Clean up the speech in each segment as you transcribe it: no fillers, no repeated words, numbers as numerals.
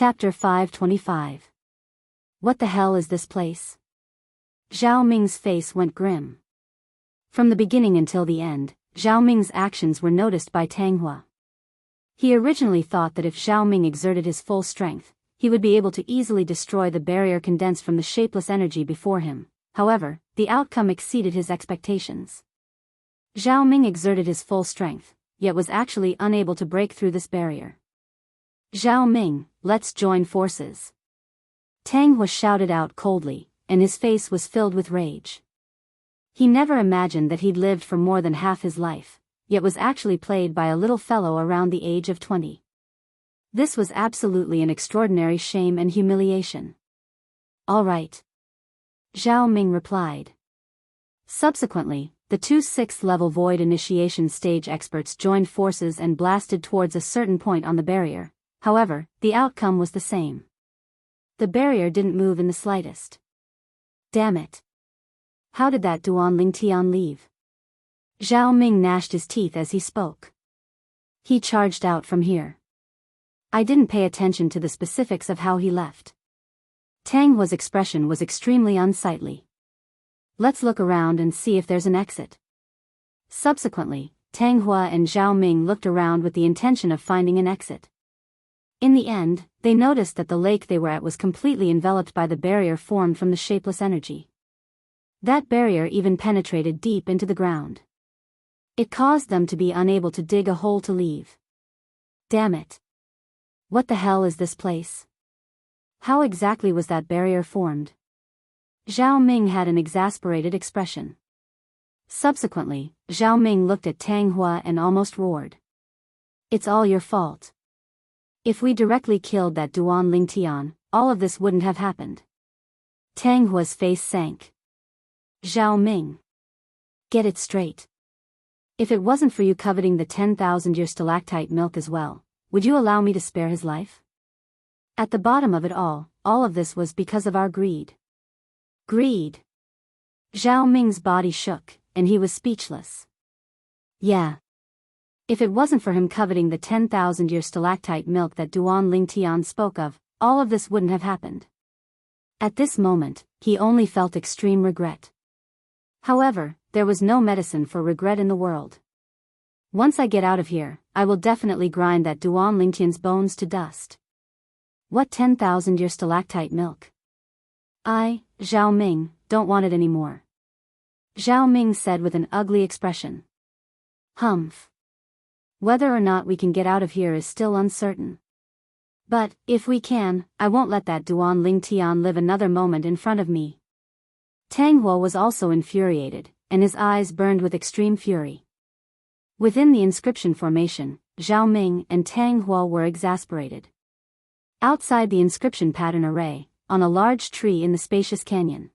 Chapter 525. What the hell is this place? Zhao Ming's face went grim. From the beginning until the end, Zhao Ming's actions were noticed by Tang Hua. He originally thought that if Zhao Ming exerted his full strength, he would be able to easily destroy the barrier condensed from the shapeless energy before him. However, the outcome exceeded his expectations. Zhao Ming exerted his full strength, yet was actually unable to break through this barrier. Zhao Ming, let's join forces. Tang Hua shouted out coldly, and his face was filled with rage. He never imagined that he'd lived for more than half his life, yet was actually played by a little fellow around the age of 20. This was absolutely an extraordinary shame and humiliation. All right. Zhao Ming replied. Subsequently, the two 6th-level Void Initiation stage experts joined forces and blasted towards a certain point on the barrier. However, the outcome was the same. The barrier didn't move in the slightest. Damn it. How did that Duanling Tian leave? Zhao Ming gnashed his teeth as he spoke. He charged out from here. I didn't pay attention to the specifics of how he left. Tang Hua's expression was extremely unsightly. Let's look around and see if there's an exit. Subsequently, Tang Hua and Zhao Ming looked around with the intention of finding an exit. In the end, they noticed that the lake they were at was completely enveloped by the barrier formed from the shapeless energy. That barrier even penetrated deep into the ground. It caused them to be unable to dig a hole to leave. Damn it. What the hell is this place? How exactly was that barrier formed? Zhao Ming had an exasperated expression. Subsequently, Zhao Ming looked at Tang Hua and almost roared. It's all your fault. If we directly killed that Duanling Tian, all of this wouldn't have happened. Tang Hua's face sank. Zhao Ming. Get it straight. If it wasn't for you coveting the 10,000-year stalactite milk as well, would you allow me to spare his life? At the bottom of it all of this was because of our greed. Greed. Zhao Ming's body shook, and he was speechless. Yeah. If it wasn't for him coveting the 10,000-year stalactite milk that Duanling Tian spoke of, all of this wouldn't have happened. At this moment, he only felt extreme regret. However, there was no medicine for regret in the world. Once I get out of here, I will definitely grind that Duanling Tian's bones to dust. What 10,000-year stalactite milk? I, Zhao Ming, don't want it anymore. Zhao Ming said with an ugly expression. Humph. Whether or not we can get out of here is still uncertain. But, if we can, I won't let that Duanling Tian live another moment in front of me. Tang Hua was also infuriated, and his eyes burned with extreme fury. Within the inscription formation, Zhao Ming and Tang Hua were exasperated. Outside the inscription pattern array, on a large tree in the spacious canyon,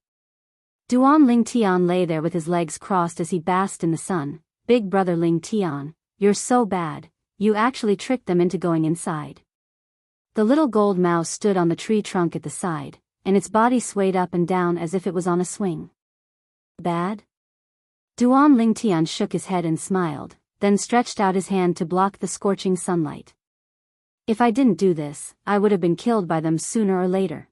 Duanling Tian lay there with his legs crossed as he basked in the sun. Big brother Ling Tian, you're so bad, you actually tricked them into going inside. The little gold mouse stood on the tree trunk at the side, and its body swayed up and down as if it was on a swing. Bad? Duanling Tian shook his head and smiled, then stretched out his hand to block the scorching sunlight. If I didn't do this, I would have been killed by them sooner or later.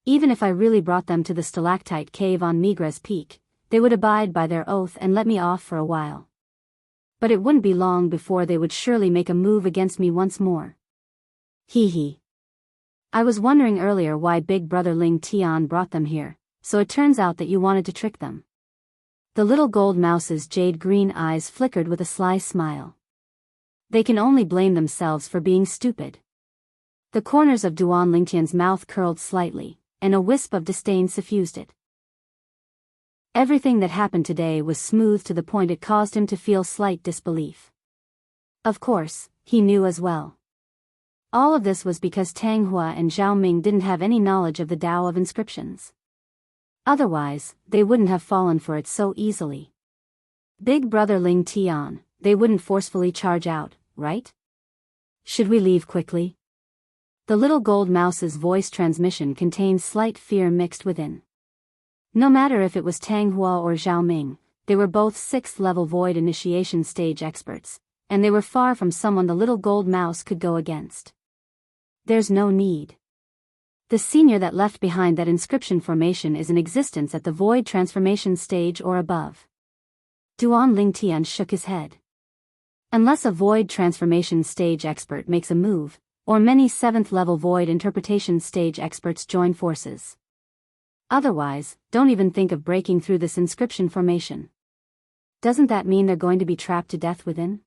Even if I really brought them to the stalactite cave on Migres Peak, they would abide by their oath and let me off for a while. But it wouldn't be long before they would surely make a move against me once more. Hee hee. I was wondering earlier why Big Brother Ling Tian brought them here, so it turns out that you wanted to trick them. The little gold mouse's jade-green eyes flickered with a sly smile. They can only blame themselves for being stupid. The corners of Duanling Tian's mouth curled slightly, and a wisp of disdain suffused it. Everything that happened today was smooth to the point it caused him to feel slight disbelief. Of course, he knew as well. All of this was because Tang Hua and Zhao Ming didn't have any knowledge of the Tao of inscriptions. Otherwise, they wouldn't have fallen for it so easily. Big brother Ling Tian, they wouldn't forcefully charge out, right? Should we leave quickly? The little gold mouse's voice transmission contained slight fear mixed within. No matter if it was Tang Hua or Zhao Ming, they were both 6th-level Void Initiation stage experts, and they were far from someone the little gold mouse could go against. There's no need. The senior that left behind that inscription formation is in existence at the void transformation stage or above. Duan Lingtian shook his head. Unless a void transformation stage expert makes a move, or many 7th level void interpretation stage experts join forces. Otherwise, don't even think of breaking through this inscription formation. Doesn't that mean they're going to be trapped to death within?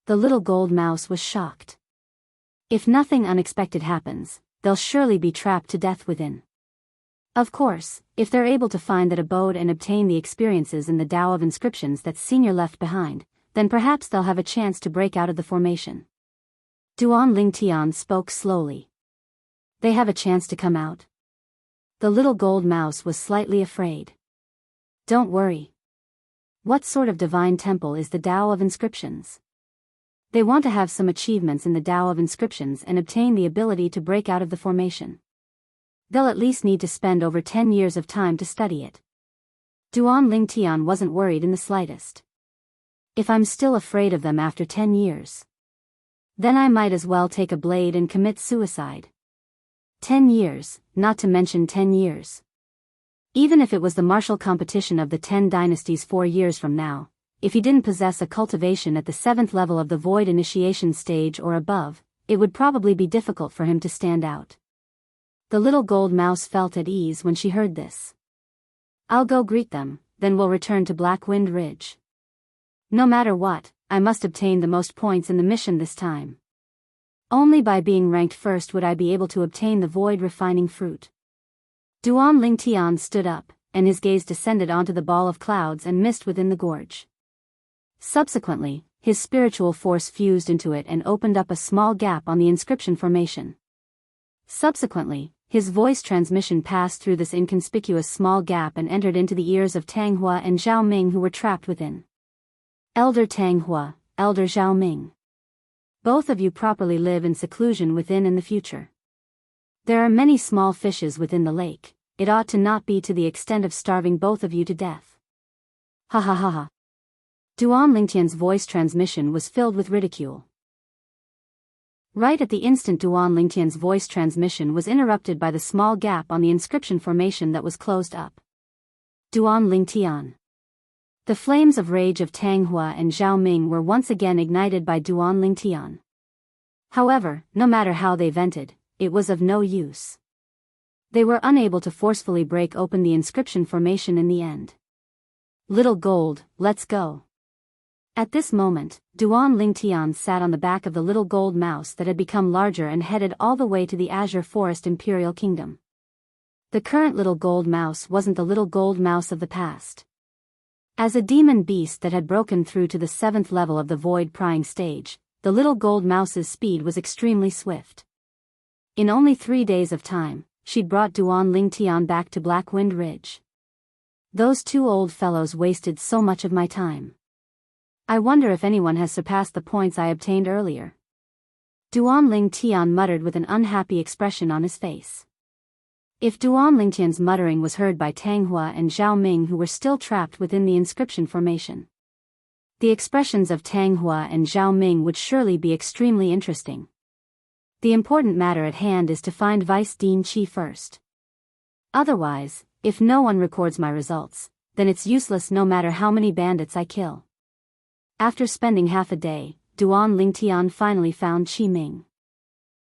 The little gold mouse was shocked. If nothing unexpected happens, they'll surely be trapped to death within. Of course, if they're able to find that abode and obtain the experiences in the Tao of inscriptions that senior left behind, then perhaps they'll have a chance to break out of the formation. Duan Lingtian spoke slowly. They have a chance to come out? The little gold mouse was slightly afraid. Don't worry. What sort of divine temple is the Tao of inscriptions? They want to have some achievements in the Tao of inscriptions and obtain the ability to break out of the formation. They'll at least need to spend over 10 years of time to study it. Duan Lingtian wasn't worried in the slightest. If I'm still afraid of them after 10 years, then I might as well take a blade and commit suicide. 10 years, not to mention 10 years. Even if it was the martial competition of the 10 dynasties 4 years from now, if he didn't possess a cultivation at the 7th level of the void initiation stage or above, it would probably be difficult for him to stand out. The little gold mouse felt at ease when she heard this. I'll go greet them, then we'll return to Blackwind Ridge. No matter what, I must obtain the most points in the mission this time. Only by being ranked first would I be able to obtain the void refining fruit. Duan Lingtian stood up, and his gaze descended onto the ball of clouds and mist within the gorge. Subsequently, his spiritual force fused into it and opened up a small gap on the inscription formation. Subsequently, his voice transmission passed through this inconspicuous small gap and entered into the ears of Tang Hua and Zhao Ming, who were trapped within. Elder Tang Hua, Elder Zhao Ming. Both of you properly live in seclusion within in the future. There are many small fishes within the lake, it ought to not be to the extent of starving both of you to death. Ha ha ha ha. Duan Lingtian's voice transmission was filled with ridicule. Right at the instant Duan Lingtian's voice transmission was interrupted by the small gap on the inscription formation that was closed up. Duan Lingtian. The flames of rage of Tang Hua and Zhao Ming were once again ignited by Duan Lingtian. However, no matter how they vented, it was of no use. They were unable to forcefully break open the inscription formation in the end. Little gold, let's go. At this moment, Duan Lingtian sat on the back of the little gold mouse that had become larger and headed all the way to the Azure Forest Imperial Kingdom. The current little gold mouse wasn't the little gold mouse of the past. As a demon beast that had broken through to the 7th level of the void prying stage, the little gold mouse's speed was extremely swift. In only 3 days of time, she'd brought Duan Lingtian back to Blackwind Ridge. Those two old fellows wasted so much of my time. I wonder if anyone has surpassed the points I obtained earlier. Duan Lingtian muttered with an unhappy expression on his face. If Duan Lingtian's muttering was heard by Tang Hua and Zhao Ming, who were still trapped within the inscription formation, the expressions of Tang Hua and Zhao Ming would surely be extremely interesting. The important matter at hand is to find Vice Dean Qi first. Otherwise, if no one records my results, then it's useless no matter how many bandits I kill. After spending half a day, Duan Lingtian finally found Qi Ming.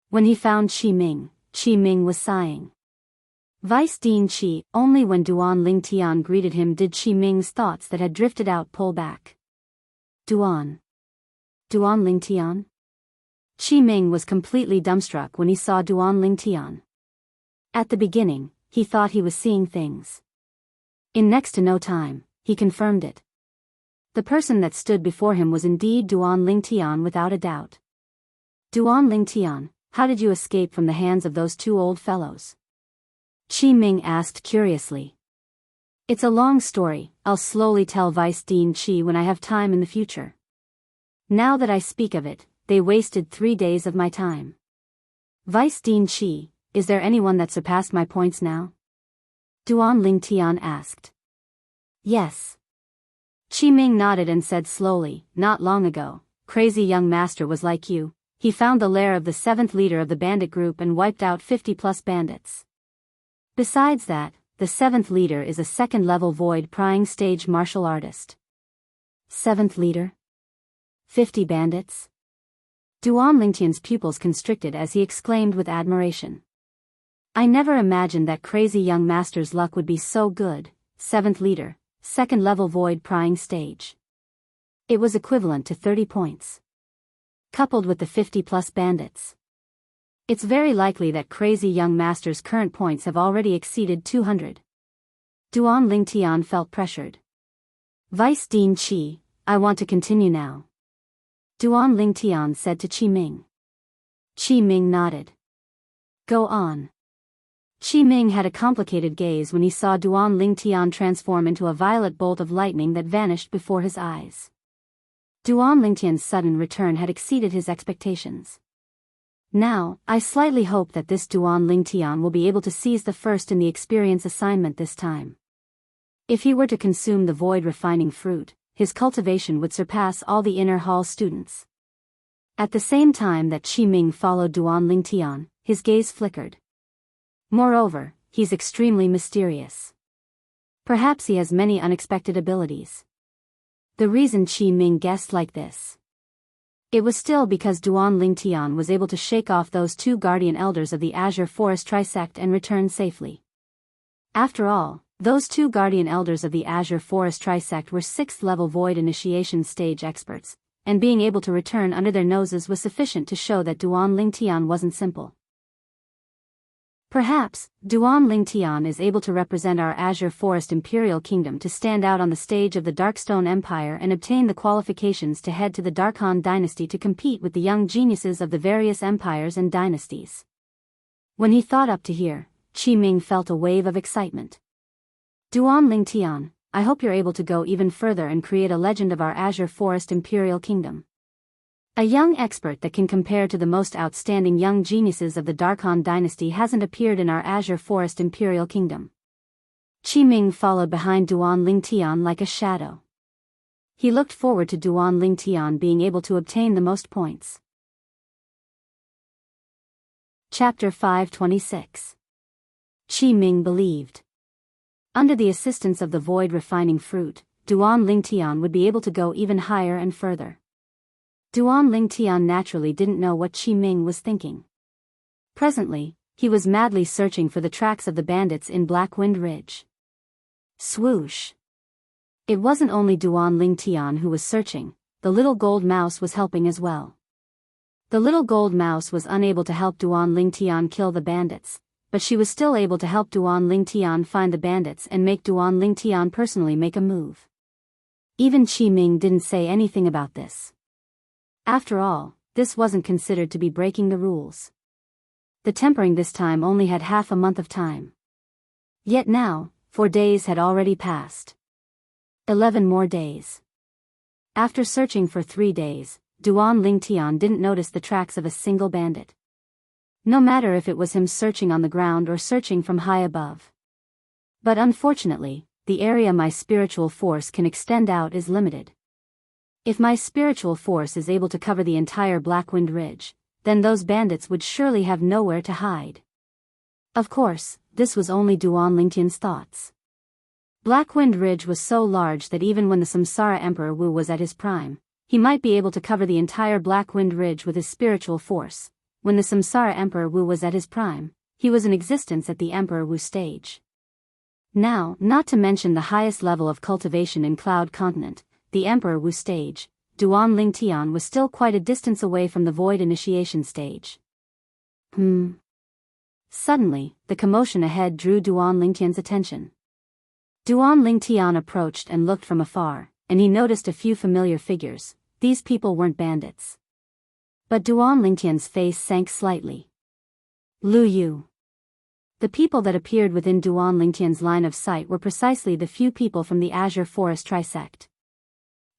When he found Qi Ming was sighing. Vice Dean Qi, only when Duan Lingtian greeted him did Qi Ming's thoughts that had drifted out pull back. Duan Lingtian? Qi Ming was completely dumbstruck when he saw Duan Lingtian. At the beginning, he thought he was seeing things. In next to no time, he confirmed it. The person that stood before him was indeed Duan Lingtian without a doubt. Duan Lingtian, how did you escape from the hands of those two old fellows? Qi Ming asked curiously. It's a long story, I'll slowly tell Vice Dean Qi when I have time in the future. Now that I speak of it, they wasted 3 days of my time. Vice Dean Qi, is there anyone that surpassed my points now? Duan Lingtian asked. Yes. Qi Ming nodded and said slowly, not long ago, crazy young master was like you, he found the lair of the 7th leader of the bandit group and wiped out 50+ bandits. Besides that, the 7th leader is a 2nd-level void prying stage martial artist. 7th leader? 50 bandits? Duan Lingtian's pupils constricted as he exclaimed with admiration. I never imagined that crazy young master's luck would be so good. 7th leader, 2nd-level void prying stage. It was equivalent to 30 points. Coupled with the 50+ bandits. It's very likely that crazy young master's current points have already exceeded 200. Duan Lingtian felt pressured. Vice Dean Qi, I want to continue now. Duan Lingtian said to Qi Ming. Qi Ming nodded. Go on. Qi Ming had a complicated gaze when he saw Duan Lingtian transform into a violet bolt of lightning that vanished before his eyes. Duan Lingtian's sudden return had exceeded his expectations. Now, I slightly hope that this Duan Lingtian will be able to seize the first in the experience assignment this time. If he were to consume the void refining fruit, his cultivation would surpass all the inner hall students. At the same time that Qi Ming followed Duan Lingtian, his gaze flickered. Moreover, he's extremely mysterious. Perhaps he has many unexpected abilities. The reason Qi Ming guessed like this. It was still because Duan Lingtian was able to shake off those 2 guardian elders of the Azure Forest Trisect and return safely. After all, those 2 guardian elders of the Azure Forest Trisect were 6th-level void initiation stage experts, and being able to return under their noses was sufficient to show that Duan Lingtian wasn't simple. Perhaps, Duan Lingtian is able to represent our Azure Forest Imperial Kingdom to stand out on the stage of the Darkstone Empire and obtain the qualifications to head to the Darkhan dynasty to compete with the young geniuses of the various empires and dynasties. When he thought up to here, Qi Ming felt a wave of excitement. Duan Lingtian, I hope you're able to go even further and create a legend of our Azure Forest Imperial Kingdom. A young expert that can compare to the most outstanding young geniuses of the Darkhan dynasty hasn't appeared in our Azure Forest Imperial Kingdom. Qi Ming followed behind Duan Lingtian like a shadow. He looked forward to Duan Lingtian being able to obtain the most points. Chapter 526. Qi Ming believed. Under the assistance of the void refining fruit, Duan Lingtian would be able to go even higher and further. Duan Lingtian naturally didn't know what Qi Ming was thinking. Presently, he was madly searching for the tracks of the bandits in Blackwind Ridge. Swoosh! It wasn't only Duan Lingtian who was searching, the little gold mouse was helping as well. The little gold mouse was unable to help Duan Lingtian kill the bandits, but she was still able to help Duan Lingtian find the bandits and make Duan Lingtian personally make a move. Even Qi Ming didn't say anything about this. After all, this wasn't considered to be breaking the rules. The tempering this time only had half a month of time. Yet now, 4 days had already passed. 11 more days. After searching for 3 days, Duan Lingtian didn't notice the tracks of a single bandit. No matter if it was him searching on the ground or searching from high above. But unfortunately, the area my spiritual force can extend out is limited. If my spiritual force is able to cover the entire Blackwind Ridge, then those bandits would surely have nowhere to hide. Of course, this was only Duan Lingtian's thoughts. Blackwind Ridge was so large that even when the Samsara Emperor Wu was at his prime, he might be able to cover the entire Blackwind Ridge with his spiritual force. When the Samsara Emperor Wu was at his prime, he was in existence at the Emperor Wu stage. Now, not to mention the highest level of cultivation in Cloud Continent, the Emperor Wu stage, Duan Lingtian was still quite a distance away from the Void Initiation stage. Suddenly, the commotion ahead drew Duan Lingtian's attention. Duan Lingtian approached and looked from afar, and he noticed a few familiar figures. These people weren't bandits. But Duan Lingtian's face sank slightly. Lu Yu. The people that appeared within Duan Lingtian's line of sight were precisely the few people from the Azure Forest Trisect.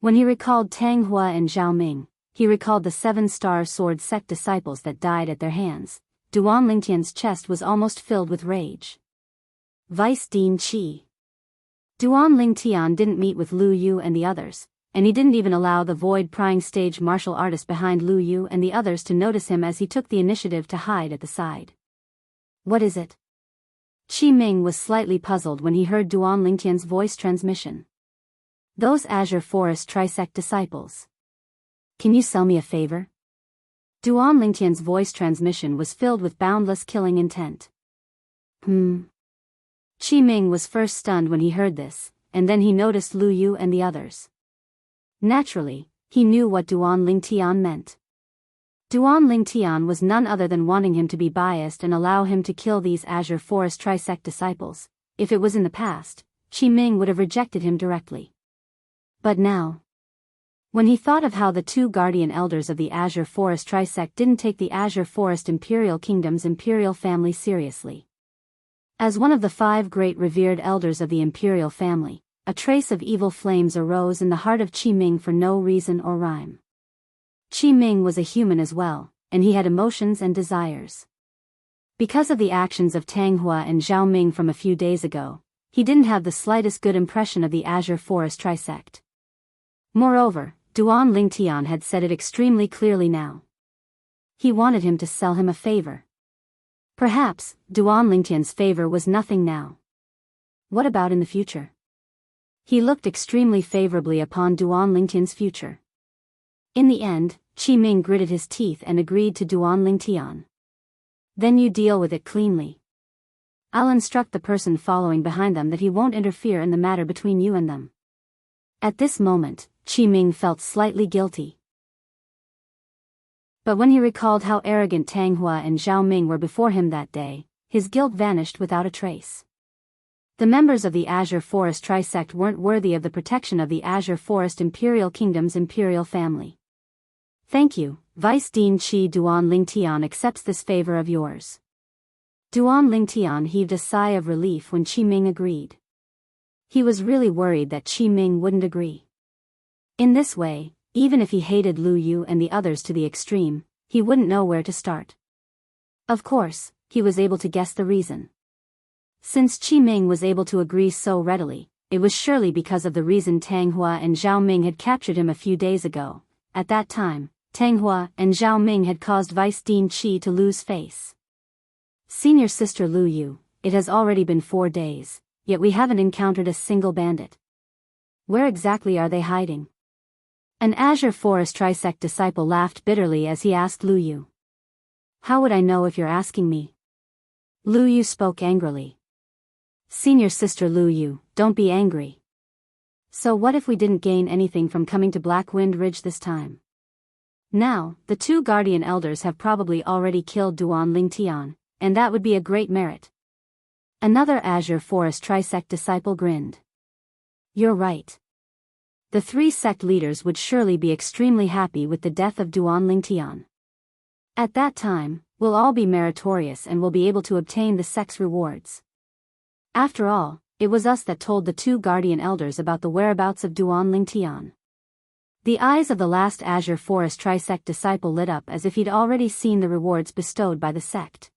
When he recalled Tang Hua and Zhao Ming, he recalled the 7-star sword sect disciples that died at their hands. Duan Lingtian's chest was almost filled with rage. Vice Dean Qi. Duan Lingtian didn't meet with Lu Yu and the others, and he didn't even allow the void-prying stage martial artist behind Lu Yu and the others to notice him as he took the initiative to hide at the side. What is it? Qi Ming was slightly puzzled when he heard Duan Lingtian's voice transmission. Those Azure Forest Trisect disciples. Can you sell me a favor? Duan Lingtian's voice transmission was filled with boundless killing intent. Qi Ming was first stunned when he heard this, and then he noticed Lu Yu and the others. Naturally, he knew what Duan Lingtian meant. Duan Lingtian was none other than wanting him to be biased and allow him to kill these Azure Forest Trisect disciples. If it was in the past, Qi Ming would have rejected him directly. But now, when he thought of how the two guardian elders of the Azure Forest Trisect didn't take the Azure Forest Imperial Kingdom's imperial family seriously. As one of the 5 great revered elders of the imperial family, a trace of evil flames arose in the heart of Qi Ming for no reason or rhyme. Qi Ming was a human as well, and he had emotions and desires. Because of the actions of Tang Hua and Zhao Ming from a few days ago, he didn't have the slightest good impression of the Azure Forest Trisect. Moreover, Duan Lingtian had said it extremely clearly now. He wanted him to sell him a favor. Perhaps, Duan Lingtian's favor was nothing now. What about in the future? He looked extremely favorably upon Duan Lingtian's future. In the end, Qi Ming gritted his teeth and agreed to Duan Lingtian. Then you deal with it cleanly. I'll instruct the person following behind them that he won't interfere in the matter between you and them. At this moment, Qi Ming felt slightly guilty. But when he recalled how arrogant Tang Hua and Zhao Ming were before him that day, his guilt vanished without a trace. The members of the Azure Forest Trisect weren't worthy of the protection of the Azure Forest Imperial Kingdom's imperial family. Thank you, Vice Dean Qi. Duan Lingtian accepts this favor of yours. Duan Lingtian heaved a sigh of relief when Qi Ming agreed. He was really worried that Qi Ming wouldn't agree. In this way, even if he hated Lu Yu and the others to the extreme, he wouldn't know where to start. Of course, he was able to guess the reason. Since Qi Ming was able to agree so readily, it was surely because of the reason Tang Hua and Zhao Ming had captured him a few days ago. At that time, Tang Hua and Zhao Ming had caused Vice Dean Qi to lose face. Senior Sister Lu Yu, it has already been 4 days, yet we haven't encountered a single bandit. Where exactly are they hiding? An Azure Forest Trisect disciple laughed bitterly as he asked Lu Yu. How would I know if you're asking me? Lu Yu spoke angrily. Senior Sister Lu Yu, don't be angry. So what if we didn't gain anything from coming to Blackwind Ridge this time? Now, the 2 guardian elders have probably already killed Duan Lingtian, and that would be a great merit. Another Azure Forest Trisect disciple grinned. You're right. The 3 sect leaders would surely be extremely happy with the death of Duan Lingtian. At that time, we'll all be meritorious and will be able to obtain the sect's rewards. After all, it was us that told the 2 guardian elders about the whereabouts of Duan Lingtian. The eyes of the last Azure Forest Trisect disciple lit up as if he'd already seen the rewards bestowed by the sect.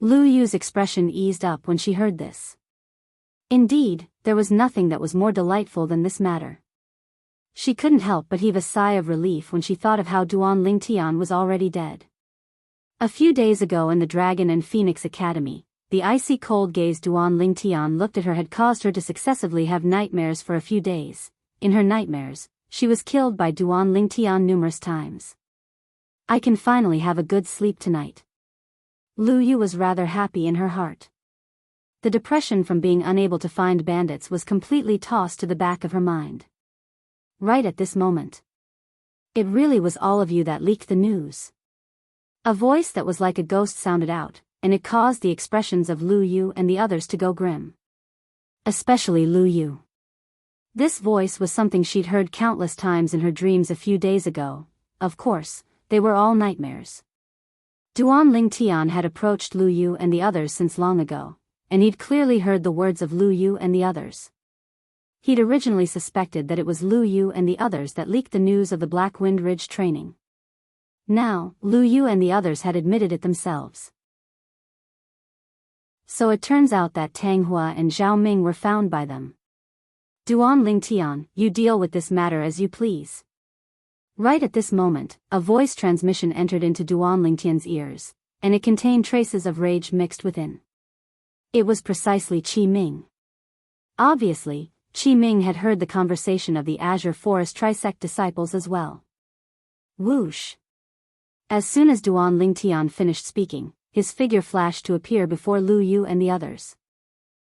Lu Yu's expression eased up when she heard this. Indeed, there was nothing that was more delightful than this matter. She couldn't help but heave a sigh of relief when she thought of how Duan Lingtian was already dead. A few days ago in the Dragon and Phoenix Academy, the icy cold gaze Duan Lingtian looked at her had caused her to successively have nightmares for a few days. In her nightmares, she was killed by Duan Lingtian numerous times. I can finally have a good sleep tonight. Lu Yu was rather happy in her heart. The depression from being unable to find bandits was completely tossed to the back of her mind. Right at this moment. It really was all of you that leaked the news. A voice that was like a ghost sounded out, and it caused the expressions of Lu Yu and the others to go grim. Especially Lu Yu. This voice was something she'd heard countless times in her dreams a few days ago. Of course, they were all nightmares. Duan Lingtian had approached Lu Yu and the others since long ago, and he'd clearly heard the words of Lu Yu and the others. He'd originally suspected that it was Lu Yu and the others that leaked the news of the Blackwind Ridge training. Now, Lu Yu and the others had admitted it themselves. So it turns out that Tang Hua and Zhao Ming were found by them. Duan Lingtian, you deal with this matter as you please. Right at this moment, a voice transmission entered into Duan Lingtian's ears, and it contained traces of rage mixed within. It was precisely Qi Ming. Obviously, Qi Ming had heard the conversation of the Azure Forest Trisect disciples as well. Whoosh! As soon as Duan Lingtian finished speaking, his figure flashed to appear before Lu Yu and the others.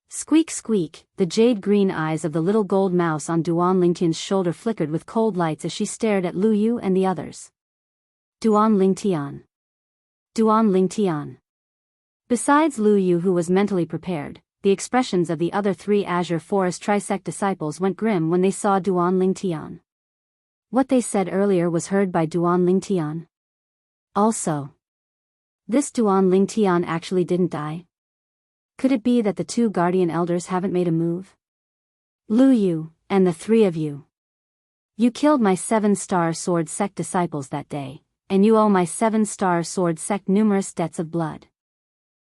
Squeak squeak, the jade-green eyes of the little gold mouse on Duan Lingtian's shoulder flickered with cold lights as she stared at Lu Yu and the others. Duan Lingtian. Duan Lingtian. Besides Lu Yu, who was mentally prepared, the expressions of the other 3 Azure Forest Trisect disciples went grim when they saw Duan Lingtian. What they said earlier was heard by Duan Lingtian. Also, this Duan Lingtian actually didn't die? Could it be that the 2 guardian elders haven't made a move? Lu Yu, and the 3 of you. You killed my 7-star sword sect disciples that day, and you owe my 7-star sword sect numerous debts of blood.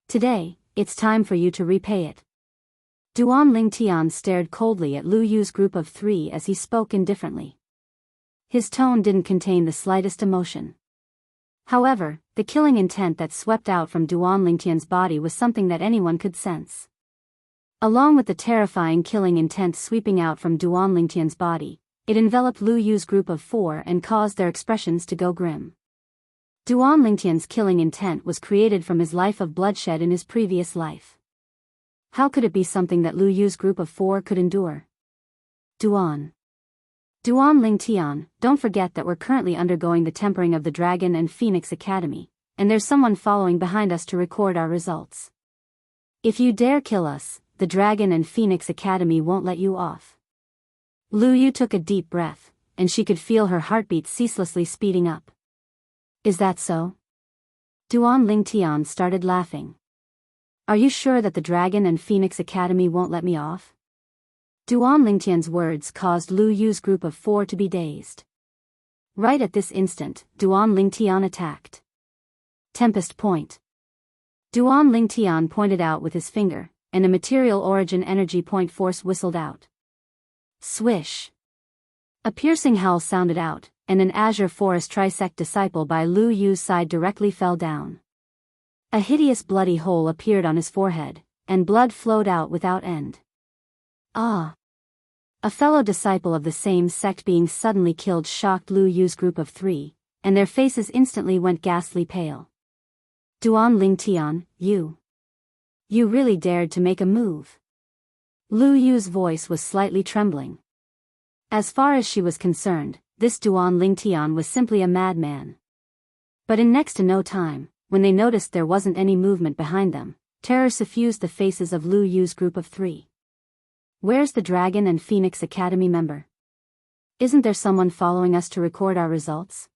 Today, it's time for you to repay it. Duan Lingtian stared coldly at Lu Yu's group of 3 as he spoke indifferently. His tone didn't contain the slightest emotion. However, the killing intent that swept out from Duan Lingtian's body was something that anyone could sense. Along with the terrifying killing intent sweeping out from Duan Lingtian's body, it enveloped Lu Yu's group of 4 and caused their expressions to go grim. Duan Lingtian's killing intent was created from his life of bloodshed in his previous life. How could it be something that Lu Yu's group of 4 could endure? Duan Lingtian, don't forget that we're currently undergoing the tempering of the Dragon and Phoenix Academy, and there's someone following behind us to record our results. If you dare kill us, the Dragon and Phoenix Academy won't let you off. Lu Yu took a deep breath, and she could feel her heartbeat ceaselessly speeding up. Is that so? Duan Lingtian started laughing. Are you sure that the Dragon and Phoenix Academy won't let me off? Duan Lingtian's words caused Lu Yu's group of 4 to be dazed. Right at this instant, Duan Lingtian attacked. Tempest Point. Duan Lingtian pointed out with his finger, and a material origin energy point force whistled out. Swish! A piercing howl sounded out, and an Azure Forest Trisect disciple by Lu Yu's side directly fell down. A hideous bloody hole appeared on his forehead, and blood flowed out without end. Ah! A fellow disciple of the same sect being suddenly killed shocked Lu Yu's group of 3, and their faces instantly went ghastly pale. Duan Lingtian, you really dared to make a move. Lu Yu's voice was slightly trembling. As far as she was concerned, this Duan Lingtian was simply a madman. But in next to no time, when they noticed there wasn't any movement behind them, terror suffused the faces of Lu Yu's group of 3. Where's the Dragon and Phoenix Academy member? Isn't there someone following us to record our results?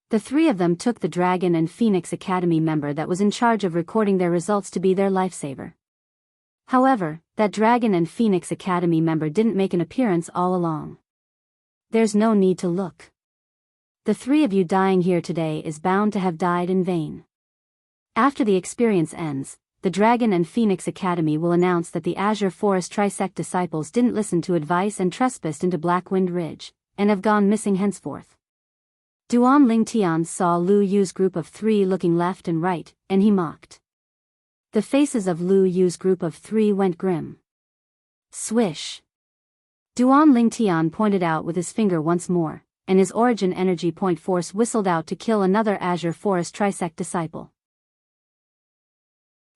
The 3 of them took the Dragon and Phoenix Academy member that was in charge of recording their results to be their lifesaver. However, that Dragon and Phoenix Academy member didn't make an appearance all along. There's no need to look. The 3 of you dying here today is bound to have died in vain. After the experience ends, the Dragon and Phoenix Academy will announce that the Azure Forest Trisect disciples didn't listen to advice and trespassed into Blackwind Ridge, and have gone missing henceforth. Duan Lingtian saw Lu Yu's group of 3 looking left and right, and he mocked. The faces of Lu Yu's group of 3 went grim. Swish! Duan Lingtian pointed out with his finger once more, and his origin energy point force whistled out to kill another Azure Forest Trisect disciple.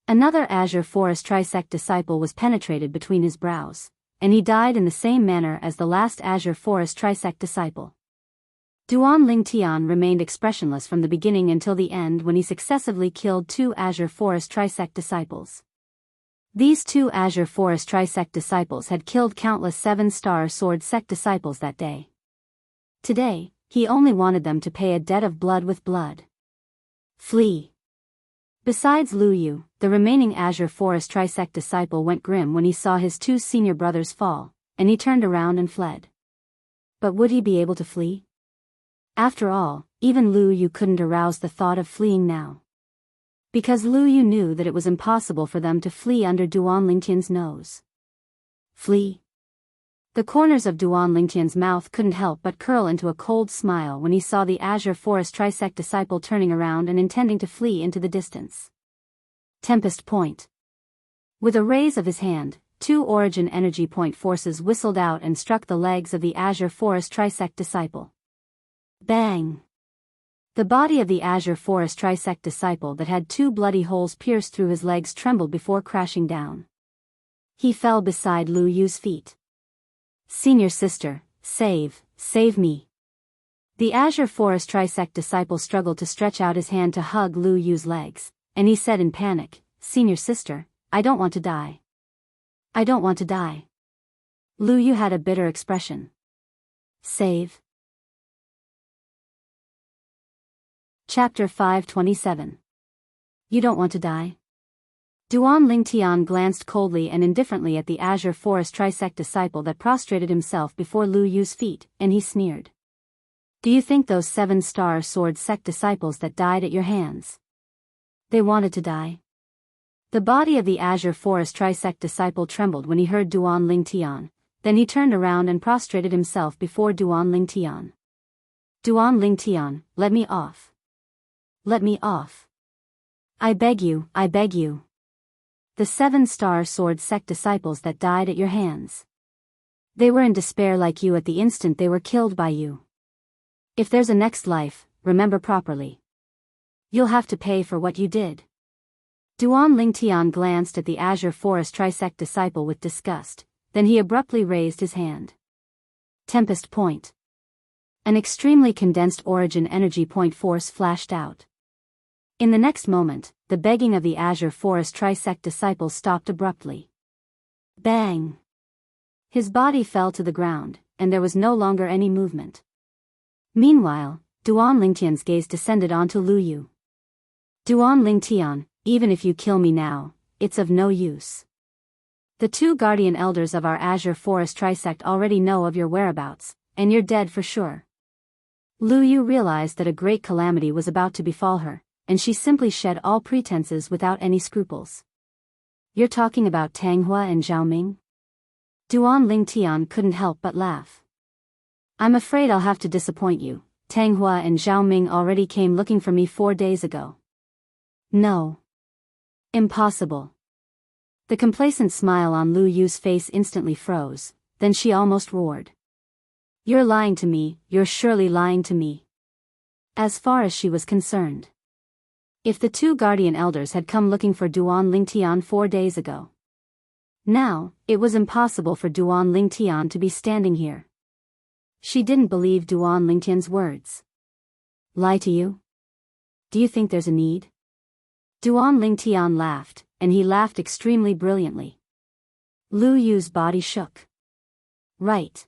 Another Azure Forest Trisect disciple was penetrated between his brows, and he died in the same manner as the last Azure Forest Trisect disciple. Duan Lingtian remained expressionless from the beginning until the end when he successively killed 2 Azure Forest Trisect disciples. These 2 Azure Forest Trisect disciples had killed countless 7-star sword sect disciples that day. Today, he only wanted them to pay a debt of blood with blood. Flee! Besides Lu Yu, the remaining Azure Forest Trisect disciple went grim when he saw his 2 senior brothers fall, and he turned around and fled. But would he be able to flee? After all, even Lu Yu couldn't arouse the thought of fleeing now. Because Lu Yu knew that it was impossible for them to flee under Duan Lingtian's nose. Flee? The corners of Duan Lingtian's mouth couldn't help but curl into a cold smile when he saw the Azure Forest Trisect disciple turning around and intending to flee into the distance. Tempest Point. With a raise of his hand, 2 origin energy point forces whistled out and struck the legs of the Azure Forest Trisect disciple. Bang! The body of the Azure Forest Trisect disciple that had 2 bloody holes pierced through his legs trembled before crashing down. He fell beside Lu Yu's feet. Senior sister, save me. The Azure Forest Trisect disciple struggled to stretch out his hand to hug Lu Yu's legs, and he said in panic, Senior sister, I don't want to die. I don't want to die. Lu Yu had a bitter expression. Save. Chapter 527. You don't want to die? Duan Lingtian glanced coldly and indifferently at the Azure Forest Trisect disciple that prostrated himself before Lu Yu's feet, and he sneered. Do you think those 7-star sword sect disciples that died at your hands? They wanted to die? The body of the Azure Forest Trisect disciple trembled when he heard Duan Lingtian, then he turned around and prostrated himself before Duan Lingtian. Duan Lingtian, let me off. Let me off. I beg you, I beg you. The 7-star sword sect disciples that died at your hands. They were in despair like you at the instant they were killed by you. If there's a next life, remember properly. You'll have to pay for what you did. Duan Lingtian glanced at the Azure Forest Trisect disciple with disgust, then he abruptly raised his hand. Tempest Point. An extremely condensed origin energy point force flashed out. In the next moment, the begging of the Azure Forest Trisect disciple stopped abruptly. Bang! His body fell to the ground, and there was no longer any movement. Meanwhile, Duan Lingtian's gaze descended onto Lu Yu. Duan Lingtian, even if you kill me now, it's of no use. The 2 guardian elders of our Azure Forest Trisect already know of your whereabouts, and you're dead for sure. Lu Yu realized that a great calamity was about to befall her, and she simply shed all pretenses without any scruples. You're talking about Tanghua and Zhaoming? Duan Lingtian couldn't help but laugh. I'm afraid I'll have to disappoint you. Tanghua and Zhaoming already came looking for me 4 days ago. No. Impossible. The complacent smile on Lu Yu's face instantly froze, then she almost roared. You're lying to me, you're surely lying to me. As far as she was concerned. If the 2 guardian elders had come looking for Duan Lingtian 4 days ago. Now, it was impossible for Duan Lingtian to be standing here. She didn't believe Duan Lingtian's words. Lie to you? Do you think there's a need? Duan Lingtian laughed, and he laughed extremely brilliantly. Lu Yu's body shook. Right.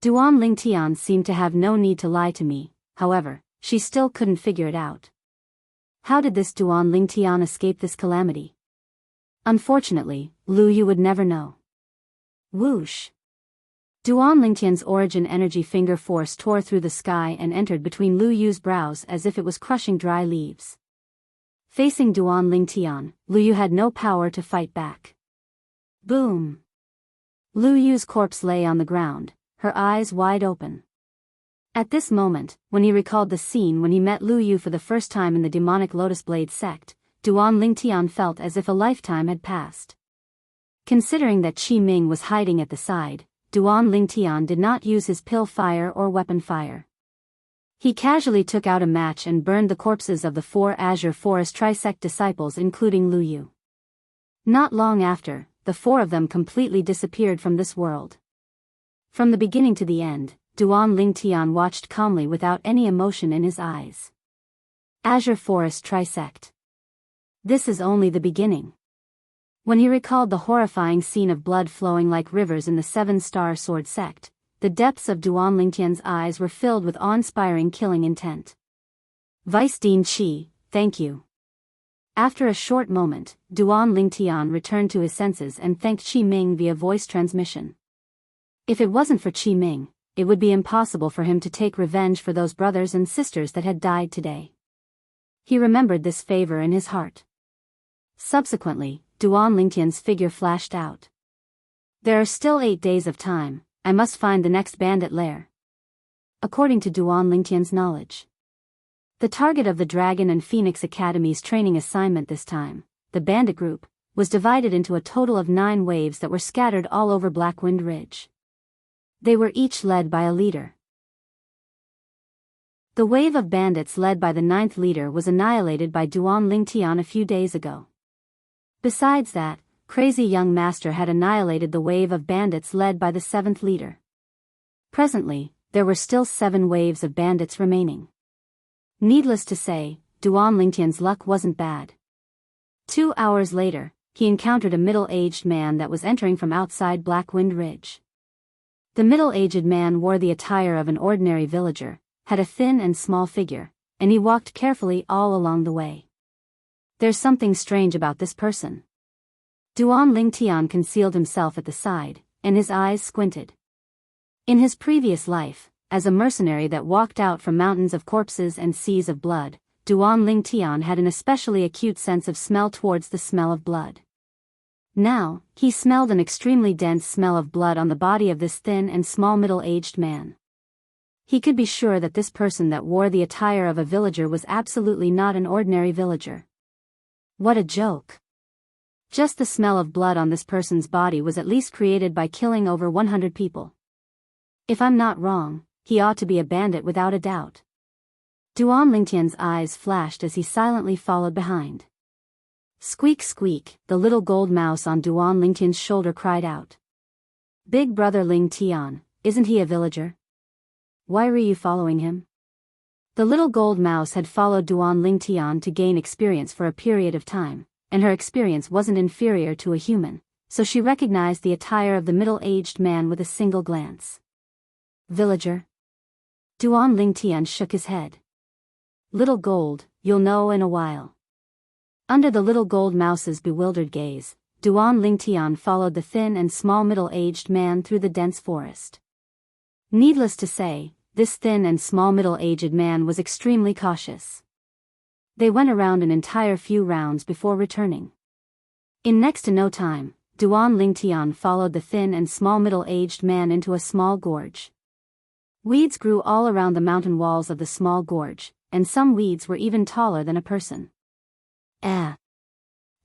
Duan Lingtian seemed to have no need to lie to me, however, she still couldn't figure it out. How did this Duan Lingtian escape this calamity? Unfortunately, Lu Yu would never know. Whoosh! Duan Lingtian's origin energy finger force tore through the sky and entered between Lu Yu's brows as if it was crushing dry leaves. Facing Duan Lingtian, Lu Yu had no power to fight back. Boom! Lu Yu's corpse lay on the ground, her eyes wide open. At this moment, when he recalled the scene when he met Lu Yu for the first time in the demonic Lotus Blade sect, Duan Lingtian felt as if a lifetime had passed. Considering that Qi Ming was hiding at the side, Duan Lingtian did not use his pill fire or weapon fire. He casually took out a match and burned the corpses of the 4 Azure Forest Trisect disciples including Lu Yu. Not long after, the 4 of them completely disappeared from this world. From the beginning to the end, Duan Lingtian watched calmly without any emotion in his eyes. Azure Forest Trisect. This is only the beginning. When he recalled the horrifying scene of blood flowing like rivers in the 7-star sword sect, the depths of Duan Lingtian's eyes were filled with awe-inspiring killing intent. Vice Dean Qi, thank you. After a short moment, Duan Lingtian returned to his senses and thanked Qi Ming via voice transmission. If it wasn't for Qi Ming, it would be impossible for him to take revenge for those brothers and sisters that had died today. He remembered this favor in his heart. Subsequently, Duan Lingtian's figure flashed out. There are still 8 days of time, I must find the next bandit lair. According to Duan Lingtian's knowledge, the target of the Dragon and Phoenix Academy's training assignment this time, the bandit group, was divided into a total of 9 waves that were scattered all over Blackwind Ridge. They were each led by a leader. The wave of bandits led by the 9th leader was annihilated by Duan Lingtian a few days ago. Besides that, Crazy Young Master had annihilated the wave of bandits led by the 7th leader. Presently, there were still 7 waves of bandits remaining. Needless to say, Duan Lingtian's luck wasn't bad. 2 hours later, he encountered a middle-aged man that was entering from outside Blackwind Ridge. The middle-aged man wore the attire of an ordinary villager, had a thin and small figure, and he walked carefully all along the way. There's something strange about this person. Duan Lingtian concealed himself at the side, and his eyes squinted. In his previous life, as a mercenary that walked out from mountains of corpses and seas of blood, Duan Lingtian had an especially acute sense of smell towards the smell of blood. Now, he smelled an extremely dense smell of blood on the body of this thin and small middle-aged man. He could be sure that this person that wore the attire of a villager was absolutely not an ordinary villager. What a joke. Just the smell of blood on this person's body was at least created by killing over 100 people. If I'm not wrong, he ought to be a bandit without a doubt. Duan Lingtian's eyes flashed as he silently followed behind. Squeak squeak, the little gold mouse on Duan Lingtian's shoulder cried out. Big brother Lingtian, isn't he a villager? Why were you following him? The little gold mouse had followed Duan Lingtian to gain experience for a period of time, and her experience wasn't inferior to a human, so she recognized the attire of the middle-aged man with a single glance. Villager? Duan Lingtian shook his head. Little gold, you'll know in a while. Under the little gold mouse's bewildered gaze, Duan Lingtian followed the thin and small middle-aged man through the dense forest. Needless to say, this thin and small middle-aged man was extremely cautious. They went around an entire few rounds before returning. In next to no time, Duan Lingtian followed the thin and small middle-aged man into a small gorge. Weeds grew all around the mountain walls of the small gorge, and some weeds were even taller than a person.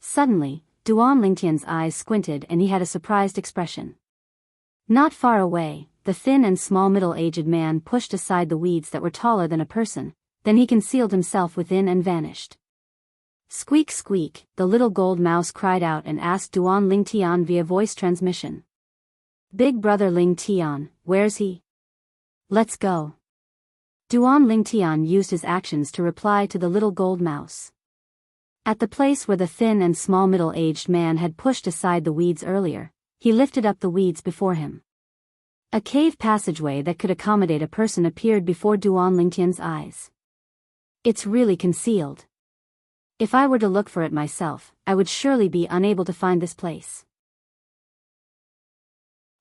Suddenly, Duan Lingtian's eyes squinted and he had a surprised expression. Not far away, the thin and small middle-aged man pushed aside the weeds that were taller than a person, then he concealed himself within and vanished. Squeak squeak, the little gold mouse cried out and asked Duan Lingtian via voice transmission. Big brother Lingtian, where's he? Let's go. Duan Lingtian used his actions to reply to the little gold mouse. At the place where the thin and small middle-aged man had pushed aside the weeds earlier, he lifted up the weeds before him. A cave passageway that could accommodate a person appeared before Duan Lingtian's eyes. It's really concealed. If I were to look for it myself, I would surely be unable to find this place.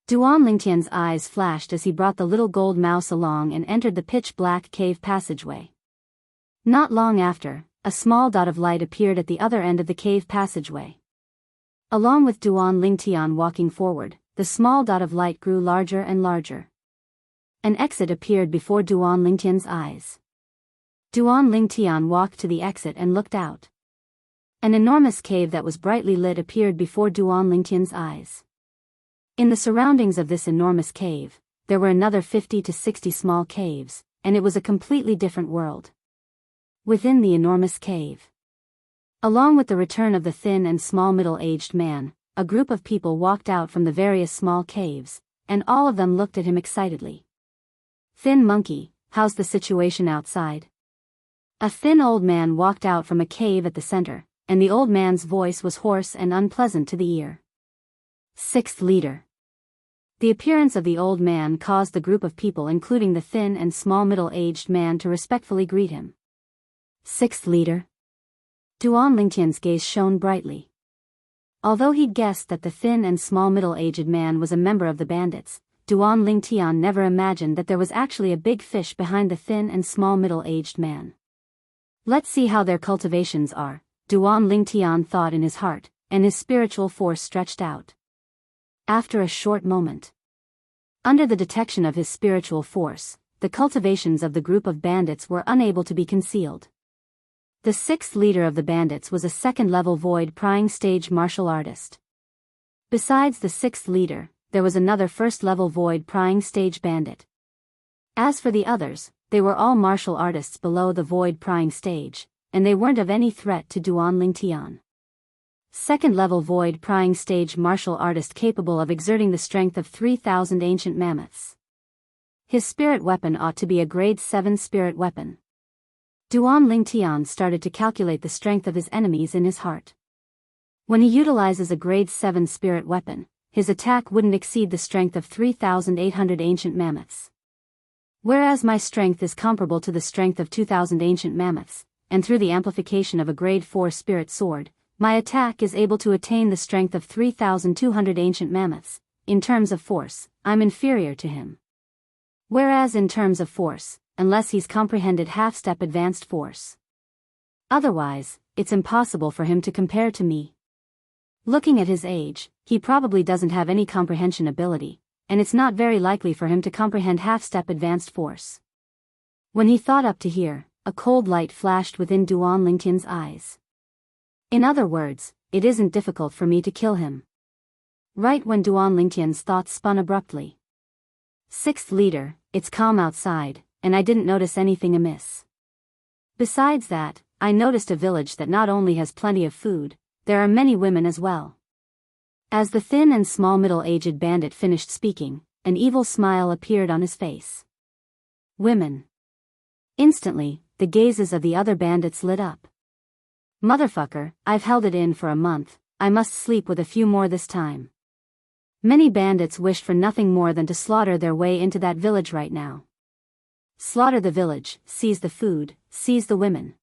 Duan Lingtian's eyes flashed as he brought the little gold mouse along and entered the pitch-black cave passageway. Not long after, a small dot of light appeared at the other end of the cave passageway. Along with Duan Lingtian walking forward, the small dot of light grew larger and larger. An exit appeared before Duan Lingtian's eyes. Duan Lingtian walked to the exit and looked out. An enormous cave that was brightly lit appeared before Duan Lingtian's eyes. In the surroundings of this enormous cave, there were another 50 to 60 small caves, and it was a completely different world. Within the enormous cave, along with the return of the thin and small middle-aged man, a group of people walked out from the various small caves, and all of them looked at him excitedly. Thin monkey, how's the situation outside? A thin old man walked out from a cave at the center, and the old man's voice was hoarse and unpleasant to the ear. Sixth leader. The appearance of the old man caused the group of people, including the thin and small middle-aged man, to respectfully greet him. Sixth leader. Duan Lingtian's gaze shone brightly. Although he'd guessed that the thin and small middle-aged man was a member of the bandits, Duan Lingtian never imagined that there was actually a big fish behind the thin and small middle-aged man. Let's see how their cultivations are, Duan Lingtian thought in his heart, and his spiritual force stretched out. After a short moment, Under the detection of his spiritual force, the cultivations of the group of bandits were unable to be concealed. The sixth leader of the bandits was a second-level void-prying stage martial artist. Besides the sixth leader, there was another first-level void-prying stage bandit. As for the others, they were all martial artists below the void-prying stage, and they weren't of any threat to Duan Lingtian. Second-level void-prying stage martial artist capable of exerting the strength of 3,000 ancient mammoths. His spirit weapon ought to be a grade 7 spirit weapon. Duan Lingtian started to calculate the strength of his enemies in his heart. When he utilizes a grade 7 spirit weapon, his attack wouldn't exceed the strength of 3,800 ancient mammoths. Whereas my strength is comparable to the strength of 2,000 ancient mammoths, and through the amplification of a grade 4 spirit sword, my attack is able to attain the strength of 3,200 ancient mammoths. In terms of force, I'm inferior to him. Whereas in terms of force, unless he's comprehended half-step advanced force. Otherwise, it's impossible for him to compare to me. Looking at his age, he probably doesn't have any comprehension ability, and it's not very likely for him to comprehend half-step advanced force. When he thought up to here, a cold light flashed within Duan Lingtian's eyes. In other words, it isn't difficult for me to kill him. Right when Duan Lingtian's thoughts spun abruptly. Sixth leader, it's calm outside, and I didn't notice anything amiss. Besides that, I noticed a village that not only has plenty of food, there are many women as well. As the thin and small middle-aged bandit finished speaking, an evil smile appeared on his face. Women. Instantly, the gazes of the other bandits lit up. Motherfucker, I've held it in for a month, I must sleep with a few more this time. Many bandits wished for nothing more than to slaughter their way into that village right now. Slaughter the village, seize the food, seize the women.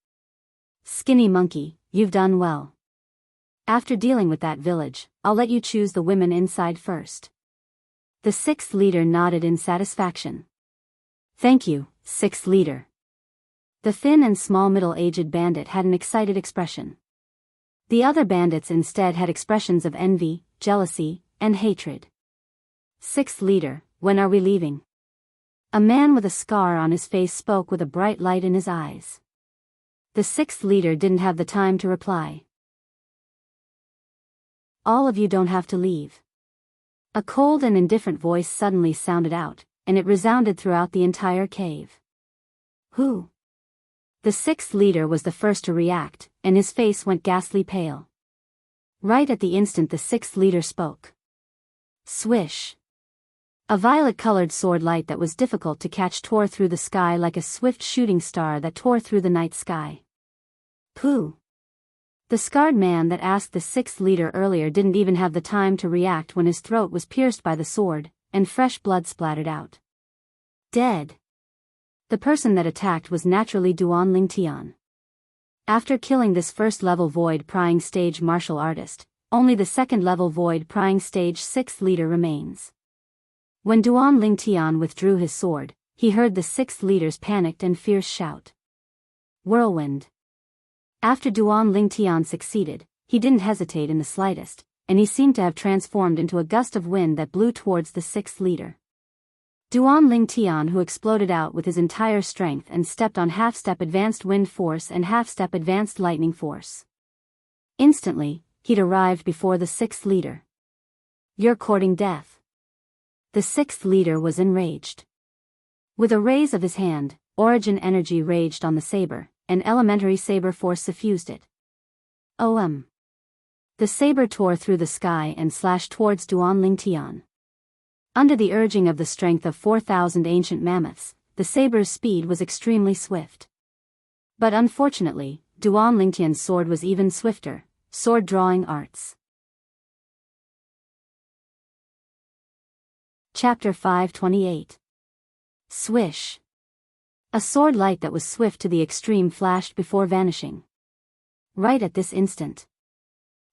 Skinny monkey, you've done well. After dealing with that village, I'll let you choose the women inside first. The sixth leader nodded in satisfaction. Thank you, sixth leader. The thin and small middle-aged bandit had an excited expression. The other bandits instead had expressions of envy, jealousy, and hatred. Sixth leader, when are we leaving? A man with a scar on his face spoke with a bright light in his eyes. The sixth leader didn't have the time to reply. All of you don't have to leave. A cold and indifferent voice suddenly sounded out, and it resounded throughout the entire cave. Who? The sixth leader was the first to react, and his face went ghastly pale. Right at the instant the sixth leader spoke. Swish. A violet-colored sword light that was difficult to catch tore through the sky like a swift shooting star that tore through the night sky. Pooh. The scarred man that asked the sixth leader earlier didn't even have the time to react when his throat was pierced by the sword, and fresh blood splattered out. Dead. The person that attacked was naturally Duan Lingtian. After killing this first-level void-prying stage martial artist, only the second-level void-prying stage sixth leader remains. When Duan Lingtian withdrew his sword, he heard the sixth leader's panicked and fierce shout. Whirlwind. After Duan Lingtian succeeded, he didn't hesitate in the slightest, and he seemed to have transformed into a gust of wind that blew towards the sixth leader. Duan Lingtian, who exploded out with his entire strength and stepped on half-step advanced wind force and half-step advanced lightning force. Instantly, he'd arrived before the sixth leader. You're courting death. The sixth leader was enraged. With a raise of his hand, origin energy raged on the saber, and elementary saber force suffused it. The saber tore through the sky and slashed towards Duan Lingtian. Under the urging of the strength of 4,000 ancient mammoths, the saber's speed was extremely swift. But unfortunately, Duan Lingtian's sword was even swifter, sword-drawing arts. Chapter 528. Swish. A sword light that was swift to the extreme flashed before vanishing. Right at this instant.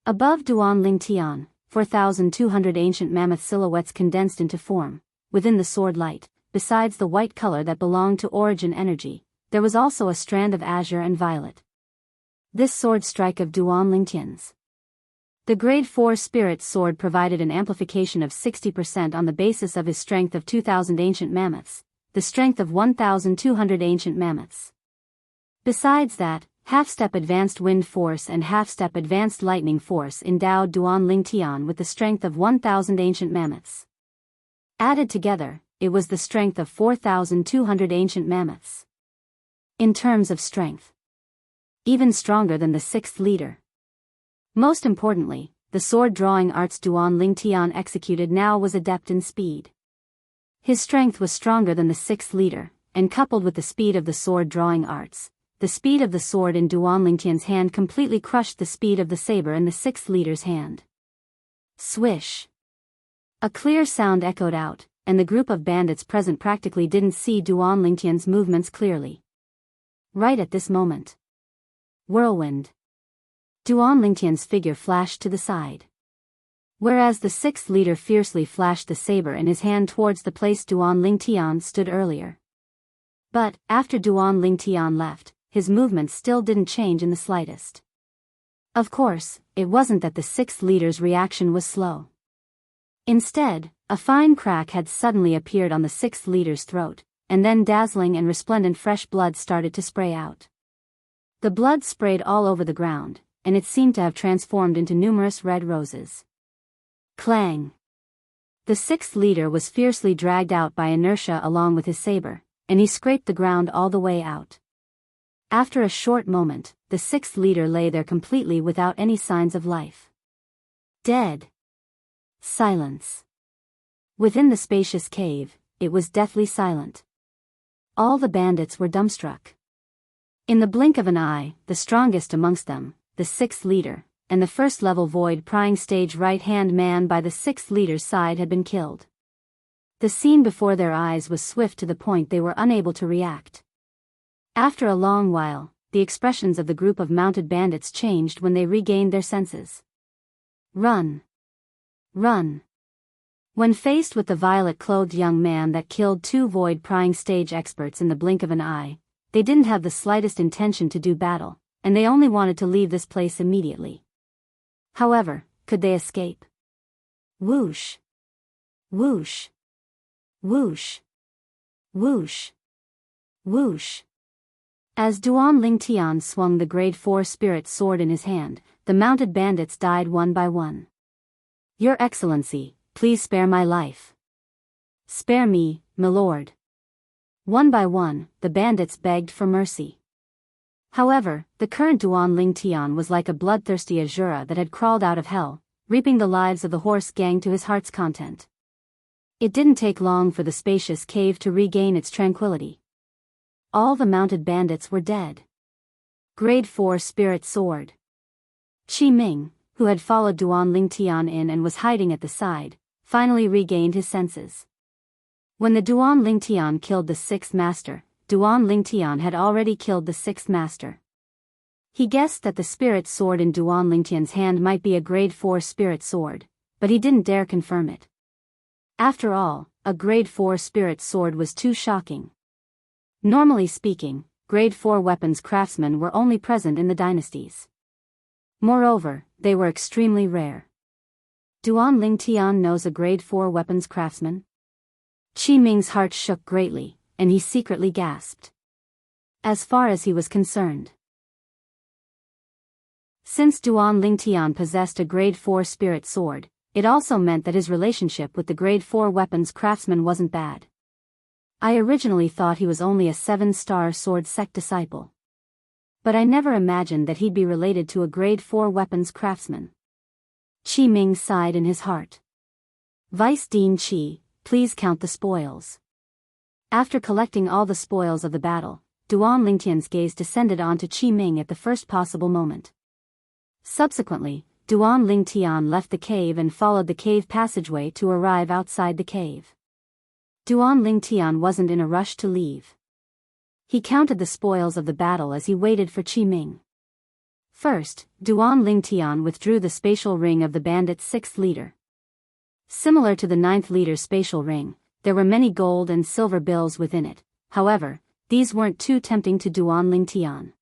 Above Duan Lingtian, 4,200 ancient mammoth silhouettes condensed into form. Within the sword light, besides the white color that belonged to origin energy, there was also a strand of azure and violet. This sword strike of Duan Lingtian's. The grade 4 spirit sword provided an amplification of 60% on the basis of his strength of 2,000 ancient mammoths, the strength of 1,200 ancient mammoths. Besides that, half-step advanced wind force and half-step advanced lightning force endowed Duan Ling Tian with the strength of 1,000 ancient mammoths. Added together, it was the strength of 4,200 ancient mammoths. In terms of strength, even stronger than the 6th leader. Most importantly, the sword-drawing arts Duan Ling Tian executed now was adept in speed. His strength was stronger than the 6th leader, and coupled with the speed of the sword-drawing arts, the speed of the sword in Duan Ling Tian's hand completely crushed the speed of the saber in the 6th leader's hand. Swish! A clear sound echoed out, and the group of bandits present practically didn't see Duan Ling Tian's movements clearly. Right at this moment. Whirlwind. Duan Ling Tian's figure flashed to the side. Whereas the 6th leader fiercely flashed the saber in his hand towards the place Duan Ling Tian stood earlier. But, after Duan Ling Tian left, his movements still didn't change in the slightest. Of course, it wasn't that the 6th leader's reaction was slow. Instead, a fine crack had suddenly appeared on the 6th leader's throat, and then dazzling and resplendent fresh blood started to spray out. The blood sprayed all over the ground, and it seemed to have transformed into numerous red roses. Clang! The 6th leader was fiercely dragged out by inertia along with his saber, and he scraped the ground all the way out. After a short moment, the 6th leader lay there completely without any signs of life. Dead. Silence. Within the spacious cave, it was deathly silent. All the bandits were dumbstruck. In the blink of an eye, the strongest amongst them, the 6th leader, and the first-level void prying stage right-hand man by the 6th leader's side had been killed. The scene before their eyes was swift to the point they were unable to react. After a long while, the expressions of the group of mounted bandits changed when they regained their senses. Run! Run! When faced with the violet-clothed young man that killed 2 void-prying stage experts in the blink of an eye, they didn't have the slightest intention to do battle, and they only wanted to leave this place immediately. However, could they escape? Whoosh! Whoosh! Whoosh! Whoosh! Whoosh! As Duan Ling Tian swung the grade 4 spirit sword in his hand, the mounted bandits died one by one. Your Excellency, please spare my life. Spare me, milord. One by one, the bandits begged for mercy. However, the current Duan Ling Tian was like a bloodthirsty Azura that had crawled out of hell, reaping the lives of the horse gang to his heart's content. It didn't take long for the spacious cave to regain its tranquility. All the mounted bandits were dead. Grade 4 Spirit Sword. Qi Ming, who had followed Duan Ling Tian in and was hiding at the side, finally regained his senses. When the Duan Ling Tian killed the 6th master, Duan Ling Tian had already killed the 6th master. He guessed that the spirit sword in Duan Ling Tian's hand might be a grade 4 spirit sword, but he didn't dare confirm it. After all, a grade 4 spirit sword was too shocking. Normally speaking, grade 4 weapons craftsmen were only present in the dynasties. Moreover, they were extremely rare. Duan Ling Tian knows a grade 4 weapons craftsman? Qi Ming's heart shook greatly, and he secretly gasped. As far as he was concerned. Since Duan Ling Tian possessed a grade 4 spirit sword, it also meant that his relationship with the grade 4 weapons craftsman wasn't bad. I originally thought he was only a 7-star sword sect disciple. But I never imagined that he'd be related to a grade 4 weapons craftsman. Qi Ming sighed in his heart. Vice Dean Qi, please count the spoils. After collecting all the spoils of the battle, Duan Ling Tian's gaze descended onto Qi Ming at the first possible moment. Subsequently, Duan Ling Tian left the cave and followed the cave passageway to arrive outside the cave. Duan Ling Tian wasn't in a rush to leave. He counted the spoils of the battle as he waited for Qi Ming. First, Duan Ling Tian withdrew the spatial ring of the bandit's 6th leader. Similar to the 9th leader's spatial ring, there were many gold and silver bills within it. However, these weren't too tempting to Duan Ling Tian.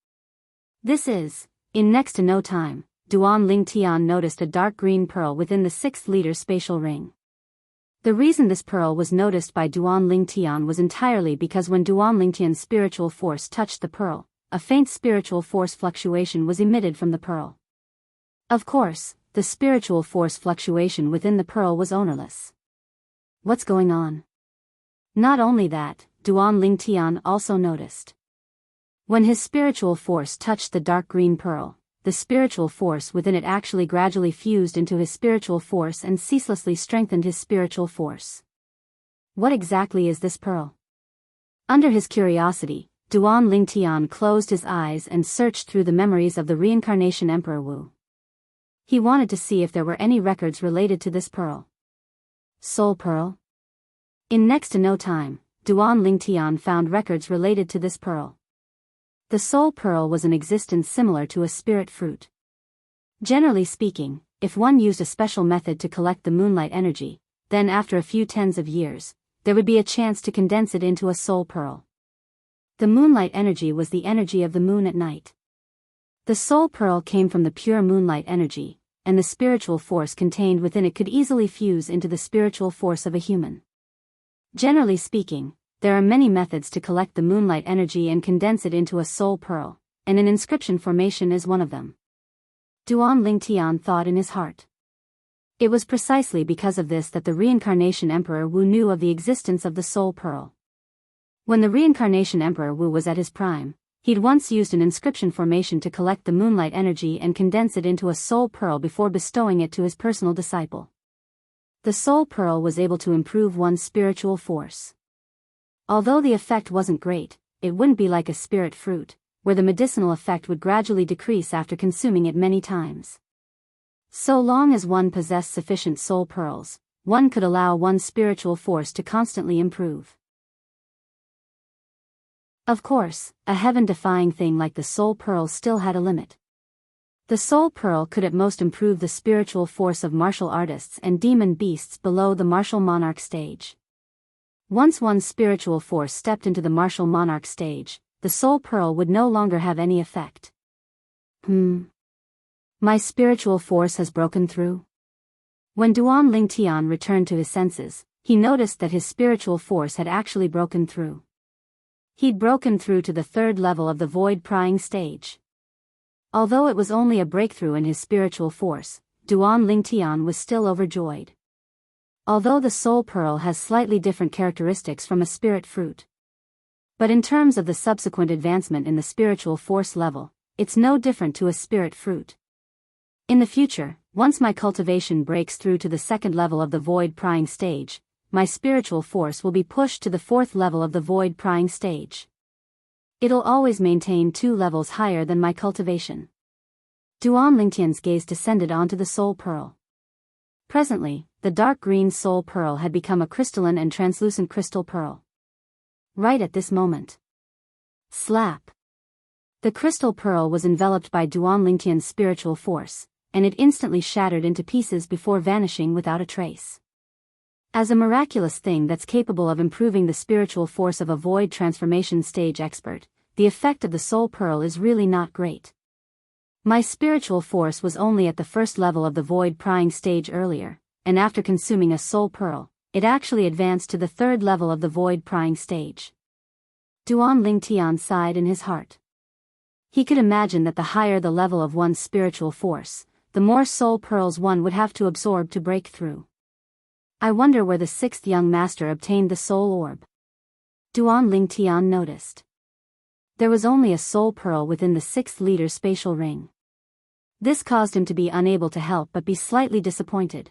In next to no time, Duan Lingtian noticed a dark green pearl within the 6th-liter spatial ring. The reason this pearl was noticed by Duan Lingtian was entirely because when Duan Lingtian's spiritual force touched the pearl, a faint spiritual force fluctuation was emitted from the pearl. Of course, the spiritual force fluctuation within the pearl was ownerless. What's going on? Not only that, Duan Lingtian also noticed. When his spiritual force touched the dark green pearl, the spiritual force within it actually gradually fused into his spiritual force and ceaselessly strengthened his spiritual force. What exactly is this pearl? Under his curiosity, Duan Lingtian closed his eyes and searched through the memories of the reincarnation Emperor Wu. He wanted to see if there were any records related to this pearl. Soul Pearl? In next to no time, Duan Lingtian found records related to this pearl. The soul pearl was an existence similar to a spirit fruit. Generally speaking, if one used a special method to collect the moonlight energy, then after a few tens of years, there would be a chance to condense it into a soul pearl. The moonlight energy was the energy of the moon at night. The soul pearl came from the pure moonlight energy, and the spiritual force contained within it could easily fuse into the spiritual force of a human. Generally speaking, there are many methods to collect the moonlight energy and condense it into a soul pearl, and an inscription formation is one of them. Duan Lingtian thought in his heart. It was precisely because of this that the reincarnation Emperor Wu knew of the existence of the soul pearl. When the reincarnation Emperor Wu was at his prime, he'd once used an inscription formation to collect the moonlight energy and condense it into a soul pearl before bestowing it to his personal disciple. The soul pearl was able to improve one's spiritual force. Although the effect wasn't great, it wouldn't be like a spirit fruit, where the medicinal effect would gradually decrease after consuming it many times. So long as one possessed sufficient soul pearls, one could allow one's spiritual force to constantly improve. Of course, a heaven-defying thing like the soul pearl still had a limit. The soul pearl could at most improve the spiritual force of martial artists and demon beasts below the martial monarch stage. Once one's spiritual force stepped into the martial monarch stage, the soul pearl would no longer have any effect. My spiritual force has broken through? When Duan Lingtian returned to his senses, he noticed that his spiritual force had actually broken through. He'd broken through to the 3rd level of the void prying stage. Although it was only a breakthrough in his spiritual force, Duan Lingtian was still overjoyed. Although the soul pearl has slightly different characteristics from a spirit fruit. But in terms of the subsequent advancement in the spiritual force level, it's no different to a spirit fruit. In the future, once my cultivation breaks through to the 2nd level of the void prying stage, my spiritual force will be pushed to the 4th level of the void prying stage. It'll always maintain 2 levels higher than my cultivation. Duan Lingtian's gaze descended onto the soul pearl. Presently, the dark green soul pearl had become a crystalline and translucent crystal pearl. Right at this moment. Slap! The crystal pearl was enveloped by Duan Lingtian's spiritual force, and it instantly shattered into pieces before vanishing without a trace. As a miraculous thing that's capable of improving the spiritual force of a void transformation stage expert, the effect of the soul pearl is really not great. My spiritual force was only at the 1st level of the void prying stage earlier, and after consuming a soul pearl, it actually advanced to the 3rd level of the void prying stage. Duan Lingtian sighed in his heart. He could imagine that the higher the level of one's spiritual force, the more soul pearls one would have to absorb to break through. I wonder where the 6th young master obtained the soul orb. Duan Lingtian noticed. There was only a soul pearl within the 6th-liter spatial ring. This caused him to be unable to help but be slightly disappointed.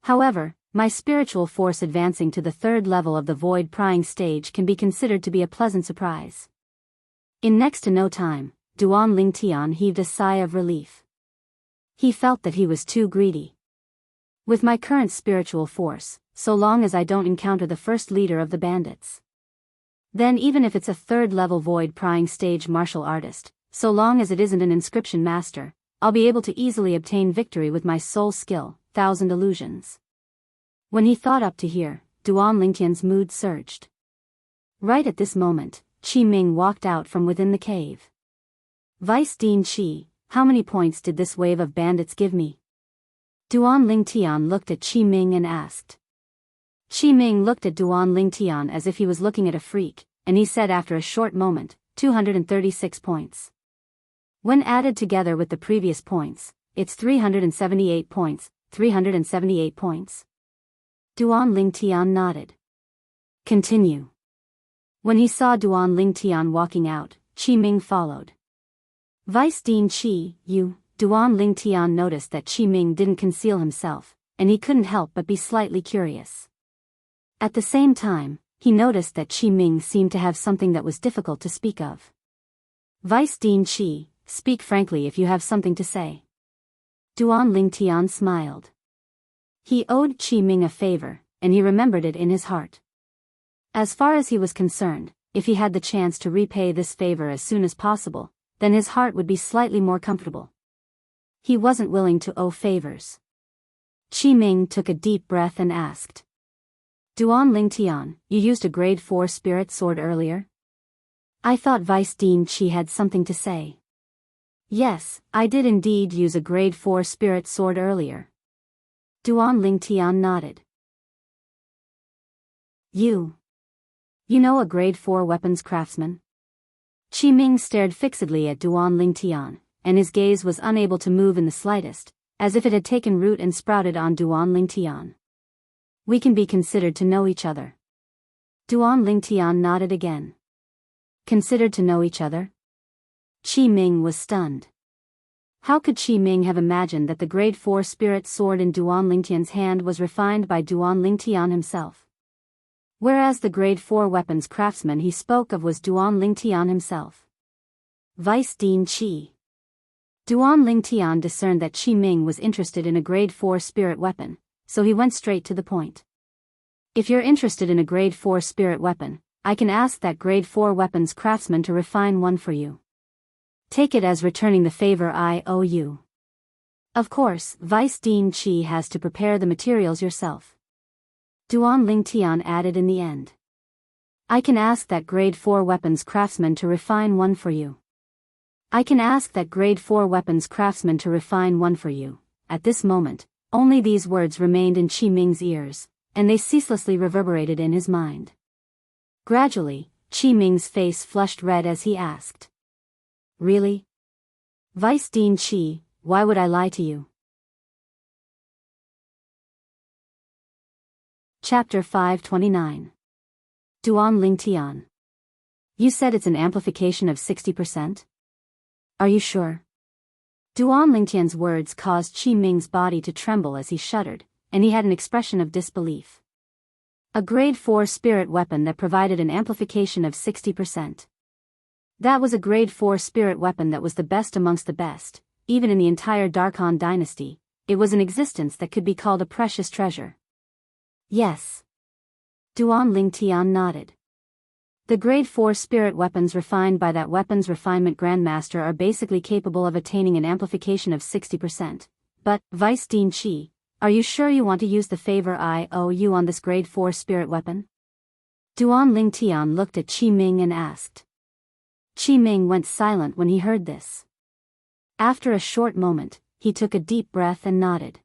However, my spiritual force advancing to the 3rd level of the void prying stage can be considered to be a pleasant surprise. In next to no time, Duan Lingtian heaved a sigh of relief. He felt that he was too greedy. With my current spiritual force, so long as I don't encounter the 1st leader of the bandits. Then even if it's a 3rd level void prying stage martial artist, so long as it isn't an inscription master, I'll be able to easily obtain victory with my soul skill, 1000 illusions. When he thought up to here, Duan Lingtian's mood surged. Right at this moment, Qi Ming walked out from within the cave. Vice Dean Qi, how many points did this wave of bandits give me? Duan Lingtian looked at Qi Ming and asked. Qi Ming looked at Duan Lingtian as if he was looking at a freak, and he said after a short moment, 236 points. When added together with the previous points, it's 378 points, 378 points. Duan Lingtian nodded. Continue. When he saw Duan Lingtian walking out, Qi Ming followed. Vice Dean Qi, you, Duan Lingtian noticed that Qi Ming didn't conceal himself, and he couldn't help but be slightly curious. At the same time, he noticed that Qi Ming seemed to have something that was difficult to speak of. Vice Dean Qi, speak frankly if you have something to say. Duan Lingtian smiled. He owed Qi Ming a favor, and he remembered it in his heart. As far as he was concerned, if he had the chance to repay this favor as soon as possible, then his heart would be slightly more comfortable. He wasn't willing to owe favors. Qi Ming took a deep breath and asked. Duan Lingtian, you used a grade 4 spirit sword earlier? I thought Vice Dean Qi had something to say. Yes, I did indeed use a grade 4 spirit sword earlier. Duan Lingtian nodded. You know a grade 4 weapons craftsman? Qi Ming stared fixedly at Duan Lingtian, and his gaze was unable to move in the slightest, as if it had taken root and sprouted on Duan Lingtian. We can be considered to know each other. Duan Lingtian nodded again. Considered to know each other? Qi Ming was stunned. How could Qi Ming have imagined that the grade 4 spirit sword in Duan Lingtian's hand was refined by Duan Lingtian himself? Whereas the grade 4 weapons craftsman he spoke of was Duan Lingtian himself. Vice Dean Qi. Duan Lingtian discerned that Qi Ming was interested in a grade 4 spirit weapon, so he went straight to the point. If you're interested in a grade 4 spirit weapon, I can ask that grade 4 weapons craftsman to refine one for you. Take it as returning the favor I owe you. Of course, Vice Dean Qi has to prepare the materials yourself. Duan Lingtian added in the end. I can ask that grade 4 weapons craftsman to refine one for you. I can ask that grade 4 weapons craftsman to refine one for you. At this moment, only these words remained in Qi Ming's ears, and they ceaselessly reverberated in his mind. Gradually, Qi Ming's face flushed red as he asked. Really? Vice Dean Qi, why would I lie to you? Chapter 529. Duan Lingtian. You said it's an amplification of 60%? Are you sure? Duan Lingtian's words caused Qi Ming's body to tremble as he shuddered, and he had an expression of disbelief. A grade 4 spirit weapon that provided an amplification of 60%. That was a grade 4 spirit weapon that was the best amongst the best, even in the entire Darkhan dynasty. It was an existence that could be called a precious treasure. Yes. Duan Lingtian nodded. The grade 4 spirit weapons refined by that weapons refinement grandmaster are basically capable of attaining an amplification of 60%. But, Vice Dean Qi, are you sure you want to use the favor I owe you on this grade 4 spirit weapon? Duan Lingtian looked at Qi Ming and asked. Qi Ming went silent when he heard this. After a short moment, he took a deep breath and nodded.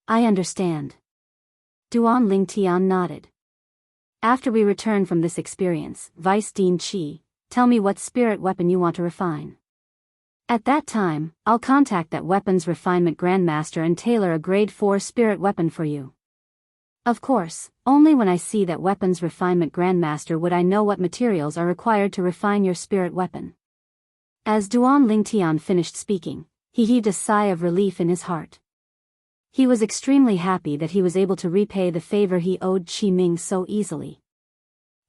I understand. Duan Lingtian nodded. After we return from this experience, Vice Dean Qi, tell me what spirit weapon you want to refine. At that time, I'll contact that weapons refinement grandmaster and tailor a grade 4 spirit weapon for you. Of course, only when I see that weapons refinement grandmaster would I know what materials are required to refine your spirit weapon. As Duan Lingtian finished speaking, he heaved a sigh of relief in his heart. He was extremely happy that he was able to repay the favor he owed Qi Ming so easily.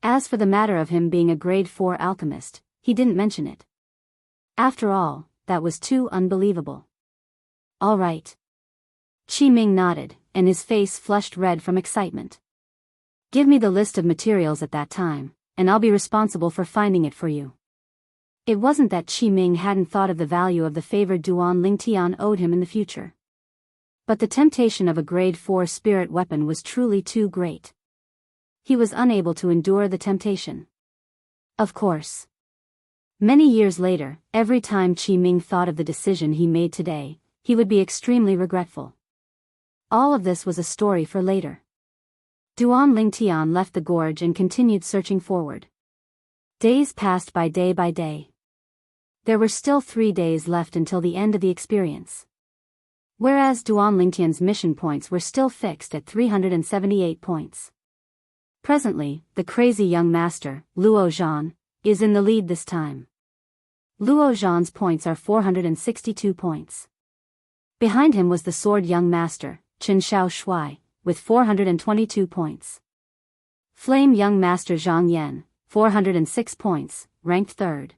As for the matter of him being a grade 4 alchemist, he didn't mention it. After all, that was too unbelievable. All right. Qi Ming nodded, and his face flushed red from excitement. Give me the list of materials at that time, and I'll be responsible for finding it for you. It wasn't that Qi Ming hadn't thought of the value of the favor Duan Lingtian owed him in the future. But the temptation of a grade 4 spirit weapon was truly too great. He was unable to endure the temptation. Of course. Many years later, every time Qi Ming thought of the decision he made today, he would be extremely regretful. All of this was a story for later. Duan Lingtian left the gorge and continued searching forward. Days passed by day by day. There were still 3 days left until the end of the experience. Whereas Duan Lingtian's mission points were still fixed at 378 points. Presently, the crazy young master, Luo Zhan, is in the lead this time. Luo Zhan's points are 462 points. Behind him was the sword young master, Chen Xiaoshui, with 422 points. Flame young master Zhang Yan, 406 points, ranked third.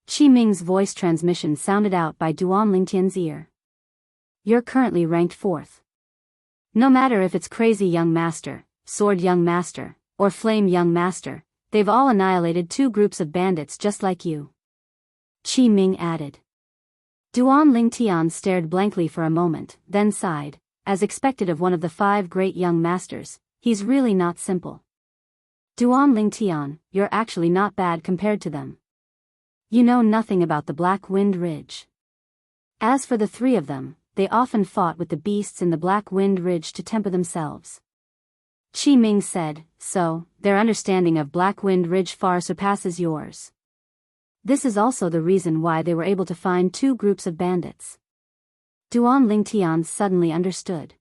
Qi Ming's voice transmission sounded out by Duan Lingtian's ear. You're currently ranked fourth. No matter if it's crazy young master, sword young master, or flame young master, they've all annihilated 2 groups of bandits just like you. Qi Ming added. Duan Lingtian stared blankly for a moment, then sighed. As expected of one of the 5 great young masters, he's really not simple. Duan Lingtian, you're actually not bad compared to them. You know nothing about the Black Wind Ridge. As for the 3 of them, they often fought with the beasts in the Black Wind Ridge to temper themselves. Qi Ming said, so, their understanding of Black Wind Ridge far surpasses yours. This is also the reason why they were able to find 2 groups of bandits. Duan Lingtian suddenly understood.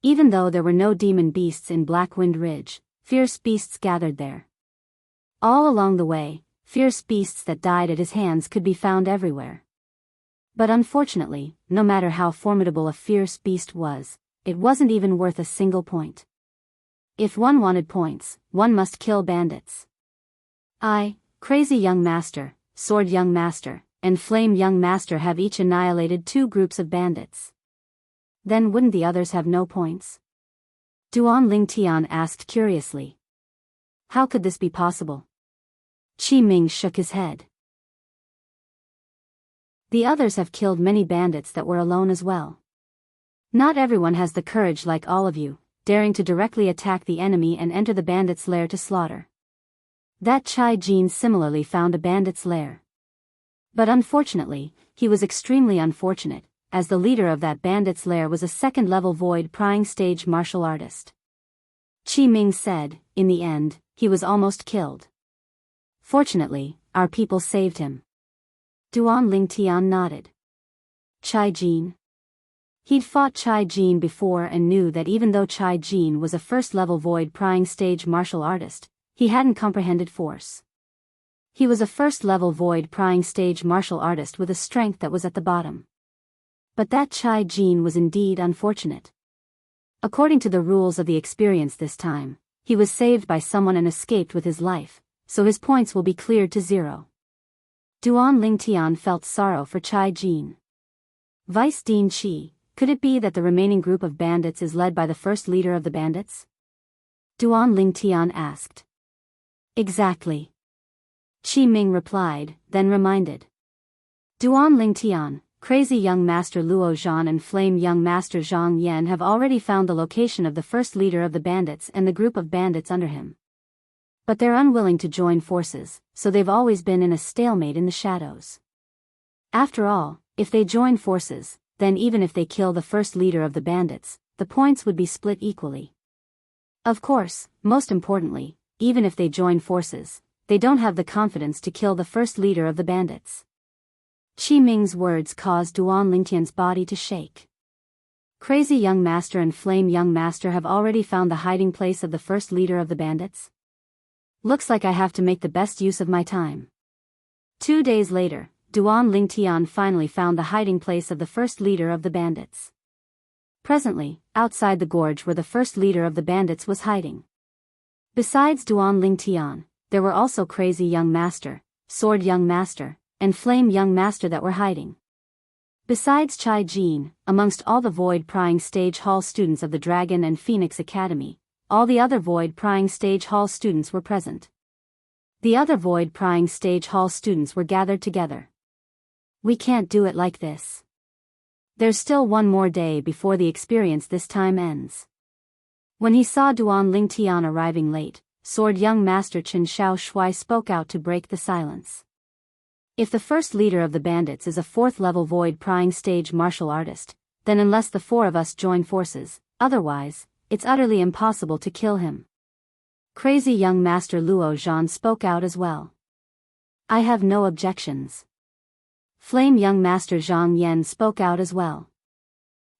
Even though there were no demon beasts in Black Wind Ridge, fierce beasts gathered there. All along the way, fierce beasts that died at his hands could be found everywhere. But unfortunately, no matter how formidable a fierce beast was, it wasn't even worth a single point. If one wanted points, one must kill bandits. Crazy young master, sword young master, and flame young master have each annihilated 2 groups of bandits. Then wouldn't the others have no points? Duan Lingtian asked curiously. How could this be possible? Qi Ming shook his head. The others have killed many bandits that were alone as well. Not everyone has the courage like all of you, daring to directly attack the enemy and enter the bandit's lair to slaughter. That Chai Jin similarly found a bandit's lair. But unfortunately, he was extremely unfortunate, as the leader of that bandit's lair was a 2nd-level void prying stage martial artist. Qi Ming said, in the end, he was almost killed. Fortunately, our people saved him. Duan Lingtian nodded. Chai Jin. He'd fought Chai Jin before and knew that even though Chai Jin was a 1st-level void prying stage martial artist, he hadn't comprehended force. He was a 1st-level void prying stage martial artist with a strength that was at the bottom. But that Chai Jin was indeed unfortunate. According to the rules of the experience this time, he was saved by someone and escaped with his life, so his points will be cleared to 0. Duan Lingtian felt sorrow for Chai Jin. Vice Dean Qi, could it be that the remaining group of bandits is led by the 1st leader of the bandits? Duan Lingtian asked. Exactly. Qi Ming replied, then reminded. Duan Lingtian, crazy young master Luo Zhan and flame young master Zhang Yan have already found the location of the 1st leader of the bandits and the group of bandits under him. But they're unwilling to join forces, so they've always been in a stalemate in the shadows. After all, if they join forces, then even if they kill the 1st leader of the bandits, the points would be split equally. Of course, most importantly, even if they join forces, they don't have the confidence to kill the 1st leader of the bandits. Qi Ming's words caused Duan Lingtian's body to shake. Crazy young master and flame young master have already found the hiding place of the 1st leader of the bandits? Looks like I have to make the best use of my time. 2 days later, Duan Lingtian finally found the hiding place of the 1st leader of the bandits. Presently, outside the gorge where the 1st leader of the bandits was hiding. Besides Duan Lingtian, there were also crazy young master, sword young master, and flame young master that were hiding. Besides Chai Jin, amongst all the void prying stage hall students of the Dragon and Phoenix Academy, all the other void prying stage hall students were present. The other void prying stage hall students were gathered together. We can't do it like this. There's still 1 more day before the experience this time ends. When he saw Duan Lingtian arriving late, sword young master Chen Xiaoshui spoke out to break the silence. If the first leader of the bandits is a 4th-level void-prying stage martial artist, then unless the 4 of us join forces, otherwise, it's utterly impossible to kill him. Crazy young Master Luo Zhan spoke out as well. I have no objections. Flame young Master Zhang Yan spoke out as well.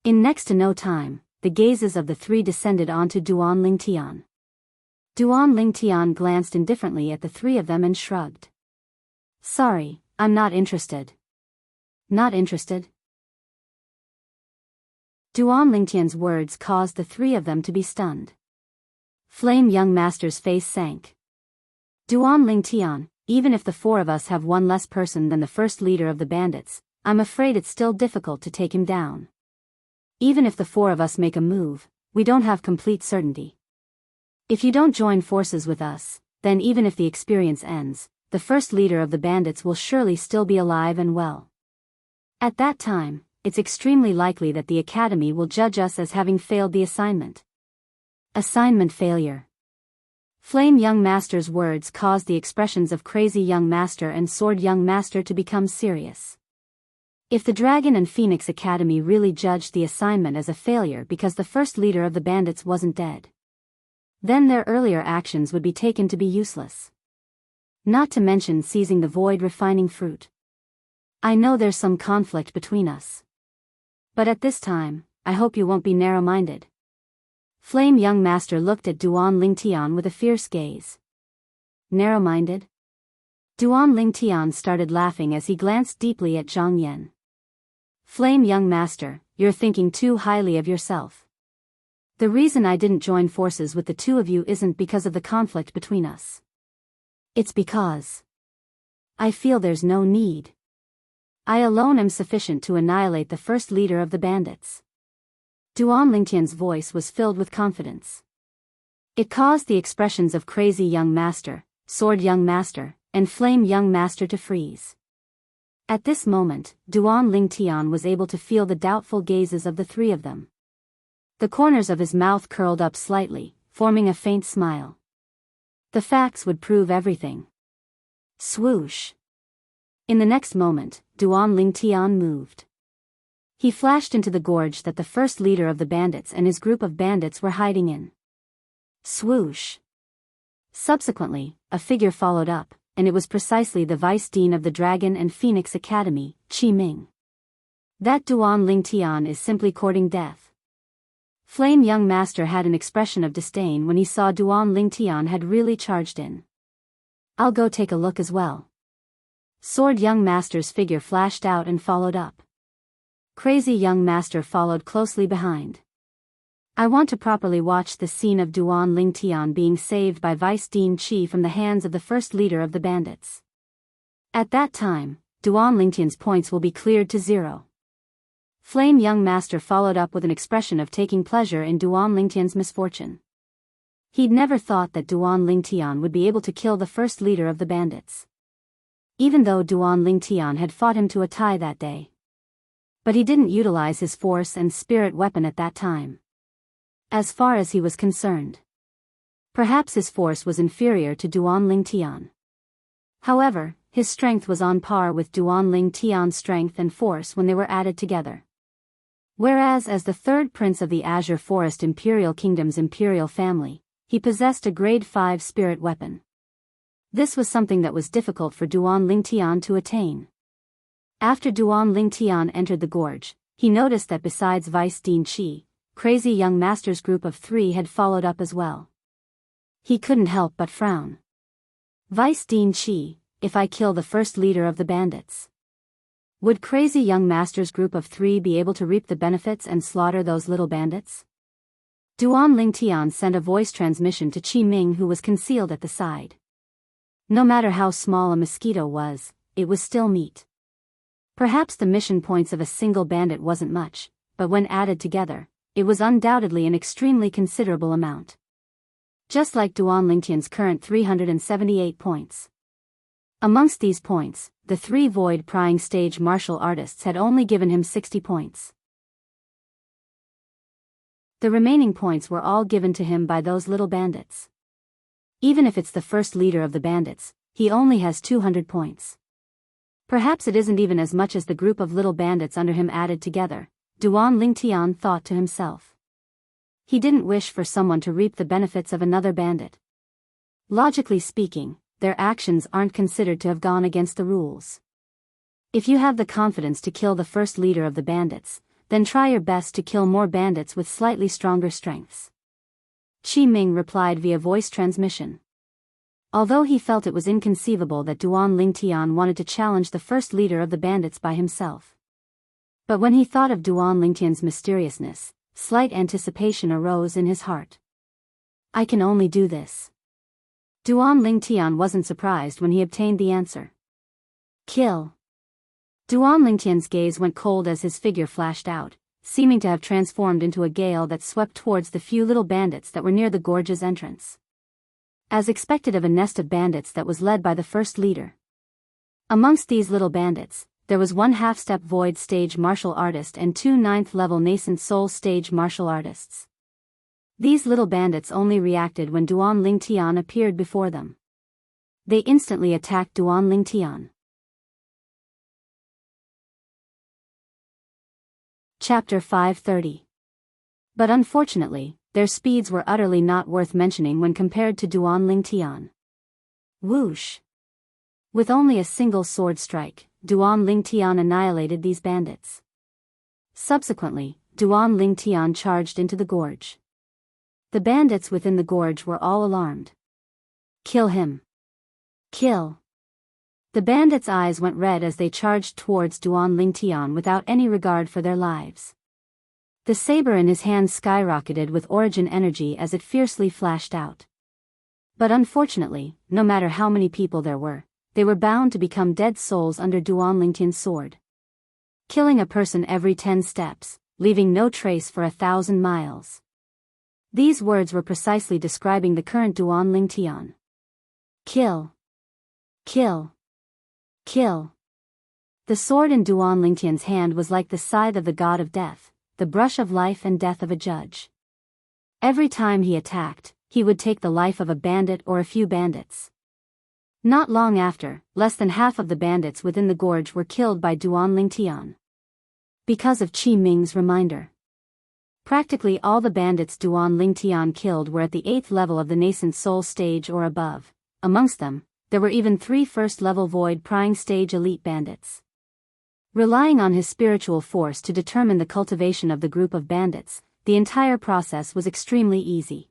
In next to no time, the gazes of the 3 descended onto Duan Lingtian. Duan Lingtian glanced indifferently at the 3 of them and shrugged. Sorry, I'm not interested. Not interested? Duan Lingtian's words caused the 3 of them to be stunned. Flame young Master's face sank. Duan Lingtian, even if the 4 of us have one less person than the first leader of the bandits, I'm afraid it's still difficult to take him down. Even if the 4 of us make a move, we don't have complete certainty. If you don't join forces with us, then even if the experience ends, the first leader of the bandits will surely still be alive and well. At that time, it's extremely likely that the Academy will judge us as having failed the assignment. Assignment failure. Flame young Master's words caused the expressions of Crazy young Master and Sword young Master to become serious. If the Dragon and Phoenix Academy really judged the assignment as a failure because the first leader of the bandits wasn't dead, then their earlier actions would be taken to be useless. Not to mention seizing the void refining fruit. I know there's some conflict between us. But at this time, I hope you won't be narrow-minded. Flame young Master looked at Duan Lingtian with a fierce gaze. Narrow-minded? Duan Lingtian started laughing as he glanced deeply at Zhang Yan. Flame young Master, you're thinking too highly of yourself. The reason I didn't join forces with the 2 of you isn't because of the conflict between us. It's because I feel there's no need. I alone am sufficient to annihilate the first leader of the bandits. Duan Lingtian's voice was filled with confidence. It caused the expressions of Crazy young Master, Sword young Master, and Flame young Master to freeze. At this moment, Duan Lingtian was able to feel the doubtful gazes of the 3 of them. The corners of his mouth curled up slightly, forming a faint smile. The facts would prove everything. Swoosh. In the next moment, Duan Lingtian moved. He flashed into the gorge that the first leader of the bandits and his group of bandits were hiding in. Swoosh. Subsequently, a figure followed up, and it was precisely the Vice Dean of the Dragon and Phoenix Academy, Qi Ming. That Duan Lingtian is simply courting death. Flame young Master had an expression of disdain when he saw Duan Lingtian had really charged in. I'll go take a look as well. Sword young Master's figure flashed out and followed up. Crazy young Master followed closely behind. I want to properly watch the scene of Duan Lingtian being saved by Vice Dean Qi from the hands of the first leader of the bandits. At that time, Duan Lingtian's points will be cleared to 0. Flame young Master followed up with an expression of taking pleasure in Duan Lingtian's misfortune. He'd never thought that Duan Lingtian would be able to kill the first leader of the bandits. Even though Duan Lingtian had fought him to a tie that day. But he didn't utilize his force and spirit weapon at that time. As far as he was concerned. Perhaps his force was inferior to Duan Lingtian. However, his strength was on par with Duan Lingtian's strength and force when they were added together. Whereas as the 3rd Prince of the Azure Forest Imperial Kingdom's imperial family, he possessed a grade 5 spirit weapon. This was something that was difficult for Duan Lingtian to attain. After Duan Lingtian entered the gorge, he noticed that besides Vice Dean Qi, Crazy young Master's group of 3 had followed up as well. He couldn't help but frown. Vice Dean Qi, if I kill the first leader of the bandits, would Crazy young Master's group of 3 be able to reap the benefits and slaughter those little bandits? Duan Lingtian sent a voice transmission to Qi Ming, who was concealed at the side. No matter how small a mosquito was, it was still meat. Perhaps the mission points of a single bandit wasn't much, but when added together, it was undoubtedly an extremely considerable amount. Just like Duan Lingtian's current 378 points. Amongst these points, the 3 void-prying stage martial artists had only given him 60 points. The remaining points were all given to him by those little bandits. Even if it's the first leader of the bandits, he only has 200 points. Perhaps it isn't even as much as the group of little bandits under him added together, Duan Lingtian thought to himself. He didn't wish for someone to reap the benefits of another bandit. Logically speaking, their actions aren't considered to have gone against the rules. If you have the confidence to kill the first leader of the bandits, then try your best to kill more bandits with slightly stronger strengths. Qi Ming replied via voice transmission. Although he felt it was inconceivable that Duan Lingtian wanted to challenge the first leader of the bandits by himself. But when he thought of Duan Lingtian's mysteriousness, slight anticipation arose in his heart. I can only do this. Duan Lingtian wasn't surprised when he obtained the answer. Kill. Duan Lingtian's gaze went cold as his figure flashed out, seeming to have transformed into a gale that swept towards the few little bandits that were near the gorge's entrance. As expected of a nest of bandits that was led by the first leader. Amongst these little bandits, there was one half-step void stage martial artist and two 9th-level nascent soul stage martial artists. These little bandits only reacted when Duan Lingtian appeared before them. They instantly attacked Duan Lingtian. Chapter 530. But unfortunately, their speeds were utterly not worth mentioning when compared to Duan Lingtian. Whoosh! With only a single sword strike, Duan Lingtian annihilated these bandits. Subsequently, Duan Lingtian charged into the gorge. The bandits within the gorge were all alarmed. Kill him! Kill! The bandits' eyes went red as they charged towards Duan Lingtian without any regard for their lives. The saber in his hand skyrocketed with origin energy as it fiercely flashed out. But unfortunately, no matter how many people there were, they were bound to become dead souls under Duan Lingtian's sword. Killing a person every 10 steps, leaving no trace for 1,000 miles. These words were precisely describing the current Duan Lingtian. Kill. Kill. Kill. The sword in Duan Lingtian's hand was like the scythe of the god of death, the brush of life and death of a judge. Every time he attacked, he would take the life of a bandit or a few bandits. Not long after, less than half of the bandits within the gorge were killed by Duan Lingtian. Because of Qi Ming's reminder. Practically all the bandits Duan Lingtian killed were at the 8th level of the nascent soul stage or above. Amongst them, there were even 3 first-level void prying stage elite bandits. Relying on his spiritual force to determine the cultivation of the group of bandits, the entire process was extremely easy.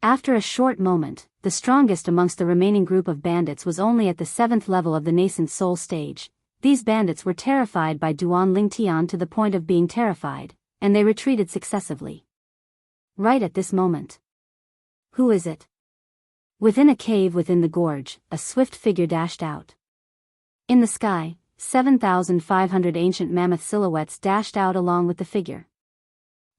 After a short moment, the strongest amongst the remaining group of bandits was only at the 7th level of the nascent soul stage. These bandits were terrified by Duan Lingtian to the point of being terrified, and they retreated successively. Right at this moment. Who is it? Within a cave within the gorge, a swift figure dashed out. In the sky, 7,500 ancient mammoth silhouettes dashed out along with the figure.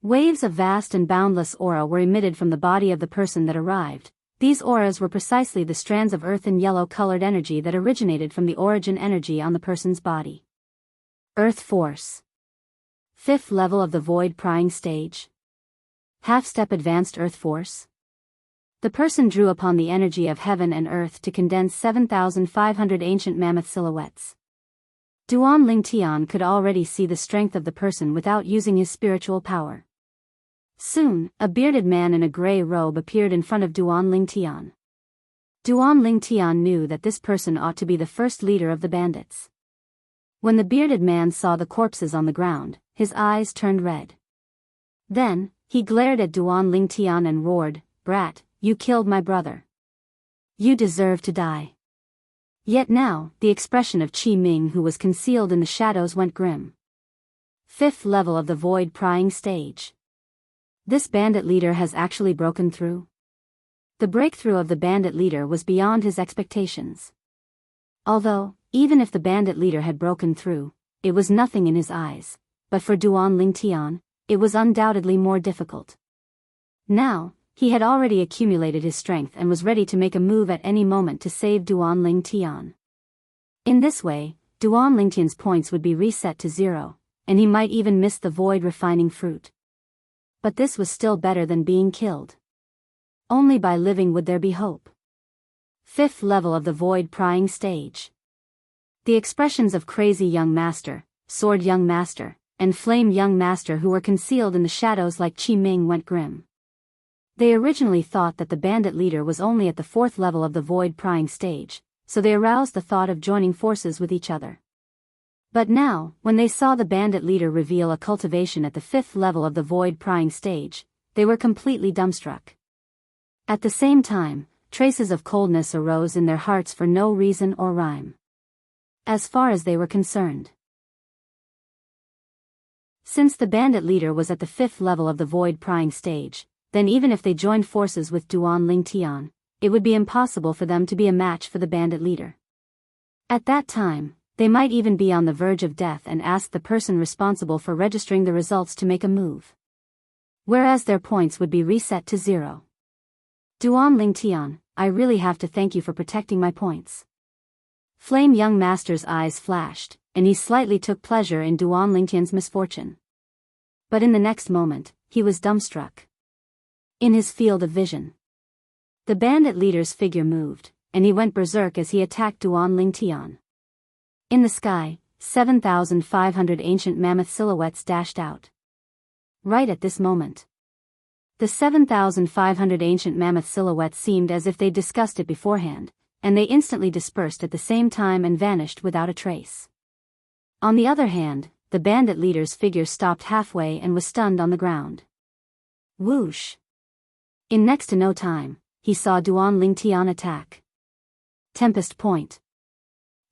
Waves of vast and boundless aura were emitted from the body of the person that arrived. These auras were precisely the strands of earth and yellow-colored energy that originated from the origin energy on the person's body. Earth Force. 5th level of the void prying stage. Half-step advanced Earth Force. The person drew upon the energy of heaven and earth to condense 7,500 ancient mammoth silhouettes. Duan Lingtian could already see the strength of the person without using his spiritual power. Soon, a bearded man in a gray robe appeared in front of Duan Lingtian. Duan Lingtian knew that this person ought to be the first leader of the bandits. When the bearded man saw the corpses on the ground, his eyes turned red. Then, he glared at Duan Lingtian and roared, "Brat, you killed my brother. You deserve to die." Yet now, the expression of Qi Ming who was concealed in the shadows went grim. 5th level of the void prying stage. This bandit leader has actually broken through. The breakthrough of the bandit leader was beyond his expectations. Although, even if the bandit leader had broken through, it was nothing in his eyes, but for Duan Lingtian, it was undoubtedly more difficult. Now, he had already accumulated his strength and was ready to make a move at any moment to save Duan Lingtian. In this way, Duan Lingtian's points would be reset to 0, and he might even miss the void refining fruit. But this was still better than being killed. Only by living would there be hope. 5th level of the void prying stage. The expressions of Crazy Young Master, Sword Young Master, and Flame Young Master who were concealed in the shadows like Qi Ming went grim. They originally thought that the bandit leader was only at the 4th level of the void prying stage, so they aroused the thought of joining forces with each other. But now, when they saw the bandit leader reveal a cultivation at the 5th level of the void prying stage, they were completely dumbstruck. At the same time, traces of coldness arose in their hearts for no reason or rhyme. As far as they were concerned. Since the bandit leader was at the 5th level of the void prying stage, then even if they joined forces with Duan Lingtian, it would be impossible for them to be a match for the bandit leader. At that time, they might even be on the verge of death and ask the person responsible for registering the results to make a move. Whereas their points would be reset to 0. Duan Lingtian, I really have to thank you for protecting my points. Flame Young Master's eyes flashed, and he slightly took pleasure in Duan Lingtian's misfortune. But in the next moment, he was dumbstruck. In his field of vision, the bandit leader's figure moved, and he went berserk as he attacked Duan Lingtian. In the sky, 7,500 ancient mammoth silhouettes dashed out. Right at this moment, the 7,500 ancient mammoth silhouettes seemed as if they'd discussed it beforehand, and they instantly dispersed at the same time and vanished without a trace. On the other hand, the bandit leader's figure stopped halfway and was stunned on the ground. Whoosh! In next to no time, he saw Duan Lingtian attack. Tempest Point.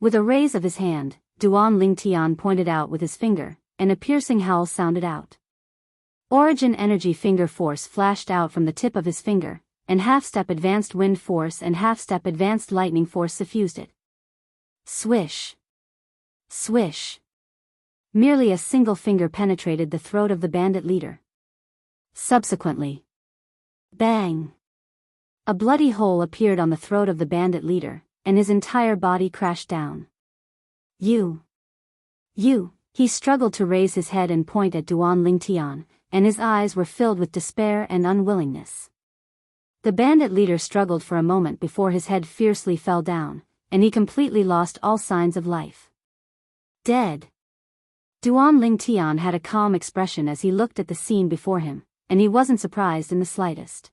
With a raise of his hand, Duan Lingtian pointed out with his finger, and a piercing howl sounded out. Origin Energy Finger Force flashed out from the tip of his finger, and half-step Advanced Wind Force and half-step Advanced Lightning Force suffused it. Swish! Swish! Merely a single finger penetrated the throat of the bandit leader. Subsequently, bang! A bloody hole appeared on the throat of the bandit leader, and his entire body crashed down. You! He struggled to raise his head and point at Duan Lingtian, and his eyes were filled with despair and unwillingness. The bandit leader struggled for a moment before his head fiercely fell down, and he completely lost all signs of life. Dead! Duan Lingtian had a calm expression as he looked at the scene before him, and he wasn't surprised in the slightest.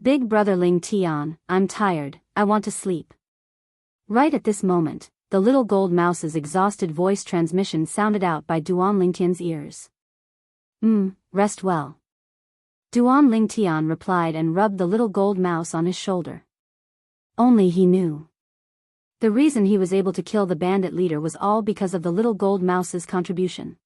Big brother Lingtian, I'm tired, I want to sleep. Right at this moment, the little gold mouse's exhausted voice transmission sounded out by Duan Lingtian's ears. Rest well. Duan Lingtian replied and rubbed the little gold mouse on his shoulder. Only he knew. The reason he was able to kill the bandit leader was all because of the little gold mouse's contribution.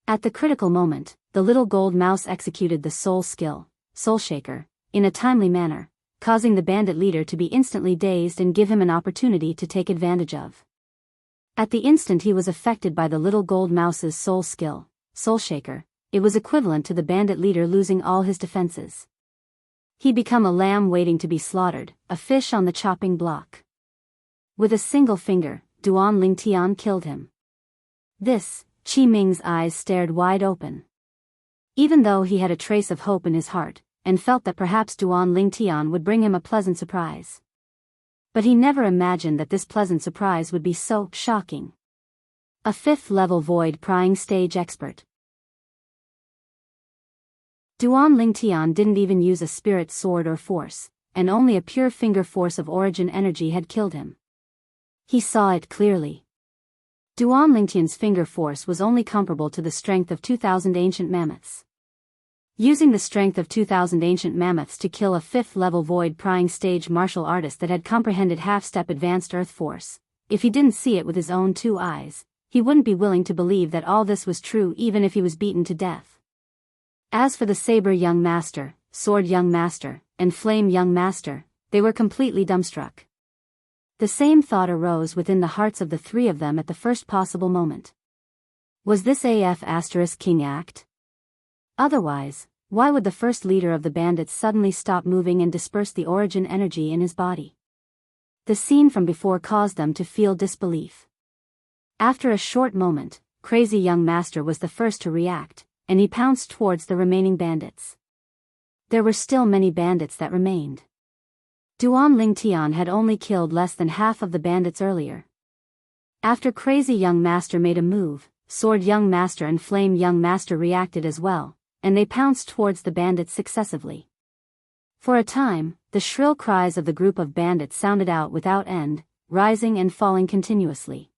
At the critical moment, the little gold mouse executed the soul skill, Soul Shaker, in a timely manner, causing the bandit leader to be instantly dazed and give him an opportunity to take advantage of. At the instant he was affected by the little gold mouse's soul skill, Soul Shaker, it was equivalent to the bandit leader losing all his defenses. He became a lamb waiting to be slaughtered, a fish on the chopping block. With a single finger, Duan Lingtian killed him. This, Qi Ming's eyes stared wide open. Even though he had a trace of hope in his heart, and felt that perhaps Duan Lingtian would bring him a pleasant surprise. But he never imagined that this pleasant surprise would be so shocking. A 5th-level void prying stage expert. Duan Lingtian didn't even use a spirit sword or force, and only a pure finger force of origin energy had killed him. He saw it clearly. Duan Lingtian's finger force was only comparable to the strength of 2,000 ancient mammoths. Using the strength of 2,000 ancient mammoths to kill a 5th-level void prying stage martial artist that had comprehended half-step advanced earth force, if he didn't see it with his own 2 eyes, he wouldn't be willing to believe that all this was true even if he was beaten to death. As for the Saber Young Master, Sword Young Master, and Flame Young Master, they were completely dumbstruck. The same thought arose within the hearts of the 3 of them at the first possible moment. Was this King act? Otherwise, why would the first leader of the bandits suddenly stop moving and disperse the origin energy in his body? The scene from before caused them to feel disbelief. After a short moment, Crazy Young Master was the first to react, and he pounced towards the remaining bandits. There were still many bandits that remained. Duan Lingtian had only killed less than half of the bandits earlier. After Crazy Young Master made a move, Sword Young Master and Flame Young Master reacted as well, and they pounced towards the bandits successively. For a time, the shrill cries of the group of bandits sounded out without end, rising and falling continuously.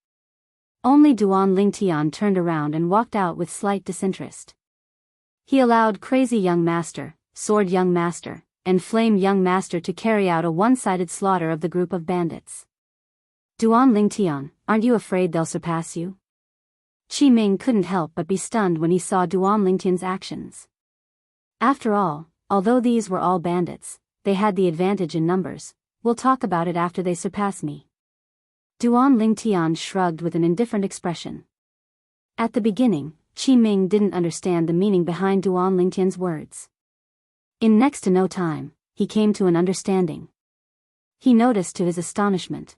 Only Duan Lingtian turned around and walked out with slight disinterest. He allowed Crazy Young Master, Sword Young Master, and Flame Young Master to carry out a one-sided slaughter of the group of bandits. Duan Lingtian, aren't you afraid they'll surpass you? Qi Ming couldn't help but be stunned when he saw Duan Lingtian's actions. After all, although these were all bandits, they had the advantage in numbers. We'll talk about it after they surpass me. Duan Lingtian shrugged with an indifferent expression. At the beginning, Qi Ming didn't understand the meaning behind Duan Lingtian's words. In next to no time, he came to an understanding. He noticed to his astonishment.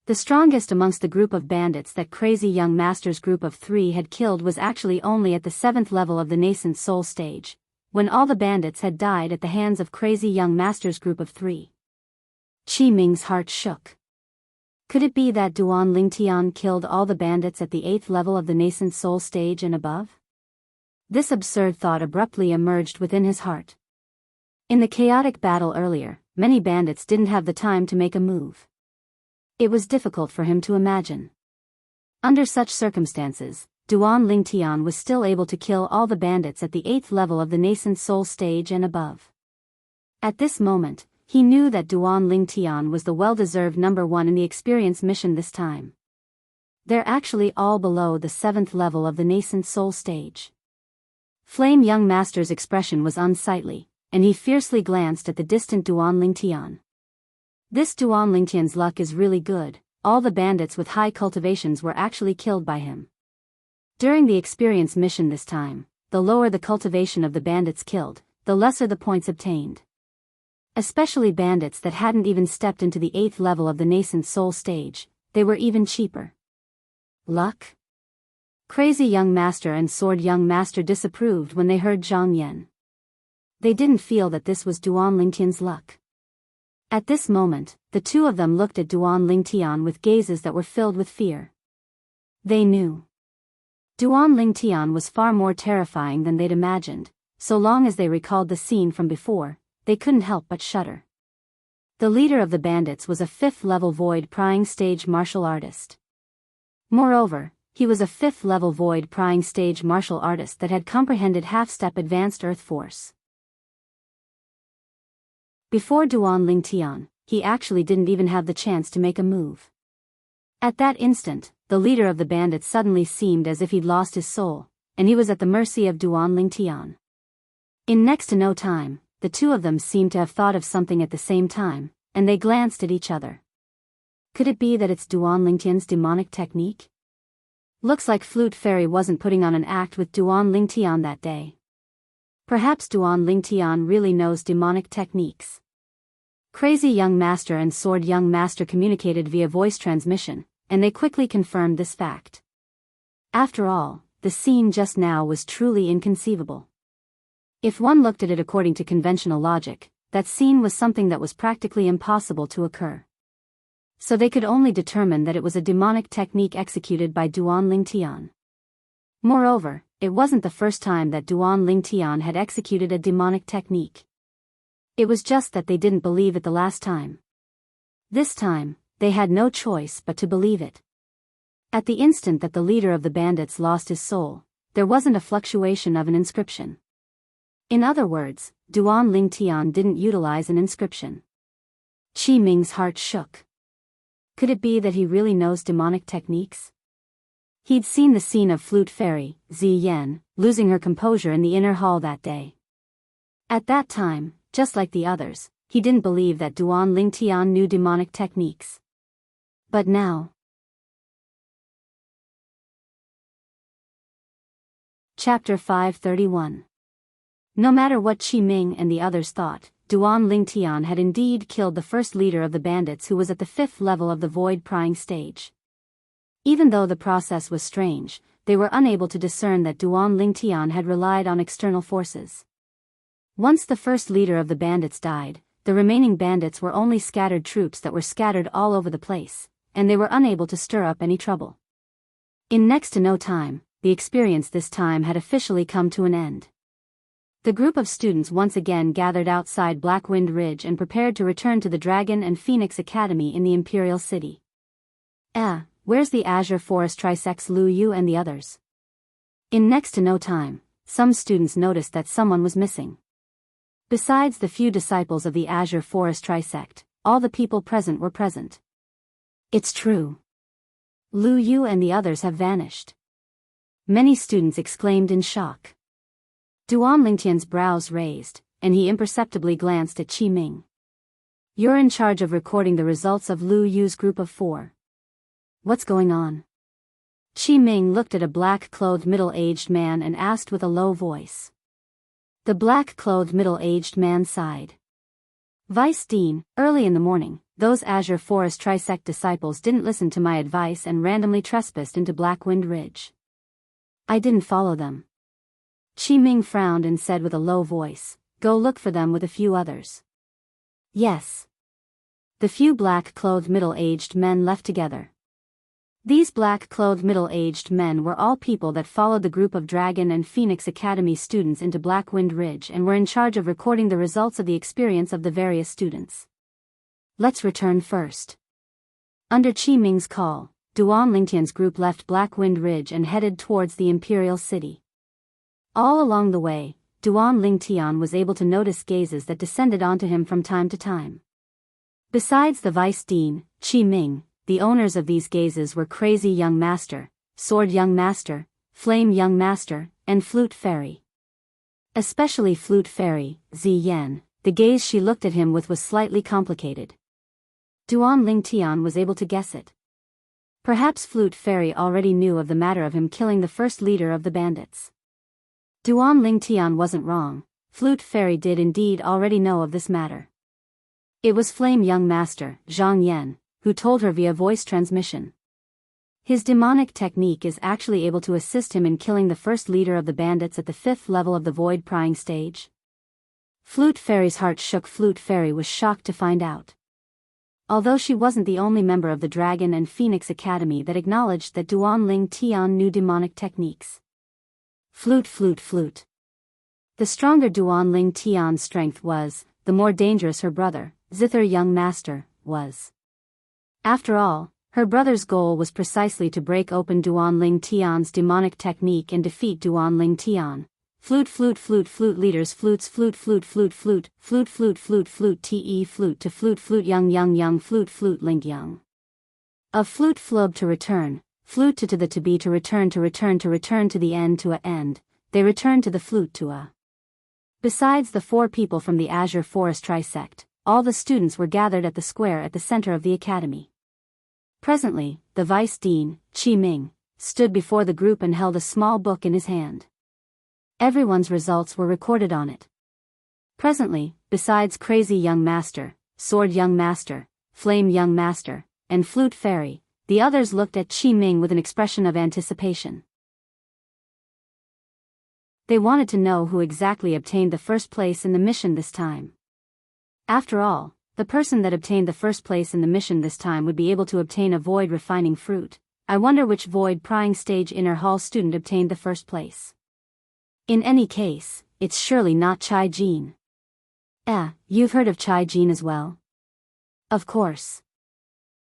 The strongest amongst the group of bandits that Crazy Young Master's group of 3 had killed was actually only at the 7th level of the nascent soul stage, when all the bandits had died at the hands of Crazy Young Master's group of 3. Qi Ming's heart shook. Could it be that Duan Lingtian killed all the bandits at the 8th level of the nascent soul stage and above? This absurd thought abruptly emerged within his heart. In the chaotic battle earlier, many bandits didn't have the time to make a move. It was difficult for him to imagine. Under such circumstances, Duan Lingtian was still able to kill all the bandits at the 8th level of the nascent soul stage and above. At this moment, he knew that Duan Lingtian was the well-deserved number 1 in the experience mission this time. They're actually all below the 7th level of the nascent soul stage. Flame Young Master's expression was unsightly, and he fiercely glanced at the distant Duan Lingtian. This Duan Lingtian's luck is really good. All the bandits with high cultivations were actually killed by him. During the experience mission this time, the lower the cultivation of the bandits killed, the lesser the points obtained. Especially bandits that hadn't even stepped into the 8th level of the nascent soul stage, they were even cheaper. Luck? Crazy Young Master and Sword Young Master disapproved when they heard Zhang Yan. They didn't feel that this was Duan Lingtian's luck. At this moment, the two of them looked at Duan Lingtian with gazes that were filled with fear. They knew. Duan Lingtian was far more terrifying than they'd imagined. So long as they recalled the scene from before, they couldn't help but shudder. The leader of the bandits was a 5th-level void prying stage martial artist. Moreover, he was a 5th-level void prying stage martial artist that had comprehended half-step advanced earth force. Before Duan Lingtian, he actually didn't even have the chance to make a move. At that instant, the leader of the bandits suddenly seemed as if he'd lost his soul, and he was at the mercy of Duan Lingtian. In next to no time, the two of them seemed to have thought of something at the same time, and they glanced at each other. Could it be that it's Duan Lingtian's demonic technique? Looks like Flute Fairy wasn't putting on an act with Duan Lingtian that day. Perhaps Duan Lingtian really knows demonic techniques. Crazy Young Master and Sword Young Master communicated via voice transmission, and they quickly confirmed this fact. After all, the scene just now was truly inconceivable. If one looked at it according to conventional logic, that scene was something that was practically impossible to occur. So they could only determine that it was a demonic technique executed by Duan Lingtian. Moreover, it wasn't the first time that Duan Lingtian had executed a demonic technique. It was just that they didn't believe it the last time. This time, they had no choice but to believe it. At the instant that the leader of the bandits lost his soul, there wasn't a fluctuation of an inscription. In other words, Duan Lingtian didn't utilize an inscription. Qi Ming's heart shook. Could it be that he really knows demonic techniques? He'd seen the scene of Flute Fairy, Ziyan, losing her composure in the inner hall that day. At that time, just like the others, he didn't believe that Duan Lingtian knew demonic techniques. But now... Chapter 531. No matter what Qi Ming and the others thought, Duan Lingtian had indeed killed the first leader of the bandits who was at the 5th level of the void prying stage. Even though the process was strange, they were unable to discern that Duan Lingtian had relied on external forces. Once the first leader of the bandits died, the remaining bandits were only scattered troops that were scattered all over the place, and they were unable to stir up any trouble. In next to no time, the experience this time had officially come to an end. The group of students once again gathered outside Blackwind Ridge and prepared to return to the Dragon and Phoenix Academy in the Imperial City. Where's the Azure Forest Trisects Lu Yu and the others? In next to no time, some students noticed that someone was missing. Besides the few disciples of the Azure Forest Trisect, all the people present were present. It's true. Lu Yu and the others have vanished. Many students exclaimed in shock. Duan Lingtian's brows raised, and he imperceptibly glanced at Qi Ming. You're in charge of recording the results of Lu Yu's group of 4. What's going on? Qi Ming looked at a black-clothed middle-aged man and asked with a low voice. The black-clothed middle-aged man sighed. Vice Dean, early in the morning, those Azure Forest Trisect disciples didn't listen to my advice and randomly trespassed into Blackwind Ridge. I didn't follow them. Qi Ming frowned and said with a low voice, go look for them with a few others. Yes. The few black-clothed middle-aged men left together. These black-clothed middle-aged men were all people that followed the group of Dragon and Phoenix Academy students into Blackwind Ridge and were in charge of recording the results of the experience of the various students. Let's return first. Under Qi Ming's call, Duan Lingtian's group left Blackwind Ridge and headed towards the Imperial City. All along the way, Duan Lingtian was able to notice gazes that descended onto him from time to time. Besides the Vice Dean, Qi Ming, the owners of these gazes were Crazy Young Master, Sword Young Master, Flame Young Master, and Flute Fairy. Especially Flute Fairy, Zi Yan, the gaze she looked at him with was slightly complicated. Duan Lingtian was able to guess it. Perhaps Flute Fairy already knew of the matter of him killing the first leader of the bandits. Duan Lingtian wasn't wrong, Flute Fairy did indeed already know of this matter. It was Flame Young Master, Zhang Yan, who told her via voice transmission. His demonic technique is actually able to assist him in killing the first leader of the bandits at the 5th level of the void prying stage. Flute Fairy's heart shook. Flute Fairy was shocked to find out. Although she wasn't the only member of the Dragon and Phoenix Academy that acknowledged that Duan Lingtian knew demonic techniques. Flute. The stronger Duan Lingtian's strength was, the more dangerous her brother, Zither Young Master, was. After all, her brother's goal was precisely to break open Duan Lingtian's demonic technique and defeat Duan Lingtian. Flute leaders flutes flute te flute to flute young flute link young. Of flute flub to return, flute to the to be to return to the end to a end, they return to the flute to a. Besides the 4 people from the Azure Forest Trisect, all the students were gathered at the square at the center of the academy. Presently, the Vice Dean, Qi Ming, stood before the group and held a small book in his hand. Everyone's results were recorded on it. Presently, besides Crazy Young Master, Sword Young Master, Flame Young Master, and Flute Fairy, the others looked at Qi Ming with an expression of anticipation. They wanted to know who exactly obtained the first place in the mission this time. After all, the person that obtained the first place in the mission this time would be able to obtain a void refining fruit. I wonder which void prying stage inner hall student obtained the first place. In any case, it's surely not Chai Jin. You've heard of Chai Jin as well? Of course.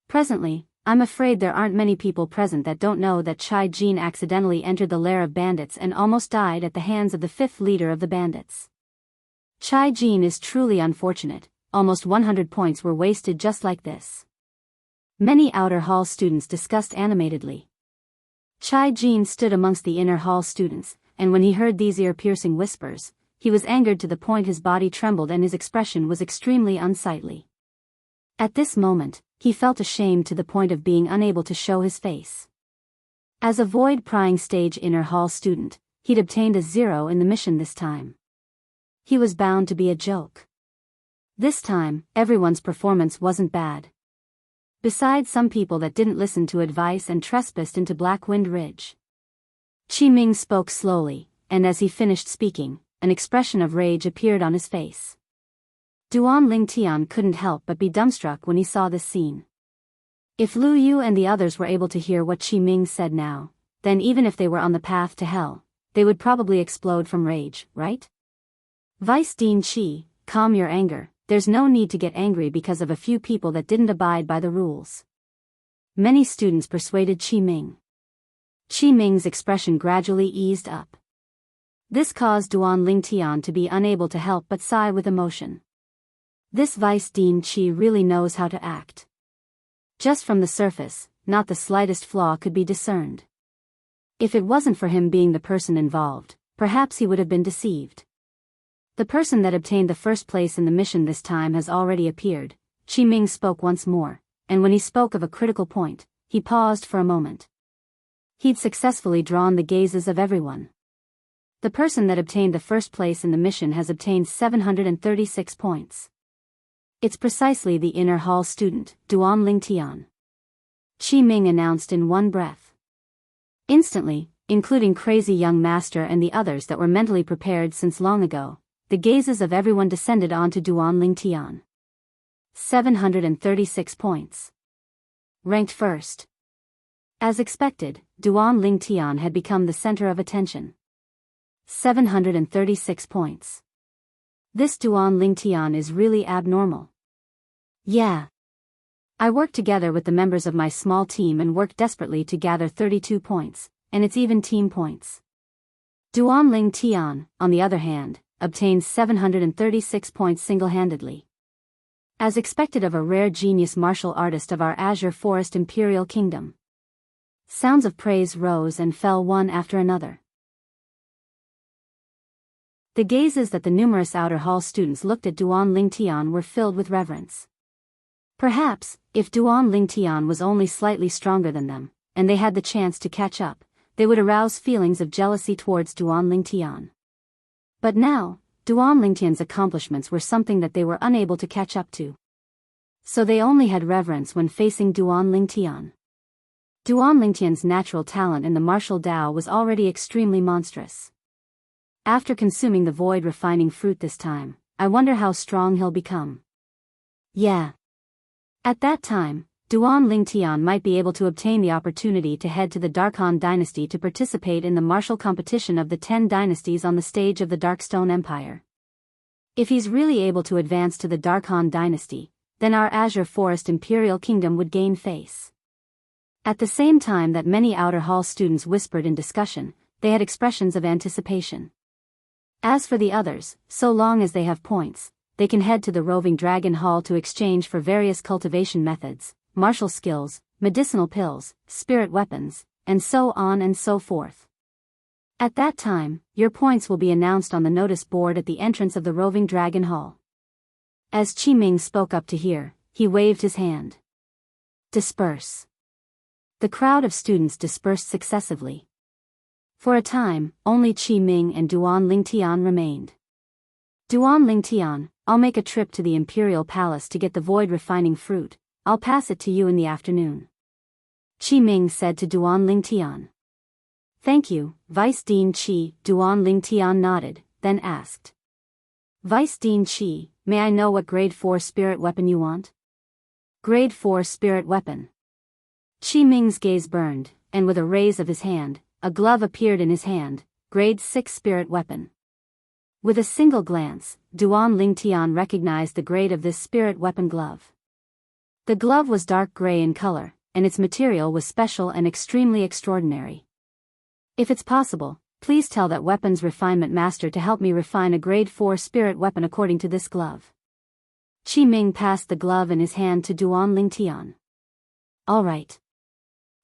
Presently, I'm afraid there aren't many people present that don't know that Chai Jin accidentally entered the lair of bandits and almost died at the hands of the 5th leader of the bandits. Chai Jin is truly unfortunate. Almost 100 points were wasted just like this. Many outer hall students discussed animatedly. Chai Jin stood amongst the inner hall students, and when he heard these ear-piercing whispers, he was angered to the point his body trembled and his expression was extremely unsightly. At this moment, he felt ashamed to the point of being unable to show his face. As a void prying stage inner hall student, he'd obtained a 0 in the mission this time. He was bound to be a joke. This time, everyone's performance wasn't bad. Besides some people that didn't listen to advice and trespassed into Blackwind Ridge. Qi Ming spoke slowly, and as he finished speaking, an expression of rage appeared on his face. Duan Lingtian couldn't help but be dumbstruck when he saw this scene. If Lu Yu and the others were able to hear what Qi Ming said now, then even if they were on the path to hell, they would probably explode from rage, right? Vice Dean Qi, calm your anger. There's no need to get angry because of a few people that didn't abide by the rules. Many students persuaded Qi Ming. Qi Ming's expression gradually eased up. This caused Duan Lingtian to be unable to help but sigh with emotion. This Vice Dean Qi really knows how to act. Just from the surface, not the slightest flaw could be discerned. If it wasn't for him being the person involved, perhaps he would have been deceived. The person that obtained the first place in the mission this time has already appeared. Qi Ming spoke once more, and when he spoke of a critical point, he paused for a moment. He'd successfully drawn the gazes of everyone. The person that obtained the first place in the mission has obtained 736 points. It's precisely the inner hall student, Duan Lingtian. Qi Ming announced in one breath. Instantly, including Crazy Young Master and the others that were mentally prepared since long ago, the gazes of everyone descended onto Duan Lingtian. 736 points. Ranked first. As expected, Duan Lingtian had become the center of attention. 736 points. This Duan Lingtian is really abnormal. Yeah. I worked together with the members of my small team and worked desperately to gather 32 points, and it's even team points. Duan Lingtian, on the other hand, obtained 736 points single-handedly. As expected of a rare genius martial artist of our Azure Forest Imperial Kingdom. Sounds of praise rose and fell one after another. The gazes that the numerous outer hall students looked at Duan Lingtian were filled with reverence. Perhaps, if Duan Lingtian was only slightly stronger than them, and they had the chance to catch up, they would arouse feelings of jealousy towards Duan Lingtian. But now, Duan Lingtian's accomplishments were something that they were unable to catch up to. So they only had reverence when facing Duan Lingtian. Duan Lingtian's natural talent in the martial Dao was already extremely monstrous. After consuming the void refining fruit this time, I wonder how strong he'll become. Yeah. At that time, Duan Lingtian might be able to obtain the opportunity to head to the Darkhan dynasty to participate in the martial competition of the 10 dynasties on the stage of the Darkstone Empire. If he's really able to advance to the Darkhan dynasty, then our Azure Forest Imperial Kingdom would gain face. At the same time that many outer hall students whispered in discussion, they had expressions of anticipation. As for the others, so long as they have points, they can head to the Roving Dragon Hall to exchange for various cultivation methods, martial skills, medicinal pills, spirit weapons, and so on and so forth. At that time, your points will be announced on the notice board at the entrance of the Roving Dragon Hall. As Qi Ming spoke up to hear, he waved his hand. Disperse. The crowd of students dispersed successively. For a time, only Qi Ming and Duan Lingtian remained. Duan Lingtian, I'll make a trip to the Imperial Palace to get the void refining fruit. I'll pass it to you in the afternoon. Qi Ming said to Duan Lingtian. Thank you, Vice Dean Qi. Duan Lingtian nodded, then asked. Vice Dean Qi, may I know what grade 4 spirit weapon you want? Grade 4 spirit weapon. Qi Ming's gaze burned, and with a raise of his hand, a glove appeared in his hand, grade 6 spirit weapon. With a single glance, Duan Lingtian recognized the grade of this spirit weapon glove. The glove was dark gray in color, and its material was special and extremely extraordinary. If it's possible, please tell that weapons refinement master to help me refine a grade 4 spirit weapon according to this glove. Qi Ming passed the glove in his hand to Duan Lingtian. All right.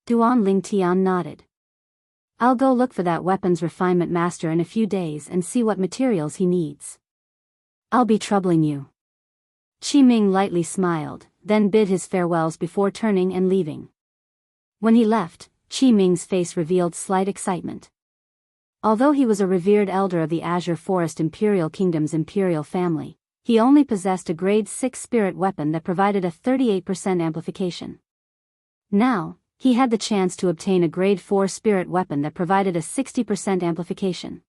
Duan Lingtian nodded. I'll go look for that weapons refinement master in a few days and see what materials he needs. I'll be troubling you. Qi Ming lightly smiled, then bid his farewells before turning and leaving. When he left, Qi Ming's face revealed slight excitement. Although he was a revered elder of the Azure Forest Imperial Kingdom's imperial family, he only possessed a grade 6 spirit weapon that provided a 38% amplification. Now, he had the chance to obtain a grade 4 spirit weapon that provided a 60% amplification.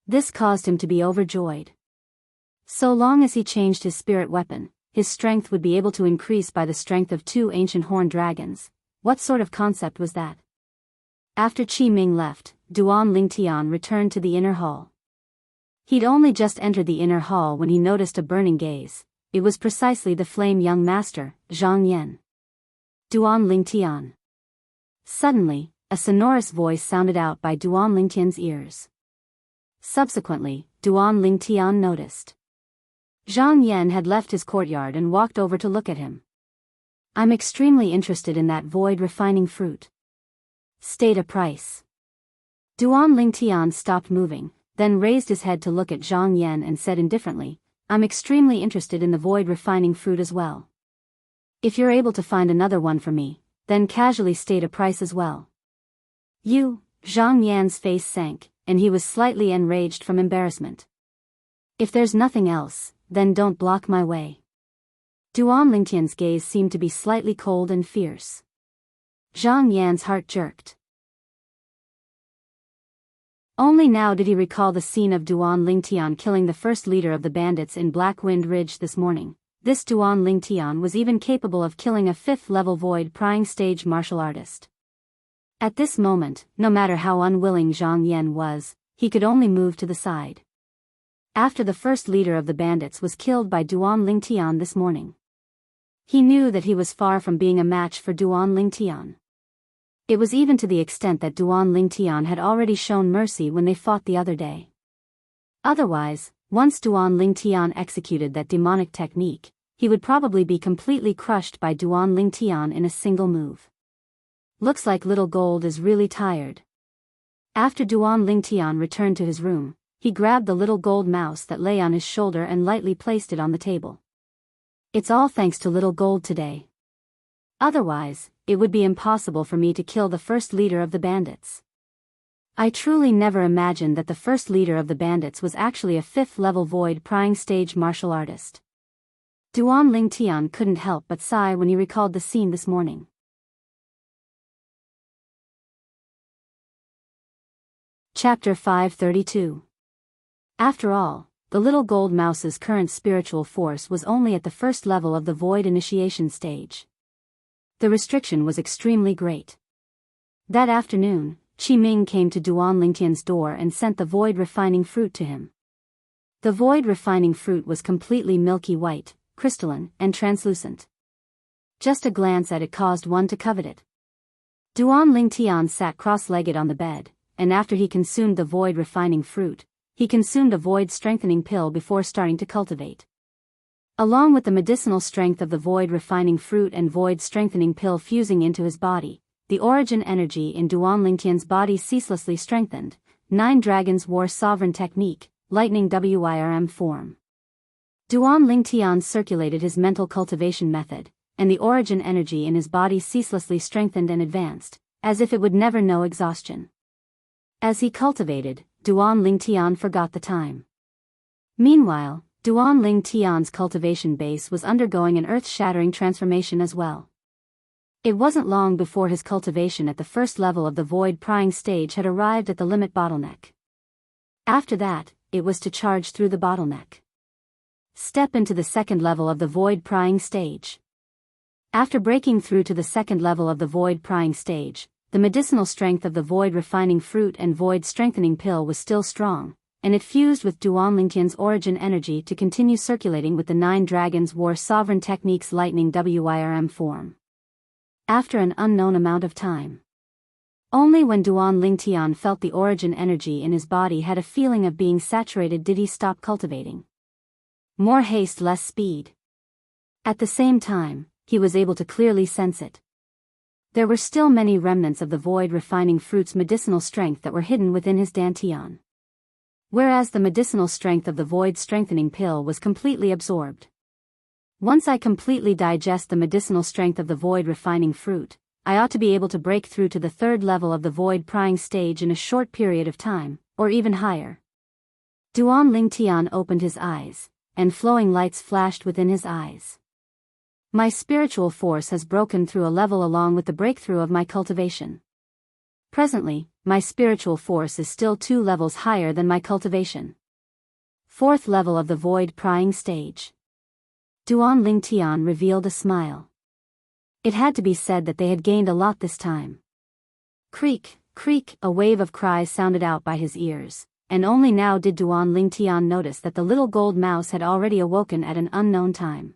This caused him to be overjoyed. So long as he changed his spirit weapon, his strength would be able to increase by the strength of 2 ancient horned dragons. What sort of concept was that? After Qi Ming left, Duan Lingtian returned to the inner hall. He'd only just entered the inner hall when he noticed a burning gaze. It was precisely the flame young master, Zhang Yan. Duan Lingtian. Suddenly, a sonorous voice sounded out by Duan Lingtian's ears. Subsequently, Duan Lingtian noticed. Zhang Yan had left his courtyard and walked over to look at him. I'm extremely interested in that void refining fruit. State a price. Duan Lingtian stopped moving, then raised his head to look at Zhang Yan and said indifferently, I'm extremely interested in the void refining fruit as well. If you're able to find another one for me, then casually state a price as well. You, Zhang Yan's face sank, and he was slightly enraged from embarrassment. If there's nothing else, then don't block my way. Duan Lingtian's gaze seemed to be slightly cold and fierce. Zhang Yan's heart jerked. Only now did he recall the scene of Duan Lingtian killing the first leader of the bandits in Black Wind Ridge this morning. This Duan Lingtian was even capable of killing a 5th-level void prying stage martial artist. At this moment, no matter how unwilling Zhang Yan was, he could only move to the side. After the first leader of the bandits was killed by Duan Lingtian this morning, he knew that he was far from being a match for Duan Lingtian. It was even to the extent that Duan Lingtian had already shown mercy when they fought the other day. Otherwise, once Duan Lingtian executed that demonic technique, he would probably be completely crushed by Duan Lingtian in a single move. Looks like Little Gold is really tired. After Duan Lingtian returned to his room, he grabbed the little gold mouse that lay on his shoulder and lightly placed it on the table. It's all thanks to Little Gold today. Otherwise, it would be impossible for me to kill the first leader of the bandits. I truly never imagined that the first leader of the bandits was actually a 5th-level void prying stage martial artist. Duan Lingtian couldn't help but sigh when he recalled the scene this morning. Chapter 532. After all, the little gold mouse's current spiritual force was only at the first level of the void initiation stage. The restriction was extremely great. That afternoon, Qi Ming came to Duan Lingtian's door and sent the void refining fruit to him. The void refining fruit was completely milky white, crystalline, and translucent. Just a glance at it caused one to covet it. Duan Lingtian sat cross-legged on the bed, and after he consumed the void refining fruit, he consumed a void strengthening pill before starting to cultivate. Along with the medicinal strength of the void refining fruit and void strengthening pill fusing into his body, the origin energy in Duan Lingtian's body ceaselessly strengthened. 9 Dragons War Sovereign Technique, Lightning WIRM form. Duan Lingtian circulated his mental cultivation method, and the origin energy in his body ceaselessly strengthened and advanced, as if it would never know exhaustion. As he cultivated, Duan Lingtian forgot the time. Meanwhile, Duan Lingtian's cultivation base was undergoing an earth-shattering transformation as well. It wasn't long before his cultivation at the first level of the void prying stage had arrived at the limit bottleneck. After that, it was to charge through the bottleneck. Step into the second level of the void prying stage. After breaking through to the second level of the void prying stage, the medicinal strength of the void refining fruit and void strengthening pill was still strong, and it fused with Duan Lingtian's origin energy to continue circulating with the 9 Dragons War Sovereign Technique's Lightning WIRM form. After an unknown amount of time. Only when Duan Lingtian felt the origin energy in his body had a feeling of being saturated did he stop cultivating. More haste, less speed. At the same time, he was able to clearly sense it. There were still many remnants of the void refining fruit's medicinal strength that were hidden within his dantian. Whereas the medicinal strength of the void strengthening pill was completely absorbed. Once I completely digest the medicinal strength of the void refining fruit, I ought to be able to break through to the third level of the void prying stage in a short period of time, or even higher. Duan Lingtian opened his eyes, and flowing lights flashed within his eyes. My spiritual force has broken through a level along with the breakthrough of my cultivation. Presently, my spiritual force is still 2 levels higher than my cultivation. 4th level of the void prying stage. Duan Lingtian revealed a smile. It had to be said that they had gained a lot this time. Creak, creak, a wave of cries sounded out by his ears, and only now did Duan Lingtian notice that the little gold mouse had already awoken at an unknown time.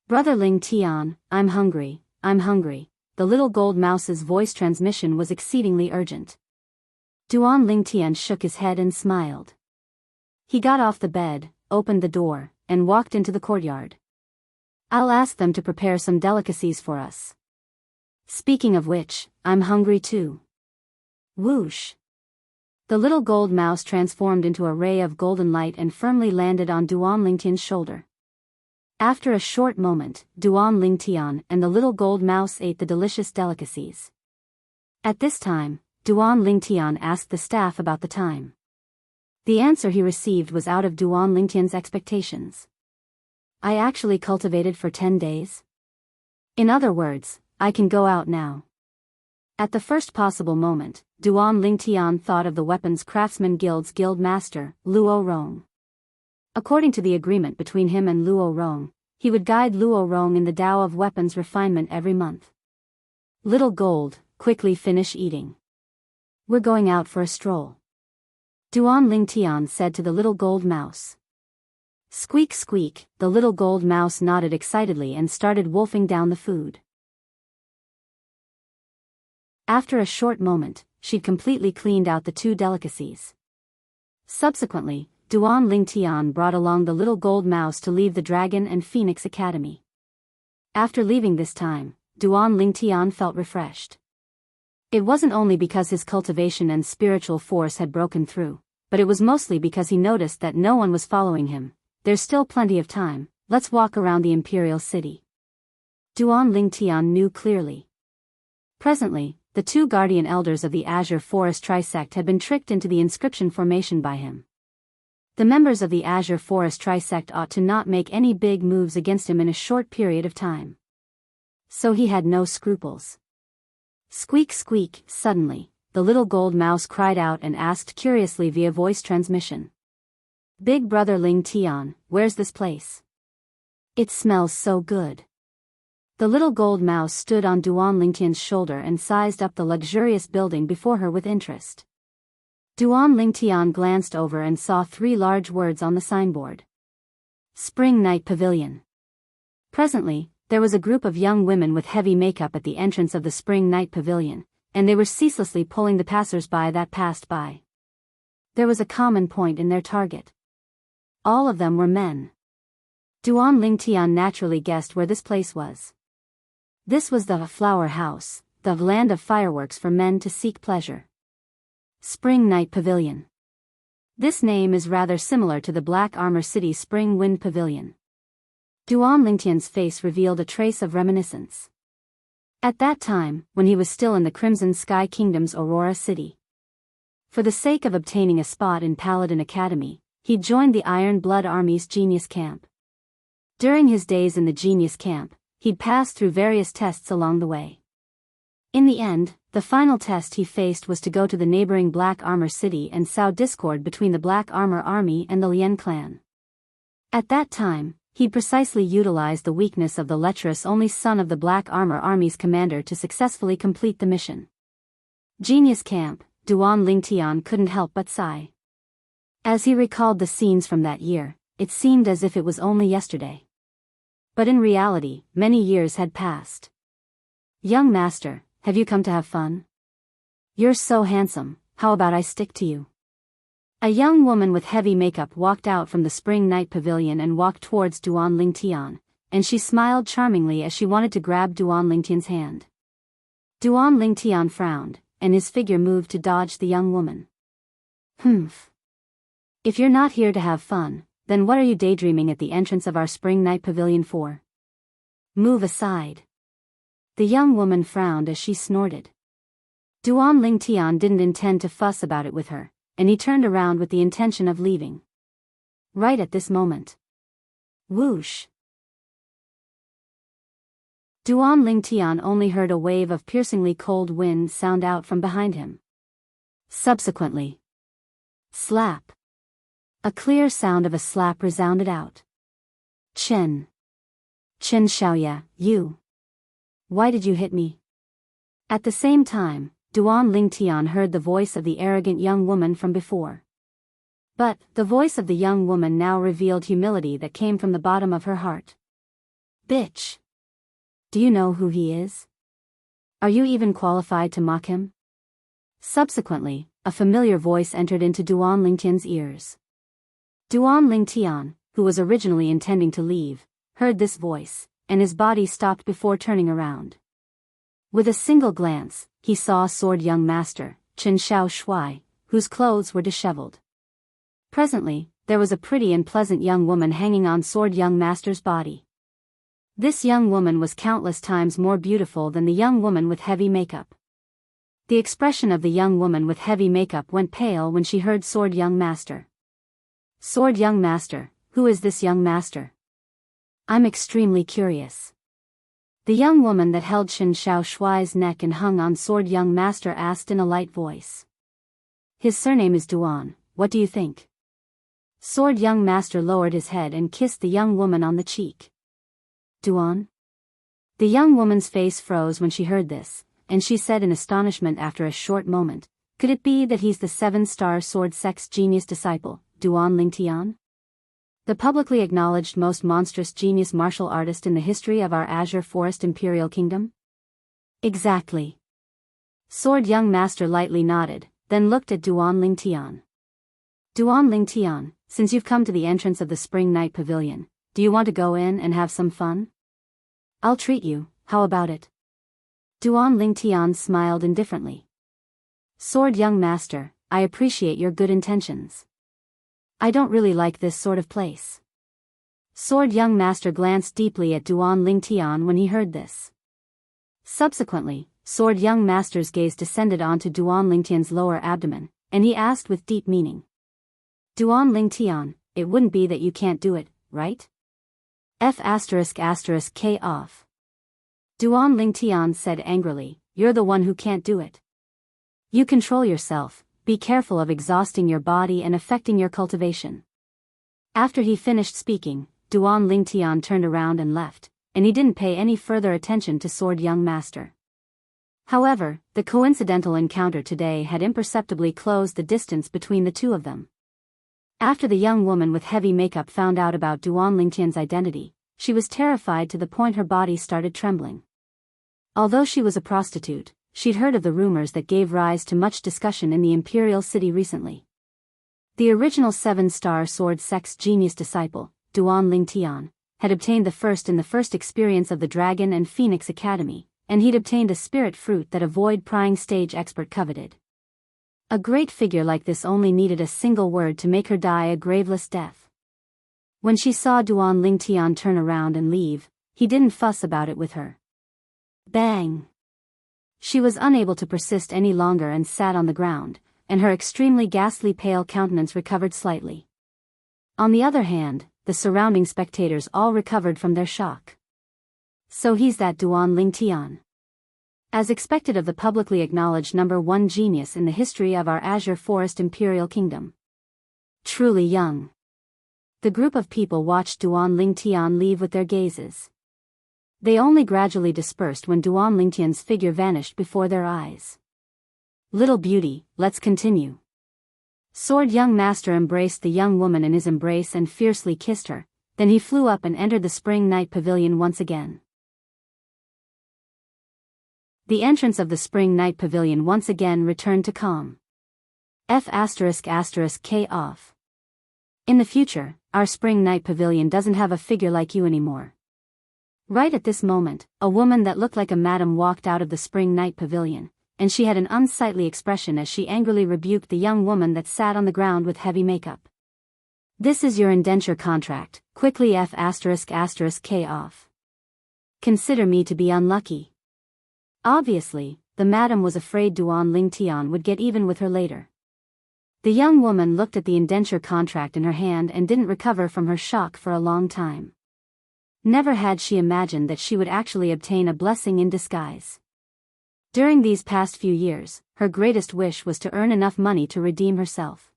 Brother Lingtian, I'm hungry, I'm hungry. The little gold mouse's voice transmission was exceedingly urgent. Duan Lingtian shook his head and smiled. He got off the bed, opened the door, and walked into the courtyard. I'll ask them to prepare some delicacies for us. Speaking of which, I'm hungry too. Whoosh! The little gold mouse transformed into a ray of golden light and firmly landed on Duan Lingtian's shoulder. After a short moment, Duan Lingtian and the little gold mouse ate the delicious delicacies. At this time, Duan Lingtian asked the staff about the time. The answer he received was out of Duan Lingtian's expectations. I actually cultivated for 10 days. In other words, I can go out now. At the first possible moment, Duan Lingtian thought of the Weapons Craftsman Guild's guild master, Luo Rong. According to the agreement between him and Luo Rong, he would guide Luo Rong in the Tao of weapons refinement every month. Little Gold, quickly finish eating. We're going out for a stroll. Duan Lingtian said to the little gold mouse. Squeak squeak, the little gold mouse nodded excitedly and started wolfing down the food. After a short moment, she'd completely cleaned out the 2 delicacies. Subsequently, Duan Lingtian brought along the little gold mouse to leave the Dragon and Phoenix Academy. After leaving this time, Duan Lingtian felt refreshed. It wasn't only because his cultivation and spiritual force had broken through, but it was mostly because he noticed that no one was following him. There's still plenty of time, let's walk around the Imperial City. Duan Lingtian knew clearly. Presently, the 2 guardian elders of the Azure Forest Trisect had been tricked into the inscription formation by him. The members of the Azure Forest Trisect ought to not make any big moves against him in a short period of time. So he had no scruples. Squeak squeak, suddenly, the little gold mouse cried out and asked curiously via voice transmission. Big brother Lingtian, where's this place? It smells so good. The little gold mouse stood on Duan Lingtian's shoulder and sized up the luxurious building before her with interest. Duan Lingtian glanced over and saw 3 large words on the signboard. Spring Night Pavilion. Presently, there was a group of young women with heavy makeup at the entrance of the Spring Night Pavilion, and they were ceaselessly pulling the passers-by that passed by. There was a common point in their target. All of them were men. Duan Lingtian naturally guessed where this place was. This was the Flower House, the land of fireworks for men to seek pleasure. Spring Night Pavilion. This name is rather similar to the Black Armor City Spring Wind Pavilion. Duan Lingtian's face revealed a trace of reminiscence. At that time, when he was still in the Crimson Sky Kingdom's Aurora City. For the sake of obtaining a spot in Paladin Academy, he joined the Iron Blood Army's Genius Camp. During his days in the Genius Camp, he'd passed through various tests along the way. In the end, the final test he faced was to go to the neighboring Black Armor City and sow discord between the Black Armor Army and the Lien clan. At that time, he'd precisely utilized the weakness of the lecherous only son of the Black Armor Army's commander to successfully complete the mission. Genius Camp, Duan Lingtian couldn't help but sigh. As he recalled the scenes from that year, it seemed as if it was only yesterday. But in reality, many years had passed. Young master, have you come to have fun? You're so handsome, how about I stick to you? A young woman with heavy makeup walked out from the Spring Night Pavilion and walked towards Duan Lingtian, and she smiled charmingly as she wanted to grab Duan Lingtian's hand. Duan Lingtian frowned, and his figure moved to dodge the young woman. Humph. If you're not here to have fun, then what are you daydreaming at the entrance of our Spring Night Pavilion for? Move aside. The young woman frowned as she snorted. Duan Lingtian didn't intend to fuss about it with her, and he turned around with the intention of leaving. Right at this moment. Whoosh! Duan Lingtian only heard a wave of piercingly cold wind sound out from behind him. Subsequently, slap. A clear sound of a slap resounded out. Chen. Xianxia, you. Why did you hit me? At the same time, Duan Lingtian heard the voice of the arrogant young woman from before. But, the voice of the young woman now revealed humility that came from the bottom of her heart. Bitch! Do you know who he is? Are you even qualified to mock him? Subsequently, a familiar voice entered into Duan Lingtian's ears. Duan Lingtian, who was originally intending to leave, heard this voice, and his body stopped before turning around. With a single glance, he saw Sword Young Master, Chen Xiao Shui, whose clothes were disheveled. Presently, there was a pretty and pleasant young woman hanging on Sword Young Master's body. This young woman was countless times more beautiful than the young woman with heavy makeup. The expression of the young woman with heavy makeup went pale when she heard Sword Young Master. Sword Young Master, who is this young master? I'm extremely curious. The young woman that held Chen Xiao Shui's neck and hung on Sword Young Master asked in a light voice. His surname is Duan, what do you think? Sword Young Master lowered his head and kissed the young woman on the cheek. Duan? The young woman's face froze when she heard this, and she said in astonishment after a short moment, could it be that he's the 7-star sword sex genius disciple, Duan Lingtian? The publicly acknowledged most monstrous genius martial artist in the history of our Azure Forest Imperial Kingdom? Exactly. Sword Young Master lightly nodded, then looked at Duan Lingtian. Duan Lingtian, since you've come to the entrance of the Spring Night Pavilion, do you want to go in and have some fun? I'll treat you, how about it? Duan Lingtian smiled indifferently. Sword Young Master, I appreciate your good intentions. I don't really like this sort of place. Sword Young Master glanced deeply at Duan Lingtian when he heard this. Subsequently, Sword Young Master's gaze descended onto Duan Lingtian's lower abdomen, and he asked with deep meaning. Duan Lingtian, it wouldn't be that you can't do it, right? K off. Duan Lingtian said angrily, you're the one who can't do it. You control yourself, be careful of exhausting your body and affecting your cultivation. After he finished speaking, Duan Lingtian turned around and left, and he didn't pay any further attention to Sword Young Master. However, the coincidental encounter today had imperceptibly closed the distance between the two of them. After the young woman with heavy makeup found out about Duan Lingtian's identity, she was terrified to the point her body started trembling. Although she was a prostitute, she'd heard of the rumors that gave rise to much discussion in the Imperial City recently. The original 7-star sword sex genius disciple, Duan Lingtian, had obtained the first in the first experience of the Dragon and Phoenix Academy, and he'd obtained a spirit fruit that a void prying stage expert coveted. A great figure like this only needed a single word to make her die a graveless death. When she saw Duan Lingtian turn around and leave, he didn't fuss about it with her. Bang! She was unable to persist any longer and sat on the ground, and her extremely ghastly pale countenance recovered slightly. On the other hand, the surrounding spectators all recovered from their shock. So he's that Duan Lingtian. As expected of the publicly acknowledged #1 genius in the history of our Azure Forest Imperial Kingdom. Truly young. The group of people watched Duan Lingtian leave with their gazes. They only gradually dispersed when Duan Lingtian's figure vanished before their eyes. Little beauty, let's continue. Sword Young Master embraced the young woman in his embrace and fiercely kissed her, then he flew up and entered the Spring Night Pavilion once again. The entrance of the Spring Night Pavilion once again returned to calm. K off. In the future, our Spring Night Pavilion doesn't have a figure like you anymore. Right at this moment, a woman that looked like a madam walked out of the Spring Night Pavilion, and she had an unsightly expression as she angrily rebuked the young woman that sat on the ground with heavy makeup. This is your indenture contract, quickly K off. Consider me to be unlucky. Obviously, the madam was afraid Duan Lingtian would get even with her later. The young woman looked at the indenture contract in her hand and didn't recover from her shock for a long time. Never had she imagined that she would actually obtain a blessing in disguise. During these past few years, her greatest wish was to earn enough money to redeem herself.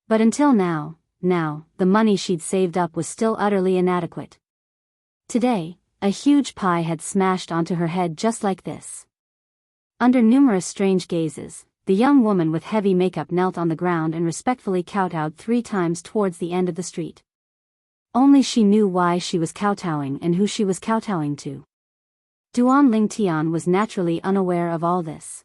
But until now, the money she'd saved up was still utterly inadequate. Today, a huge pie had smashed onto her head just like this. Under numerous strange gazes, the young woman with heavy makeup knelt on the ground and respectfully kowtowed 3 times towards the end of the street. Only she knew why she was kowtowing and who she was kowtowing to. Duan Lingtian was naturally unaware of all this.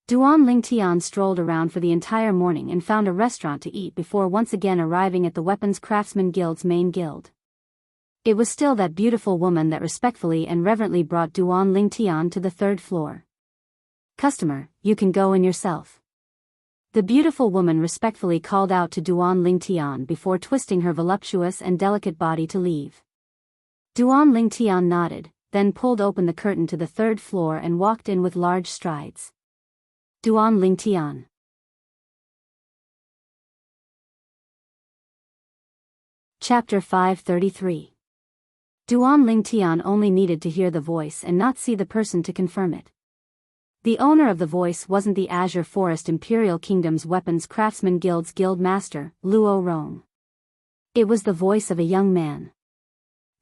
Duan Lingtian strolled around for the entire morning and found a restaurant to eat before once again arriving at the Weapons Craftsman Guild's main guild. It was still that beautiful woman that respectfully and reverently brought Duan Lingtian to the 3rd floor. "Customer, you can go in yourself." The beautiful woman respectfully called out to Duan Lingtian before twisting her voluptuous and delicate body to leave. Duan Lingtian nodded, then pulled open the curtain to the 3rd floor and walked in with large strides. Duan Lingtian. Chapter 533. Duan Lingtian only needed to hear the voice and not see the person to confirm it. The owner of the voice wasn't the Azure Forest Imperial Kingdom's Weapons Craftsman Guild's guild master, Luo Rong. It was the voice of a young man.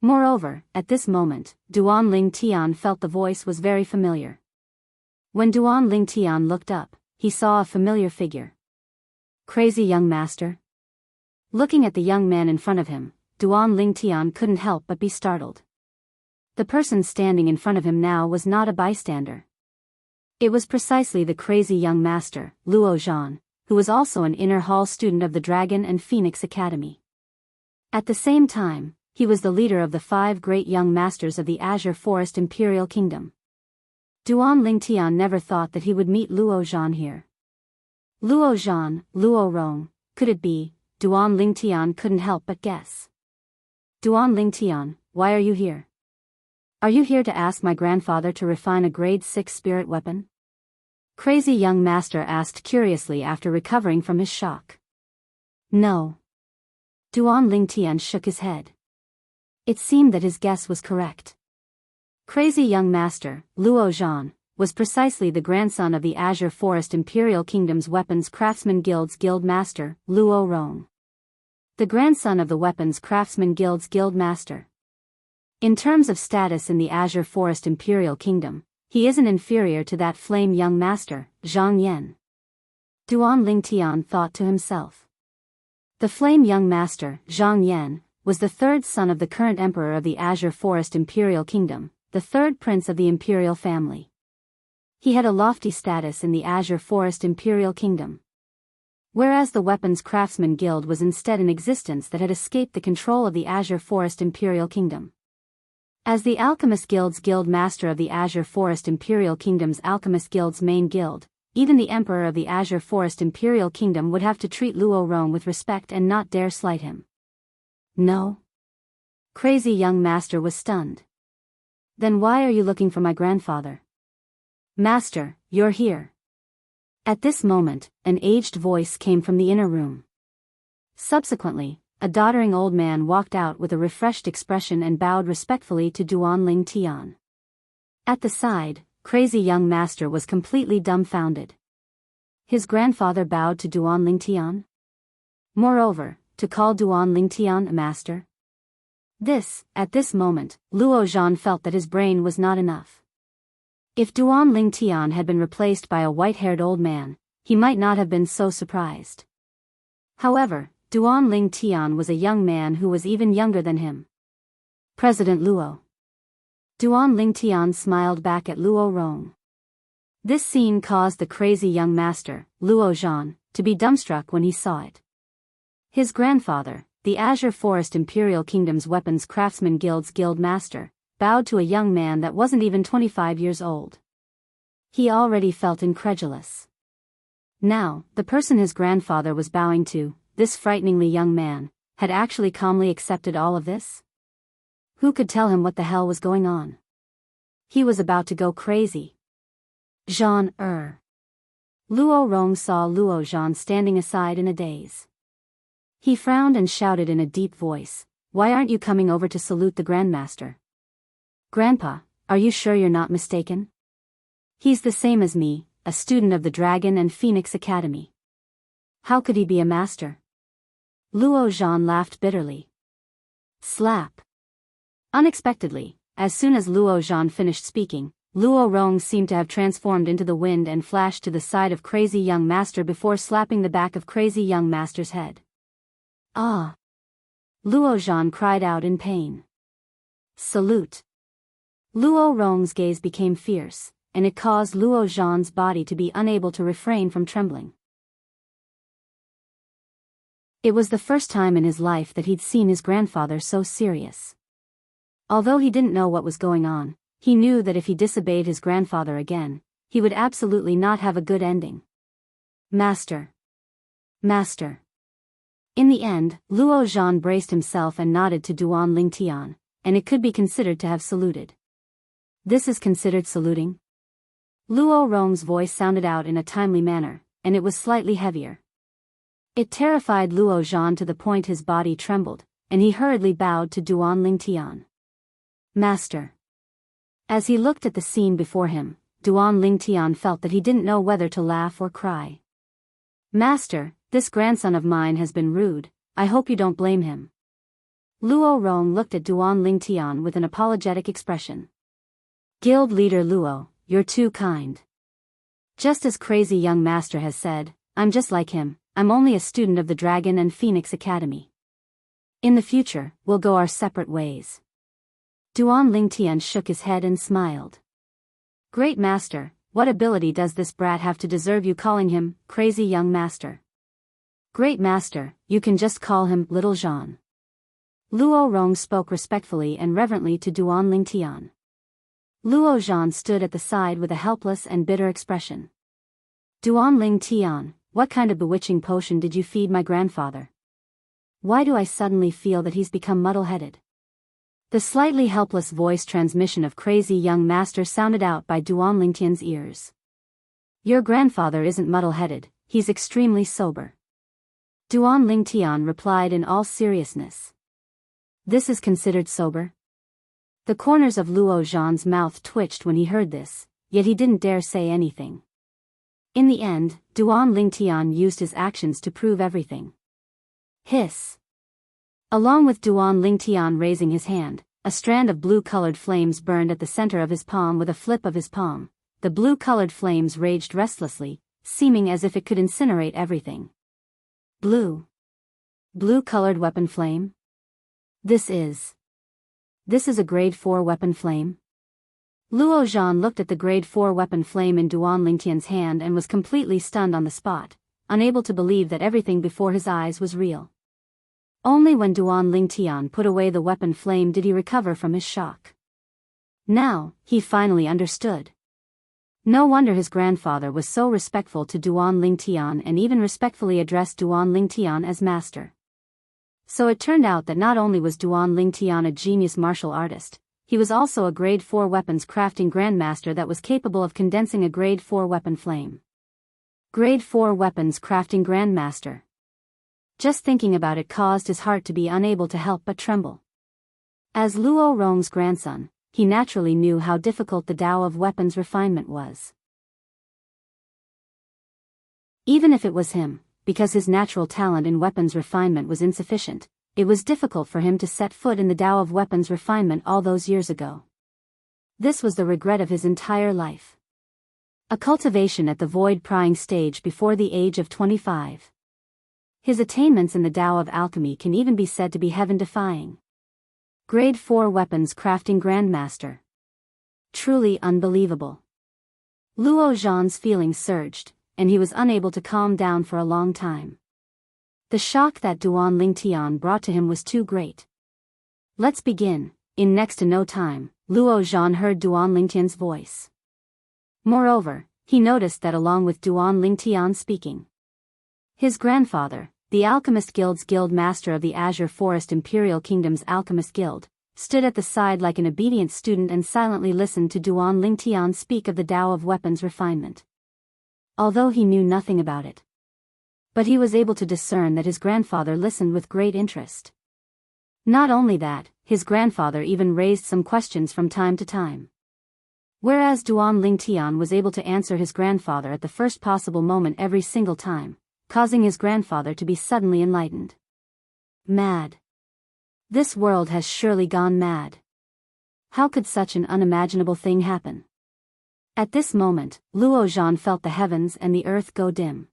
Moreover, at this moment, Duan Lingtian felt the voice was very familiar. When Duan Lingtian looked up, he saw a familiar figure. Crazy young master? Looking at the young man in front of him, Duan Lingtian couldn't help but be startled. The person standing in front of him now was not a bystander. It was precisely the crazy young master, Luo Zhan, who was also an inner hall student of the Dragon and Phoenix Academy. At the same time, he was the leader of the 5 great young masters of the Azure Forest Imperial Kingdom. Duan Lingtian never thought that he would meet Luo Zhan here. Luo Zhan, Luo Rong, could it be? Duan Lingtian couldn't help but guess. Duan Lingtian, why are you here? Are you here to ask my grandfather to refine a grade 6 spirit weapon? Crazy young master asked curiously after recovering from his shock. No. Duan Lingtian shook his head. It seemed that his guess was correct. Crazy young master, Luo Zhan, was precisely the grandson of the Azure Forest Imperial Kingdom's Weapons Craftsman Guild's guild master, Luo Rong. The grandson of the Weapons Craftsman Guild's guild master. In terms of status in the Azure Forest Imperial Kingdom, he isn't inferior to that flame young master, Zhang Yan. Duan Lingtian thought to himself. The flame young master, Zhang Yan, was the 3rd son of the current emperor of the Azure Forest Imperial Kingdom, the 3rd prince of the imperial family. He had a lofty status in the Azure Forest Imperial Kingdom. Whereas the Weapons Craftsman Guild was instead an existence that had escaped the control of the Azure Forest Imperial Kingdom. As the Alchemist Guild's guild master of the Azure Forest Imperial Kingdom's Alchemist Guild's main guild, even the emperor of the Azure Forest Imperial Kingdom would have to treat Luo Rong with respect and not dare slight him. No? Crazy young master was stunned. Then why are you looking for my grandfather? Master, you're here. At this moment, an aged voice came from the inner room. Subsequently, a doddering old man walked out with a refreshed expression and bowed respectfully to Duan Lingtian. At the side, crazy young master was completely dumbfounded. His grandfather bowed to Duan Lingtian? Moreover, to call Duan Lingtian a master? At this moment, Luo Zhan felt that his brain was not enough. If Duan Lingtian had been replaced by a white-haired old man, he might not have been so surprised. However, Duan Lingtian was a young man who was even younger than him. President Luo. Duan Lingtian smiled back at Luo Rong. This scene caused the crazy young master, Luo Zhan, to be dumbstruck when he saw it. His grandfather, the Azure Forest Imperial Kingdom's Weapons Craftsman Guild's guild master, bowed to a young man that wasn't even 25 years old. He already felt incredulous. Now, the person his grandfather was bowing to, this frighteningly young man, had actually calmly accepted all of this? Who could tell him what the hell was going on? He was about to go crazy. Luo Rong saw Luo Zhan standing aside in a daze. He frowned and shouted in a deep voice, "Why aren't you coming over to salute the Grandmaster?" "Grandpa, are you sure you're not mistaken? He's the same as me, a student of the Dragon and Phoenix Academy. How could he be a master?" Luo Zhan laughed bitterly. Slap. Unexpectedly, as soon as Luo Zhan finished speaking, Luo Rong seemed to have transformed into the wind and flashed to the side of Crazy Young Master before slapping the back of Crazy Young Master's head. Ah! Luo Zhan cried out in pain. Salute! Luo Rong's gaze became fierce, and it caused Luo Zhan's body to be unable to refrain from trembling. It was the first time in his life that he'd seen his grandfather so serious. Although he didn't know what was going on, he knew that if he disobeyed his grandfather again, he would absolutely not have a good ending. Master! Master! In the end, Luo Zhan braced himself and nodded to Duan Lingtian, and it could be considered to have saluted. This is considered saluting? Luo Rong's voice sounded out in a timely manner, and it was slightly heavier. It terrified Luo Zhan to the point his body trembled, and he hurriedly bowed to Duan Lingtian. Master! As he looked at the scene before him, Duan Lingtian felt that he didn't know whether to laugh or cry. Master, this grandson of mine has been rude, I hope you don't blame him. Luo Rong looked at Duan Lingtian with an apologetic expression. Guild leader Luo, you're too kind. Just as Crazy Young Master has said, I'm just like him, I'm only a student of the Dragon and Phoenix Academy. In the future, we'll go our separate ways. Duan Lingtian shook his head and smiled. Great Master, what ability does this brat have to deserve you calling him Crazy Young Master? Great Master, you can just call him Little Zhan. Luo Rong spoke respectfully and reverently to Duan Lingtian. Luo Zhan stood at the side with a helpless and bitter expression. Duan Lingtian, what kind of bewitching potion did you feed my grandfather? Why do I suddenly feel that he's become muddle-headed? The slightly helpless voice transmission of Crazy Young Master sounded out by Duan Lingtian's ears. Your grandfather isn't muddle-headed, he's extremely sober. Duan Lingtian replied in all seriousness. This is considered sober? The corners of Luo Zhan's mouth twitched when he heard this, yet he didn't dare say anything. In the end, Duan Lingtian used his actions to prove everything. Hiss! Along with Duan Lingtian raising his hand, a strand of blue-colored flames burned at the center of his palm with a flip of his palm. The blue-colored flames raged restlessly, seeming as if it could incinerate everything. Blue-colored weapon flame? This is a grade 4 weapon flame? Luo Zhan looked at the grade 4 weapon flame in Duan Lingtian's hand and was completely stunned on the spot, unable to believe that everything before his eyes was real. Only when Duan Lingtian put away the weapon flame did he recover from his shock. Now, he finally understood. No wonder his grandfather was so respectful to Duan Lingtian and even respectfully addressed Duan Lingtian as master. So it turned out that not only was Duan Lingtian a genius martial artist, he was also a grade 4 weapons crafting grandmaster that was capable of condensing a grade 4 weapon flame. Grade 4 weapons crafting grandmaster. Just thinking about it caused his heart to be unable to help but tremble. As Luo Rong's grandson, he naturally knew how difficult the Tao of weapons refinement was. Even if it was him, because his natural talent in weapons refinement was insufficient, it was difficult for him to set foot in the Tao of weapons refinement all those years ago. This was the regret of his entire life. A cultivation at the void-prying stage before the age of 25. His attainments in the Tao of alchemy can even be said to be heaven-defying. Grade 4 weapons crafting grandmaster. Truly unbelievable. Luo Zhan's feelings surged, and he was unable to calm down for a long time. The shock that Duan Lingtian brought to him was too great. Let's begin. In next to no time, Luo Zhan heard Duan Lingtian's voice. Moreover, he noticed that along with Duan Lingtian speaking, his grandfather, the Alchemist Guild's guild master of the Azure Forest Imperial Kingdom's Alchemist Guild, stood at the side like an obedient student and silently listened to Duan Lingtian speak of the Tao of weapons refinement. Although he knew nothing about it, but he was able to discern that his grandfather listened with great interest. Not only that, his grandfather even raised some questions from time to time. Whereas Duan Lingtian was able to answer his grandfather at the first possible moment every single time, causing his grandfather to be suddenly enlightened. Mad. This world has surely gone mad. How could such an unimaginable thing happen? At this moment, Luo Zhan felt the heavens and the earth go dim.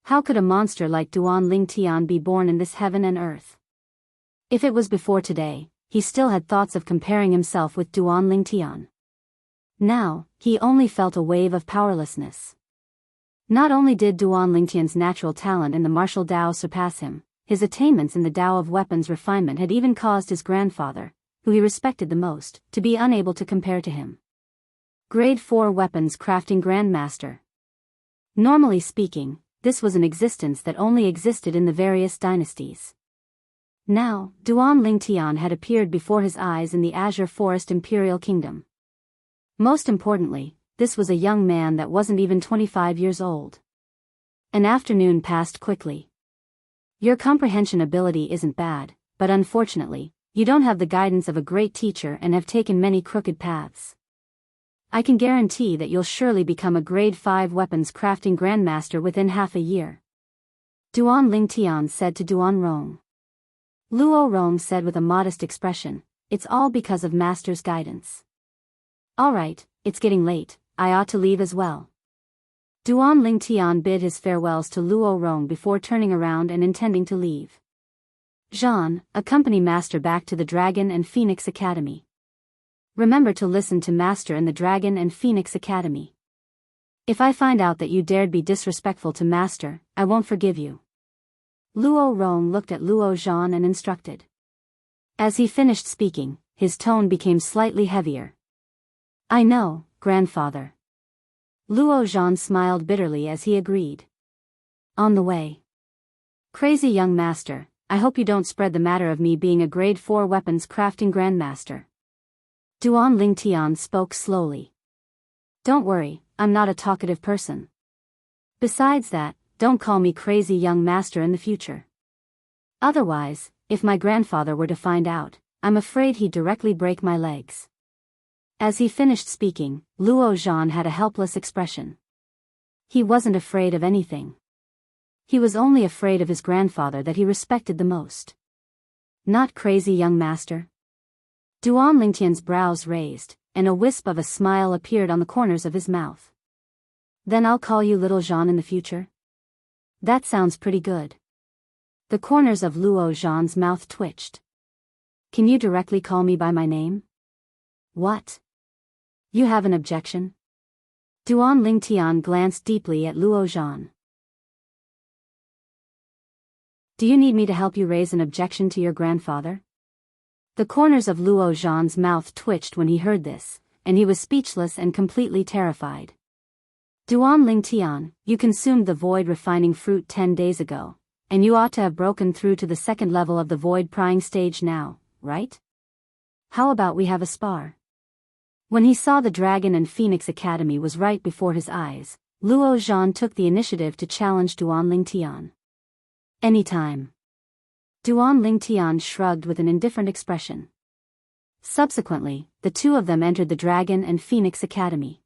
How could a monster like Duan Lingtian be born in this heaven and earth? If it was before today, he still had thoughts of comparing himself with Duan Lingtian. Now, he only felt a wave of powerlessness. Not only did Duan Lingtian's natural talent in the martial Dao surpass him, his attainments in the Dao of weapons refinement had even caused his grandfather, who he respected the most, to be unable to compare to him. Grade 4 Weapons Crafting Grandmaster. Normally speaking, this was an existence that only existed in the various dynasties. Now, Duan Lingtian had appeared before his eyes in the Azure Forest Imperial Kingdom. Most importantly, this was a young man that wasn't even 25 years old. An afternoon passed quickly. Your comprehension ability isn't bad, but unfortunately, you don't have the guidance of a great teacher and have taken many crooked paths. I can guarantee that you'll surely become a grade 5 weapons crafting grandmaster within half a year. Duan Lingtian said to Duan Rong. Luo Rong said with a modest expression, "It's all because of master's guidance." "Alright, it's getting late, I ought to leave as well." Duan Lingtian bid his farewells to Luo Rong before turning around and intending to leave. Zhan, accompany master back to the Dragon and Phoenix Academy. Remember to listen to master in the Dragon and Phoenix Academy. If I find out that you dared be disrespectful to master, I won't forgive you. Luo Rong looked at Luo Zhan and instructed. As he finished speaking, his tone became slightly heavier. "I know, grandfather." Luo Zhan smiled bitterly as he agreed. On the way. "Crazy young master, I hope you don't spread the matter of me being a grade 4 weapons crafting grandmaster." Duan Lingtian spoke slowly. "Don't worry, I'm not a talkative person. Besides that, don't call me crazy young master in the future. Otherwise, if my grandfather were to find out, I'm afraid he'd directly break my legs." As he finished speaking, Luo Zhan had a helpless expression. He wasn't afraid of anything. He was only afraid of his grandfather that he respected the most. "Not crazy young master?" Duan Lingtian's brows raised, and a wisp of a smile appeared on the corners of his mouth. "Then I'll call you Little Zhan in the future?" "That sounds pretty good." The corners of Luo Zhan's mouth twitched. "Can you directly call me by my name?" "What? You have an objection?" Duan Lingtian glanced deeply at Luo Zhan. "Do you need me to help you raise an objection to your grandfather?" The corners of Luo Zhan's mouth twitched when he heard this, and he was speechless and completely terrified. "Duan Lingtian, you consumed the void refining fruit 10 days ago, and you ought to have broken through to the second level of the void prying stage now, right? How about we have a spar?" When he saw the Dragon and Phoenix Academy was right before his eyes, Luo Zhan took the initiative to challenge Duan Lingtian. "Anytime." Duan Lingtian shrugged with an indifferent expression. Subsequently, the two of them entered the Dragon and Phoenix Academy.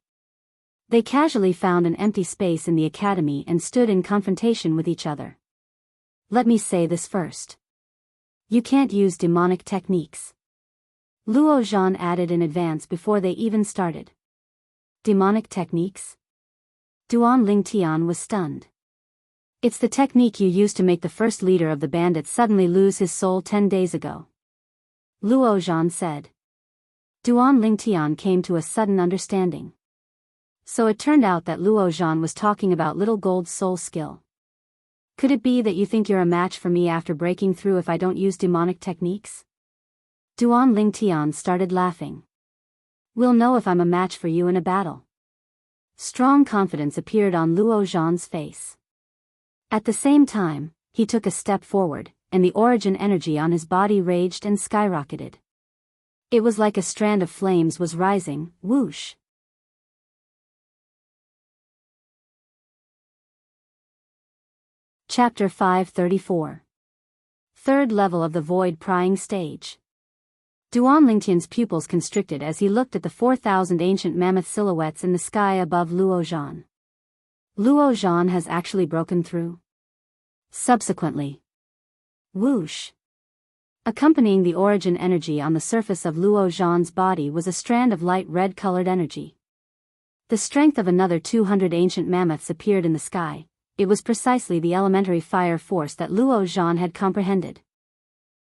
They casually found an empty space in the academy and stood in confrontation with each other. "Let me say this first. You can't use demonic techniques," Luo Zhan added in advance before they even started. "Demonic techniques?" Duan Lingtian was stunned. "It's the technique you used to make the first leader of the bandits suddenly lose his soul 10 days ago," Luo Zhan said. Duan Lingtian came to a sudden understanding. So it turned out that Luo Zhan was talking about Little Gold's soul skill. "Could it be that you think you're a match for me after breaking through if I don't use demonic techniques?" Duan Lingtian started laughing. "We'll know if I'm a match for you in a battle." Strong confidence appeared on Luo Zhan's face. At the same time, he took a step forward, and the origin energy on his body raged and skyrocketed. It was like a strand of flames was rising, whoosh. Chapter 534. Third level of the void prying stage. Duan Lingtian's pupils constricted as he looked at the 4,000 ancient mammoth silhouettes in the sky above Luo Zhan. Luo Zhan has actually broken through. Subsequently. Whoosh. Accompanying the origin energy on the surface of Luo Zhan's body was a strand of light red-colored energy. The strength of another 200 ancient mammoths appeared in the sky. It was precisely the elementary fire force that Luo Zhan had comprehended.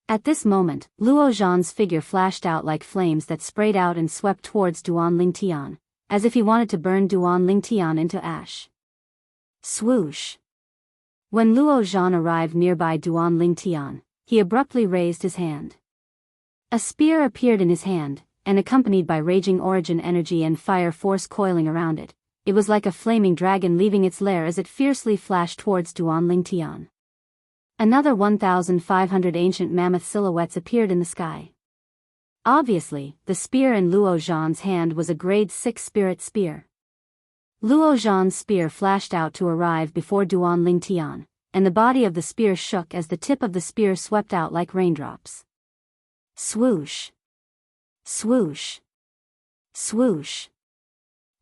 At this moment, Luo Zhan's figure flashed out like flames that sprayed out and swept towards Duan Lingtian, as if he wanted to burn Duan Lingtian into ash. Swoosh! When Luo Zhan arrived nearby Duan Lingtian, he abruptly raised his hand. A spear appeared in his hand, and accompanied by raging origin energy and fire force coiling around it, it was like a flaming dragon leaving its lair as it fiercely flashed towards Duan Lingtian. Another 1,500 ancient mammoth silhouettes appeared in the sky. Obviously, the spear in Luo Zhan's hand was a grade 6 spirit spear. Luo Zhan's spear flashed out to arrive before Duan Lingtian, and the body of the spear shook as the tip of the spear swept out like raindrops. Swoosh! Swoosh! Swoosh!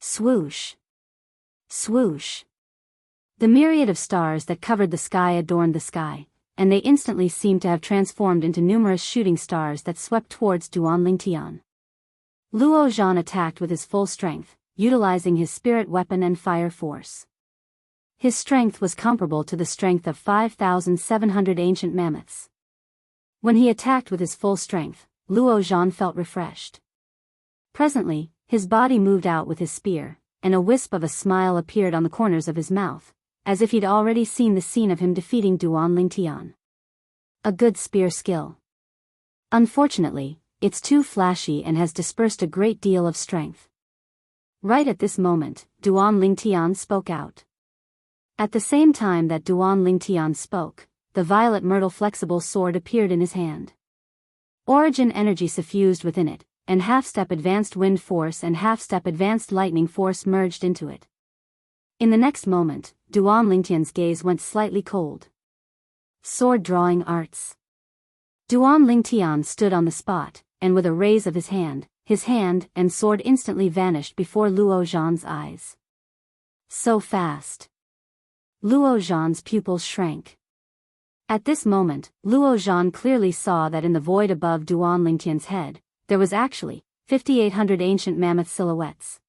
Swoosh! Swoosh! The myriad of stars that covered the sky adorned the sky, and they instantly seemed to have transformed into numerous shooting stars that swept towards Duan Lingtian. Luo Zhan attacked with his full strength, utilizing his spirit weapon and fire force. His strength was comparable to the strength of 5,700 ancient mammoths. When he attacked with his full strength, Luo Zhan felt refreshed. Presently, his body moved out with his spear, and a wisp of a smile appeared on the corners of his mouth, as if he'd already seen the scene of him defeating Duan Lingtian. A good spear skill. Unfortunately, it's too flashy and has dispersed a great deal of strength. Right at this moment, Duan Lingtian spoke out. At the same time that Duan Lingtian spoke, the violet myrtle flexible sword appeared in his hand. Origin energy suffused within it, and half-step advanced wind force and half-step advanced lightning force merged into it. In the next moment, Duan Lingtian's gaze went slightly cold. Sword drawing arts. Duan Lingtian stood on the spot, and with a raise of his hand and sword instantly vanished before Luo Zhan's eyes. So fast. Luo Zhan's pupils shrank. At this moment, Luo Zhan clearly saw that in the void above Duan Lingtian's head, there was actually 5,800 ancient mammoth silhouettes.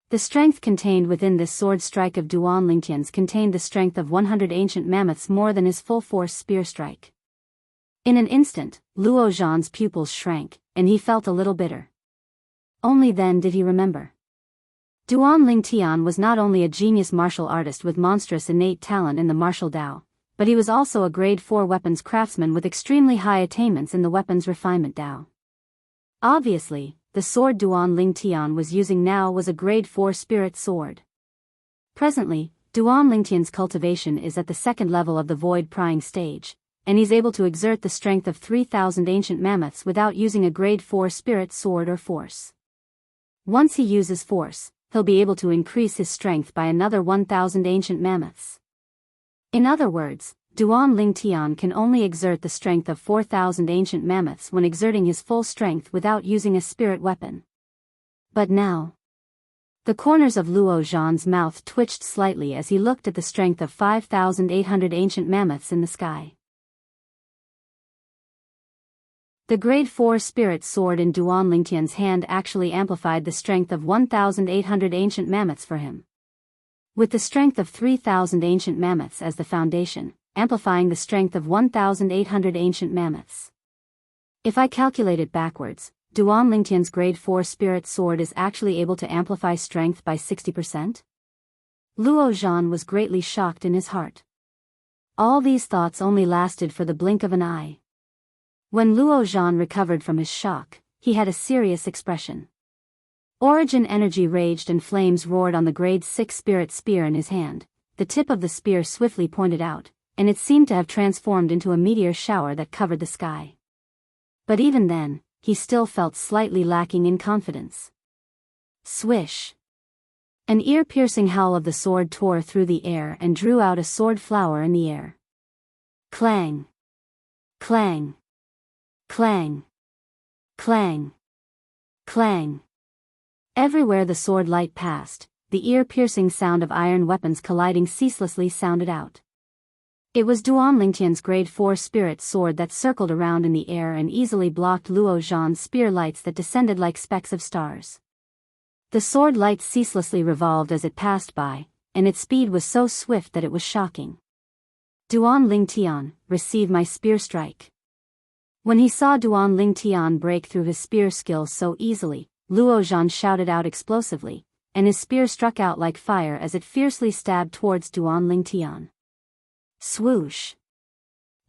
The strength contained within this sword strike of Duan Lingtian's contained the strength of 100 ancient mammoths more than his full force spear strike. In an instant, Luo Zhan's pupils shrank, and he felt a little bitter. Only then did he remember. Duan Lingtian was not only a genius martial artist with monstrous innate talent in the martial Dao, but he was also a grade 4 weapons craftsman with extremely high attainments in the weapons refinement Dao. Obviously, the sword Duan Lingtian was using now was a grade 4 spirit sword. Presently, Duan Lingtian's cultivation is at the second level of the void prying stage, and he's able to exert the strength of 3,000 ancient mammoths without using a grade 4 spirit sword or force. Once he uses force, he'll be able to increase his strength by another 1,000 ancient mammoths. In other words, Duan Lingtian can only exert the strength of 4,000 ancient mammoths when exerting his full strength without using a spirit weapon. But now, the corners of Luo Zhan's mouth twitched slightly as he looked at the strength of 5,800 ancient mammoths in the sky. The grade 4 spirit sword in Duan Lingtian's hand actually amplified the strength of 1,800 ancient mammoths for him. With the strength of 3,000 ancient mammoths as the foundation, amplifying the strength of 1,800 ancient mammoths. If I calculate it backwards, Duan Lingtian's grade 4 spirit sword is actually able to amplify strength by 60%? Luo Zhan was greatly shocked in his heart. All these thoughts only lasted for the blink of an eye. When Luo Zhan recovered from his shock, he had a serious expression. Origin energy raged and flames roared on the grade 6 spirit spear in his hand. The tip of the spear swiftly pointed out, and it seemed to have transformed into a meteor shower that covered the sky. But even then, he still felt slightly lacking in confidence. Swish! An ear-piercing howl of the sword tore through the air and drew out a sword flower in the air. Clang! Clang! Clang! Clang! Clang! Everywhere the sword light passed, the ear-piercing sound of iron weapons colliding ceaselessly sounded out. It was Duan Lingtian's grade 4 spirit sword that circled around in the air and easily blocked Luo Zhan's spear lights that descended like specks of stars. The sword lights ceaselessly revolved as it passed by, and its speed was so swift that it was shocking. Duan Lingtian, receive my spear strike. When he saw Duan Lingtian break through his spear skills so easily, Luo Zhan shouted out explosively, and his spear struck out like fire as it fiercely stabbed towards Duan Lingtian. Swoosh!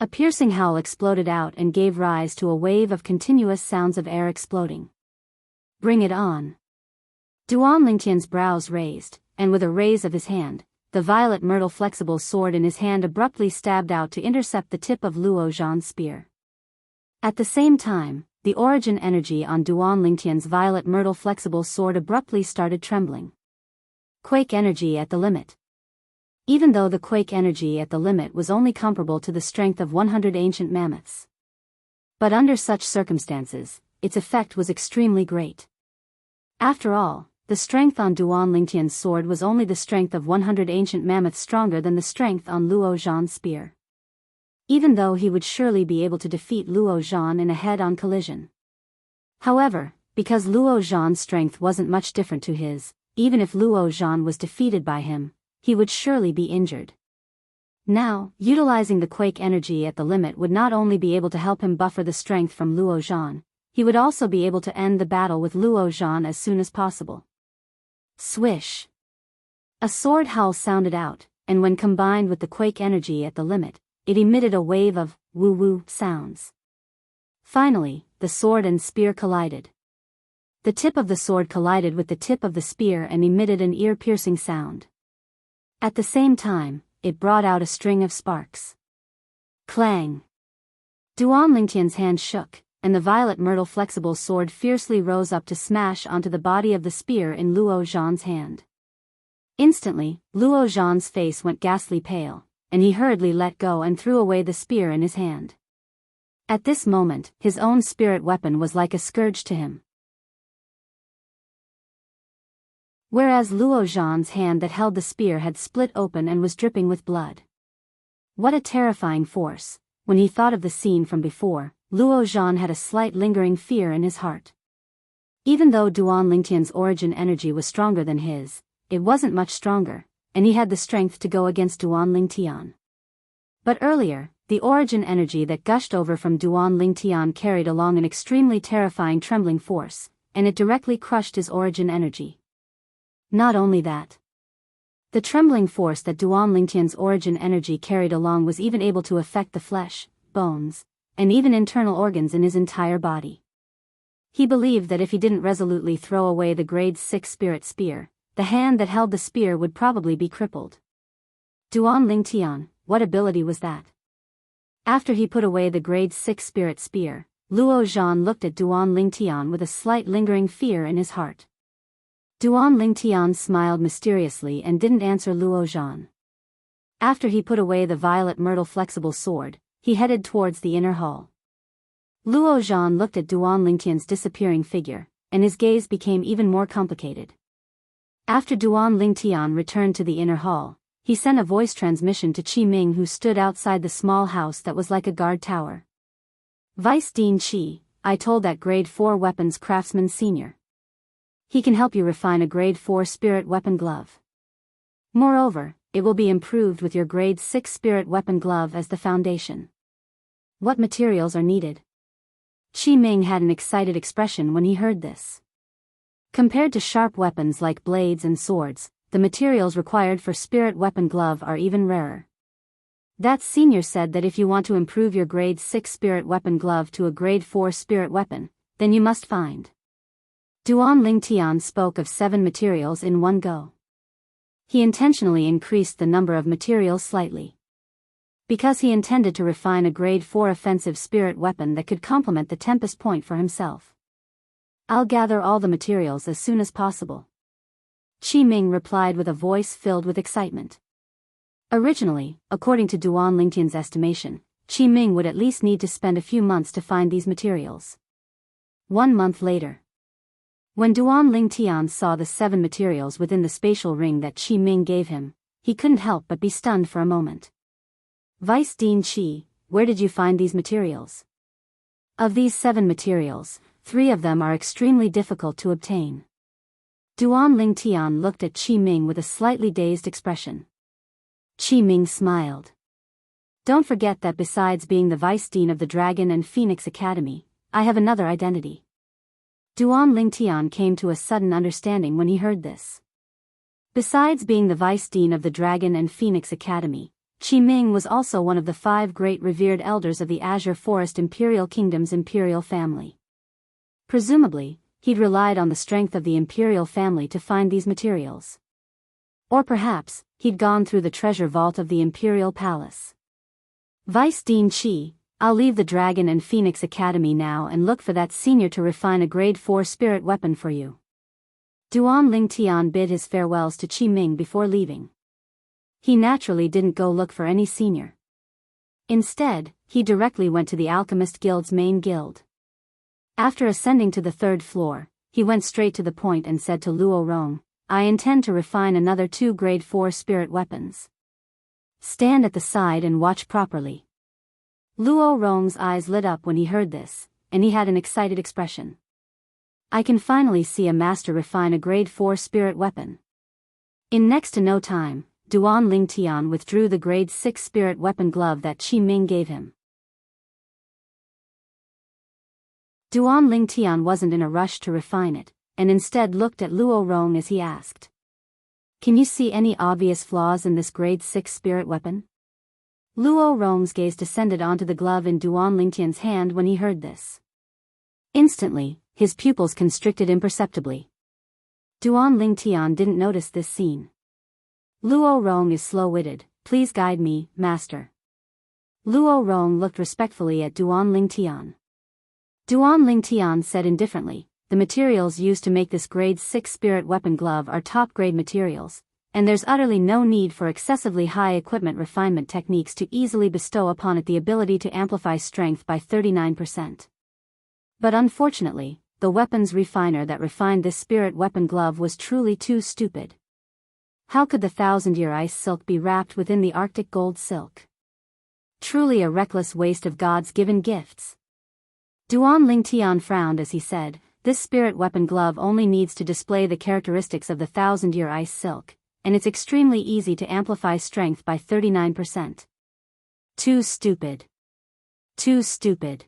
A piercing howl exploded out and gave rise to a wave of continuous sounds of air exploding. Bring it on! Duan Lingtian's brows raised, and with a raise of his hand, the violet myrtle flexible sword in his hand abruptly stabbed out to intercept the tip of Luo Zhan's spear. At the same time, the origin energy on Duan Lingtian's violet myrtle flexible sword abruptly started trembling. Quake energy at the limit. Even though the quake energy at the limit was only comparable to the strength of 100 ancient mammoths. But under such circumstances, its effect was extremely great. After all, the strength on Duan Lingtian's sword was only the strength of 100 ancient mammoths stronger than the strength on Luo Zhan's spear. Even though he would surely be able to defeat Luo Zhan in a head-on collision. However, because Luo Zhan's strength wasn't much different to his, even if Luo Zhan was defeated by him, he would surely be injured. Now, utilizing the quake energy at the limit would not only be able to help him buffer the strength from Luo Zhan, he would also be able to end the battle with Luo Zhan as soon as possible. Swish! A sword howl sounded out, and when combined with the quake energy at the limit, it emitted a wave of woo-woo sounds. Finally, the sword and spear collided. The tip of the sword collided with the tip of the spear and emitted an ear-piercing sound. At the same time, it brought out a string of sparks. Clang! Duan Lingtian's hand shook, and the violet myrtle flexible sword fiercely rose up to smash onto the body of the spear in Luo Zhan's hand. Instantly, Luo Zhan's face went ghastly pale, and he hurriedly let go and threw away the spear in his hand. At this moment, his own spirit weapon was like a scourge to him. Whereas Luo Zhan's hand that held the spear had split open and was dripping with blood. What a terrifying force! When he thought of the scene from before, Luo Zhan had a slight lingering fear in his heart. Even though Duan Lingtian's origin energy was stronger than his, it wasn't much stronger, and he had the strength to go against Duan Lingtian. But earlier, the origin energy that gushed over from Duan Lingtian carried along an extremely terrifying trembling force, and it directly crushed his origin energy. Not only that. The trembling force that Duan Lingtian's origin energy carried along was even able to affect the flesh, bones, and even internal organs in his entire body. He believed that if he didn't resolutely throw away the grade 6 spirit spear, the hand that held the spear would probably be crippled. Duan Lingtian, what ability was that? After he put away the grade 6 spirit spear, Luo Zhan looked at Duan Lingtian with a slight lingering fear in his heart. Duan Lingtian smiled mysteriously and didn't answer Luo Zhan. After he put away the violet myrtle flexible sword, he headed towards the inner hall. Luo Zhan looked at Duan Lingtian's disappearing figure, and his gaze became even more complicated. After Duan Lingtian returned to the inner hall, he sent a voice transmission to Qi Ming, who stood outside the small house that was like a guard tower. Vice Dean Qi, I told that grade 4 weapons craftsman senior. He can help you refine a grade 4 spirit weapon glove. Moreover, it will be improved with your grade 6 spirit weapon glove as the foundation. What materials are needed? Qi Ming had an excited expression when he heard this. Compared to sharp weapons like blades and swords, the materials required for spirit weapon glove are even rarer. That senior said that if you want to improve your grade 6 spirit weapon glove to a grade 4 spirit weapon, then you must find. Duan Lingtian spoke of 7 materials in one go. He intentionally increased the number of materials slightly. Because he intended to refine a grade 4 offensive spirit weapon that could complement the Tempest Point for himself. I'll gather all the materials as soon as possible. Qi Ming replied with a voice filled with excitement. Originally, according to Duan Lingtian's estimation, Qi Ming would at least need to spend a few months to find these materials. 1 month later. When Duan Lingtian saw the 7 materials within the spatial ring that Qi Ming gave him, he couldn't help but be stunned for a moment. Vice Dean Qi, where did you find these materials? Of these 7 materials, 3 of them are extremely difficult to obtain. Duan Lingtian looked at Qi Ming with a slightly dazed expression. Qi Ming smiled. Don't forget that besides being the Vice Dean of the Dragon and Phoenix Academy, I have another identity. Duan Lingtian came to a sudden understanding when he heard this. Besides being the Vice Dean of the Dragon and Phoenix Academy, Qi Ming was also one of the 5 great revered elders of the Azure Forest Imperial Kingdom's imperial family. Presumably, he'd relied on the strength of the imperial family to find these materials. Or perhaps, he'd gone through the treasure vault of the imperial palace. Vice Dean Qi, I'll leave the Dragon and Phoenix Academy now and look for that senior to refine a grade 4 spirit weapon for you. Duan Lingtian bid his farewells to Qi Ming before leaving. He naturally didn't go look for any senior. Instead, he directly went to the Alchemist Guild's main guild. After ascending to the 3rd floor, he went straight to the point and said to Luo Rong, I intend to refine another 2 grade 4 spirit weapons. Stand at the side and watch properly. Luo Rong's eyes lit up when he heard this, and he had an excited expression. I can finally see a master refine a grade 4 spirit weapon. In next to no time, Duan Lingtian withdrew the grade 6 spirit weapon glove that Qi Ming gave him. Duan Lingtian wasn't in a rush to refine it, and instead looked at Luo Rong as he asked. Can you see any obvious flaws in this grade 6 spirit weapon? Luo Rong's gaze descended onto the glove in Duan Lingtian's hand when he heard this. Instantly, his pupils constricted imperceptibly. Duan Lingtian didn't notice this scene. Luo Rong is slow-witted, please guide me, master. Luo Rong looked respectfully at Duan Lingtian. Duan Lingtian said indifferently, the materials used to make this grade 6 spirit weapon glove are top-grade materials, and there's utterly no need for excessively high equipment refinement techniques to easily bestow upon it the ability to amplify strength by 39%. But unfortunately, the weapons refiner that refined this spirit weapon glove was truly too stupid. How could the 1,000-year ice silk be wrapped within the Arctic gold silk? Truly a reckless waste of God's given gifts. Duan Lingtian frowned as he said, this spirit weapon glove only needs to display the characteristics of the 1,000-year ice silk, and it's extremely easy to amplify strength by 39%. Too stupid. Too stupid.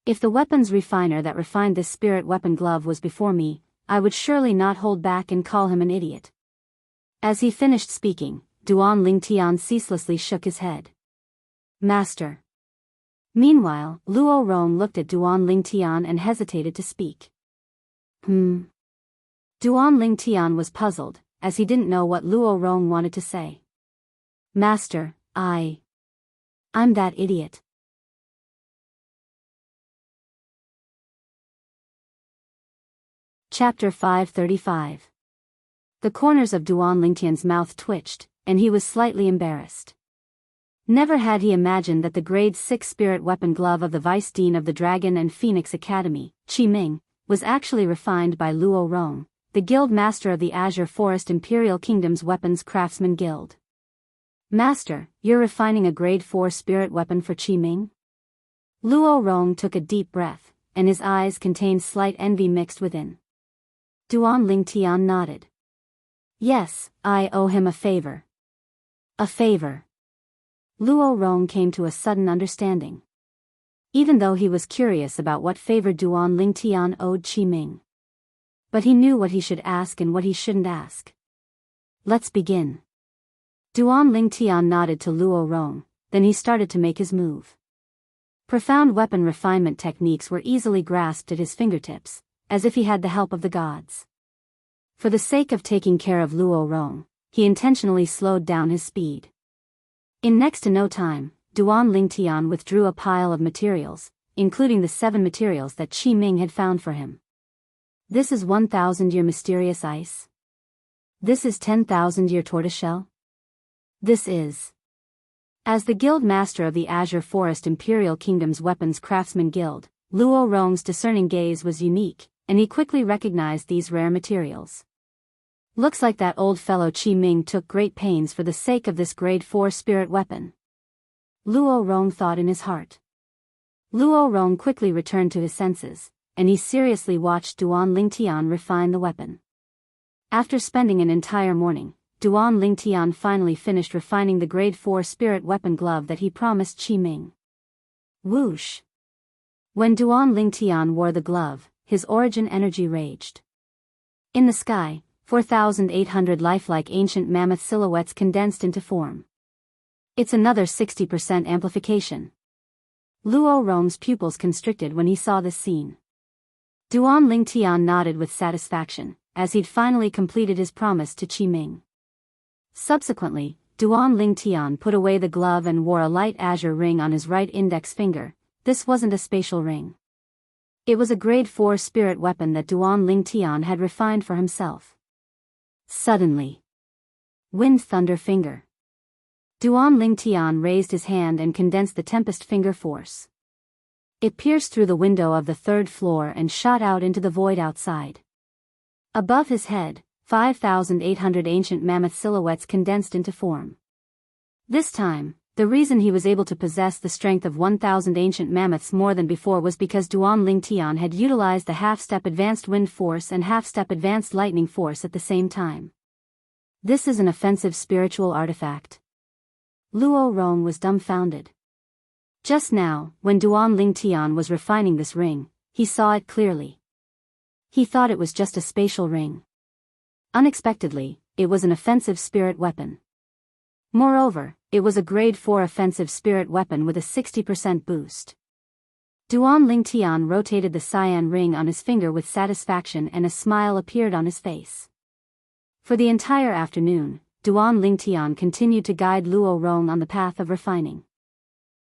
If the weapons refiner that refined this spirit weapon glove was before me, I would surely not hold back and call him an idiot. As he finished speaking, Duan Lingtian ceaselessly shook his head. Master. Meanwhile, Luo Rong looked at Duan Lingtian and hesitated to speak. Duan Lingtian was puzzled, as he didn't know what Luo Rong wanted to say. Master, I'm that idiot. Chapter 535. The corners of Duan Lingtian's mouth twitched, and he was slightly embarrassed. Never had he imagined that the grade 6 spirit weapon glove of the Vice Dean of the Dragon and Phoenix Academy, Qi Ming, was actually refined by Luo Rong, the guild master of the Azure Forest Imperial Kingdom's Weapons Craftsman Guild. Master, you're refining a grade 4 spirit weapon for Qi Ming? Luo Rong took a deep breath, and his eyes contained slight envy mixed within. Duan Lingtian nodded. Yes, I owe him a favor. A favor. Luo Rong came to a sudden understanding. Even though he was curious about what favor Duan Lingtian owed Qi Ming. But he knew what he should ask and what he shouldn't ask. Let's begin. Duan Lingtian nodded to Luo Rong, then he started to make his move. Profound weapon refinement techniques were easily grasped at his fingertips, as if he had the help of the gods. For the sake of taking care of Luo Rong, he intentionally slowed down his speed. In next to no time, Duan Lingtian withdrew a pile of materials, including the 7 materials that Qi Ming had found for him. This is 1,000-year mysterious ice. This is 10,000-year tortoiseshell. This is. As the guild master of the Azure Forest Imperial Kingdom's Weapons Craftsman Guild, Luo Rong's discerning gaze was unique, and he quickly recognized these rare materials. Looks like that old fellow Qi Ming took great pains for the sake of this grade 4 spirit weapon. Luo Rong thought in his heart. Luo Rong quickly returned to his senses, and he seriously watched Duan Lingtian refine the weapon. After spending an entire morning, Duan Lingtian finally finished refining the grade 4 spirit weapon glove that he promised Qi Ming. Whoosh! When Duan Lingtian wore the glove, his origin energy raged. In the sky, 4,800 lifelike ancient mammoth silhouettes condensed into form. It's another 60% amplification. Luo Rong's pupils constricted when he saw this scene. Duan Lingtian nodded with satisfaction, as he'd finally completed his promise to Qi Ming. Subsequently, Duan Lingtian put away the glove and wore a light azure ring on his right index finger. This wasn't a spatial ring. It was a grade 4 spirit weapon that Duan Lingtian had refined for himself. Suddenly. Wind Thunder Finger. Duan Lingtian raised his hand and condensed the Tempest Finger force. It pierced through the window of the 3rd floor and shot out into the void outside. Above his head, 5,800 ancient mammoth silhouettes condensed into form. This time, the reason he was able to possess the strength of 1,000 ancient mammoths more than before was because Duan Lingtian had utilized the half-step advanced wind force and half-step advanced lightning force at the same time. This is an offensive spiritual artifact. Luo Rong was dumbfounded. Just now, when Duan Lingtian was refining this ring, he saw it clearly. He thought it was just a spatial ring. Unexpectedly, it was an offensive spirit weapon. Moreover, it was a grade 4 offensive spirit weapon with a 60% boost. Duan Lingtian rotated the cyan ring on his finger with satisfaction and a smile appeared on his face. For the entire afternoon, Duan Lingtian continued to guide Luo Rong on the path of refining.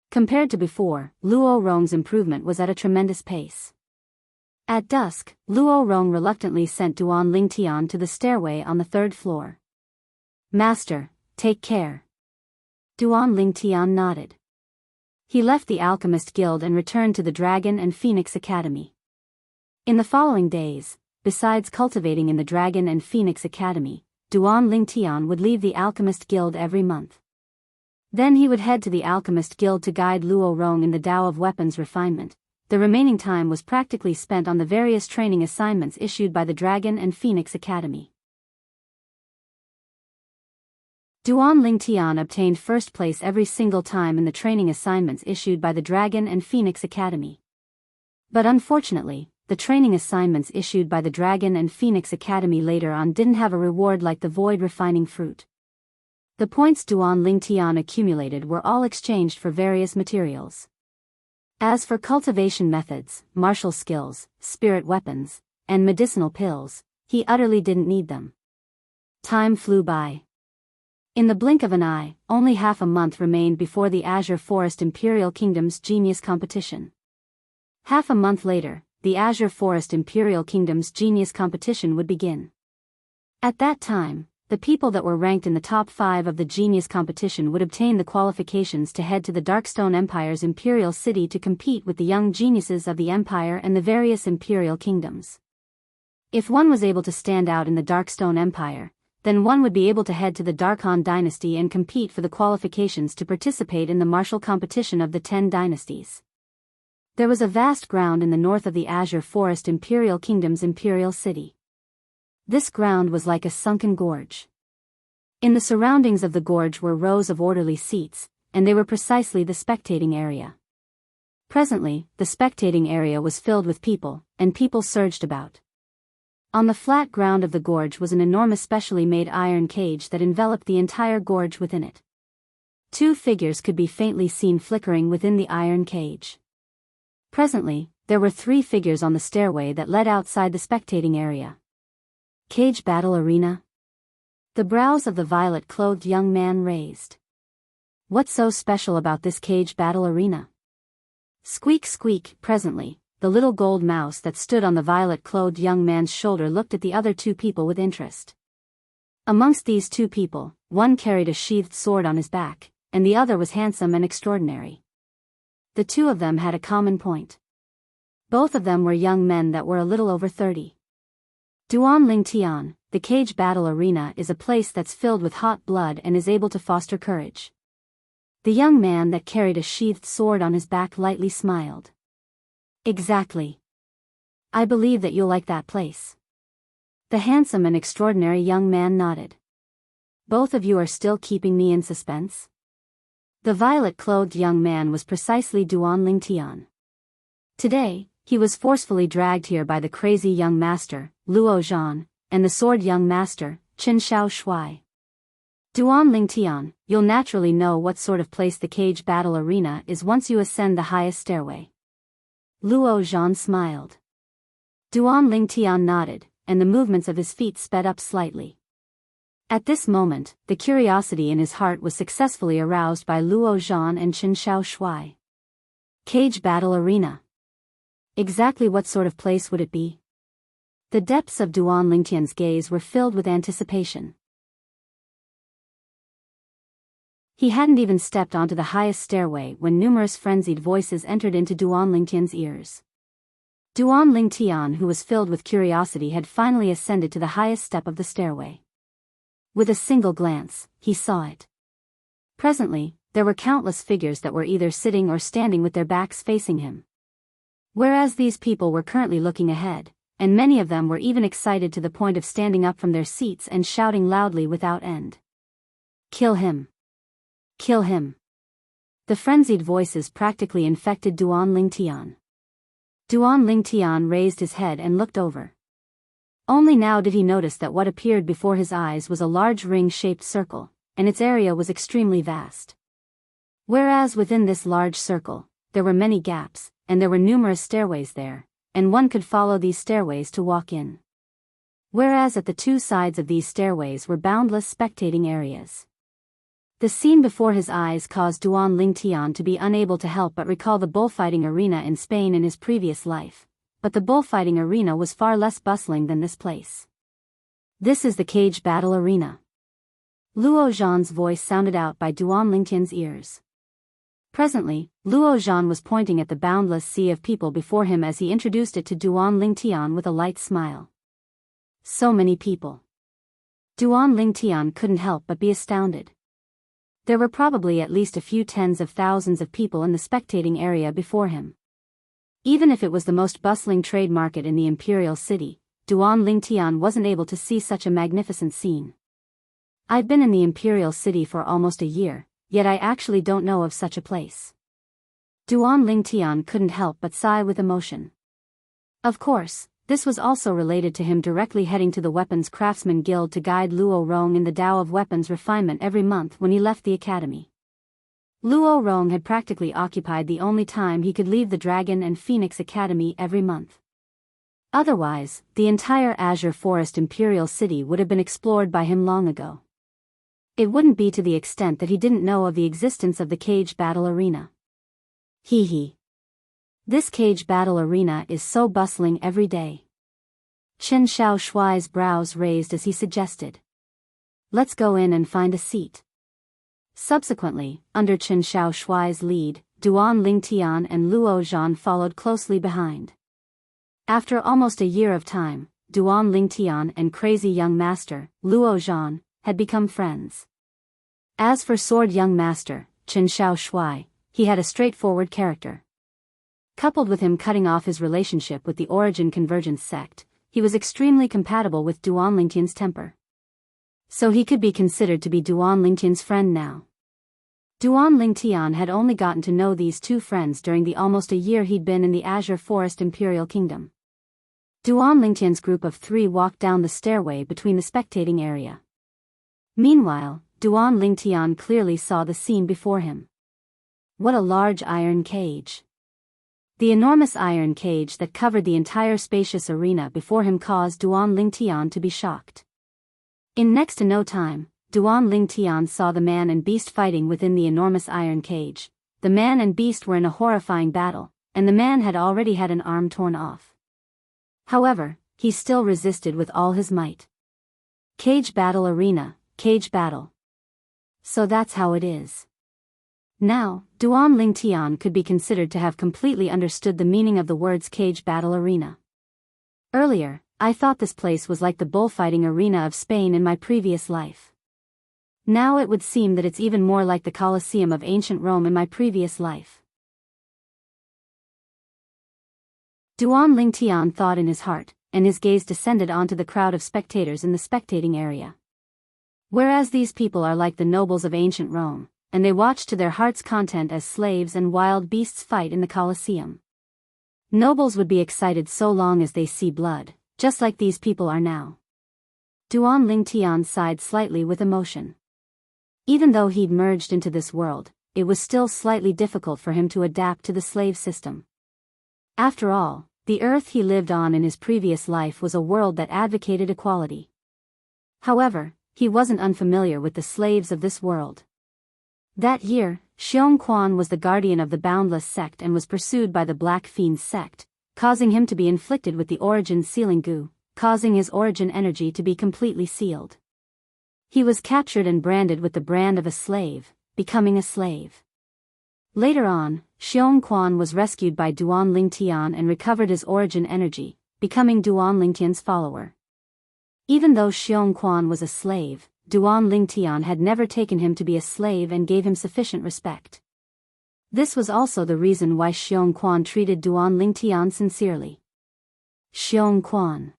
Compared to before, Luo Rong's improvement was at a tremendous pace. At dusk, Luo Rong reluctantly sent Duan Lingtian to the stairway on the 3rd floor. "Master, take care." Duan Lingtian nodded. He left the Alchemist Guild and returned to the Dragon and Phoenix Academy. In the following days, besides cultivating in the Dragon and Phoenix Academy, Duan Lingtian would leave the Alchemist Guild every month. Then he would head to the Alchemist Guild to guide Luo Rong in the Tao of Weapons refinement. The remaining time was practically spent on the various training assignments issued by the Dragon and Phoenix Academy. Duan Lingtian obtained first place every single time in the training assignments issued by the Dragon and Phoenix Academy. But unfortunately, the training assignments issued by the Dragon and Phoenix Academy later on didn't have a reward like the Void Refining Fruit. The points Duan Lingtian accumulated were all exchanged for various materials. As for cultivation methods, martial skills, spirit weapons, and medicinal pills, he utterly didn't need them. Time flew by. In the blink of an eye, only half a month remained before the Azure Forest Imperial Kingdom's Genius Competition. Half a month later, the Azure Forest Imperial Kingdom's Genius Competition would begin. At that time, the people that were ranked in the top 5 of the Genius Competition would obtain the qualifications to head to the Darkstone Empire's Imperial City to compete with the young geniuses of the Empire and the various Imperial Kingdoms. If one was able to stand out in the Darkstone Empire, then one would be able to head to the Darkhan Dynasty and compete for the qualifications to participate in the martial competition of the 10 dynasties. There was a vast ground in the north of the Azure Forest Imperial Kingdom's Imperial City. This ground was like a sunken gorge. In the surroundings of the gorge were rows of orderly seats, and they were precisely the spectating area. Presently, the spectating area was filled with people, and people surged about. On the flat ground of the gorge was an enormous specially made iron cage that enveloped the entire gorge within it. 2 figures could be faintly seen flickering within the iron cage. Presently, there were 3 figures on the stairway that led outside the spectating area. Cage Battle Arena? The brows of the violet-clothed young man raised. What's so special about this cage battle arena? Squeak squeak. Presently, the little gold mouse that stood on the violet-clothed young man's shoulder looked at the other 2 people with interest. Amongst these 2 people, one carried a sheathed sword on his back, and the other was handsome and extraordinary. The 2 of them had a common point. Both of them were young men that were a little over 30. Duan Lingtian, the cage battle arena is a place that's filled with hot blood and is able to foster courage. The young man that carried a sheathed sword on his back lightly smiled. Exactly. I believe that you'll like that place. The handsome and extraordinary young man nodded. Both of you are still keeping me in suspense? The violet-clothed young man was precisely Duan Lingtian. Today, he was forcefully dragged here by the crazy young master, Luo Zhan, and the sword young master, Qin Shao Shuai. Duan Lingtian, you'll naturally know what sort of place the cage battle arena is once you ascend the highest stairway. Luo Zhan smiled. Duan Lingtian nodded, and the movements of his feet sped up slightly. At this moment, the curiosity in his heart was successfully aroused by Luo Zhan and Qin Shao Shuai. Cage battle arena. Exactly what sort of place would it be? The depths of Duan Lingtian's gaze were filled with anticipation. He hadn't even stepped onto the highest stairway when numerous frenzied voices entered into Duan Lingtian's ears. Duan Lingtian, who was filled with curiosity, had finally ascended to the highest step of the stairway. With a single glance, he saw it. Presently, there were countless figures that were either sitting or standing with their backs facing him. Whereas these people were currently looking ahead, and many of them were even excited to the point of standing up from their seats and shouting loudly without end. Kill him! Kill him! The frenzied voices practically infected Duan Lingtian. Duan Lingtian raised his head and looked over. Only now did he notice that what appeared before his eyes was a large ring-shaped circle, and its area was extremely vast. Whereas within this large circle, there were many gaps, and there were numerous stairways there, and one could follow these stairways to walk in. Whereas at the two sides of these stairways were boundless spectating areas. The scene before his eyes caused Duan Lingtian to be unable to help but recall the bullfighting arena in Spain in his previous life. But the bullfighting arena was far less bustling than this place. This is the cage battle arena. Luo Zhan's voice sounded out by Duan Lingtian's ears. Presently, Luo Zhan was pointing at the boundless sea of people before him as he introduced it to Duan Lingtian with a light smile. So many people. Duan Lingtian couldn't help but be astounded. There were probably at least a few tens of thousands of people in the spectating area before him. Even if it was the most bustling trade market in the imperial city, Duan Lingtian wasn't able to see such a magnificent scene. I've been in the imperial city for almost a year, yet I actually don't know of such a place. Duan Lingtian couldn't help but sigh with emotion. Of course, this was also related to him directly heading to the Weapons Craftsman Guild to guide Luo Rong in the Tao of weapons refinement every month when he left the academy. Luo Rong had practically occupied the only time he could leave the Dragon and Phoenix Academy every month. Otherwise, the entire Azure Forest Imperial City would have been explored by him long ago. It wouldn't be to the extent that he didn't know of the existence of the cage battle arena. Hee hee. This cage battle arena is so bustling every day. Qin Shao Shuai's brows raised as he suggested. Let's go in and find a seat. Subsequently, under Qin Shao Shuai's lead, Duan Lingtian and Luo Zhan followed closely behind. After almost a year of time, Duan Lingtian and crazy young master, Luo Zhan, had become friends. As for sword young master, Qin Shao Shuai, he had a straightforward character. Coupled with him cutting off his relationship with the Origin Convergence sect, he was extremely compatible with Duan Lingtian's temper. So he could be considered to be Duan Lingtian's friend now. Duan Lingtian had only gotten to know these two friends during the almost a year he'd been in the Azure Forest Imperial Kingdom. Duan Lingtian's group of three walked down the stairway between the spectating area. Meanwhile, Duan Lingtian clearly saw the scene before him. What a large iron cage. The enormous iron cage that covered the entire spacious arena before him caused Duan Lingtian to be shocked. In next to no time, Duan Lingtian saw the man and beast fighting within the enormous iron cage. The man and beast were in a horrifying battle, and the man had already had an arm torn off. However, he still resisted with all his might. Cage battle arena, cage battle. So that's how it is. Now, Duan Lingtian could be considered to have completely understood the meaning of the words cage battle arena. Earlier, I thought this place was like the bullfighting arena of Spain in my previous life. Now it would seem that it's even more like the Colosseum of ancient Rome in my previous life. Duan Lingtian thought in his heart, and his gaze descended onto the crowd of spectators in the spectating area. Whereas these people are like the nobles of ancient Rome, and they watch to their heart's content as slaves and wild beasts fight in the Colosseum. Nobles would be excited so long as they see blood, just like these people are now. Duan Lingtian sighed slightly with emotion. Even though he'd merged into this world, it was still slightly difficult for him to adapt to the slave system. After all, the earth he lived on in his previous life was a world that advocated equality. However, he wasn't unfamiliar with the slaves of this world. That year, Xiongquan was the guardian of the Boundless sect and was pursued by the Black Fiends sect, causing him to be inflicted with the origin sealing goo, causing his origin energy to be completely sealed. He was captured and branded with the brand of a slave, becoming a slave. Later on, Xiongquan was rescued by Duan Lingtian and recovered his origin energy, becoming Duan Lingtian's follower. Even though Xiongquan was a slave, Duan Lingtian had never taken him to be a slave and gave him sufficient respect. This was also the reason why Xiongquan treated Duan Lingtian sincerely. Xiongquan.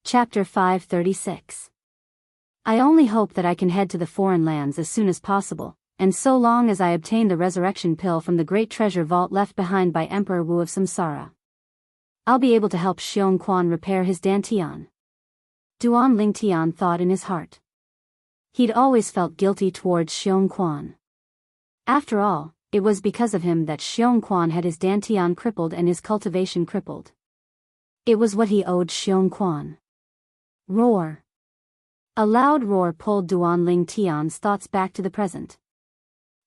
Chapter 536. I only hope that I can head to the foreign lands as soon as possible, and so long as I obtain the resurrection pill from the great treasure vault left behind by Emperor Wu of Samsara. I'll be able to help Xiongquan repair his dantian. Duan Lingtian thought in his heart. He'd always felt guilty towards Xiongquan. After all, it was because of him that Xiongquan had his dantian crippled and his cultivation crippled. It was what he owed Xiongquan. Roar. A loud roar pulled Duan Lingtian's thoughts back to the present.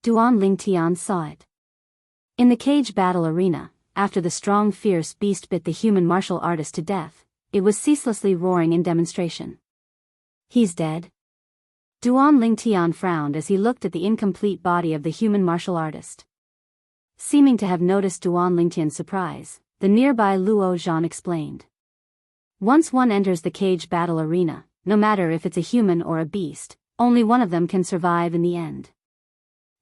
Duan Lingtian saw it. In the cage battle arena, after the strong fierce beast bit the human martial artist to death, it was ceaselessly roaring in demonstration. He's dead? Duan Lingtian frowned as he looked at the incomplete body of the human martial artist. Seeming to have noticed Duan Lingtian's surprise, the nearby Luo Zhan explained. Once one enters the cage battle arena, no matter if it's a human or a beast, only one of them can survive in the end.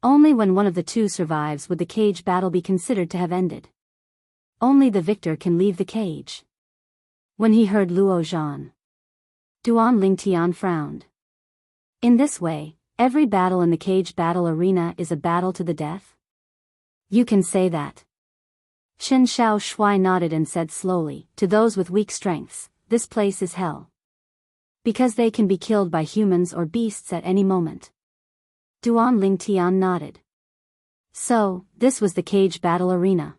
Only when one of the two survives would the cage battle be considered to have ended. Only the victor can leave the cage. When he heard Luo Zhan, Duan Lingtian frowned. In this way, every battle in the cage battle arena is a battle to the death? You can say that. Chen Xiao Shui nodded and said slowly, to those with weak strengths, this place is hell. Because they can be killed by humans or beasts at any moment. Duan Lingtian nodded. So, this was the cage battle arena.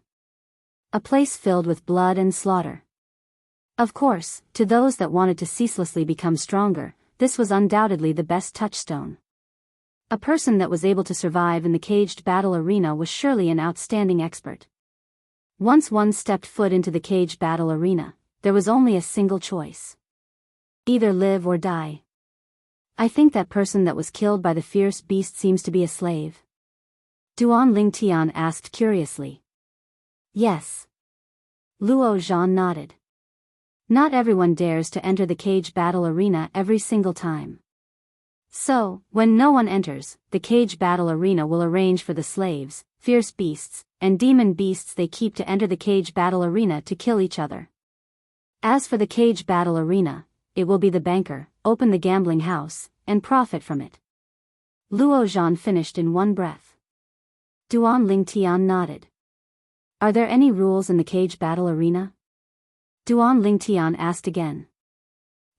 A place filled with blood and slaughter. Of course, to those that wanted to ceaselessly become stronger, this was undoubtedly the best touchstone. A person that was able to survive in the caged battle arena was surely an outstanding expert. Once one stepped foot into the cage battle arena, there was only a single choice. Either live or die. I think that person that was killed by the fierce beast seems to be a slave. Duan Lingtian asked curiously. Yes. Luo Zhan nodded. Not everyone dares to enter the cage battle arena every single time. So, when no one enters, the cage battle arena will arrange for the slaves, fierce beasts, and demon beasts they keep to enter the cage battle arena to kill each other. As for the cage battle arena, it will be the banker, open the gambling house, and profit from it. Luo Zhan finished in one breath. Duan Lingtian nodded. Are there any rules in the cage battle arena? Duan Lingtian asked again.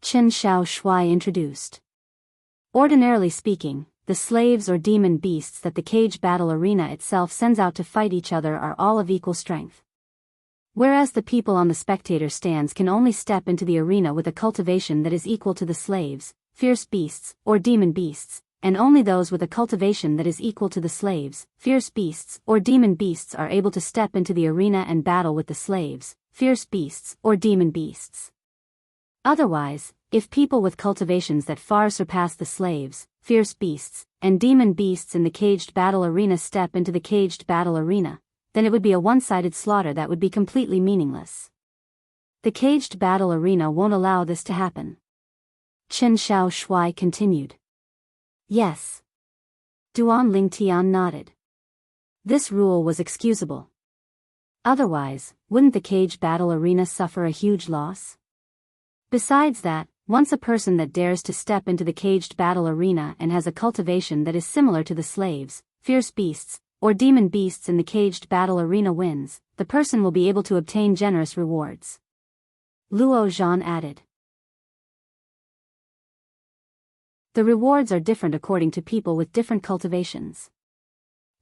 Chen Xiao Shui introduced. Ordinarily speaking, the slaves or demon beasts that the cage battle arena itself sends out to fight each other are all of equal strength. Whereas the people on the spectator stands can only step into the arena with a cultivation that is equal to the slaves, fierce beasts, or demon beasts, and only those with a cultivation that is equal to the slaves, fierce beasts, or demon beasts are able to step into the arena and battle with the slaves, fierce beasts, or demon beasts. Otherwise, if people with cultivations that far surpass the slaves, fierce beasts, and demon beasts in the caged battle arena step into the caged battle arena, then it would be a one-sided slaughter that would be completely meaningless. The caged battle arena won't allow this to happen. Chen Xiaoshui continued. Yes. Duan Lingtian nodded. This rule was excusable. Otherwise, wouldn't the caged battle arena suffer a huge loss? Besides that, once a person that dares to step into the caged battle arena and has a cultivation that is similar to the slaves, fierce beasts, or demon beasts in the caged battle arena wins, the person will be able to obtain generous rewards. Luo Zhan added. The rewards are different according to people with different cultivations.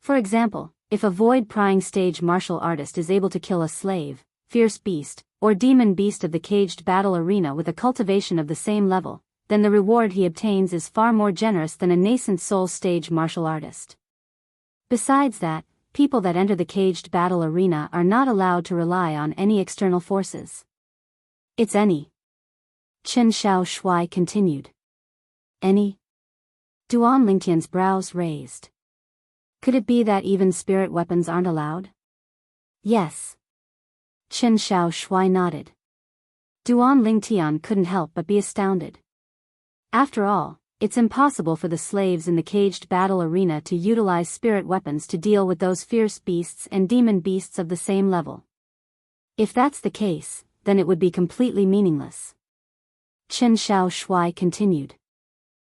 For example, if a void-prying stage martial artist is able to kill a slave, fierce beast, or demon beast of the caged battle arena with a cultivation of the same level, then the reward he obtains is far more generous than a nascent soul stage martial artist. Besides that, people that enter the caged battle arena are not allowed to rely on any external forces. It's any. Chen Xiaoshui continued. Any? Duan Lingtian's brows raised. Could it be that even spirit weapons aren't allowed? Yes. Chen Xiaoshui nodded. Duan Lingtian couldn't help but be astounded. After all, it's impossible for the slaves in the caged battle arena to utilize spirit weapons to deal with those fierce beasts and demon beasts of the same level. If that's the case, then it would be completely meaningless. Chen Xiaoshui continued.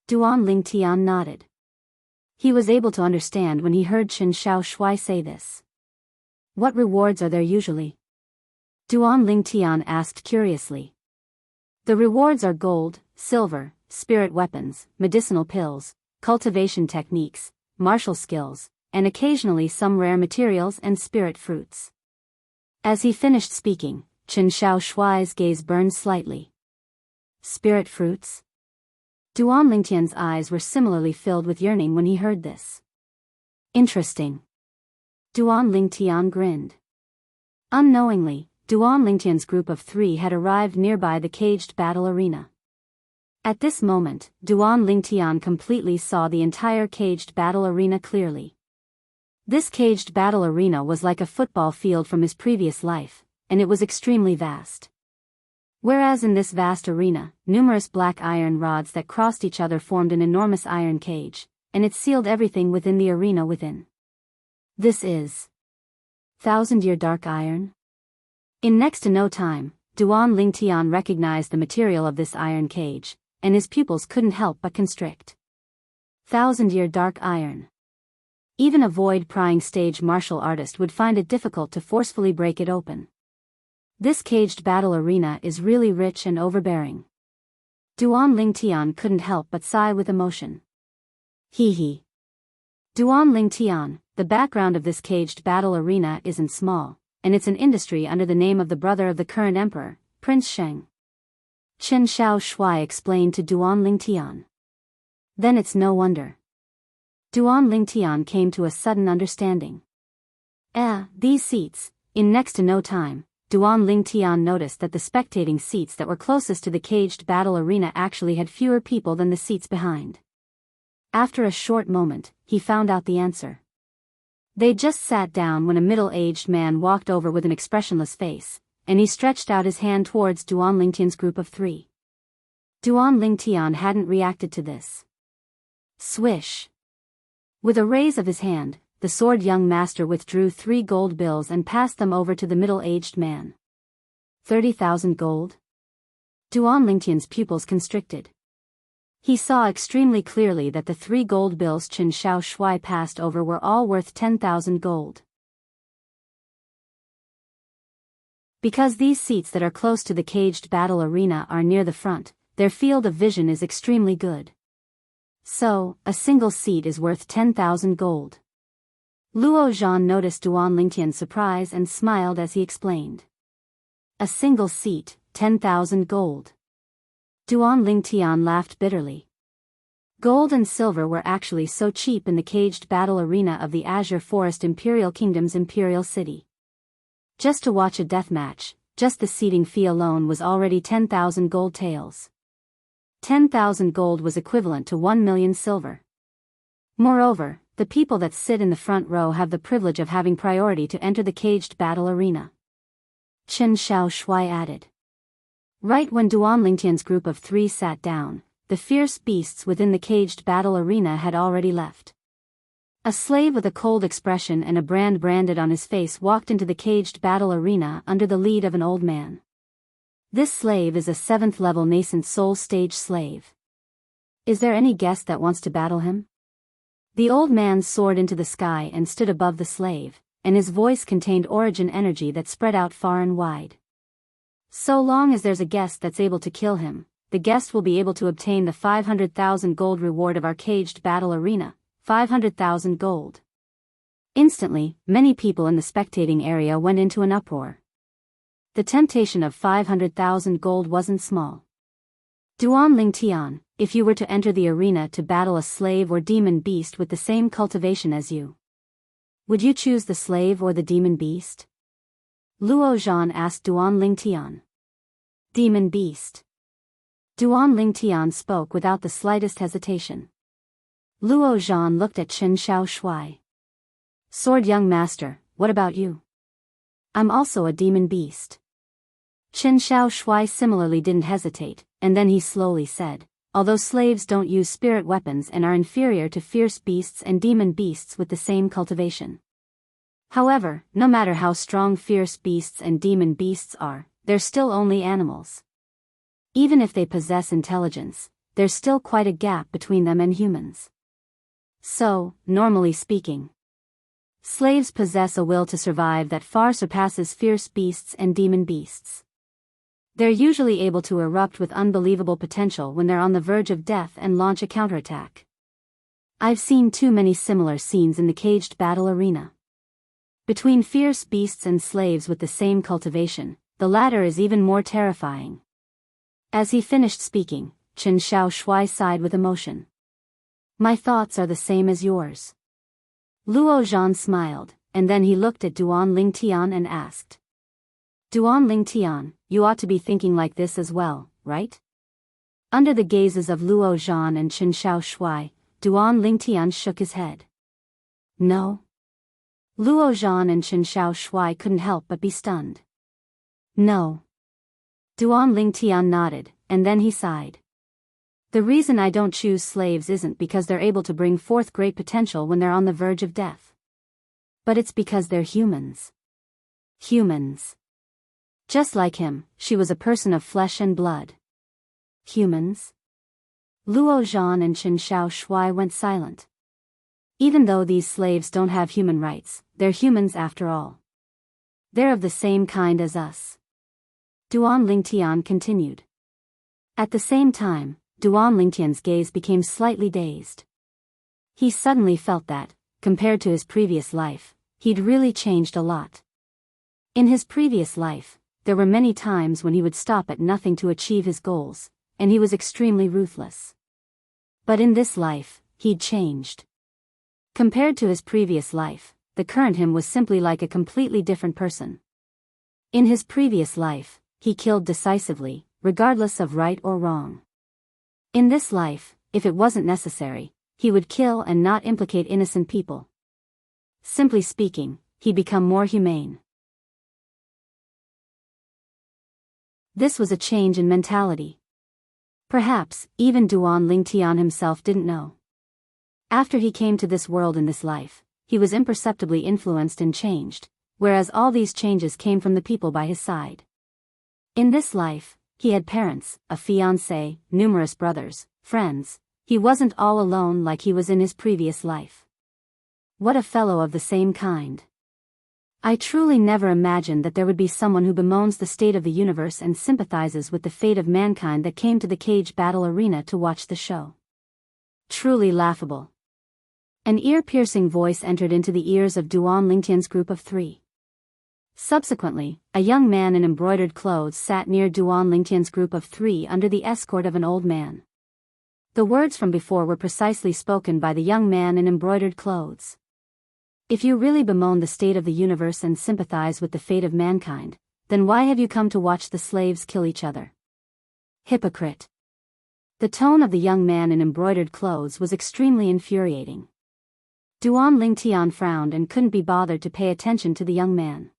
Duan Lingtian nodded. He was able to understand when he heard Chen Xiaoshui say this. What rewards are there usually? Duan Lingtian asked curiously. The rewards are gold, silver, spirit weapons, medicinal pills, cultivation techniques, martial skills, and occasionally some rare materials and spirit fruits. As he finished speaking, Chen Xiaoshui's gaze burned slightly. Spirit fruits? Duan Lingtian's eyes were similarly filled with yearning when he heard this. Interesting. Duan Lingtian grinned. Unknowingly, Duan Lingtian's group of 3 had arrived nearby the caged battle arena. At this moment, Duan Lingtian completely saw the entire caged battle arena clearly. This caged battle arena was like a football field from his previous life, and it was extremely vast. Whereas in this vast arena, numerous black iron rods that crossed each other formed an enormous iron cage, and it sealed everything within the arena within. This is 1,000-year dark iron? In next to no time, Duan Lingtian recognized the material of this iron cage, and his pupils couldn't help but constrict. 1,000-year dark iron. Even a void-prying stage martial artist would find it difficult to forcefully break it open. This caged battle arena is really rich and overbearing. Duan Lingtian couldn't help but sigh with emotion. Hee hee. Duan Lingtian, the background of this caged battle arena isn't small, and it's an industry under the name of the brother of the current emperor, Prince Sheng. Chen Xiaoshui explained to Duan Lingtian. Then it's no wonder. Duan Lingtian came to a sudden understanding. These seats, in next to no time, Duan Lingtian noticed that the spectating seats that were closest to the caged battle arena actually had fewer people than the seats behind. After a short moment, he found out the answer. They just sat down when a middle-aged man walked over with an expressionless face, and he stretched out his hand towards Duan Lingtian's group of 3. Duan Lingtian hadn't reacted to this. Swish. With a raise of his hand, the sword young master withdrew 3 gold bills and passed them over to the middle-aged man. 30,000 gold? Duan Lingtian's pupils constricted. He saw extremely clearly that the 3 gold bills Chen Xiaoshui passed over were all worth 10,000 gold. Because these seats that are close to the caged battle arena are near the front, their field of vision is extremely good. So, a single seat is worth 10,000 gold. Luo Zhan noticed Duan Lingtian's surprise and smiled as he explained. A single seat, 10,000 gold. Duan Lingtian laughed bitterly. Gold and silver were actually so cheap in the caged battle arena of the Azure Forest Imperial Kingdom's Imperial City. Just to watch a death match, just the seating fee alone was already 10,000 gold taels. 10,000 gold was equivalent to 1 million silver. Moreover, the people that sit in the front row have the privilege of having priority to enter the caged battle arena. Chen Xiaoshui added. Right when Duan Lingtian's group of 3 sat down, the fierce beasts within the caged battle arena had already left. A slave with a cold expression and a brand branded on his face walked into the caged battle arena under the lead of an old man. This slave is a 7th level nascent soul stage slave. Is there any guest that wants to battle him? The old man soared into the sky and stood above the slave, and his voice contained origin energy that spread out far and wide. So long as there's a guest that's able to kill him, the guest will be able to obtain the 500,000 gold reward of our caged battle arena, 500,000 gold. Instantly, many people in the spectating area went into an uproar. The temptation of 500,000 gold wasn't small. Duan Lingtian, if you were to enter the arena to battle a slave or demon beast with the same cultivation as you, would you choose the slave or the demon beast? Luo Zhan asked Duan Lingtian. Demon beast. Duan Lingtian spoke without the slightest hesitation. Luo Zhan looked at Chen Xiaoshui. Sword young master, what about you? I'm also a demon beast. Chen Xiaoshui similarly didn't hesitate, and then he slowly said, although slaves don't use spirit weapons and are inferior to fierce beasts and demon beasts with the same cultivation. However, no matter how strong fierce beasts and demon beasts are, they're still only animals. Even if they possess intelligence, there's still quite a gap between them and humans. So, normally speaking, slaves possess a will to survive that far surpasses fierce beasts and demon beasts. They're usually able to erupt with unbelievable potential when they're on the verge of death and launch a counterattack. I've seen too many similar scenes in the caged battle arena. Between fierce beasts and slaves with the same cultivation, the latter is even more terrifying. As he finished speaking, Chen Xiaoshui sighed with emotion. My thoughts are the same as yours. Luo Zhan smiled, and then he looked at Duan Lingtian and asked. Duan Lingtian, you ought to be thinking like this as well, right? Under the gazes of Luo Zhan and Chen Xiaoshui, Duan Lingtian shook his head. No. Luo Zhan and Chen Xiaoshui couldn't help but be stunned. No. Duan Lingtian nodded, and then he sighed. The reason I don't choose slaves isn't because they're able to bring forth great potential when they're on the verge of death. But it's because they're humans. Humans. Just like him, she was a person of flesh and blood. Humans? Luo Zhan and Chen Xiaoshui went silent. Even though these slaves don't have human rights, they're humans after all. They're of the same kind as us. Duan Lingtian continued. At the same time, Duan Lingtian's gaze became slightly dazed. He suddenly felt that, compared to his previous life, he'd really changed a lot. In his previous life, there were many times when he would stop at nothing to achieve his goals, and he was extremely ruthless. But in this life, he'd changed. Compared to his previous life, the current him was simply like a completely different person. In his previous life, he killed decisively, regardless of right or wrong. In this life, if it wasn't necessary, he would kill and not implicate innocent people. Simply speaking, he'd become more humane. This was a change in mentality. Perhaps, even Duan Lingtian himself didn't know. After he came to this world in this life, he was imperceptibly influenced and changed, whereas all these changes came from the people by his side. In this life, he had parents, a fiancé, numerous brothers, friends. He wasn't all alone like he was in his previous life. What a fellow of the same kind. I truly never imagined that there would be someone who bemoans the state of the universe and sympathizes with the fate of mankind that came to the cage battle arena to watch the show. Truly laughable. An ear-piercing voice entered into the ears of Duan Lingtian's group of 3. Subsequently, a young man in embroidered clothes sat near Duan Lingtian's group of 3 under the escort of an old man. The words from before were precisely spoken by the young man in embroidered clothes. If you really bemoan the state of the universe and sympathize with the fate of mankind, then why have you come to watch the slaves kill each other? Hypocrite. The tone of the young man in embroidered clothes was extremely infuriating. Duan Lingtian frowned and couldn't be bothered to pay attention to the young man.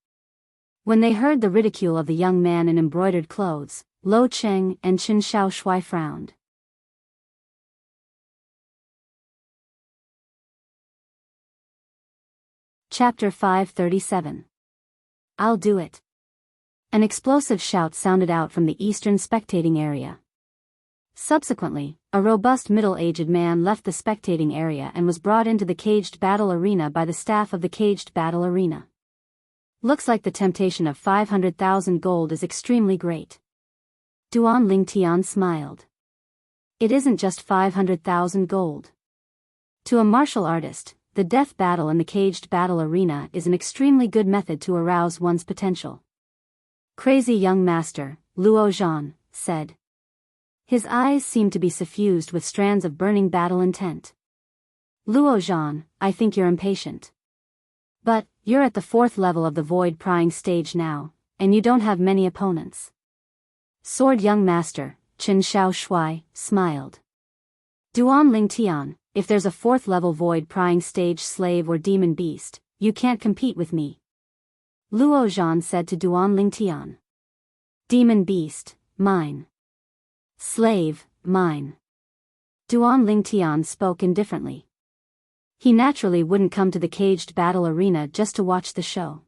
When they heard the ridicule of the young man in embroidered clothes, Lo Cheng and Qin Shaoshui frowned. Chapter 537. I'll do it. An explosive shout sounded out from the eastern spectating area. Subsequently, a robust middle-aged man left the spectating area and was brought into the caged battle arena by the staff of the caged battle arena. Looks like the temptation of 500,000 gold is extremely great. Duan Lingtian smiled. It isn't just 500,000 gold. To a martial artist, the death battle in the caged battle arena is an extremely good method to arouse one's potential. Crazy young master, Luo Zhan, said. His eyes seemed to be suffused with strands of burning battle intent. Luo Zhan, I think you're impatient. But, you're at the 4th level of the void prying stage now, and you don't have many opponents. Sword young master, Qin Shaoshui, smiled. Duan Lingtian, if there's a 4th level void prying stage slave or demon beast, you can't compete with me. Luo Zhan said to Duan Lingtian. Demon beast, mine. Slave, mine. Duan Lingtian spoke indifferently. He naturally wouldn't come to the caged battle arena just to watch the show.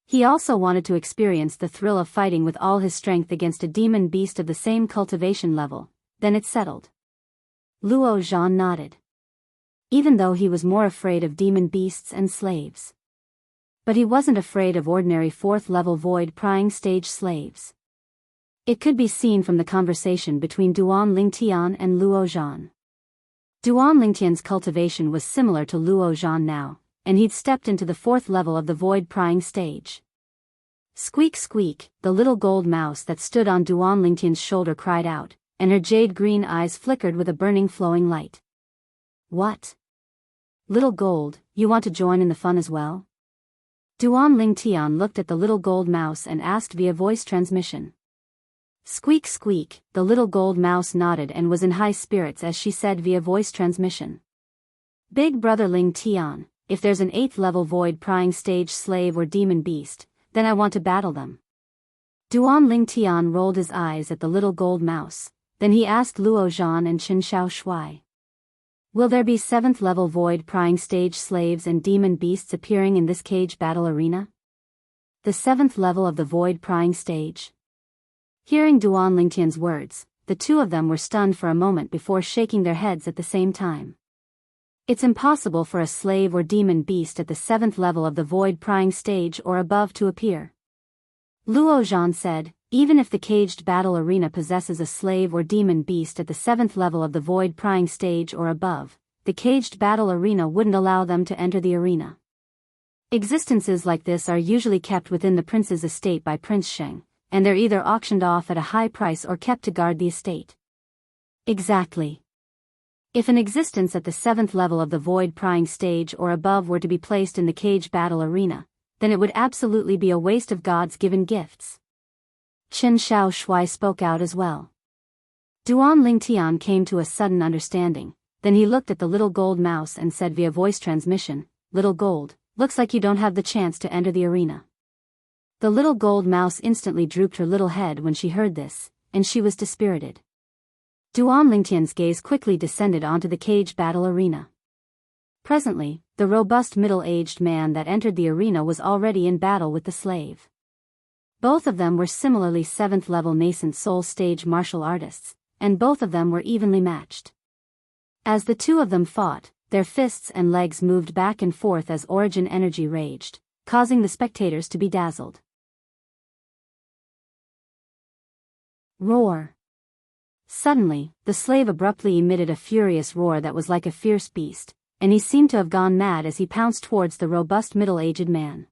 He also wanted to experience the thrill of fighting with all his strength against a demon beast of the same cultivation level. Then it's settled. Luo Zhan nodded. Even though he was more afraid of demon beasts and slaves. But he wasn't afraid of ordinary 4th level void prying stage slaves. It could be seen from the conversation between Duan Lingtian and Luo Zhan. Duan Lingtian's cultivation was similar to Luo Zhan now, and he'd stepped into the 4th level of the void prying stage. Squeak squeak, the little gold mouse that stood on Duan Lingtian's shoulder cried out, and her jade green eyes flickered with a burning flowing light. What? Little gold, you want to join in the fun as well? Duan Lingtian looked at the little gold mouse and asked via voice transmission. Squeak squeak, the little gold mouse nodded and was in high spirits as she said via voice transmission. Big brother Lingtian, if there's an 8th level void prying stage slave or demon beast, then I want to battle them. Duan Lingtian rolled his eyes at the little gold mouse, then he asked Luo Zhan and Qin Shaoshui. Will there be 7th level void prying stage slaves and demon beasts appearing in this cage battle arena? The 7th level of the void prying stage? Hearing Duan Lingtian's words, the two of them were stunned for a moment before shaking their heads at the same time. It's impossible for a slave or demon beast at the 7th level of the void prying stage or above to appear. Luo Zhan said, even if the caged battle arena possesses a slave or demon beast at the 7th level of the void prying stage or above, the caged battle arena wouldn't allow them to enter the arena. Existences like this are usually kept within the prince's estate by Prince Sheng, and they're either auctioned off at a high price or kept to guard the estate. Exactly. If an existence at the 7th level of the void prying stage or above were to be placed in the cage battle arena, then it would absolutely be a waste of God's given gifts. Qin Shaoshui spoke out as well. Duan Lingtian came to a sudden understanding, then he looked at the little gold mouse and said via voice transmission, Little gold, looks like you don't have the chance to enter the arena. The little gold mouse instantly drooped her little head when she heard this, and she was dispirited. Duan Lingtian's gaze quickly descended onto the cage battle arena. Presently, the robust middle-aged man that entered the arena was already in battle with the slave. Both of them were similarly 7th level nascent soul stage martial artists, and both of them were evenly matched. As the two of them fought, their fists and legs moved back and forth as origin energy raged, causing the spectators to be dazzled. Roar. Suddenly, the slave abruptly emitted a furious roar that was like a fierce beast, and he seemed to have gone mad as he pounced towards the robust middle-aged man.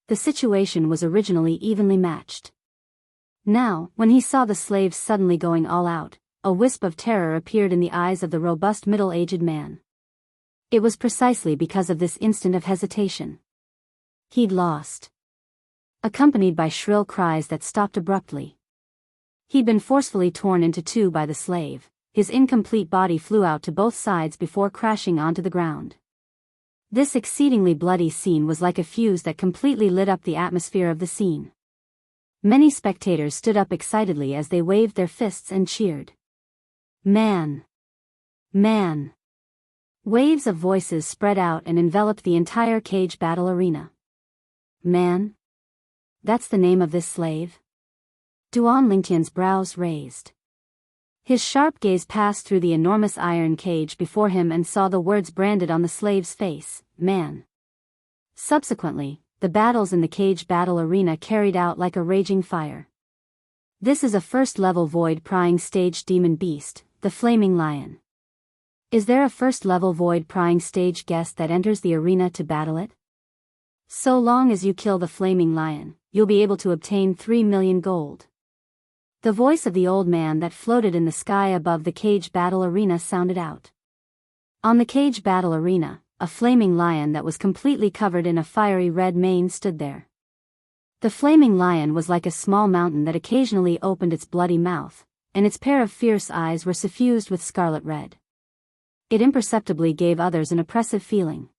The situation was originally evenly matched. Now, when he saw the slave suddenly going all out, a wisp of terror appeared in the eyes of the robust middle-aged man. It was precisely because of this instant of hesitation. He'd lost. Accompanied by shrill cries that stopped abruptly. He'd been forcefully torn into two by the slave, his incomplete body flew out to both sides before crashing onto the ground. This exceedingly bloody scene was like a fuse that completely lit up the atmosphere of the scene. Many spectators stood up excitedly as they waved their fists and cheered. Man! Man! Waves of voices spread out and enveloped the entire cage battle arena. Man? That's the name of this slave? Duan Lingtian's brows raised. His sharp gaze passed through the enormous iron cage before him and saw the words branded on the slave's face, man. Subsequently, the battles in the cage battle arena carried out like a raging fire. This is a first-level void-prying stage demon beast, the Flaming Lion. Is there a first-level void-prying stage guest that enters the arena to battle it? So long as you kill the Flaming Lion, you'll be able to obtain 3 million gold. The voice of the old man that floated in the sky above the cage battle arena sounded out. On the cage battle arena, a flaming lion that was completely covered in a fiery red mane stood there. The flaming lion was like a small mountain that occasionally opened its bloody mouth, and its pair of fierce eyes were suffused with scarlet red. It imperceptibly gave others an oppressive feeling.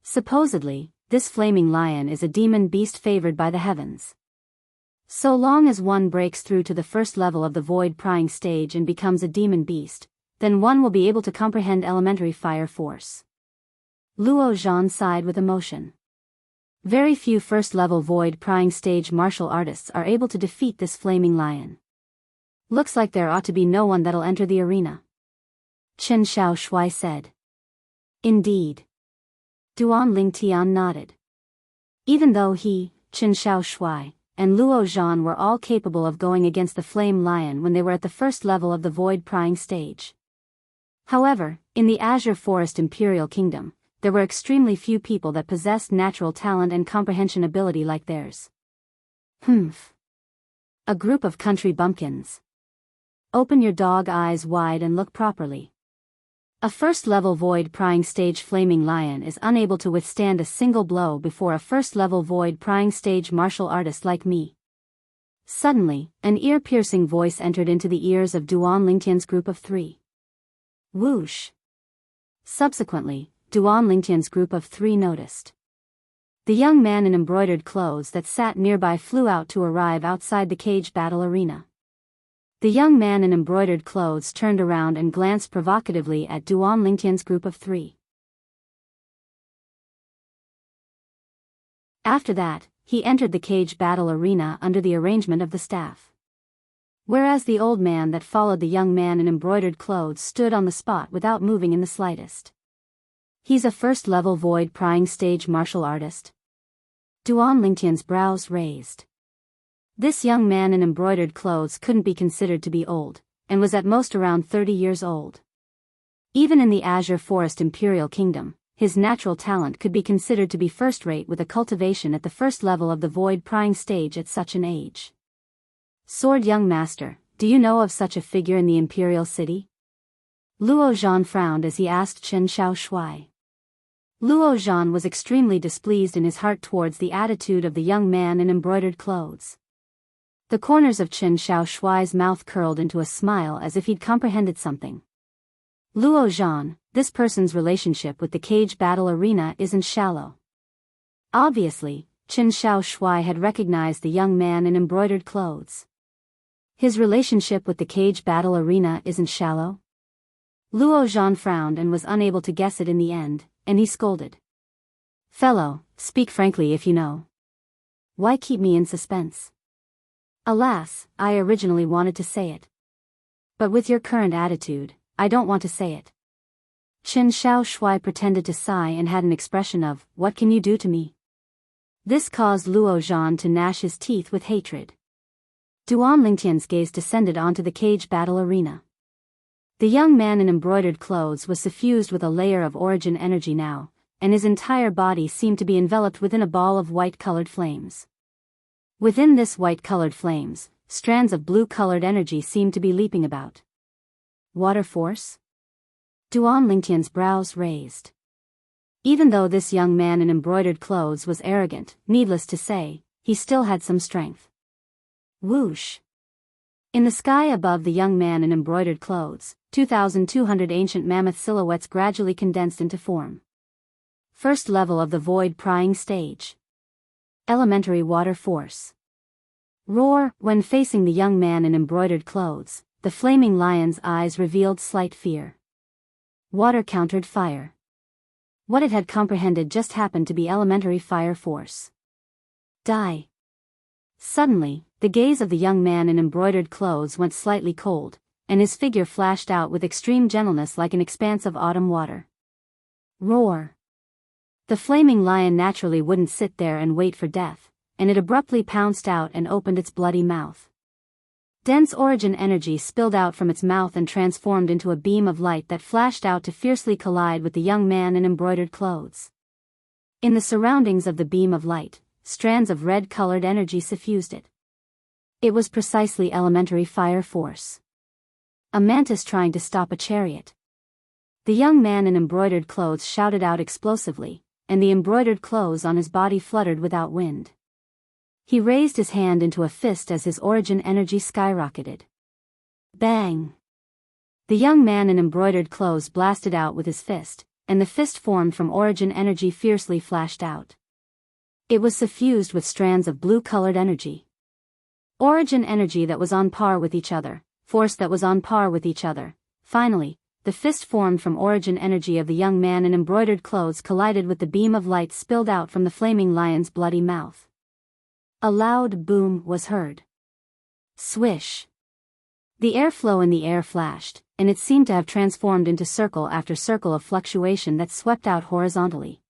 Supposedly, this flaming lion is a demon beast favored by the heavens. So long as one breaks through to the first level of the void-prying stage and becomes a demon beast, then one will be able to comprehend elementary fire force. Luo Zhan sighed with emotion. Very few first-level void-prying stage martial artists are able to defeat this flaming lion. Looks like there ought to be no one that'll enter the arena. Chen Xiaoshui said. Indeed. Duan Lingtian nodded. Even though he, Chen Xiaoshui, and Luo Zhan were all capable of going against the Flame Lion when they were at the first level of the void-prying stage. However, in the Azure Forest Imperial Kingdom, there were extremely few people that possessed natural talent and comprehension ability like theirs. Humph. A group of country bumpkins. Open your dog eyes wide and look properly. A first-level void-prying stage flaming lion is unable to withstand a single blow before a first-level void-prying stage martial artist like me. Suddenly, an ear-piercing voice entered into the ears of Duan Lingtian's group of 3. Whoosh! Subsequently, Duan Lingtian's group of 3 noticed. The young man in embroidered clothes that sat nearby flew out to arrive outside the cage battle arena. The young man in embroidered clothes turned around and glanced provocatively at Duan Lingtian's group of 3. After that, he entered the cage battle arena under the arrangement of the staff. Whereas the old man that followed the young man in embroidered clothes stood on the spot without moving in the slightest. He's a first-level void-prying stage martial artist. Duan Lingtian's brows raised. This young man in embroidered clothes couldn't be considered to be old, and was at most around 30 years old. Even in the Azure Forest Imperial Kingdom, his natural talent could be considered to be first-rate with a cultivation at the first level of the void-prying stage at such an age. Sword young master, do you know of such a figure in the Imperial City? Luo Zhan frowned as he asked Chen Xiaoshui. Luo Zhan was extremely displeased in his heart towards the attitude of the young man in embroidered clothes. The corners of Chen Xiaoshui's mouth curled into a smile as if he'd comprehended something. Luo Zhan, this person's relationship with the cage battle arena isn't shallow. Obviously, Chen Xiaoshui had recognized the young man in embroidered clothes. His relationship with the cage battle arena isn't shallow? Luo Zhan frowned and was unable to guess it in the end, and he scolded. Fellow, speak frankly if you know. Why keep me in suspense? Alas, I originally wanted to say it. But with your current attitude, I don't want to say it. Chen Xiaoshui pretended to sigh and had an expression of, what can you do to me? This caused Luo Zhan to gnash his teeth with hatred. Duan Lingtian's gaze descended onto the cage battle arena. The young man in embroidered clothes was suffused with a layer of origin energy now, and his entire body seemed to be enveloped within a ball of white-colored flames. Within this white-colored flames, strands of blue-colored energy seemed to be leaping about. Water force? Duan Lingtian's brows raised. Even though this young man in embroidered clothes was arrogant, needless to say, he still had some strength. Whoosh! In the sky above the young man in embroidered clothes, 2,200 ancient mammoth silhouettes gradually condensed into form. First level of the void-prying stage. Elementary water force. Roar. When facing the young man in embroidered clothes, the flaming lion's eyes revealed slight fear. Water countered fire. What it had comprehended just happened to be elementary fire force. Die. Suddenly, the gaze of the young man in embroidered clothes went slightly cold, and his figure flashed out with extreme gentleness like an expanse of autumn water. Roar. The flaming lion naturally wouldn't sit there and wait for death, and it abruptly pounced out and opened its bloody mouth. Dense origin energy spilled out from its mouth and transformed into a beam of light that flashed out to fiercely collide with the young man in embroidered clothes. In the surroundings of the beam of light, strands of red-colored energy suffused it. It was precisely elementary fire force. A mantis trying to stop a chariot. The young man in embroidered clothes shouted out explosively, and the embroidered clothes on his body fluttered without wind. He raised his hand into a fist as his origin energy skyrocketed. Bang! The young man in embroidered clothes blasted out with his fist, and the fist formed from origin energy fiercely flashed out. It was suffused with strands of blue-colored energy. Origin energy that was on par with each other, force that was on par with each other. Finally, the fist formed from origin energy of the young man in embroidered clothes collided with the beam of light spilled out from the flaming lion's bloody mouth. A loud boom was heard. Swish. The airflow in the air flashed, and it seemed to have transformed into circle after circle of fluctuation that swept out horizontally.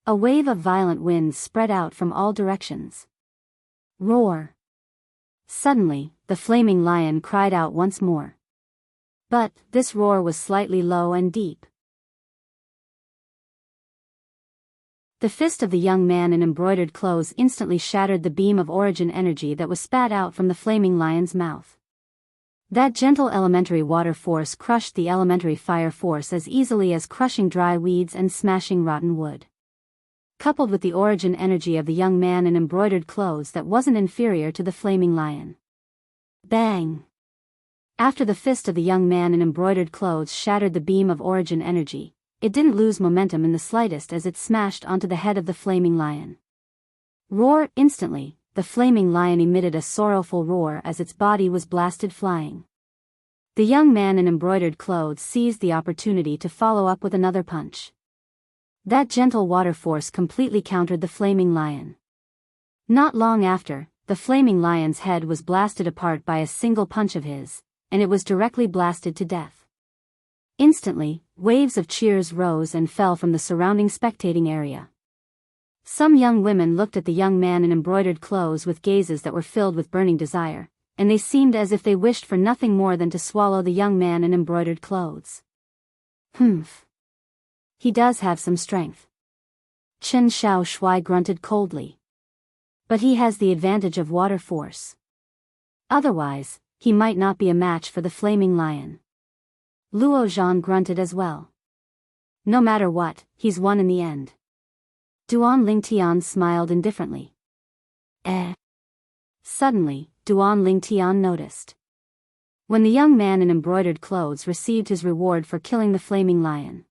A wave of violent winds spread out from all directions. Roar. Suddenly, the flaming lion cried out once more. But this roar was slightly low and deep. The fist of the young man in embroidered clothes instantly shattered the beam of origin energy that was spat out from the flaming lion's mouth. That gentle elementary water force crushed the elementary fire force as easily as crushing dry weeds and smashing rotten wood. Coupled with the origin energy of the young man in embroidered clothes that wasn't inferior to the flaming lion. Bang! After the fist of the young man in embroidered clothes shattered the beam of origin energy, it didn't lose momentum in the slightest as it smashed onto the head of the flaming lion. Roar! Instantly, the flaming lion emitted a sorrowful roar as its body was blasted flying. The young man in embroidered clothes seized the opportunity to follow up with another punch. That gentle water force completely countered the flaming lion. Not long after, the flaming lion's head was blasted apart by a single punch of his, and it was directly blasted to death. Instantly, waves of cheers rose and fell from the surrounding spectating area. Some young women looked at the young man in embroidered clothes with gazes that were filled with burning desire, and they seemed as if they wished for nothing more than to swallow the young man in embroidered clothes. Humph. He does have some strength. Chen Xiao Shui grunted coldly. But he has the advantage of water force. Otherwise, he might not be a match for the flaming lion. Luo Zhan grunted as well. No matter what, he's won in the end. Duan Lingtian smiled indifferently. Suddenly, Duan Lingtian noticed. When the young man in embroidered clothes received his reward for killing the flaming lion,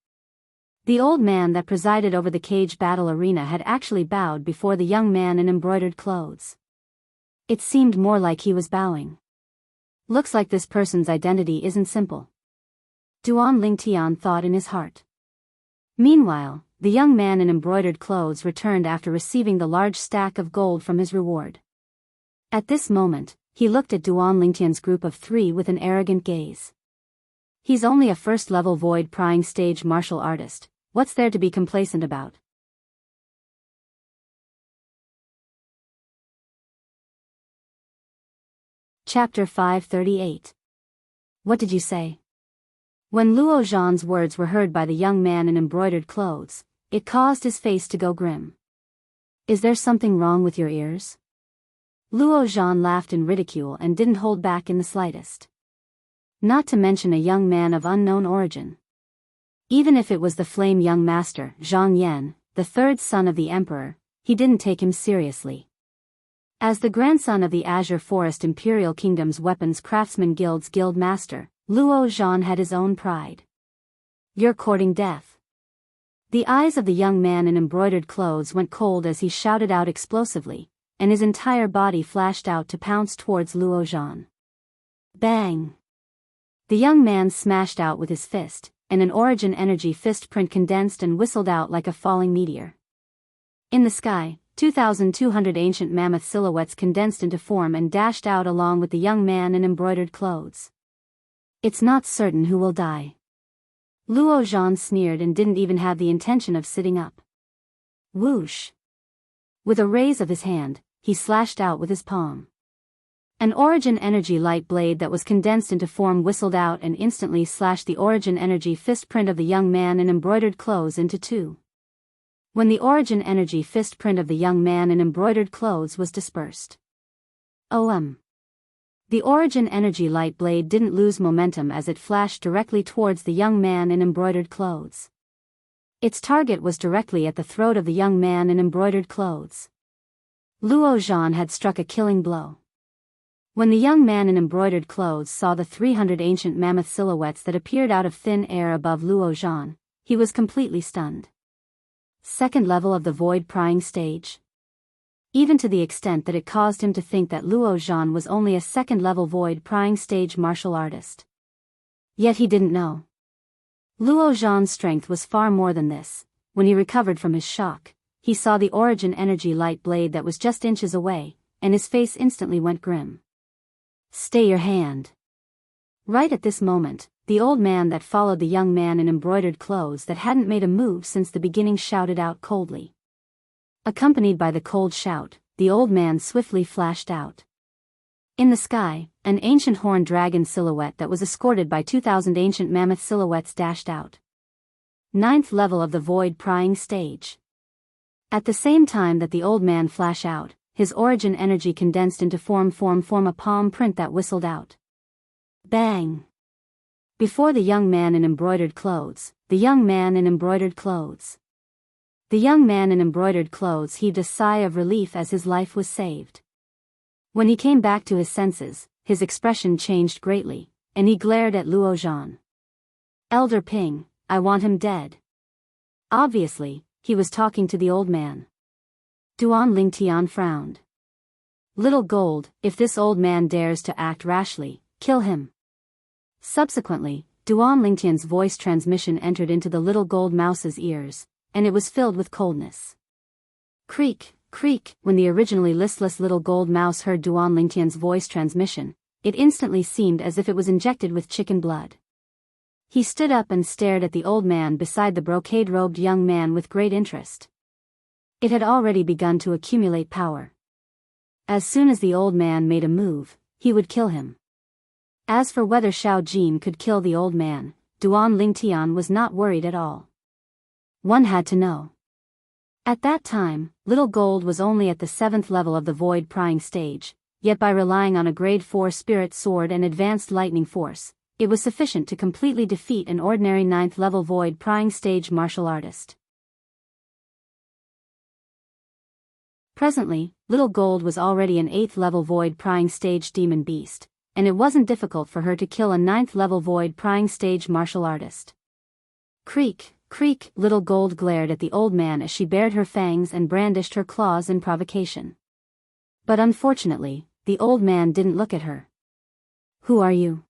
the old man that presided over the cage battle arena had actually bowed before the young man in embroidered clothes. It seemed more like he was bowing. Looks like this person's identity isn't simple. Duan Lingtian thought in his heart. Meanwhile, the young man in embroidered clothes returned after receiving the large stack of gold from his reward. At this moment, he looked at Duan Lingtian's group of 3 with an arrogant gaze. He's only a first-level void prying stage martial artist, what's there to be complacent about? Chapter 538. What did you say? When Luo Zhan's words were heard by the young man in embroidered clothes, it caused his face to go grim. Is there something wrong with your ears? Luo Zhan laughed in ridicule and didn't hold back in the slightest. Not to mention a young man of unknown origin. Even if it was the flame young master, Zhang Yan, the 3rd son of the emperor, he didn't take him seriously. As the grandson of the Azure Forest Imperial Kingdom's Weapons Craftsman Guild's guild master, Luo Zhan had his own pride. You're courting death. The eyes of the young man in embroidered clothes went cold as he shouted out explosively, and his entire body flashed out to pounce towards Luo Zhan. Bang! The young man smashed out with his fist, and an origin energy fist print condensed and whistled out like a falling meteor. In the sky, 2,200 ancient mammoth silhouettes condensed into form and dashed out along with the young man in embroidered clothes. It's not certain who will die. Luo Zhan sneered and didn't even have the intention of sitting up. Whoosh! With a raise of his hand, he slashed out with his palm. An origin energy light blade that was condensed into form whistled out and instantly slashed the origin energy fist print of the young man in embroidered clothes into two. When the origin energy fist print of the young man in embroidered clothes was dispersed. The origin energy light blade didn't lose momentum as it flashed directly towards the young man in embroidered clothes. Its target was directly at the throat of the young man in embroidered clothes. Luo Zhan had struck a killing blow. When the young man in embroidered clothes saw the 300 ancient mammoth silhouettes that appeared out of thin air above Luo Zhan, he was completely stunned. Second level of the void prying stage? Even to the extent that it caused him to think that Luo Zhan was only a second-level void prying stage martial artist. Yet he didn't know. Luo Zhan's strength was far more than this. When he recovered from his shock, he saw the origin energy light blade that was just inches away, and his face instantly went grim. Stay your hand. Right at this moment, the old man that followed the young man in embroidered clothes that hadn't made a move since the beginning shouted out coldly. Accompanied by the cold shout, the old man swiftly flashed out. In the sky, an ancient horned dragon silhouette that was escorted by 2,000 ancient mammoth silhouettes dashed out. 9th level of the void prying stage. At the same time that the old man flashed out, his origin energy condensed into form a palm print that whistled out. Bang! Before the young man in embroidered clothes, the young man in embroidered clothes. The young man in embroidered clothes heaved a sigh of relief as his life was saved. When he came back to his senses, his expression changed greatly, and he glared at Luo Zhan. Elder Ping, I want him dead. Obviously, he was talking to the old man. Duan Lingtian frowned. Little Gold, if this old man dares to act rashly, kill him. Subsequently, Duan Lingtian's voice transmission entered into the little gold mouse's ears, and it was filled with coldness. Creak, creak, when the originally listless little gold mouse heard Duan Lingtian's voice transmission, it instantly seemed as if it was injected with chicken blood. He stood up and stared at the old man beside the brocade-robed young man with great interest. It had already begun to accumulate power. As soon as the old man made a move, he would kill him. As for whether Xiao Jin could kill the old man, Duan Lingtian was not worried at all. One had to know. At that time, Little Gold was only at the 7th level of the void prying stage, yet by relying on a grade 4 spirit sword and advanced lightning force, it was sufficient to completely defeat an ordinary 9th level void prying stage martial artist. Presently, Little Gold was already an 8th level void prying stage demon beast, and it wasn't difficult for her to kill a 9th level void prying stage martial artist. Creak, creak, Little Gold glared at the old man as she bared her fangs and brandished her claws in provocation. But unfortunately, the old man didn't look at her. Who are you?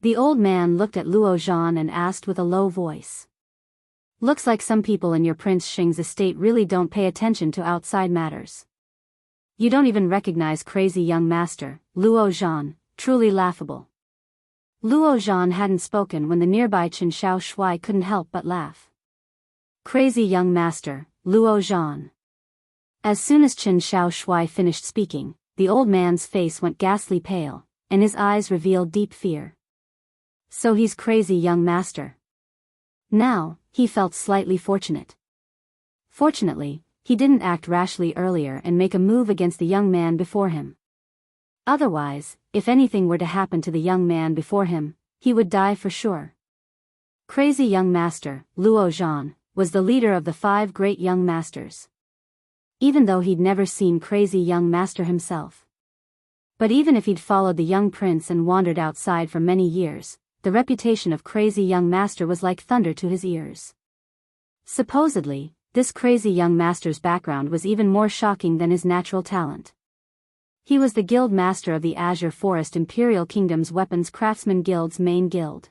The old man looked at Luo Zhan and asked with a low voice. Looks like some people in your Prince Xing's estate really don't pay attention to outside matters. You don't even recognize crazy young master, Luo Zhan, truly laughable. Luo Zhan hadn't spoken when the nearby Chen Xiao Shui couldn't help but laugh. Crazy young master, Luo Zhan. As soon as Chen Xiao Shui finished speaking, the old man's face went ghastly pale, and his eyes revealed deep fear. So he's crazy young master. Now, he felt slightly fortunate. Fortunately, he didn't act rashly earlier and make a move against the young man before him. Otherwise, if anything were to happen to the young man before him, he would die for sure. Crazy young master, Luo Zhan, was the leader of the 5 great young masters. Even though he'd never seen crazy young master himself. But even if he'd followed the young prince and wandered outside for many years, the reputation of crazy young master was like thunder to his ears. Supposedly, this crazy young master's background was even more shocking than his natural talent. He was the guild master of the Azure Forest Imperial Kingdom's Weapons Craftsman Guild's main guild.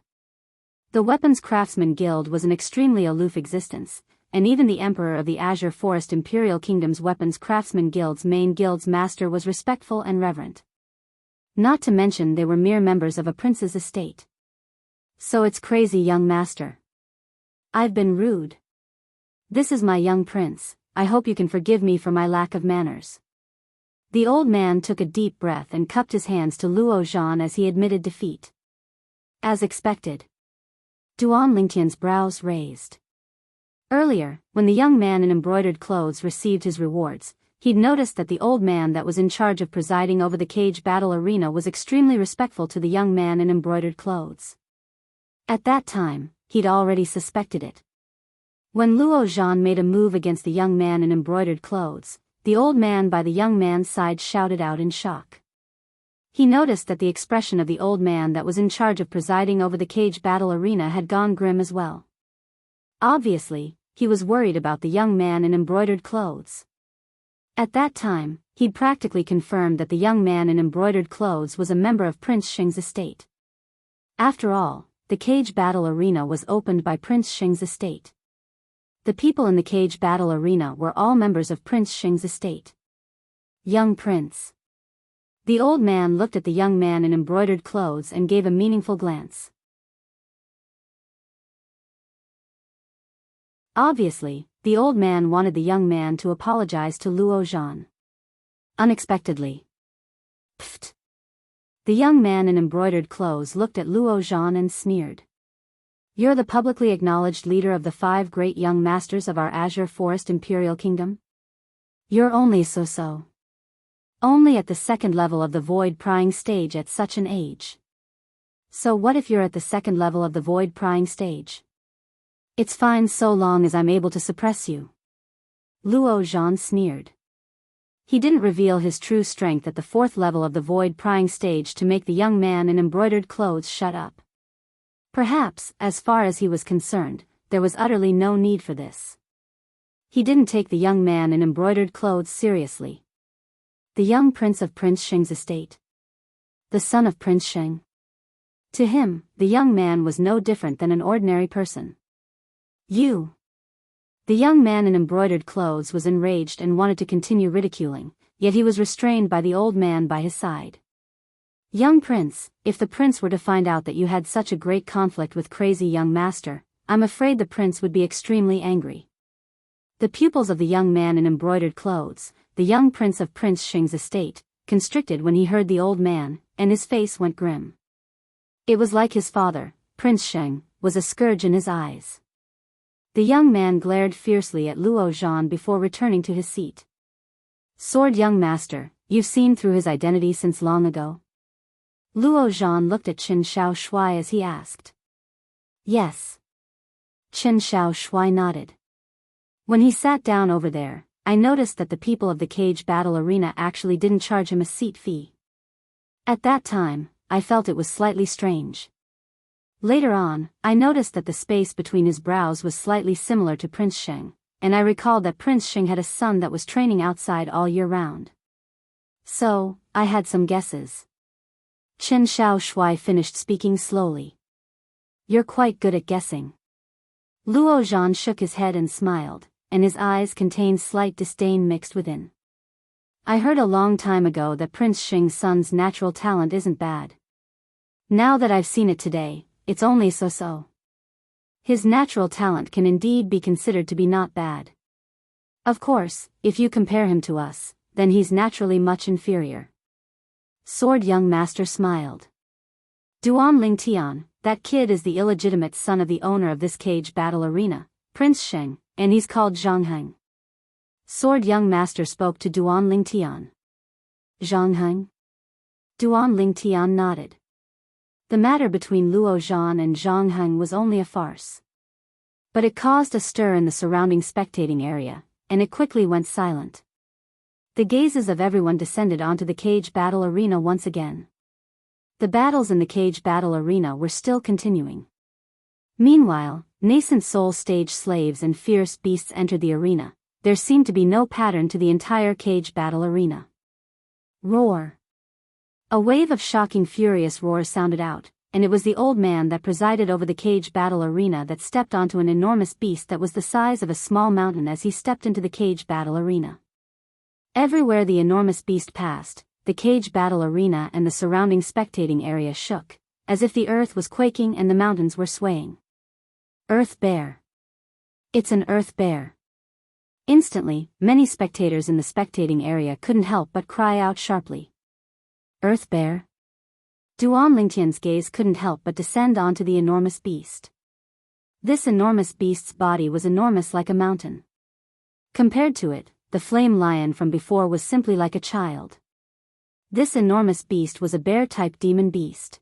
The Weapons Craftsman Guild was an extremely aloof existence, and even the Emperor of the Azure Forest Imperial Kingdom's Weapons Craftsman Guild's main guild's master was respectful and reverent. Not to mention they were mere members of a prince's estate. So it's crazy young master. I've been rude. This is my young prince, I hope you can forgive me for my lack of manners. The old man took a deep breath and cupped his hands to Luo Zhan as he admitted defeat. As expected. Duan Lingtian's brows raised. Earlier, when the young man in embroidered clothes received his rewards, he'd noticed that the old man that was in charge of presiding over the cage battle arena was extremely respectful to the young man in embroidered clothes. At that time, he'd already suspected it. When Luo Zhan made a move against the young man in embroidered clothes, the old man by the young man's side shouted out in shock. He noticed that the expression of the old man that was in charge of presiding over the cage battle arena had gone grim as well. Obviously, he was worried about the young man in embroidered clothes. At that time, he'd practically confirmed that the young man in embroidered clothes was a member of Prince Xing's estate. After all, the cage battle arena was opened by Prince Xing's estate. The people in the cage battle arena were all members of Prince Xing's estate. Young prince. The old man looked at the young man in embroidered clothes and gave a meaningful glance. Obviously, the old man wanted the young man to apologize to Luo Zhan. Unexpectedly. Pfft. The young man in embroidered clothes looked at Luo Zhan and sneered. You're the publicly acknowledged leader of the 5 great young masters of our Azure Forest Imperial Kingdom? You're only so-so. Only at the 2nd level of the void prying stage at such an age. So what if you're at the 2nd level of the void prying stage? It's fine so long as I'm able to suppress you. Luo Zhan sneered. He didn't reveal his true strength at the 4th level of the void prying stage to make the young man in embroidered clothes shut up. Perhaps, as far as he was concerned, there was utterly no need for this. He didn't take the young man in embroidered clothes seriously. The young prince of Prince Xing's estate. The son of Prince Xing. To him, the young man was no different than an ordinary person. You. The young man in embroidered clothes was enraged and wanted to continue ridiculing, yet he was restrained by the old man by his side. Young prince, if the prince were to find out that you had such a great conflict with crazy young master, I'm afraid the prince would be extremely angry. The pupils of the young man in embroidered clothes, the young prince of Prince Xing's estate, constricted when he heard the old man, and his face went grim. It was like his father, Prince Xing, was a scourge in his eyes. The young man glared fiercely at Luo Zhan before returning to his seat. Sword young master, you've seen through his identity since long ago? Luo Zhan looked at Qin Shao Shui as he asked. Yes. Qin Shao Shui nodded. When he sat down over there, I noticed that the people of the cage battle arena actually didn't charge him a seat fee. At that time, I felt it was slightly strange. Later on, I noticed that the space between his brows was slightly similar to Prince Xing, and I recalled that Prince Xing had a son that was training outside all year round. So, I had some guesses. Qin Shao Shui finished speaking slowly. You're quite good at guessing. Luo Zhan shook his head and smiled, and his eyes contained slight disdain mixed within. I heard a long time ago that Prince Xing's son's natural talent isn't bad. Now that I've seen it today, it's only so-so. His natural talent can indeed be considered to be not bad. Of course, if you compare him to us, then he's naturally much inferior. Sword young master smiled. Duan Lingtian, that kid is the illegitimate son of the owner of this cage battle arena, Prince Xing, and he's called Jianghu. Sword young master spoke to Duan Lingtian. Jianghu? Duan Lingtian nodded. The matter between Luo Zhan and Jianghu was only a farce. But it caused a stir in the surrounding spectating area, and it quickly went silent. The gazes of everyone descended onto the cage battle arena once again. The battles in the cage battle arena were still continuing. Meanwhile, nascent soul stage slaves and fierce beasts entered the arena. There seemed to be no pattern to the entire cage battle arena. Roar. A wave of shocking furious roars sounded out, and it was the old man that presided over the cage battle arena that stepped onto an enormous beast that was the size of a small mountain as he stepped into the cage battle arena. Everywhere the enormous beast passed, the cage battle arena and the surrounding spectating area shook, as if the earth was quaking and the mountains were swaying. Earth bear. It's an earth bear. Instantly, many spectators in the spectating area couldn't help but cry out sharply. Earth bear? Duan Lingtian's gaze couldn't help but descend onto the enormous beast. This enormous beast's body was enormous like a mountain. Compared to it, the flame lion from before was simply like a child. This enormous beast was a bear-type demon beast.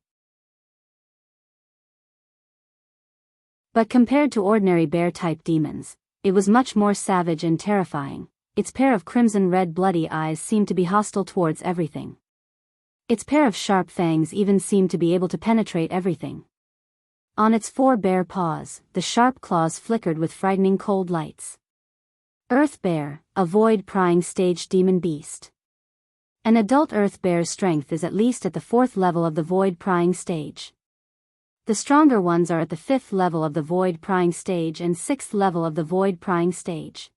But compared to ordinary bear-type demons, it was much more savage and terrifying. Its pair of crimson-red bloody eyes seemed to be hostile towards everything. Its pair of sharp fangs even seemed to be able to penetrate everything. On its 4 bare paws, the sharp claws flickered with frightening cold lights. Earth Bear, a void-prying stage demon beast. An adult Earth Bear's strength is at least at the 4th level of the void-prying stage. The stronger ones are at the 5th level of the void-prying stage and 6th level of the void-prying stage.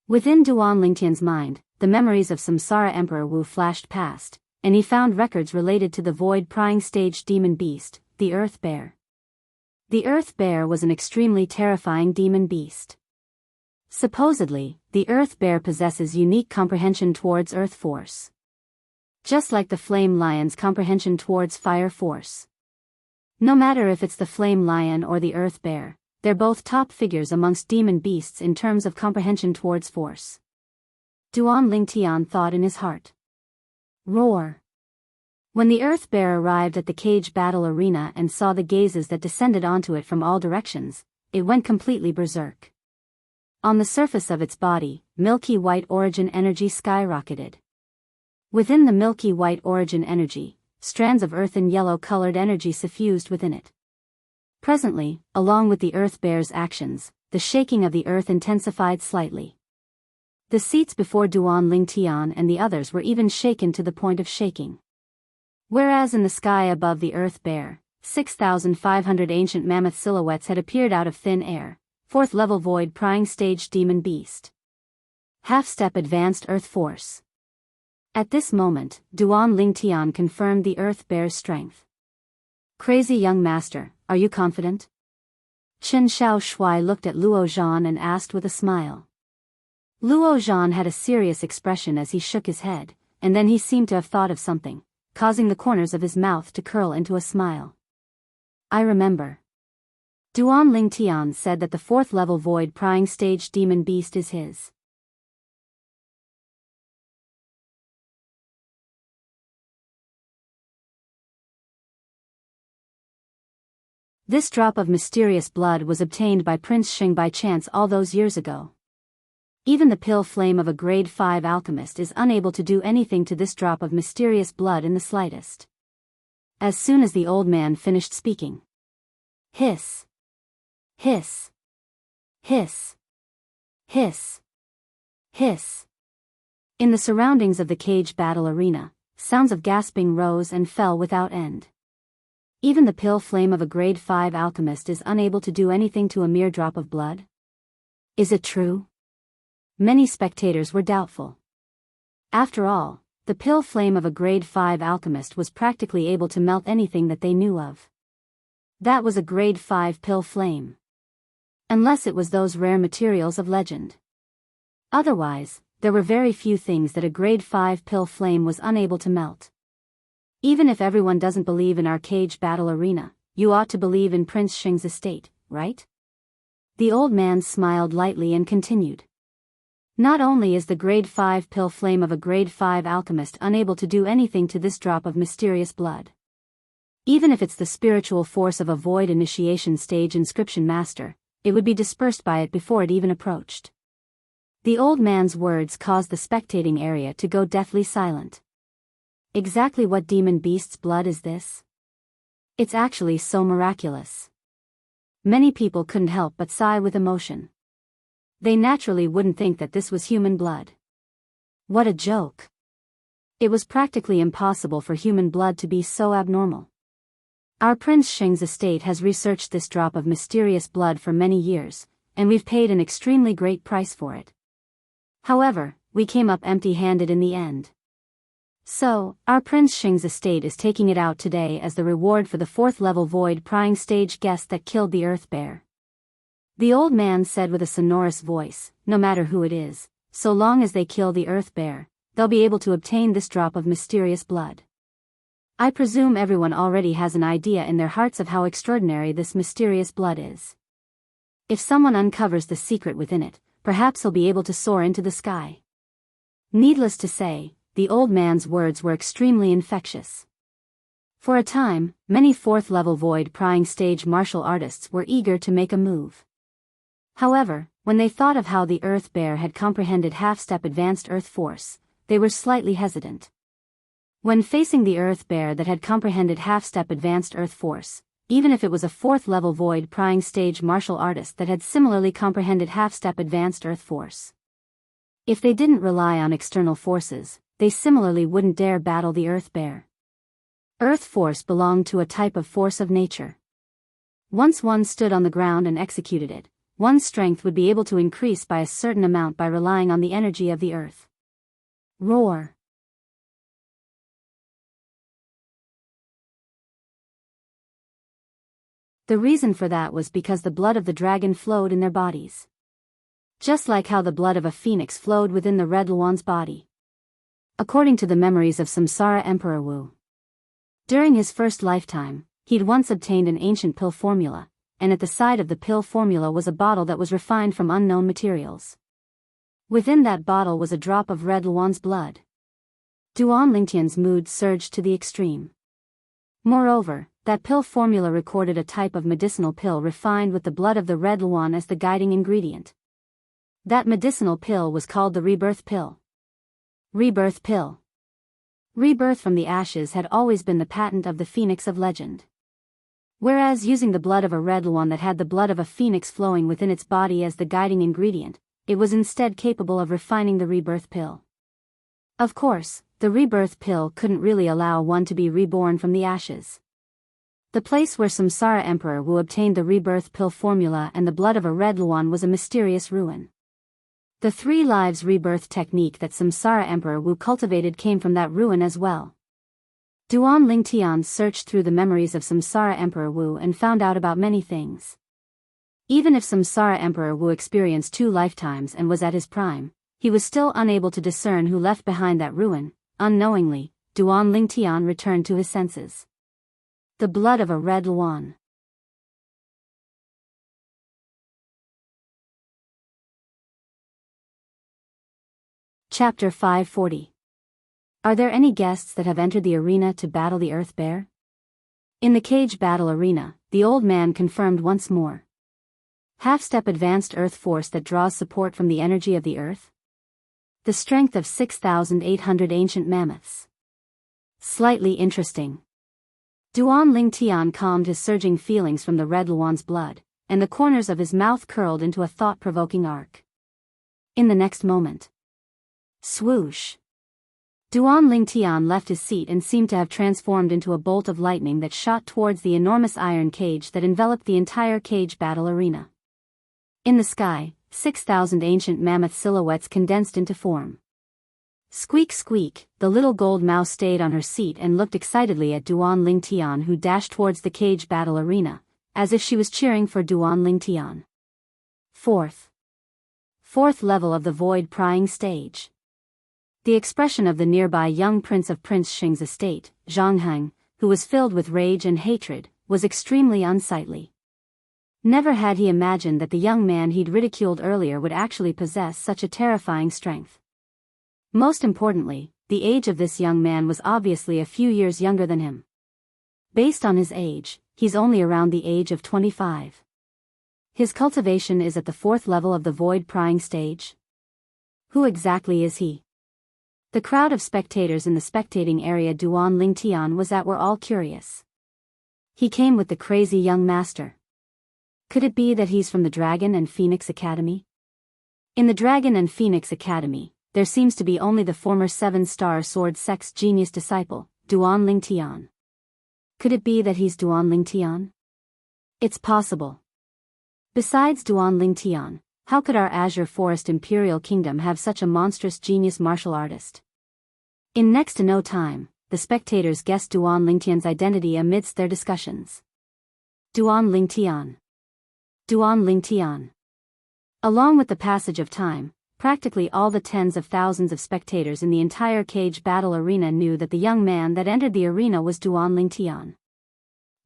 Within Duan Lingtian's mind, the memories of Samsara Emperor Wu flashed past, and he found records related to the void-prying stage demon beast, the Earth Bear. The Earth Bear was an extremely terrifying demon beast. Supposedly, the Earth Bear possesses unique comprehension towards Earth Force. Just like the Flame Lion's comprehension towards Fire Force. No matter if it's the Flame Lion or the Earth Bear, they're both top figures amongst demon beasts in terms of comprehension towards force. Duan Lingtian thought in his heart. Roar. When the Earth Bear arrived at the cage battle arena and saw the gazes that descended onto it from all directions, it went completely berserk. On the surface of its body, milky white origin energy skyrocketed. Within the milky white origin energy, strands of earthen yellow-colored energy suffused within it. Presently, along with the Earth Bear's actions, the shaking of the earth intensified slightly. The seats before Duan Lingtian and the others were even shaken to the point of shaking. Whereas in the sky above the Earth Bear, 6,500 ancient mammoth silhouettes had appeared out of thin air, 4th level void-prying stage demon beast. Half-step advanced Earth Force. At this moment, Duan Lingtian confirmed the Earth Bear's strength. Crazy young master, are you confident? Chen Xiao Shui looked at Luo Zhan and asked with a smile. Luo Zhan had a serious expression as he shook his head, and then he seemed to have thought of something, causing the corners of his mouth to curl into a smile. I remember. Duan Lingtian said that the 4th level void-prying stage demon beast is his. This drop of mysterious blood was obtained by Prince Xing by chance all those years ago. Even the pill flame of a grade 5 alchemist is unable to do anything to this drop of mysterious blood in the slightest. As soon as the old man finished speaking. Hiss. Hiss. Hiss. Hiss. Hiss. In the surroundings of the cage battle arena, sounds of gasping rose and fell without end. Even the pill flame of a grade 5 alchemist is unable to do anything to a mere drop of blood? Is it true? Many spectators were doubtful. After all, the pill flame of a grade 5 alchemist was practically able to melt anything that they knew of. That was a grade 5 pill flame. Unless it was those rare materials of legend. Otherwise, there were very few things that a grade 5 pill flame was unable to melt. Even if everyone doesn't believe in our cage battle arena, you ought to believe in Prince Xing's estate, right? The old man smiled lightly and continued. Not only is the grade 5 pill flame of a grade 5 alchemist unable to do anything to this drop of mysterious blood. Even if it's the spiritual force of a void initiation stage inscription master, it would be dispersed by it before it even approached. The old man's words caused the spectating area to go deathly silent. Exactly what demon beast's blood is this? It's actually so miraculous. Many people couldn't help but sigh with emotion. They naturally wouldn't think that this was human blood. What a joke. It was practically impossible for human blood to be so abnormal. Our Prince Sheng's estate has researched this drop of mysterious blood for many years, and we've paid an extremely great price for it. However, we came up empty-handed in the end. So, our Prince Sheng's estate is taking it out today as the reward for the 4th level void prying stage guest that killed the Earth Bear. The old man said with a sonorous voice, no matter who it is, so long as they kill the Earth Bear, they'll be able to obtain this drop of mysterious blood. I presume everyone already has an idea in their hearts of how extraordinary this mysterious blood is. If someone uncovers the secret within it, perhaps he'll be able to soar into the sky. Needless to say, the old man's words were extremely infectious. For a time, many 4th level void prying stage martial artists were eager to make a move. However, when they thought of how the Earth Bear had comprehended half-step advanced Earth Force, they were slightly hesitant. When facing the Earth Bear that had comprehended half-step advanced Earth Force, even if it was a 4th level void prying stage martial artist that had similarly comprehended half-step advanced Earth Force, if they didn't rely on external forces, they similarly wouldn't dare battle the Earth Bear. Earth Force belonged to a type of force of nature. Once one stood on the ground and executed it, one's strength would be able to increase by a certain amount by relying on the energy of the earth. Roar. The reason for that was because the blood of the dragon flowed in their bodies. Just like how the blood of a phoenix flowed within the Red Luan's body. According to the memories of Samsara Emperor Wu. During his first lifetime, he'd once obtained an ancient pill formula, and at the side of the pill formula was a bottle that was refined from unknown materials. Within that bottle was a drop of Red Luan's blood. Duan Lingtian's mood surged to the extreme. Moreover, that pill formula recorded a type of medicinal pill refined with the blood of the Red Luan as the guiding ingredient. That medicinal pill was called the Rebirth Pill. Rebirth Pill. Rebirth from the ashes had always been the patent of the Phoenix of legend. Whereas using the blood of a Red Luan that had the blood of a phoenix flowing within its body as the guiding ingredient, it was instead capable of refining the Rebirth Pill. Of course, the Rebirth Pill couldn't really allow one to be reborn from the ashes. The place where Samsara Emperor Wu obtained the Rebirth Pill formula and the blood of a Red Luan was a mysterious ruin. The 3 lives rebirth technique that Samsara Emperor Wu cultivated came from that ruin as well. Duan Lingtian searched through the memories of Samsara Emperor Wu and found out about many things. Even if Samsara Emperor Wu experienced 2 lifetimes and was at his prime, he was still unable to discern who left behind that ruin. Unknowingly, Duan Lingtian returned to his senses. The blood of a Red Luan. Chapter 540. Are there any guests that have entered the arena to battle the Earth Bear? In the cage battle arena, the old man confirmed once more. Half-step advanced Earth Force that draws support from the energy of the Earth? The strength of 6,800 ancient mammoths. Slightly interesting. Duan Lingtian calmed his surging feelings from the Red Luan's blood, and the corners of his mouth curled into a thought-provoking arc. In the next moment. Swoosh. Duan Lingtian left his seat and seemed to have transformed into a bolt of lightning that shot towards the enormous iron cage that enveloped the entire cage battle arena. In the sky, 6,000 ancient mammoth silhouettes condensed into form. Squeak squeak, the little gold mouse stayed on her seat and looked excitedly at Duan Lingtian, who dashed towards the cage battle arena, as if she was cheering for Duan Lingtian. Fourth level of the void prying stage. The expression of the nearby young prince of Prince Sheng's estate, Jianghu, who was filled with rage and hatred, was extremely unsightly. Never had he imagined that the young man he'd ridiculed earlier would actually possess such a terrifying strength. Most importantly, the age of this young man was obviously a few years younger than him. Based on his age, he's only around the age of 25. His cultivation is at the 4th level of the void prying stage. Who exactly is he? The crowd of spectators in the spectating area Duan Lingtian was at were all curious. He came with the crazy young master. Could it be that he's from the Dragon and Phoenix Academy? In the Dragon and Phoenix Academy, there seems to be only the former 7-star sword sect's genius disciple, Duan Lingtian. Could it be that he's Duan Lingtian? It's possible. Besides Duan Lingtian, how could our Azure Forest Imperial Kingdom have such a monstrous genius martial artist? In next to no time, the spectators guessed Duan Lingtian's identity amidst their discussions. Duan Lingtian. Duan Lingtian. Along with the passage of time, practically all the tens of thousands of spectators in the entire cage battle arena knew that the young man that entered the arena was Duan Lingtian.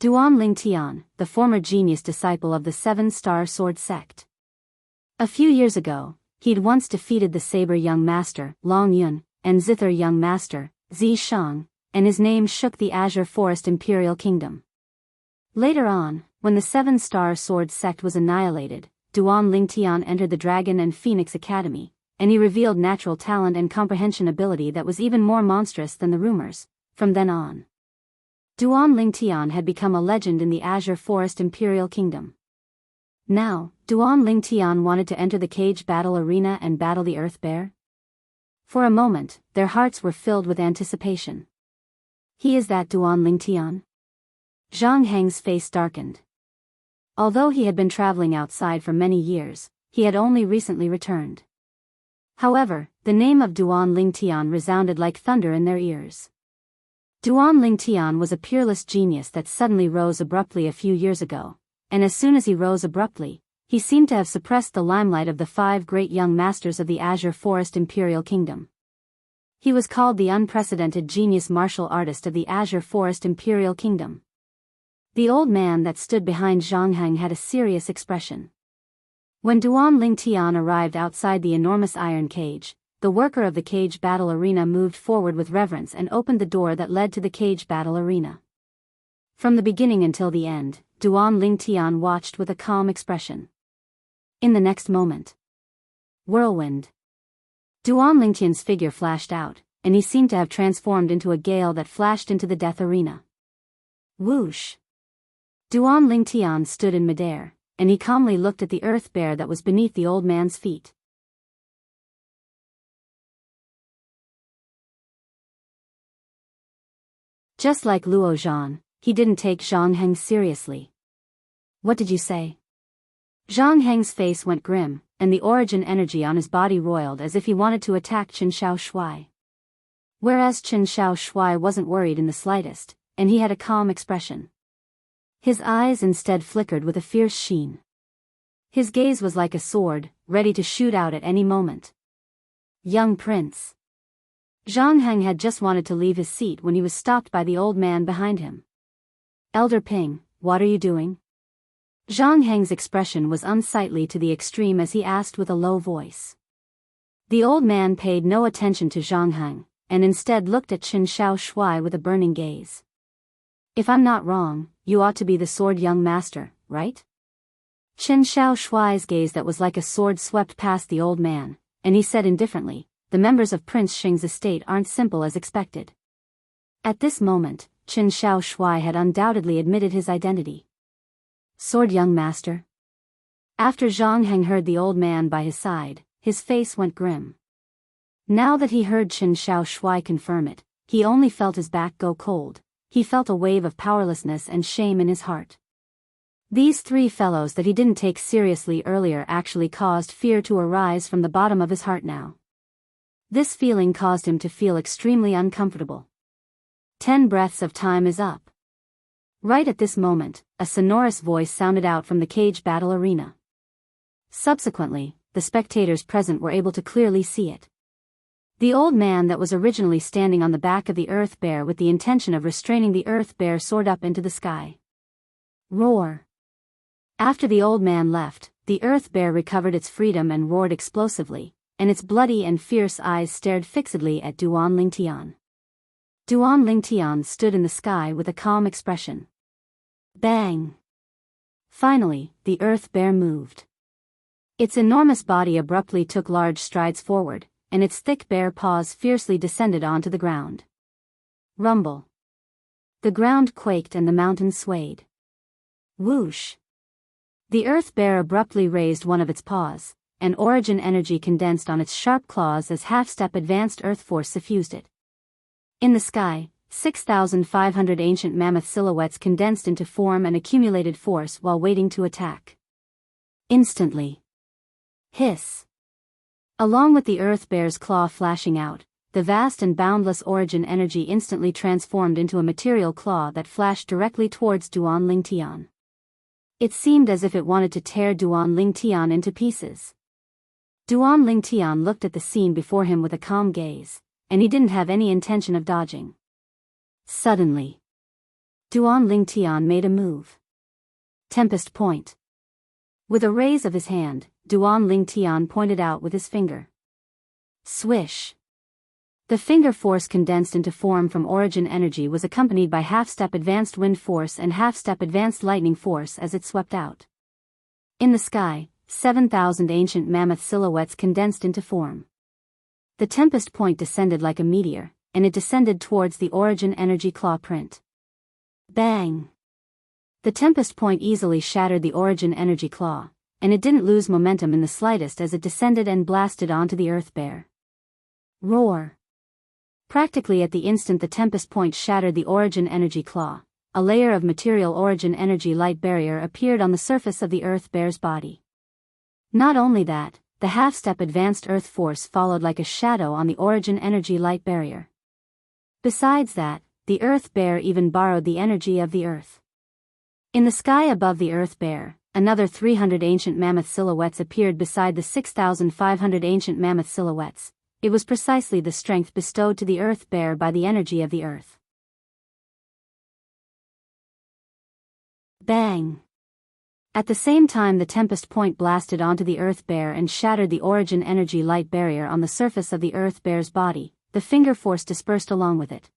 Duan Lingtian, the former genius disciple of the 7-star sword sect. A few years ago, he'd once defeated the Saber young master, Long Yun, and Zither young master, Zi Shang, and his name shook the Azure Forest Imperial Kingdom. Later on, when the 7-star sword sect was annihilated, Duan Lingtian entered the Dragon and Phoenix Academy, and he revealed natural talent and comprehension ability that was even more monstrous than the rumors. From then on, Duan Lingtian had become a legend in the Azure Forest Imperial Kingdom. Now, Duan Lingtian wanted to enter the cage battle arena and battle the Earth Bear. For a moment, their hearts were filled with anticipation. He is that Duan Lingtian? Zhang Heng's face darkened. Although he had been traveling outside for many years, he had only recently returned. However, the name of Duan Lingtian resounded like thunder in their ears. Duan Lingtian was a peerless genius that suddenly rose abruptly a few years ago, and as soon as he rose abruptly, he seemed to have suppressed the limelight of the 5 great young masters of the Azure Forest Imperial Kingdom. He was called the unprecedented genius martial artist of the Azure Forest Imperial Kingdom. The old man that stood behind Zhang Heng had a serious expression. When Duan Lingtian arrived outside the enormous iron cage, the worker of the cage battle arena moved forward with reverence and opened the door that led to the cage battle arena. From the beginning until the end, Duan Lingtian watched with a calm expression. In the next moment, whirlwind. Duan Lingtian's figure flashed out, and he seemed to have transformed into a gale that flashed into the death arena. Whoosh! Duan Lingtian stood in midair, and he calmly looked at the earth bear that was beneath the old man's feet. Just like Luo Zhan, he didn't take Zhang Heng seriously. What did you say? Zhang Heng's face went grim, and the origin energy on his body roiled as if he wanted to attack Qin Shao Shuai. Whereas Qin Shao Shuai wasn't worried in the slightest, and he had a calm expression. His eyes instead flickered with a fierce sheen. His gaze was like a sword, ready to shoot out at any moment. Young prince. Zhang Heng had just wanted to leave his seat when he was stopped by the old man behind him. Elder Ping, what are you doing? Zhang Heng's expression was unsightly to the extreme as he asked with a low voice. The old man paid no attention to Zhang Heng, and instead looked at Qin Shao Shuai with a burning gaze. If I'm not wrong, you ought to be the sword young master, right? Qin Shao Shuai's gaze that was like a sword swept past the old man, and he said indifferently, the members of Prince Xing's estate aren't simple as expected. At this moment, Qin Shao Shuai had undoubtedly admitted his identity. Sword young master? After Zhang Heng heard the old man by his side, his face went grim. Now that he heard Qin Shao Shuai confirm it, he only felt his back go cold. He felt a wave of powerlessness and shame in his heart. These 3 fellows that he didn't take seriously earlier actually caused fear to arise from the bottom of his heart now. This feeling caused him to feel extremely uncomfortable. 10 breaths of time is up. Right at this moment, a sonorous voice sounded out from the cage battle arena. Subsequently, the spectators present were able to clearly see it. The old man that was originally standing on the back of the earth bear with the intention of restraining the earth bear soared up into the sky. Roar! After the old man left, the earth bear recovered its freedom and roared explosively, and its bloody and fierce eyes stared fixedly at Duan Lingtian. Duan Lingtian stood in the sky with a calm expression. Bang! Finally, the earth bear moved. Its enormous body abruptly took large strides forward, and its thick bare paws fiercely descended onto the ground. Rumble. The ground quaked and the mountains swayed. Whoosh. The Earth Bear abruptly raised one of its paws, and origin energy condensed on its sharp claws as half-step advanced Earth force suffused it. In the sky, 6,500 ancient mammoth silhouettes condensed into form and accumulated force while waiting to attack. Instantly. Hiss. Along with the Earth Bear's claw flashing out, the vast and boundless origin energy instantly transformed into a material claw that flashed directly towards Duan Lingtian. It seemed as if it wanted to tear Duan Lingtian into pieces. Duan Lingtian looked at the scene before him with a calm gaze, and he didn't have any intention of dodging. Suddenly, Duan Lingtian made a move. Tempest Point. With a raise of his hand, Duan Lingtian pointed out with his finger. Swish. The finger force condensed into form from origin energy was accompanied by half-step advanced wind force and half-step advanced lightning force as it swept out. In the sky, 7,000 ancient mammoth silhouettes condensed into form. The Tempest Point descended like a meteor, and it descended towards the origin energy claw print. Bang! The Tempest Point easily shattered the origin energy claw, and it didn't lose momentum in the slightest as it descended and blasted onto the Earth Bear. Roar! Practically at the instant the Tempest Point shattered the origin energy claw, a layer of material origin energy light barrier appeared on the surface of the Earth Bear's body. Not only that, the half-step advanced Earth force followed like a shadow on the origin energy light barrier. Besides that, the Earth Bear even borrowed the energy of the Earth. In the sky above the Earth Bear, another 300 ancient mammoth silhouettes appeared beside the 6,500 ancient mammoth silhouettes. It was precisely the strength bestowed to the Earth Bear by the energy of the Earth. Bang! At the same time the Tempest Point blasted onto the Earth Bear and shattered the origin energy light barrier on the surface of the Earth Bear's body, the finger force dispersed along with it.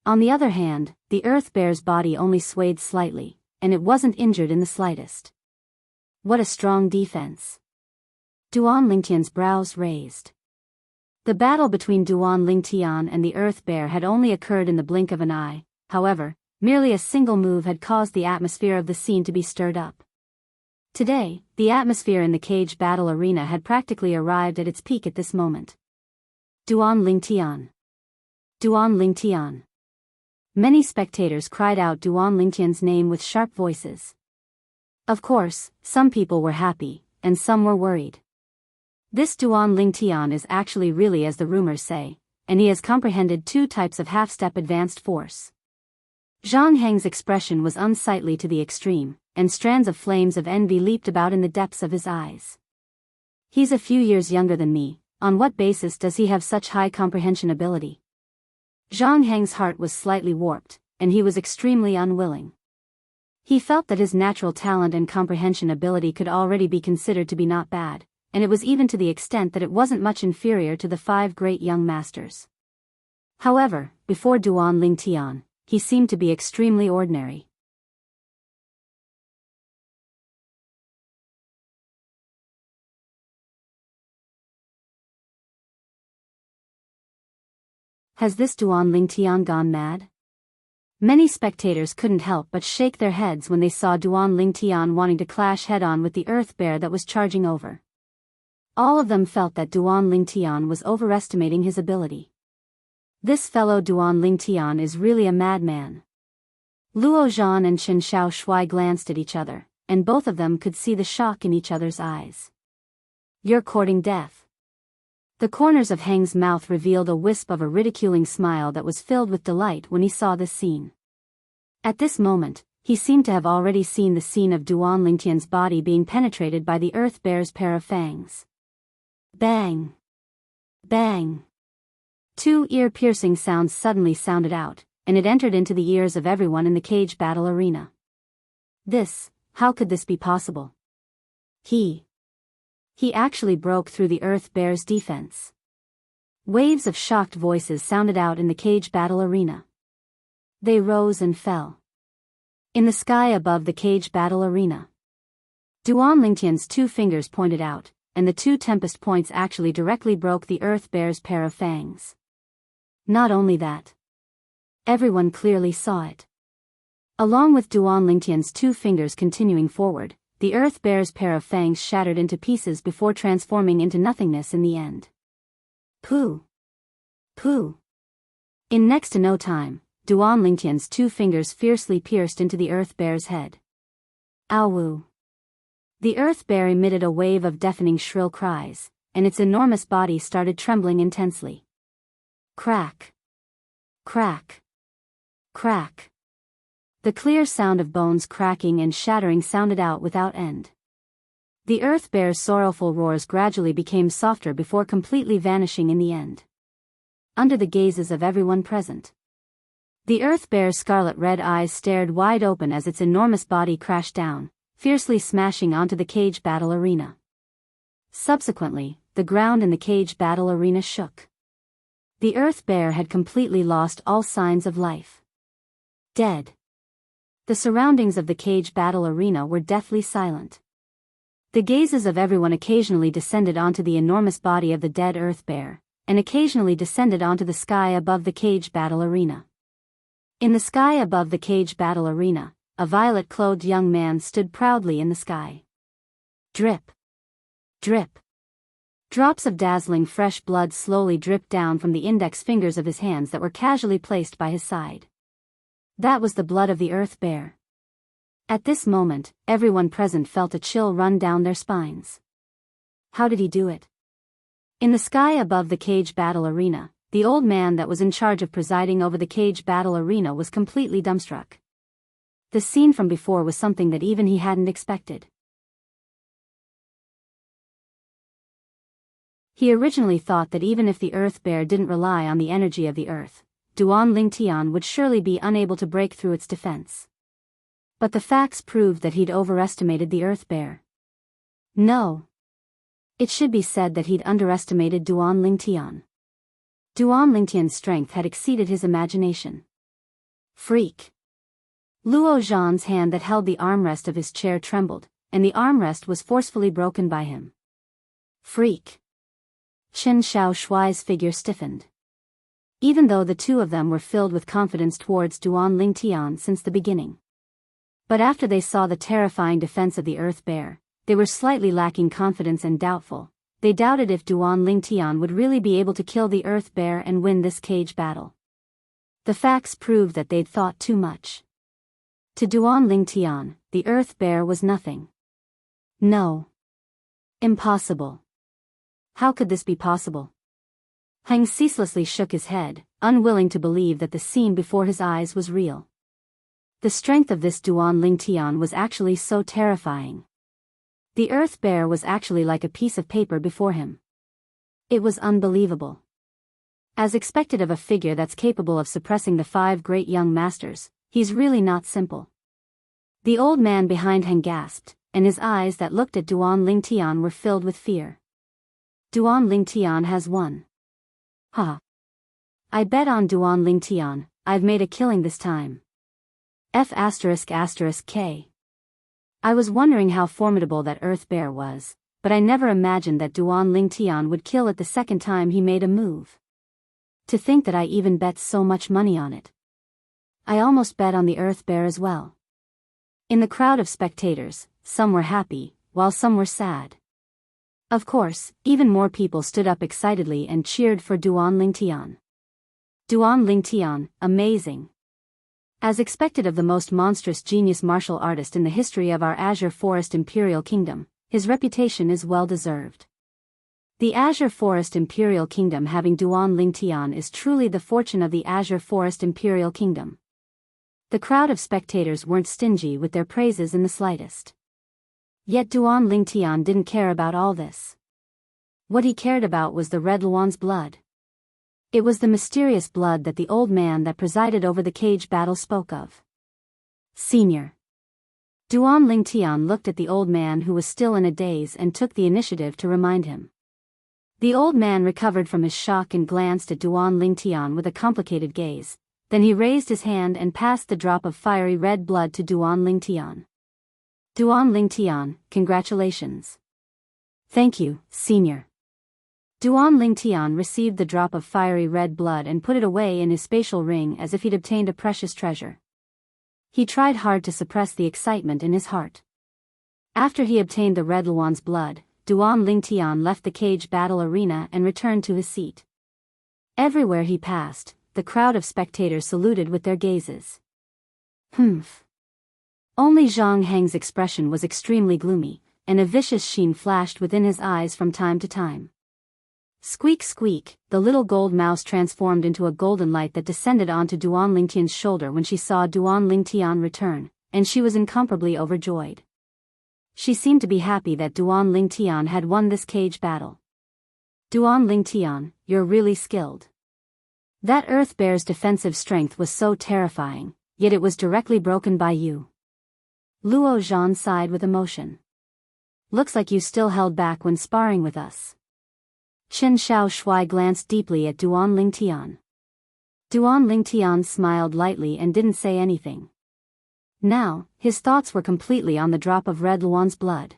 On the other hand, the Earth Bear's body only swayed slightly, and it wasn't injured in the slightest. What a strong defense! Duan Lingtian's brows raised. The battle between Duan Lingtian and the Earth Bear had only occurred in the blink of an eye, however, merely a single move had caused the atmosphere of the scene to be stirred up. Today, the atmosphere in the cage battle arena had practically arrived at its peak at this moment. Duan Lingtian. Duan Lingtian. Many spectators cried out Duan Lingtian's name with sharp voices. Of course, some people were happy, and some were worried. This Duan Lingtian is actually really as the rumors say, and he has comprehended two types of half-step advanced force. Zhang Heng's expression was unsightly to the extreme, and strands of flames of envy leaped about in the depths of his eyes. He's a few years younger than me, on what basis does he have such high comprehension ability? Zhang Heng's heart was slightly warped, and he was extremely unwilling. He felt that his natural talent and comprehension ability could already be considered to be not bad, and it was even to the extent that it wasn't much inferior to the 5 great young masters. However, before Duan Lingtian, he seemed to be extremely ordinary. Has this Duan Lingtian gone mad? Many spectators couldn't help but shake their heads when they saw Duan Lingtian wanting to clash head-on with the Earth Bear that was charging over. All of them felt that Duan Lingtian was overestimating his ability. This fellow Duan Lingtian is really a madman. Luo Zhan and Chen Xiao Shui glanced at each other, and both of them could see the shock in each other's eyes. You're courting death. The corners of Heng's mouth revealed a wisp of a ridiculing smile that was filled with delight when he saw this scene. At this moment, he seemed to have already seen the scene of Duan Lingtian's body being penetrated by the Earth Bear's pair of fangs. Bang! Bang! 2 ear-piercing sounds suddenly sounded out, and it entered into the ears of everyone in the cage battle arena. How could this be possible? He actually broke through the Earth Bear's defense. Waves of shocked voices sounded out in the cage battle arena. They rose and fell. In the sky above the cage battle arena, Duan Lingtian's 2 fingers pointed out, and the 2 tempest points actually directly broke the Earth Bear's pair of fangs. Not only that, everyone clearly saw it. Along with Duan Lingtian's 2 fingers continuing forward, the earth bear's pair of fangs shattered into pieces before transforming into nothingness in the end. Pooh! Pooh! In next to no time, Duan Lingtian's 2 fingers fiercely pierced into the earth bear's head. Ow! The earth bear emitted a wave of deafening shrill cries, and its enormous body started trembling intensely. Crack! Crack! Crack! The clear sound of bones cracking and shattering sounded out without end. The earth bear's sorrowful roars gradually became softer before completely vanishing in the end. Under the gazes of everyone present, the earth bear's scarlet-red eyes stared wide open as its enormous body crashed down, fiercely smashing onto the cage battle arena. Subsequently, the ground in the cage battle arena shook. The earth bear had completely lost all signs of life. Dead. The surroundings of the cage battle arena were deathly silent. The gazes of everyone occasionally descended onto the enormous body of the dead earth bear, and occasionally descended onto the sky above the cage battle arena. In the sky above the cage battle arena, a violet-clothed young man stood proudly in the sky. Drip. Drip. Drops of dazzling fresh blood slowly dripped down from the index fingers of his hands that were casually placed by his side. That was the blood of the earth bear. At this moment, everyone present felt a chill run down their spines. How did he do it? In the sky above the cage battle arena, the old man that was in charge of presiding over the cage battle arena was completely dumbstruck. The scene from before was something that even he hadn't expected. He originally thought that even if the earth bear didn't rely on the energy of the earth, Duan Lingtian would surely be unable to break through its defense. But the facts proved that he'd overestimated the earth bear. No. It should be said that he'd underestimated Duan Lingtian. Duan Lingtian's strength had exceeded his imagination. Freak. Luo Zhan's hand that held the armrest of his chair trembled, and the armrest was forcefully broken by him. Freak. Chen Xiaoshuai's figure stiffened. Even though the two of them were filled with confidence towards Duan Lingtian since the beginning. But after they saw the terrifying defense of the earth bear, they were slightly lacking confidence and doubtful. They doubted if Duan Lingtian would really be able to kill the earth bear and win this cage battle. The facts proved that they'd thought too much. To Duan Lingtian, the earth bear was nothing. No. Impossible. How could this be possible? Heng ceaselessly shook his head, unwilling to believe that the scene before his eyes was real. The strength of this Duan Lingtian was actually so terrifying. The earth bear was actually like a piece of paper before him. It was unbelievable. As expected of a figure that's capable of suppressing the 5 great young masters, he's really not simple. The old man behind Heng gasped, and his eyes that looked at Duan Lingtian were filled with fear. Duan Lingtian has won. Ha. I bet on Duan Lingtian, I've made a killing this time. F***K. I was wondering how formidable that earth bear was, but I never imagined that Duan Lingtian would kill it the second time he made a move. To think that I even bet so much money on it. I almost bet on the earth bear as well. In the crowd of spectators, some were happy, while some were sad. Of course, even more people stood up excitedly and cheered for Duan Lingtian. Duan Lingtian, amazing. As expected of the most monstrous genius martial artist in the history of our Azure Forest Imperial Kingdom, his reputation is well deserved. The Azure Forest Imperial Kingdom having Duan Lingtian is truly the fortune of the Azure Forest Imperial Kingdom. The crowd of spectators weren't stingy with their praises in the slightest. Yet Duan Lingtian didn't care about all this. What he cared about was the Red Luan's blood. It was the mysterious blood that the old man that presided over the cage battle spoke of. Senior. Duan Lingtian looked at the old man who was still in a daze and took the initiative to remind him. The old man recovered from his shock and glanced at Duan Lingtian with a complicated gaze, then he raised his hand and passed the drop of fiery red blood to Duan Lingtian. Duan Lingtian, congratulations. Thank you, Senior. Duan Lingtian received the drop of fiery red blood and put it away in his spatial ring as if he'd obtained a precious treasure. He tried hard to suppress the excitement in his heart. After he obtained the Red Luan's blood, Duan Lingtian left the cage battle arena and returned to his seat. Everywhere he passed, the crowd of spectators saluted with their gazes. Humph. Only Zhang Heng's expression was extremely gloomy, and a vicious sheen flashed within his eyes from time to time. Squeak squeak, the little gold mouse transformed into a golden light that descended onto Duan Lingtian's shoulder when she saw Duan Lingtian return, and she was incomparably overjoyed. She seemed to be happy that Duan Lingtian had won this cage battle. Duan Lingtian, you're really skilled. That earth bear's defensive strength was so terrifying, yet it was directly broken by you. Luo Zhan sighed with emotion. Looks like you still held back when sparring with us. Chen Xiaoshui glanced deeply at Duan Lingtian. Duan Lingtian smiled lightly and didn't say anything. Now, his thoughts were completely on the drop of Red Luan's blood.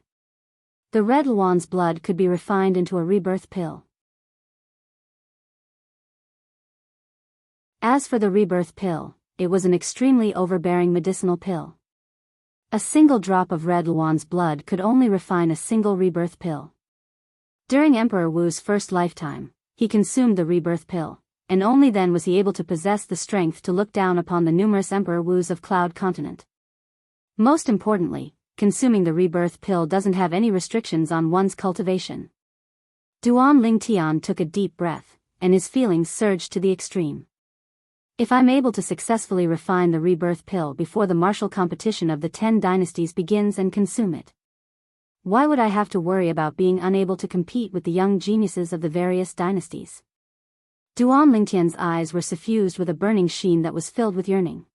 The Red Luan's blood could be refined into a rebirth pill. As for the rebirth pill, it was an extremely overbearing medicinal pill. A single drop of Red Luan's blood could only refine a single rebirth pill. During Emperor Wu's first lifetime, he consumed the rebirth pill, and only then was he able to possess the strength to look down upon the numerous Emperor Wus of Cloud Continent. Most importantly, consuming the rebirth pill doesn't have any restrictions on one's cultivation. Duan Lingtian took a deep breath, and his feelings surged to the extreme. If I'm able to successfully refine the rebirth pill before the martial competition of the 10 dynasties begins and consume it, why would I have to worry about being unable to compete with the young geniuses of the various dynasties? Duan Lingtian's eyes were suffused with a burning sheen that was filled with yearning.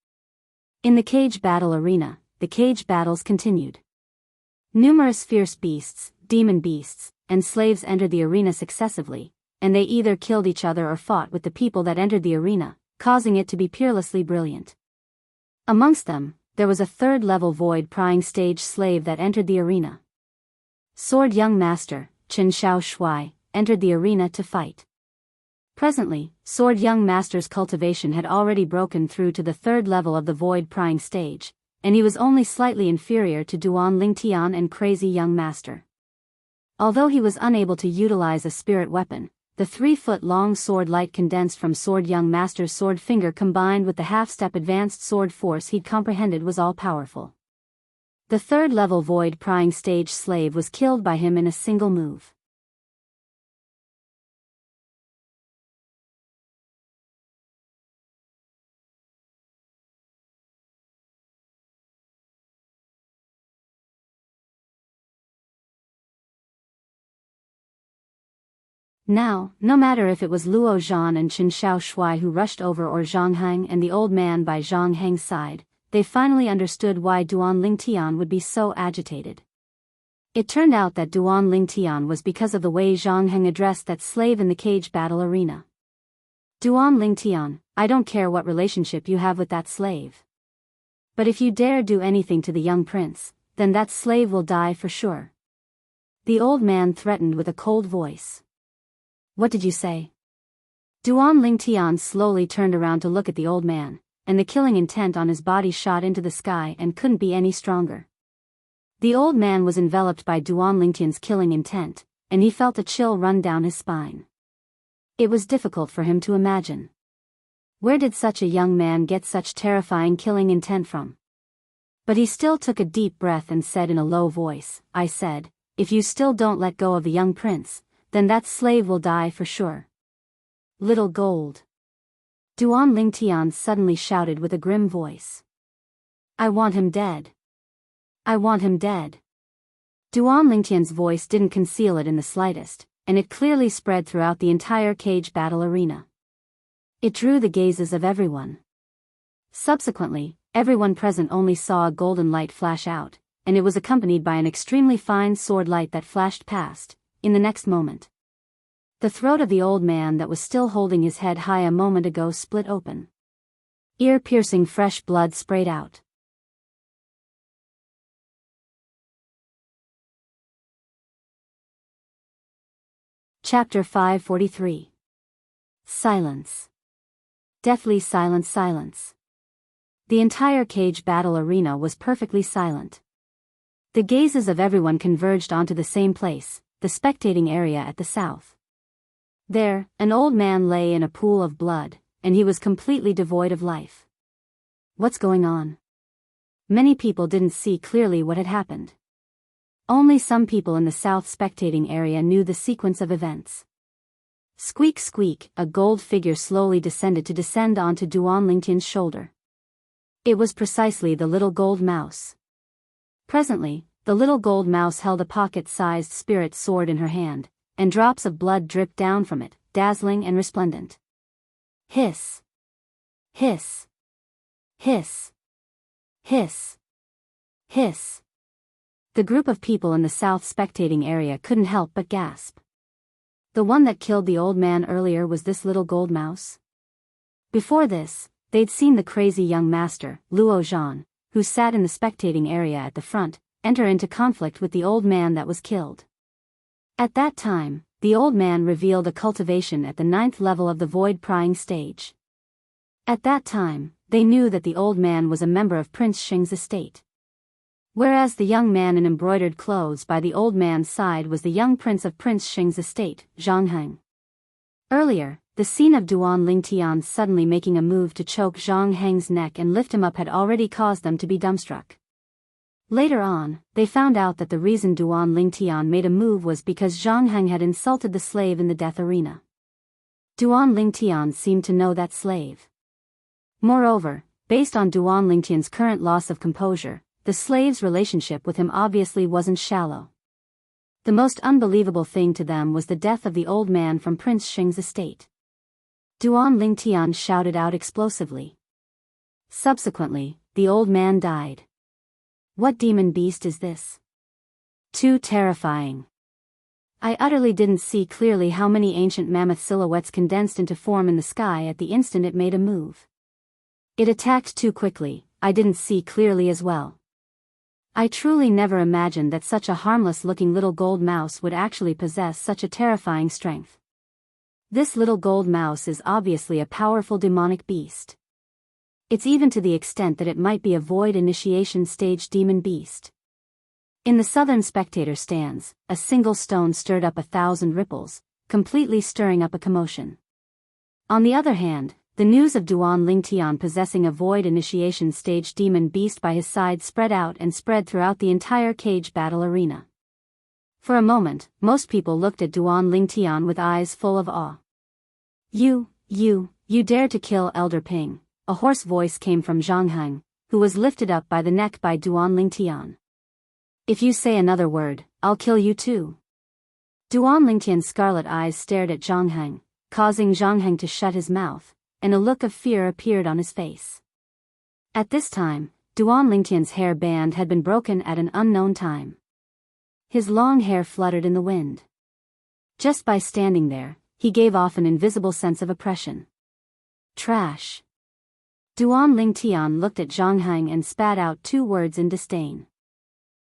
In the cage battle arena, the cage battles continued. Numerous fierce beasts, demon beasts, and slaves entered the arena successively, and they either killed each other or fought with the people that entered the arena, causing it to be peerlessly brilliant. Amongst them, there was a third-level void-prying stage slave that entered the arena. Sword Young Master, Chen Xiaoshui, entered the arena to fight. Presently, Sword Young Master's cultivation had already broken through to the third level of the void-prying stage, and he was only slightly inferior to Duan Lingtian and Crazy Young Master. Although he was unable to utilize a spirit weapon, the 3-foot-long sword light condensed from Sword Young Master's sword finger combined with the half-step advanced sword force he'd comprehended was all-powerful. The third-level void-prying stage slave was killed by him in a single move. Now, no matter if it was Luo Zhan and Chen Xiaoshui who rushed over or Zhang Heng and the old man by Zhang Heng's side, they finally understood why Duan Lingtian would be so agitated. It turned out that Duan Lingtian was because of the way Zhang Heng addressed that slave in the cage battle arena. Duan Lingtian, I don't care what relationship you have with that slave. But if you dare do anything to the young prince, then that slave will die for sure. The old man threatened with a cold voice. What did you say? Duan Lingtian slowly turned around to look at the old man, and the killing intent on his body shot into the sky and couldn't be any stronger. The old man was enveloped by Duan Lingtian's killing intent, and he felt a chill run down his spine. It was difficult for him to imagine. Where did such a young man get such terrifying killing intent from? But he still took a deep breath and said in a low voice, I said, if you still don't let go of the young prince, then that slave will die for sure. Little gold. Duan Lingtian suddenly shouted with a grim voice. I want him dead. I want him dead. Duan Lingtian's voice didn't conceal it in the slightest, and it clearly spread throughout the entire cage battle arena. It drew the gazes of everyone. Subsequently, everyone present only saw a golden light flash out, and it was accompanied by an extremely fine sword light that flashed past. In the next moment, the throat of the old man that was still holding his head high a moment ago split open. Ear-piercing fresh blood sprayed out. Chapter 543. Silence. Deathly silent silence. The entire cage battle arena was perfectly silent. The gazes of everyone converged onto the same place, the spectating area at the south. There, an old man lay in a pool of blood, and he was completely devoid of life. What's going on? Many people didn't see clearly what had happened. Only some people in the south spectating area knew the sequence of events. Squeak squeak, a gold figure slowly descended onto Duan Lingtian's shoulder. It was precisely the little gold mouse. Presently, the little gold mouse held a pocket-sized spirit sword in her hand, and drops of blood dripped down from it, dazzling and resplendent. Hiss! Hiss! Hiss! Hiss! Hiss! The group of people in the south spectating area couldn't help but gasp. The one that killed the old man earlier was this little gold mouse? Before this, they'd seen the crazy young master, Luo Zhan, who sat in the spectating area at the front, enter into conflict with the old man that was killed. At that time, the old man revealed a cultivation at the 9th level of the void prying stage. At that time, they knew that the old man was a member of Prince Xing's estate. Whereas the young man in embroidered clothes by the old man's side was the young prince of Prince Xing's estate, Jianghu. Earlier, the scene of Duan Lingtian suddenly making a move to choke Zhang Heng's neck and lift him up had already caused them to be dumbstruck. Later on, they found out that the reason Duan Lingtian made a move was because Zhang Heng had insulted the slave in the death arena. Duan Lingtian seemed to know that slave. Moreover, based on Duan Lingtian's current loss of composure, the slave's relationship with him obviously wasn't shallow. The most unbelievable thing to them was the death of the old man from Prince Xing's estate. Duan Lingtian shouted out explosively. Subsequently, the old man died. What demon beast is this? Too terrifying. I utterly didn't see clearly how many ancient mammoth silhouettes condensed into form in the sky at the instant it made a move. It attacked too quickly, I didn't see clearly as well. I truly never imagined that such a harmless-looking little gold mouse would actually possess such a terrifying strength. This little gold mouse is obviously a powerful demonic beast. It's even to the extent that it might be a void initiation stage demon beast. In the southern spectator stands, a single stone stirred up 1,000 ripples, completely stirring up a commotion. On the other hand, the news of Duan Lingtian possessing a void initiation stage demon beast by his side spread out and spread throughout the entire cage battle arena. For a moment, most people looked at Duan Lingtian with eyes full of awe. You dared to kill Elder Ping, a hoarse voice came from Zhang Heng, who was lifted up by the neck by Duan Lingtian. If you say another word, I'll kill you too. Duan Lingtian's scarlet eyes stared at Zhang Heng, causing Zhang Heng to shut his mouth, and a look of fear appeared on his face. At this time, Duan Lingtian's hair band had been broken at an unknown time. His long hair fluttered in the wind. Just by standing there, he gave off an invisible sense of oppression. Trash. Duan Lingtian looked at Zhang Heng and spat out 2 words in disdain.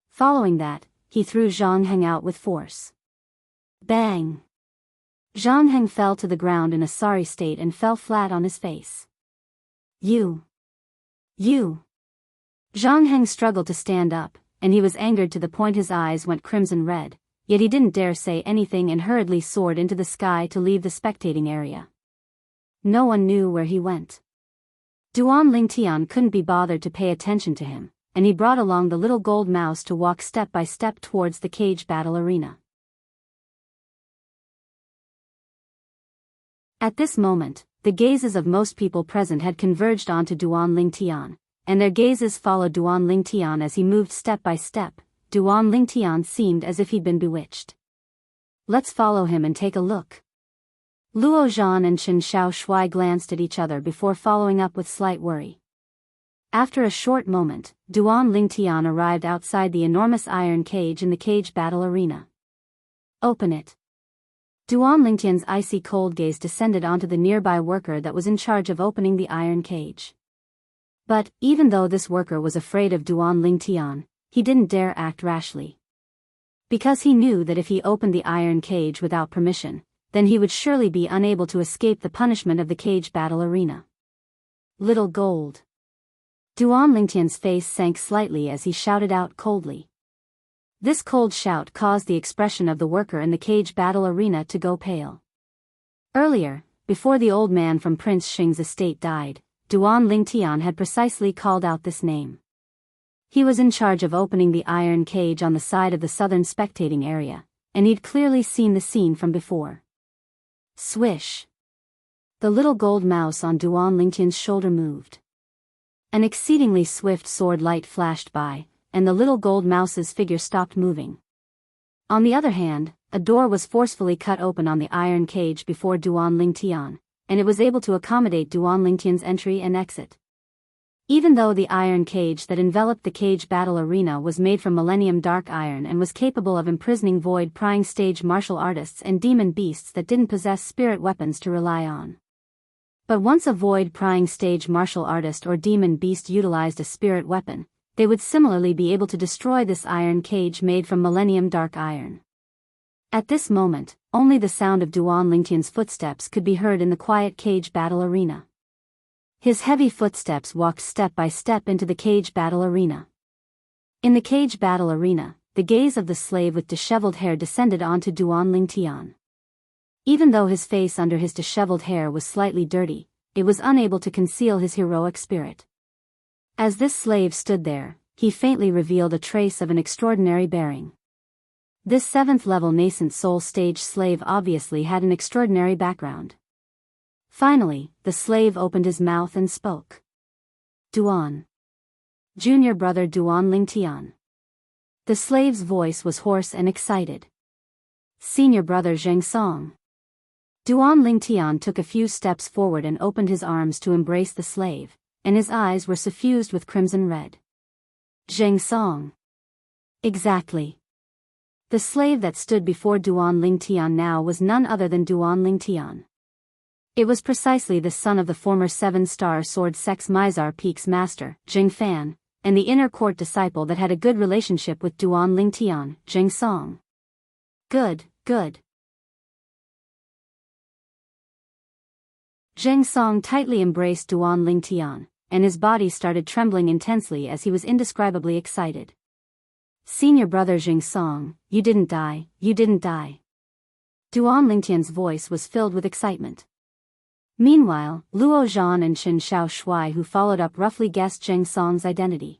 Following that, he threw Zhang Heng out with force. Bang! Zhang Heng fell to the ground in a sorry state and fell flat on his face. You! Zhang Heng struggled to stand up, and he was angered to the point his eyes went crimson red, yet he didn't dare say anything and hurriedly soared into the sky to leave the spectating area. No one knew where he went. Duan Lingtian couldn't be bothered to pay attention to him, and he brought along the little gold mouse to walk step by step towards the cage battle arena. At this moment, the gazes of most people present had converged onto Duan Lingtian, and their gazes followed Duan Lingtian as he moved step by step. Duan Lingtian seemed as if he'd been bewitched. Let's follow him and take a look. Luo Zhan and Chen Xiao Shui glanced at each other before following up with slight worry. After a short moment, Duan Lingtian arrived outside the enormous iron cage in the cage battle arena. Open it. Duan Lingtian's icy cold gaze descended onto the nearby worker that was in charge of opening the iron cage. But, even though this worker was afraid of Duan Lingtian, he didn't dare act rashly. Because he knew that if he opened the iron cage without permission, then he would surely be unable to escape the punishment of the cage battle arena. Little gold. Duan Lingtian's face sank slightly as he shouted out coldly. This cold shout caused the expression of the worker in the cage battle arena to go pale. Earlier, before the old man from Prince Xing's estate died, Duan Lingtian had precisely called out this name. He was in charge of opening the iron cage on the side of the southern spectating area, and he'd clearly seen the scene from before. Swish! The little gold mouse on Duan Lingtian's shoulder moved. An exceedingly swift sword light flashed by, and the little gold mouse's figure stopped moving. On the other hand, a door was forcefully cut open on the iron cage before Duan Lingtian, and it was able to accommodate Duan Lingtian's entry and exit. Even though the iron cage that enveloped the cage battle arena was made from Millennium Dark Iron and was capable of imprisoning void-prying stage martial artists and demon beasts that didn't possess spirit weapons to rely on. But once a void-prying stage martial artist or demon beast utilized a spirit weapon, they would similarly be able to destroy this iron cage made from Millennium Dark Iron. At this moment, only the sound of Duan Lingtian's footsteps could be heard in the quiet cage battle arena. His heavy footsteps walked step by step into the cage battle arena. In the cage battle arena, the gaze of the slave with disheveled hair descended onto Duan Lingtian. Even though his face under his disheveled hair was slightly dirty, it was unable to conceal his heroic spirit. As this slave stood there, he faintly revealed a trace of an extraordinary bearing. This 7th-level nascent soul stage slave obviously had an extraordinary background. Finally, the slave opened his mouth and spoke. Duan. Junior brother Duan Lingtian. The slave's voice was hoarse and excited. Senior brother Zheng Song. Duan Lingtian took a few steps forward and opened his arms to embrace the slave, and his eyes were suffused with crimson red. Zheng Song. Exactly. The slave that stood before Duan Lingtian now was none other than Duan Lingtian. It was precisely the son of the former 7-star sword sex Mizar Peak's master, Jing Fan, and the inner court disciple that had a good relationship with Duan Lingtian, Zheng Song. Good, good. Zheng Song tightly embraced Duan Lingtian, and his body started trembling intensely as he was indescribably excited. Senior brother Zheng Song, you didn't die, you didn't die. Duan Lingtian's voice was filled with excitement. Meanwhile, Luo Zhan and Qin Shao Shui, who followed up, roughly guessed Zheng Song's identity.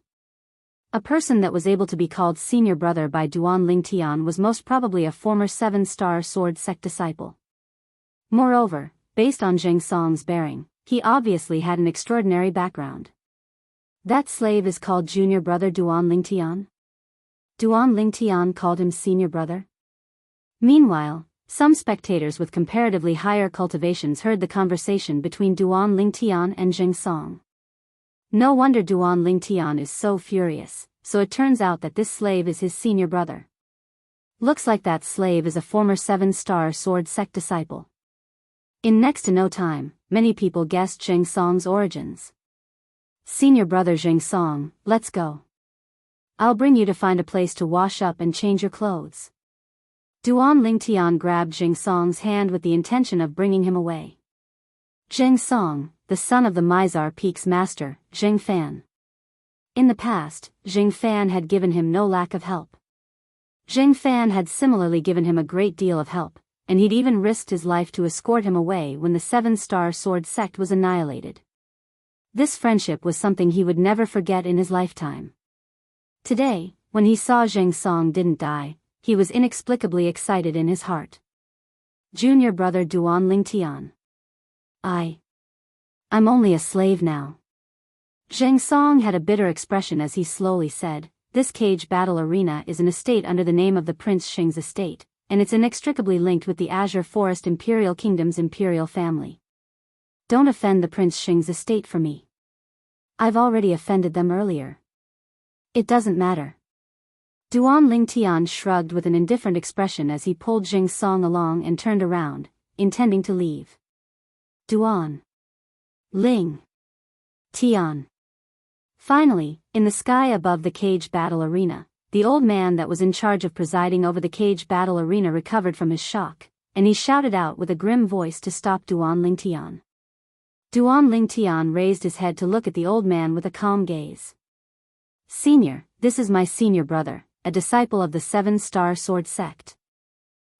A person that was able to be called senior brother by Duan Lingtian was most probably a former 7-star sword sect disciple. Moreover, based on Zheng Song's bearing, he obviously had an extraordinary background. That slave is called junior brother Duan Lingtian? Duan Lingtian called him senior brother? Meanwhile, some spectators with comparatively higher cultivations heard the conversation between Duan Lingtian and Zheng Song. No wonder Duan Lingtian is so furious, so it turns out that this slave is his senior brother. Looks like that slave is a former 7-star sword sect disciple. In next to no time, many people guessed Zheng Song's origins. Senior brother Zheng Song, let's go. I'll bring you to find a place to wash up and change your clothes. Duan Lingtian grabbed Zheng Song's hand with the intention of bringing him away. Zheng Song, the son of the Mizar Peak's master, Zheng Fan. In the past, Zheng Fan had given him no lack of help. Zheng Fan had similarly given him a great deal of help, and he'd even risked his life to escort him away when the 7-star sword sect was annihilated. This friendship was something he would never forget in his lifetime. Today, when he saw Zheng Song didn't die, he was inexplicably excited in his heart. Junior brother Duan Lingtian. I'm only a slave now. Zheng Song had a bitter expression as he slowly said, this cage battle arena is an estate under the name of the Prince Xing's estate, and it's inextricably linked with the Azure Forest Imperial Kingdom's imperial family. Don't offend the Prince Xing's estate for me. I've already offended them earlier. It doesn't matter. Duan Lingtian shrugged with an indifferent expression as he pulled Zheng Song along and turned around, intending to leave. Duan Ling Tian. Finally, in the sky above the cage battle arena, the old man that was in charge of presiding over the cage battle arena recovered from his shock, and he shouted out with a grim voice to stop Duan Lingtian. Duan Lingtian raised his head to look at the old man with a calm gaze. Senior, this is my senior brother, a disciple of the 7-star sword sect.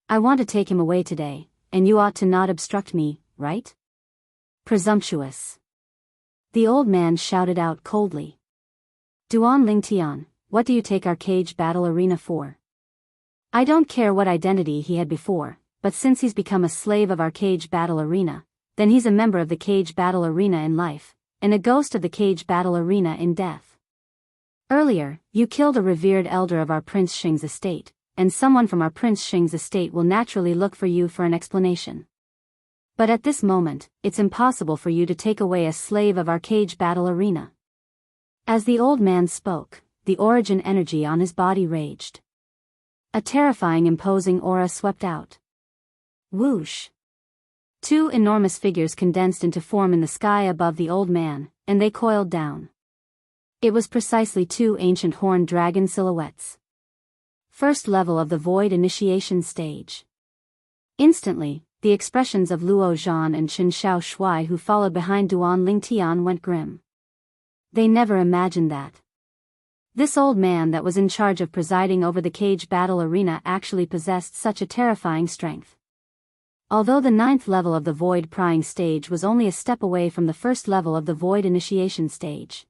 I want to take him away today, and you ought to not obstruct me, right? Presumptuous. The old man shouted out coldly. Duan Lingtian, what do you take our cage battle arena for? I don't care what identity he had before, but since he's become a slave of our cage battle arena, then he's a member of the cage battle arena in life, and a ghost of the cage battle arena in death. Earlier, you killed a revered elder of our Prince Xing's estate, and someone from our Prince Xing's estate will naturally look for you for an explanation. But at this moment, it's impossible for you to take away a slave of our cage battle arena. As the old man spoke, the origin energy on his body raged. A terrifying imposing aura swept out. Whoosh! 2 enormous figures condensed into form in the sky above the old man, and they coiled down. It was precisely 2 ancient horned dragon silhouettes. First level of the void initiation stage. Instantly, the expressions of Luo Zhan and Qin Shao Shui who followed behind Duan Lingtian went grim. They never imagined that this old man that was in charge of presiding over the cage battle arena actually possessed such a terrifying strength. Although the 9th level of the void prying stage was only a step away from the first level of the void initiation stage.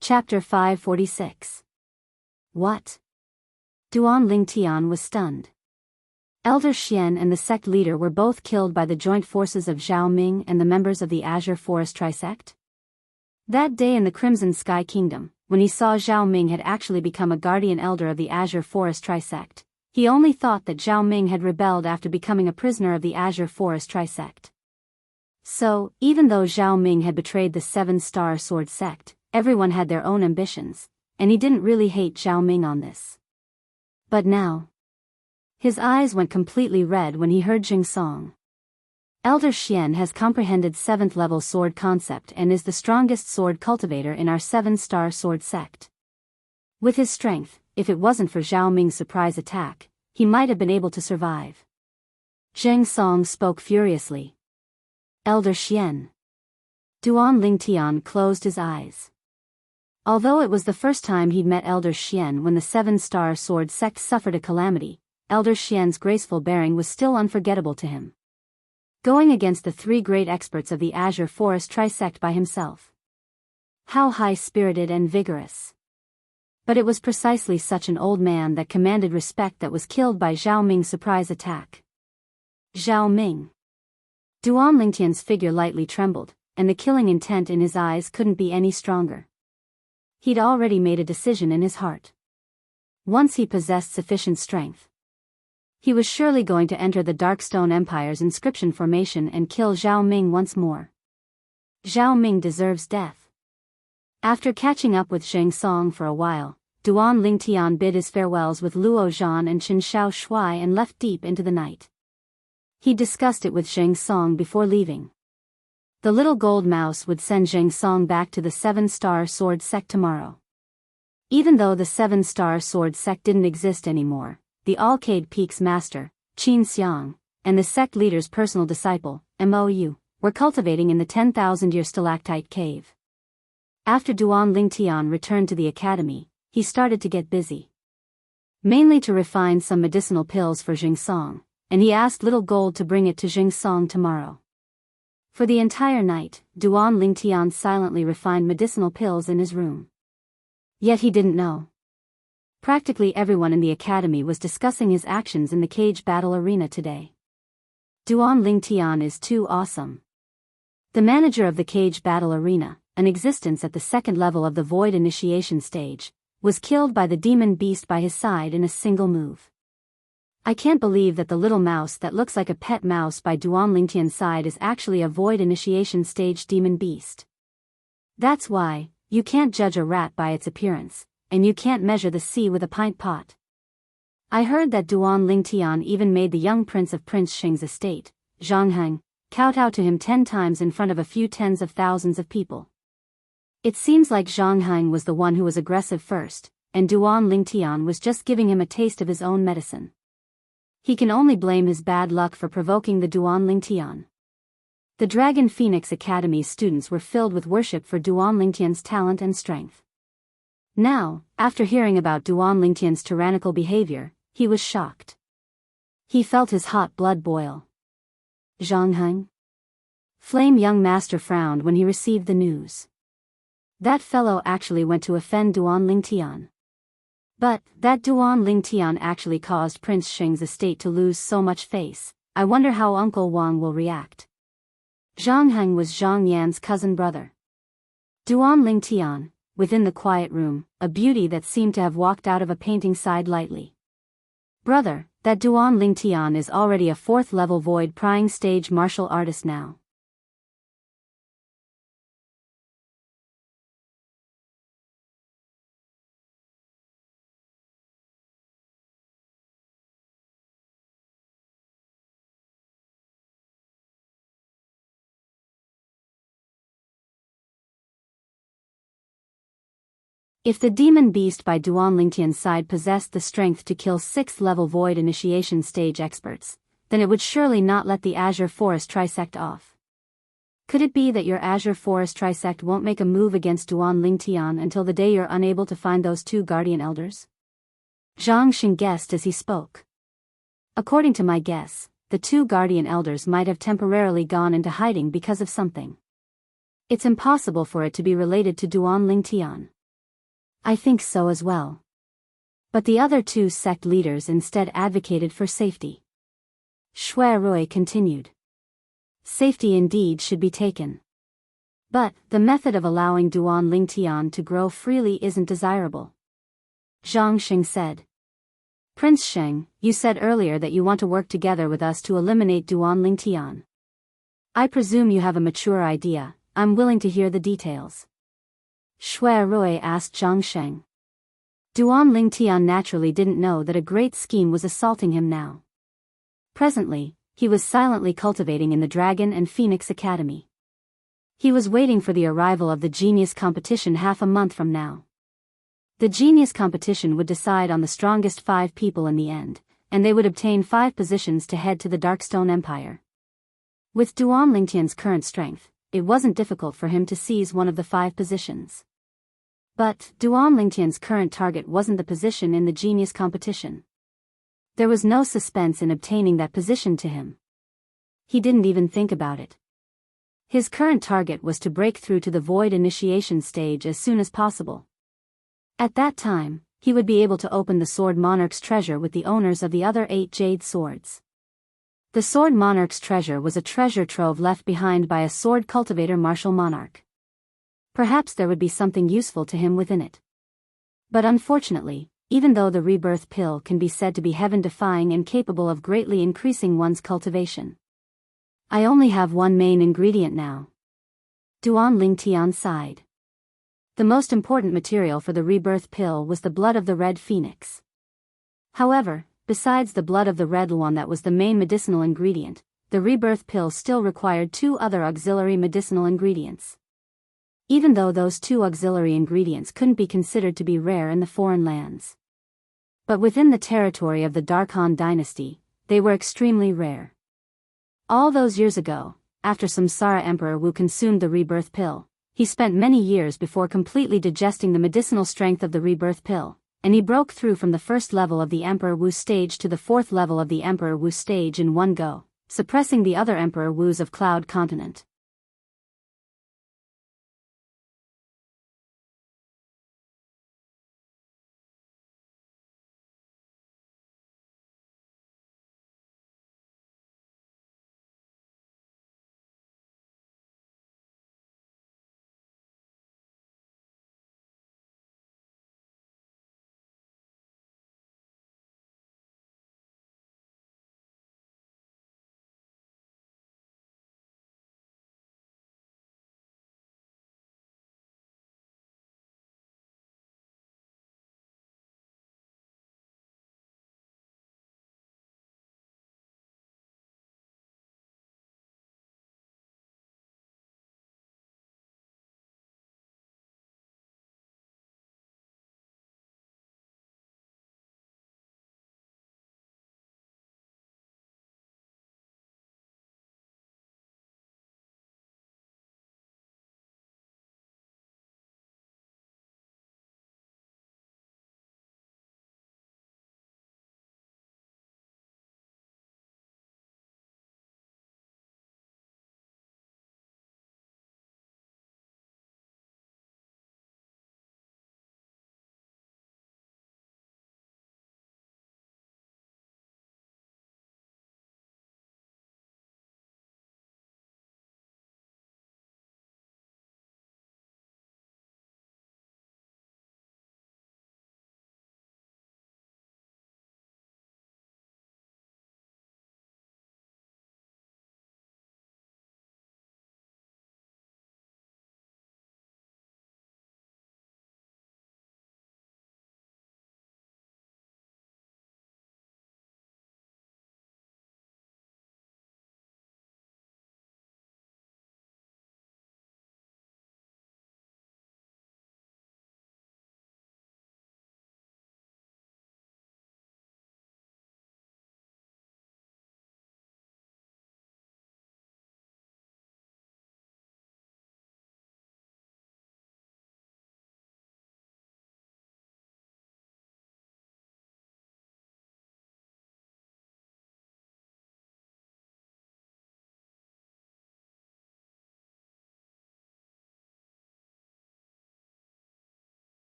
Chapter 546. What? Duan Lingtian was stunned. Elder Xian and the sect leader were both killed by the joint forces of Zhao Ming and the members of the Azure Forest Trisect. That day in the Crimson Sky Kingdom, when he saw Zhao Ming had actually become a guardian elder of the Azure Forest Trisect, he only thought that Zhao Ming had rebelled after becoming a prisoner of the Azure Forest Trisect. So, even though Zhao Ming had betrayed the 7-star sword sect, everyone had their own ambitions, and he didn't really hate Zhao Ming on this. But now, his eyes went completely red when he heard Jing Song. Elder Xian has comprehended 7th level sword concept and is the strongest sword cultivator in our 7-star sword sect. With his strength, if it wasn't for Zhao Ming's surprise attack, he might have been able to survive. Zheng Song spoke furiously. Elder Xian. Duan Lingtian closed his eyes. Although it was the first time he'd met Elder Xian when the 7-star sword sect suffered a calamity, Elder Xian's graceful bearing was still unforgettable to him. Going against the 3 great experts of the Azure Forest Trisect by himself. How high-spirited and vigorous. But it was precisely such an old man that commanded respect that was killed by Zhao Ming's surprise attack. Zhao Ming. Duan Lingtian's figure lightly trembled, and the killing intent in his eyes couldn't be any stronger. He'd already made a decision in his heart. Once he possessed sufficient strength, he was surely going to enter the Darkstone Empire's inscription formation and kill Zhao Ming once more. Zhao Ming deserves death. After catching up with Zheng Song for a while, Duan Lingtian bid his farewells with Luo Zhan and Qin Shao Shui and left deep into the night. He discussed it with Zheng Song before leaving. The little gold mouse would send Zheng Song back to the 7-star sword sect tomorrow. Even though the 7-star sword sect didn't exist anymore, the Alcade Peak's master, Qin Xiang, and the sect leader's personal disciple, Mou, were cultivating in the 10,000-year stalactite cave. After Duan Lingtian returned to the academy, he started to get busy. Mainly to refine some medicinal pills for Jing Song, and he asked Little Gold to bring it to Jing Song tomorrow. For the entire night, Duan Lingtian silently refined medicinal pills in his room. Yet he didn't know. Practically everyone in the academy was discussing his actions in the cage battle arena today. Duan Lingtian is too awesome. The manager of the cage battle arena, an existence at the 2nd level of the void initiation stage, was killed by the demon beast by his side in a single move. I can't believe that the little mouse that looks like a pet mouse by Duan Lingtian's side is actually a void initiation stage demon beast. That's why, you can't judge a rat by its appearance, and you can't measure the sea with a pint pot. I heard that Duan Lingtian even made the young prince of Prince Sheng's estate, Jianghu, kowtow to him 10 times in front of a few tens of thousands of people. It seems like Jianghu was the one who was aggressive first, and Duan Lingtian was just giving him a taste of his own medicine. He can only blame his bad luck for provoking the Duan Lingtian. The Dragon Phoenix Academy's students were filled with worship for Duan Lingtian's talent and strength. Now, after hearing about Duan Lingtian's tyrannical behavior, he was shocked. He felt his hot blood boil. Jianghu? Flame young master frowned when he received the news. That fellow actually went to offend Duan Lingtian. But, that Duan Lingtian actually caused Prince Sheng's estate to lose so much face. I wonder how Uncle Wang will react. Jianghu was Zhang Yan's cousin brother. Duan Lingtian, within the quiet room, a beauty that seemed to have walked out of a painting sighed lightly. Brother, that Duan Lingtian is already a 4th level void prying stage martial artist now. If the demon beast by Duan Lingtian's side possessed the strength to kill 6th level void initiation stage experts, then it would surely not let the Azure Forest trisect off. Could it be that your Azure Forest trisect won't make a move against Duan Lingtian until the day you're unable to find those 2 guardian elders? Zhang Xing guessed as he spoke. According to my guess, the 2 guardian elders might have temporarily gone into hiding because of something. It's impossible for it to be related to Duan Lingtian. I think so as well. But the other 2 sect leaders instead advocated for safety. Shui Rui continued. Safety indeed should be taken. But, the method of allowing Duan Lingtian to grow freely isn't desirable. Zhang Xing said. Prince Sheng, you said earlier that you want to work together with us to eliminate Duan Lingtian. I presume you have a mature idea. I'm willing to hear the details. Shui Rui asked Zhang Sheng. Duan Lingtian naturally didn't know that a great scheme was assaulting him now. Presently, he was silently cultivating in the Dragon and Phoenix Academy. He was waiting for the arrival of the Genius competition half a month from now. The Genius competition would decide on the strongest 5 people in the end, and they would obtain 5 positions to head to the Darkstone Empire. With Duan Lingtian's current strength, it wasn't difficult for him to seize one of the 5 positions. But, Duan Lingtian's current target wasn't the position in the Genius competition. There was no suspense in obtaining that position to him. He didn't even think about it. His current target was to break through to the Void initiation stage as soon as possible. At that time, he would be able to open the Sword Monarch's treasure with the owners of the other 8 jade swords. The Sword Monarch's treasure was a treasure trove left behind by a sword cultivator martial monarch. Perhaps there would be something useful to him within it. But unfortunately, even though the rebirth pill can be said to be heaven-defying and capable of greatly increasing one's cultivation, I only have one main ingredient now. Duan Lingtian sighed. The most important material for the rebirth pill was the blood of the red phoenix. However, besides the blood of the red one that was the main medicinal ingredient, the rebirth pill still required 2 other auxiliary medicinal ingredients. Even though those 2 auxiliary ingredients couldn't be considered to be rare in the foreign lands. But within the territory of the Dark Han dynasty, they were extremely rare. All those years ago, after Samsara Emperor Wu consumed the rebirth pill, he spent many years before completely digesting the medicinal strength of the rebirth pill, and he broke through from the 1st level of the Emperor Wu stage to the 4th level of the Emperor Wu stage in one go, suppressing the other Emperor Wus of Cloud Continent.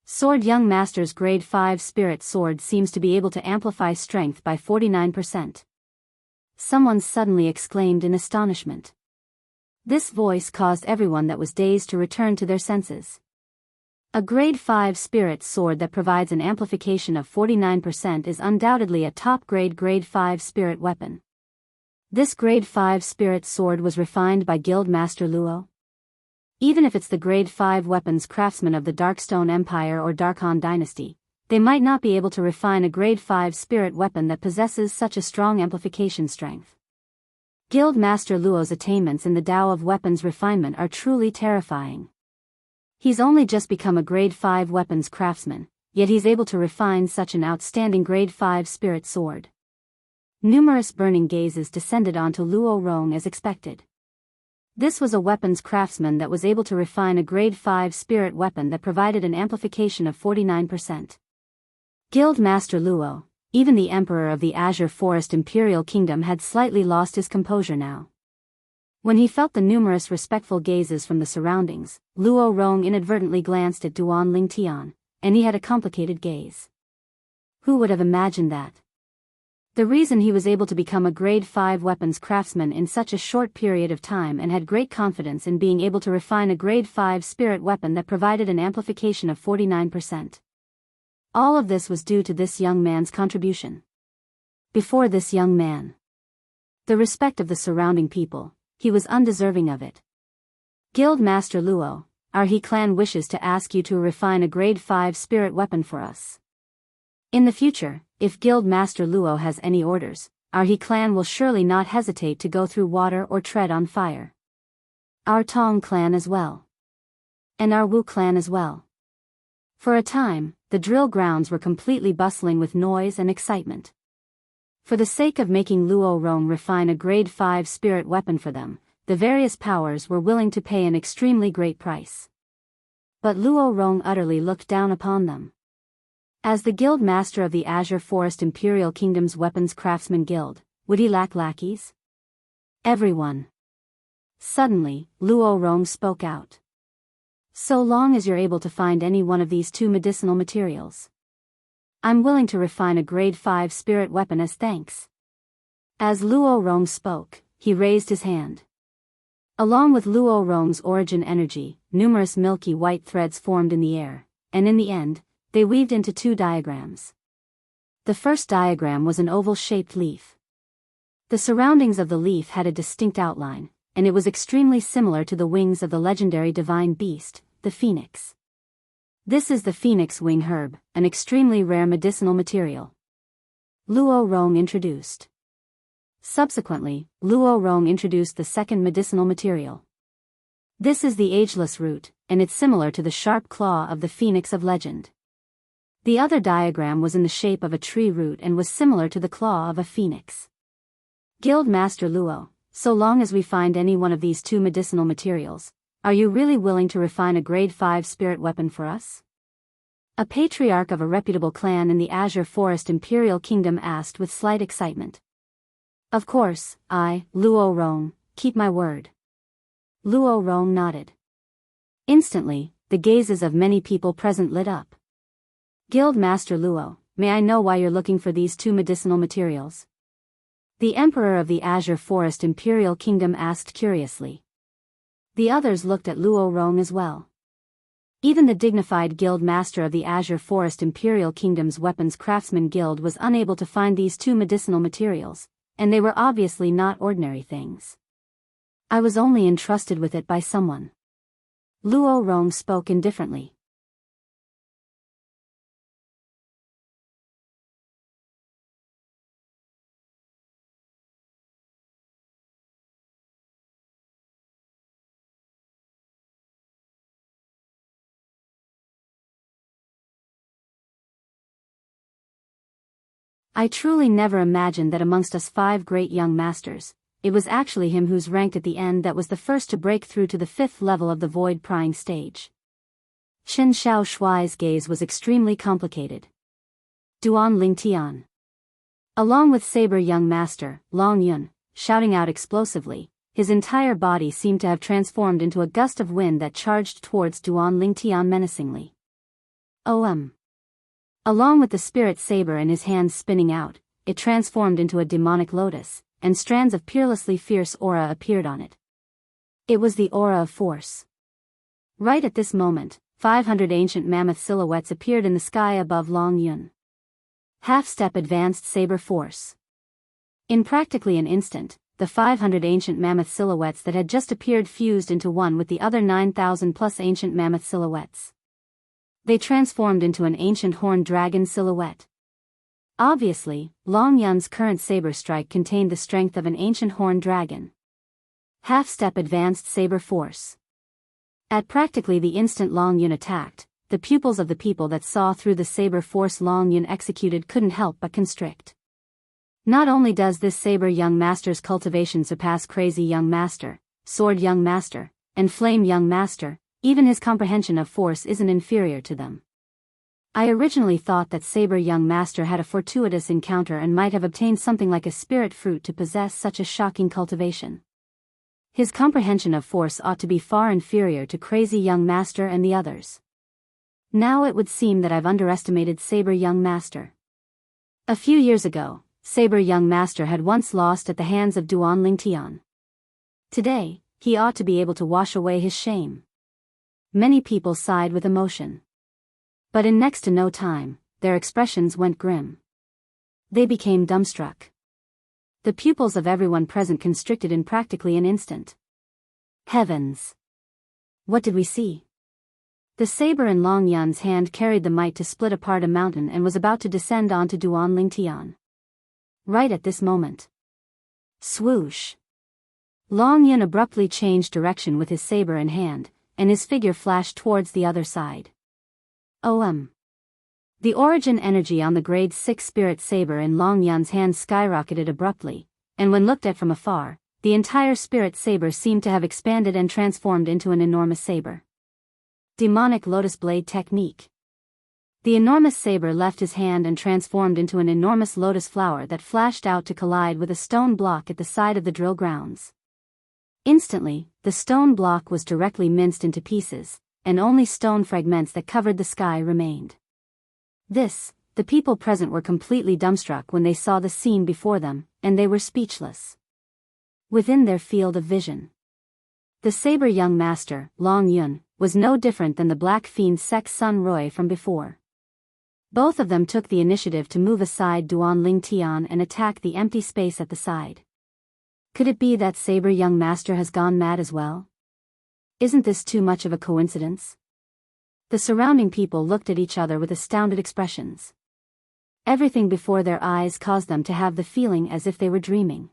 Sword Young Master's Grade 5 Spirit Sword seems to be able to amplify strength by 49%. Someone suddenly exclaimed in astonishment. This voice caused everyone that was dazed to return to their senses. A Grade 5 Spirit Sword that provides an amplification of 49% is undoubtedly a top-grade Grade 5 Spirit weapon. This Grade 5 Spirit Sword was refined by Guild Master Luo. Even if it's the Grade 5 weapons craftsmen of the Darkstone Empire or Darkhan Dynasty, they might not be able to refine a Grade 5 spirit weapon that possesses such a strong amplification strength. Guild Master Luo's attainments in the Tao of weapons refinement are truly terrifying. He's only just become a Grade 5 weapons craftsman, yet he's able to refine such an outstanding Grade 5 spirit sword. Numerous burning gazes descended onto Luo Rong as expected. This was a weapons craftsman that was able to refine a Grade 5 spirit weapon that provided an amplification of 49%. Guild Master Luo, even the Emperor of the Azure Forest Imperial Kingdom, had slightly lost his composure now. When he felt the numerous respectful gazes from the surroundings, Luo Rong inadvertently glanced at Duan Lingtian, and he had a complicated gaze. Who would have imagined that? The reason he was able to become a Grade 5 weapons craftsman in such a short period of time and had great confidence in being able to refine a Grade 5 spirit weapon that provided an amplification of 49%. All of this was due to this young man's contribution. Before this young man, the respect of the surrounding people, he was undeserving of it. Guild Master Luo, our He clan wishes to ask you to refine a Grade 5 spirit weapon for us. In the future, if Guild Master Luo has any orders, our He clan will surely not hesitate to go through water or tread on fire. Our Tong clan as well. And our Wu clan as well. For a time, the drill grounds were completely bustling with noise and excitement. For the sake of making Luo Rong refine a Grade 5 spirit weapon for them, the various powers were willing to pay an extremely great price. But Luo Rong utterly looked down upon them. As the Guild Master of the Azure Forest Imperial Kingdom's Weapons Craftsman Guild, would he lack lackeys? Everyone. Suddenly, Luo Rong spoke out. So long as you're able to find any one of these two medicinal materials, I'm willing to refine a Grade 5 spirit weapon as thanks. As Luo Rong spoke, he raised his hand. Along with Luo Rong's origin energy, numerous milky white threads formed in the air, and in the end, they weaved into two diagrams. The first diagram was an oval-shaped leaf. The surroundings of the leaf had a distinct outline, and it was extremely similar to the wings of the legendary divine beast, the phoenix. This is the phoenix wing herb, an extremely rare medicinal material. Luo Rong introduced. Subsequently, Luo Rong introduced the second medicinal material. This is the ageless root, and it's similar to the sharp claw of the phoenix of legend. The other diagram was in the shape of a tree root and was similar to the claw of a phoenix. Guild Master Luo, so long as we find any one of these two medicinal materials, are you really willing to refine a Grade 5 spirit weapon for us? A patriarch of a reputable clan in the Azure Forest Imperial Kingdom asked with slight excitement. Of course, I, Luo Rong, keep my word. Luo Rong nodded. Instantly, the gazes of many people present lit up. Guild Master Luo, may I know why you're looking for these two medicinal materials? The Emperor of the Azure Forest Imperial Kingdom asked curiously. The others looked at Luo Rong as well. Even the dignified Guild Master of the Azure Forest Imperial Kingdom's Weapons Craftsman Guild was unable to find these two medicinal materials, and they were obviously not ordinary things. I was only entrusted with it by someone. Luo Rong spoke indifferently. I truly never imagined that amongst us 5 great young masters, it was actually him who's ranked at the end that was the first to break through to the 5th level of the void prying stage. Chen Xiao Shuai's gaze was extremely complicated. Duan Lingtian. Along with Saber Young Master, Long Yun, shouting out explosively, his entire body seemed to have transformed into a gust of wind that charged towards Duan Lingtian menacingly. Along with the spirit saber in his hands spinning out, it transformed into a demonic lotus, and strands of peerlessly fierce aura appeared on it. It was the aura of force. Right at this moment, 500 ancient mammoth silhouettes appeared in the sky above Long Yun. Half-step advanced saber force. In practically an instant, the 500 ancient mammoth silhouettes that had just appeared fused into one with the other 9,000 plus ancient mammoth silhouettes. They transformed into an ancient horned dragon silhouette. Obviously, Long Yun's current saber strike contained the strength of an ancient horned dragon. Half-step advanced saber force. At practically the instant Long Yun attacked, the pupils of the people that saw through the saber force Long Yun executed couldn't help but constrict. Not only does this saber young master's cultivation surpass crazy young master, sword young master, and flame young master, even his comprehension of force isn't inferior to them. I originally thought that saber young master had a fortuitous encounter and might have obtained something like a spirit fruit to possess such a shocking cultivation. His comprehension of force ought to be far inferior to crazy young master and the others. Now it would seem that I've underestimated saber young master. A few years ago, saber young master had once lost at the hands of Duan Lingtian. Today, he ought to be able to wash away his shame. Many people sighed with emotion. But in next to no time, their expressions went grim. They became dumbstruck. The pupils of everyone present constricted in practically an instant. Heavens! What did we see? The saber in Long Yun's hand carried the might to split apart a mountain and was about to descend onto Duan Lingtian. Right at this moment. Swoosh! Long Yun abruptly changed direction with his saber in hand, and his figure flashed towards the other side. The origin energy on the grade 6 spirit saber in Long Yun's hand skyrocketed abruptly, and when looked at from afar, the entire spirit saber seemed to have expanded and transformed into an enormous saber. Demonic lotus blade technique. The enormous saber left his hand and transformed into an enormous lotus flower that flashed out to collide with a stone block at the side of the drill grounds. Instantly, the stone block was directly minced into pieces, and only stone fragments that covered the sky remained. The people present were completely dumbstruck when they saw the scene before them, and they were speechless. Within their field of vision, the saber young master, Long Yun, was no different than the black fiend Sek Sun Roy from before. Both of them took the initiative to move aside Duan Lingtian and attack the empty space at the side. Could it be that saber young master has gone mad as well? Isn't this too much of a coincidence? The surrounding people looked at each other with astounded expressions. Everything before their eyes caused them to have the feeling as if they were dreaming.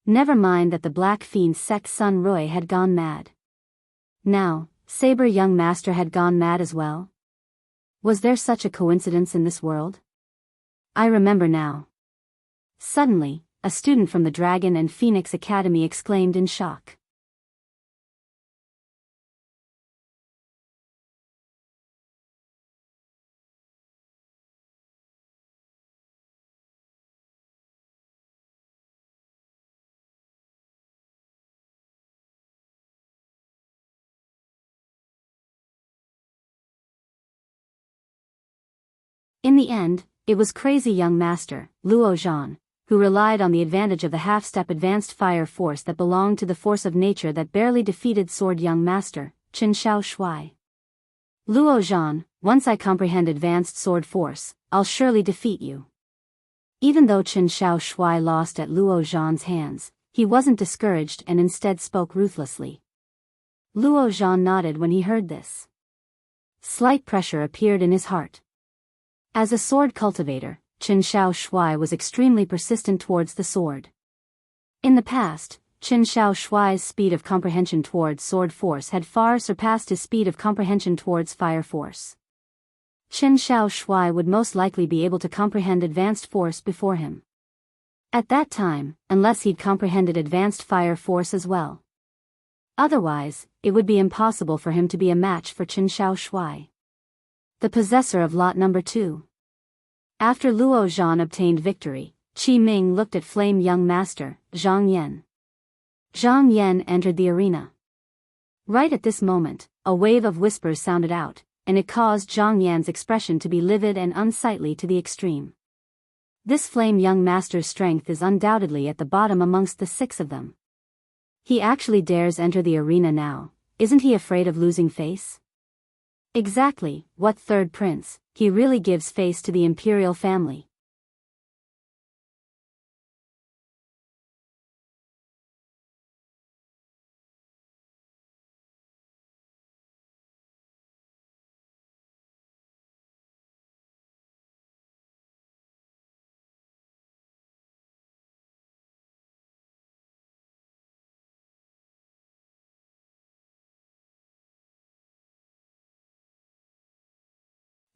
Never mind that the black fiend Sek Sun Roy had gone mad. Now, saber young master had gone mad as well? Was there such a coincidence in this world? I remember now. Suddenly, a student from the Dragon and Phoenix Academy exclaimed in shock. In the end, it was crazy young master, Luo Zhan, who relied on the advantage of the half-step advanced fire force that belonged to the force of nature that barely defeated sword young master, Qin Shao Shuai. Luo Zhan, once I comprehend advanced sword force, I'll surely defeat you. Even though Qin Shao Shuai lost at Luo Zhan's hands, he wasn't discouraged and instead spoke ruthlessly. Luo Zhan nodded when he heard this. Slight pressure appeared in his heart. As a sword cultivator, Qin Shao Shuai was extremely persistent towards the sword. In the past, Qin Shao Shuai's speed of comprehension towards sword force had far surpassed his speed of comprehension towards fire force. Qin Shao Shuai would most likely be able to comprehend advanced force before him. At that time, unless he'd comprehended advanced fire force as well. Otherwise, it would be impossible for him to be a match for Qin Shao Shuai. The possessor of lot number 2. After Luo Zhan obtained victory, Qi Ming looked at flame young master, Zhang Yan. Zhang Yan entered the arena. Right at this moment, a wave of whispers sounded out, and it caused Zhang Yan's expression to be livid and unsightly to the extreme. This flame young master's strength is undoubtedly at the bottom amongst the 6 of them. He actually dares enter the arena now. Isn't he afraid of losing face? Exactly, what third prince? He really gives face to the imperial family.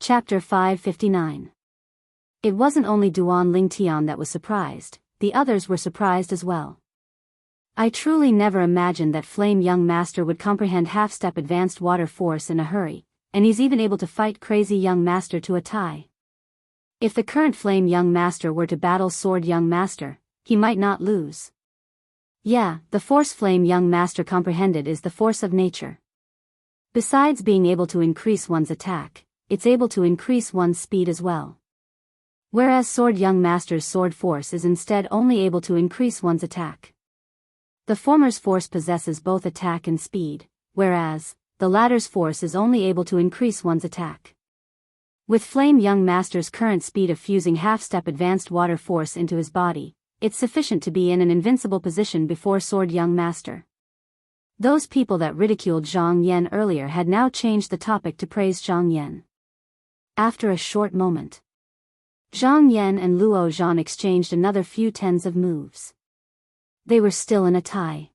Chapter 559. It wasn't only Duan Lingtian that was surprised, the others were surprised as well. I truly never imagined that Flame Young Master would comprehend half-step advanced water force in a hurry, and he's even able to fight Crazy Young Master to a tie. If the current Flame Young Master were to battle Sword Young Master, he might not lose. Yeah, the force Flame Young Master comprehended is the force of nature. Besides being able to increase one's attack, it's able to increase one's speed as well. Whereas Sword Young Master's sword force is instead only able to increase one's attack. The former's force possesses both attack and speed, whereas the latter's force is only able to increase one's attack. With Flame Young Master's current speed of fusing half-step advanced water force into his body, it's sufficient to be in an invincible position before Sword Young Master. Those people that ridiculed Zhang Yan earlier had now changed the topic to praise Zhang Yan. After a short moment, Zhang Yan and Luo Zhan exchanged another few tens of moves. They were still in a tie.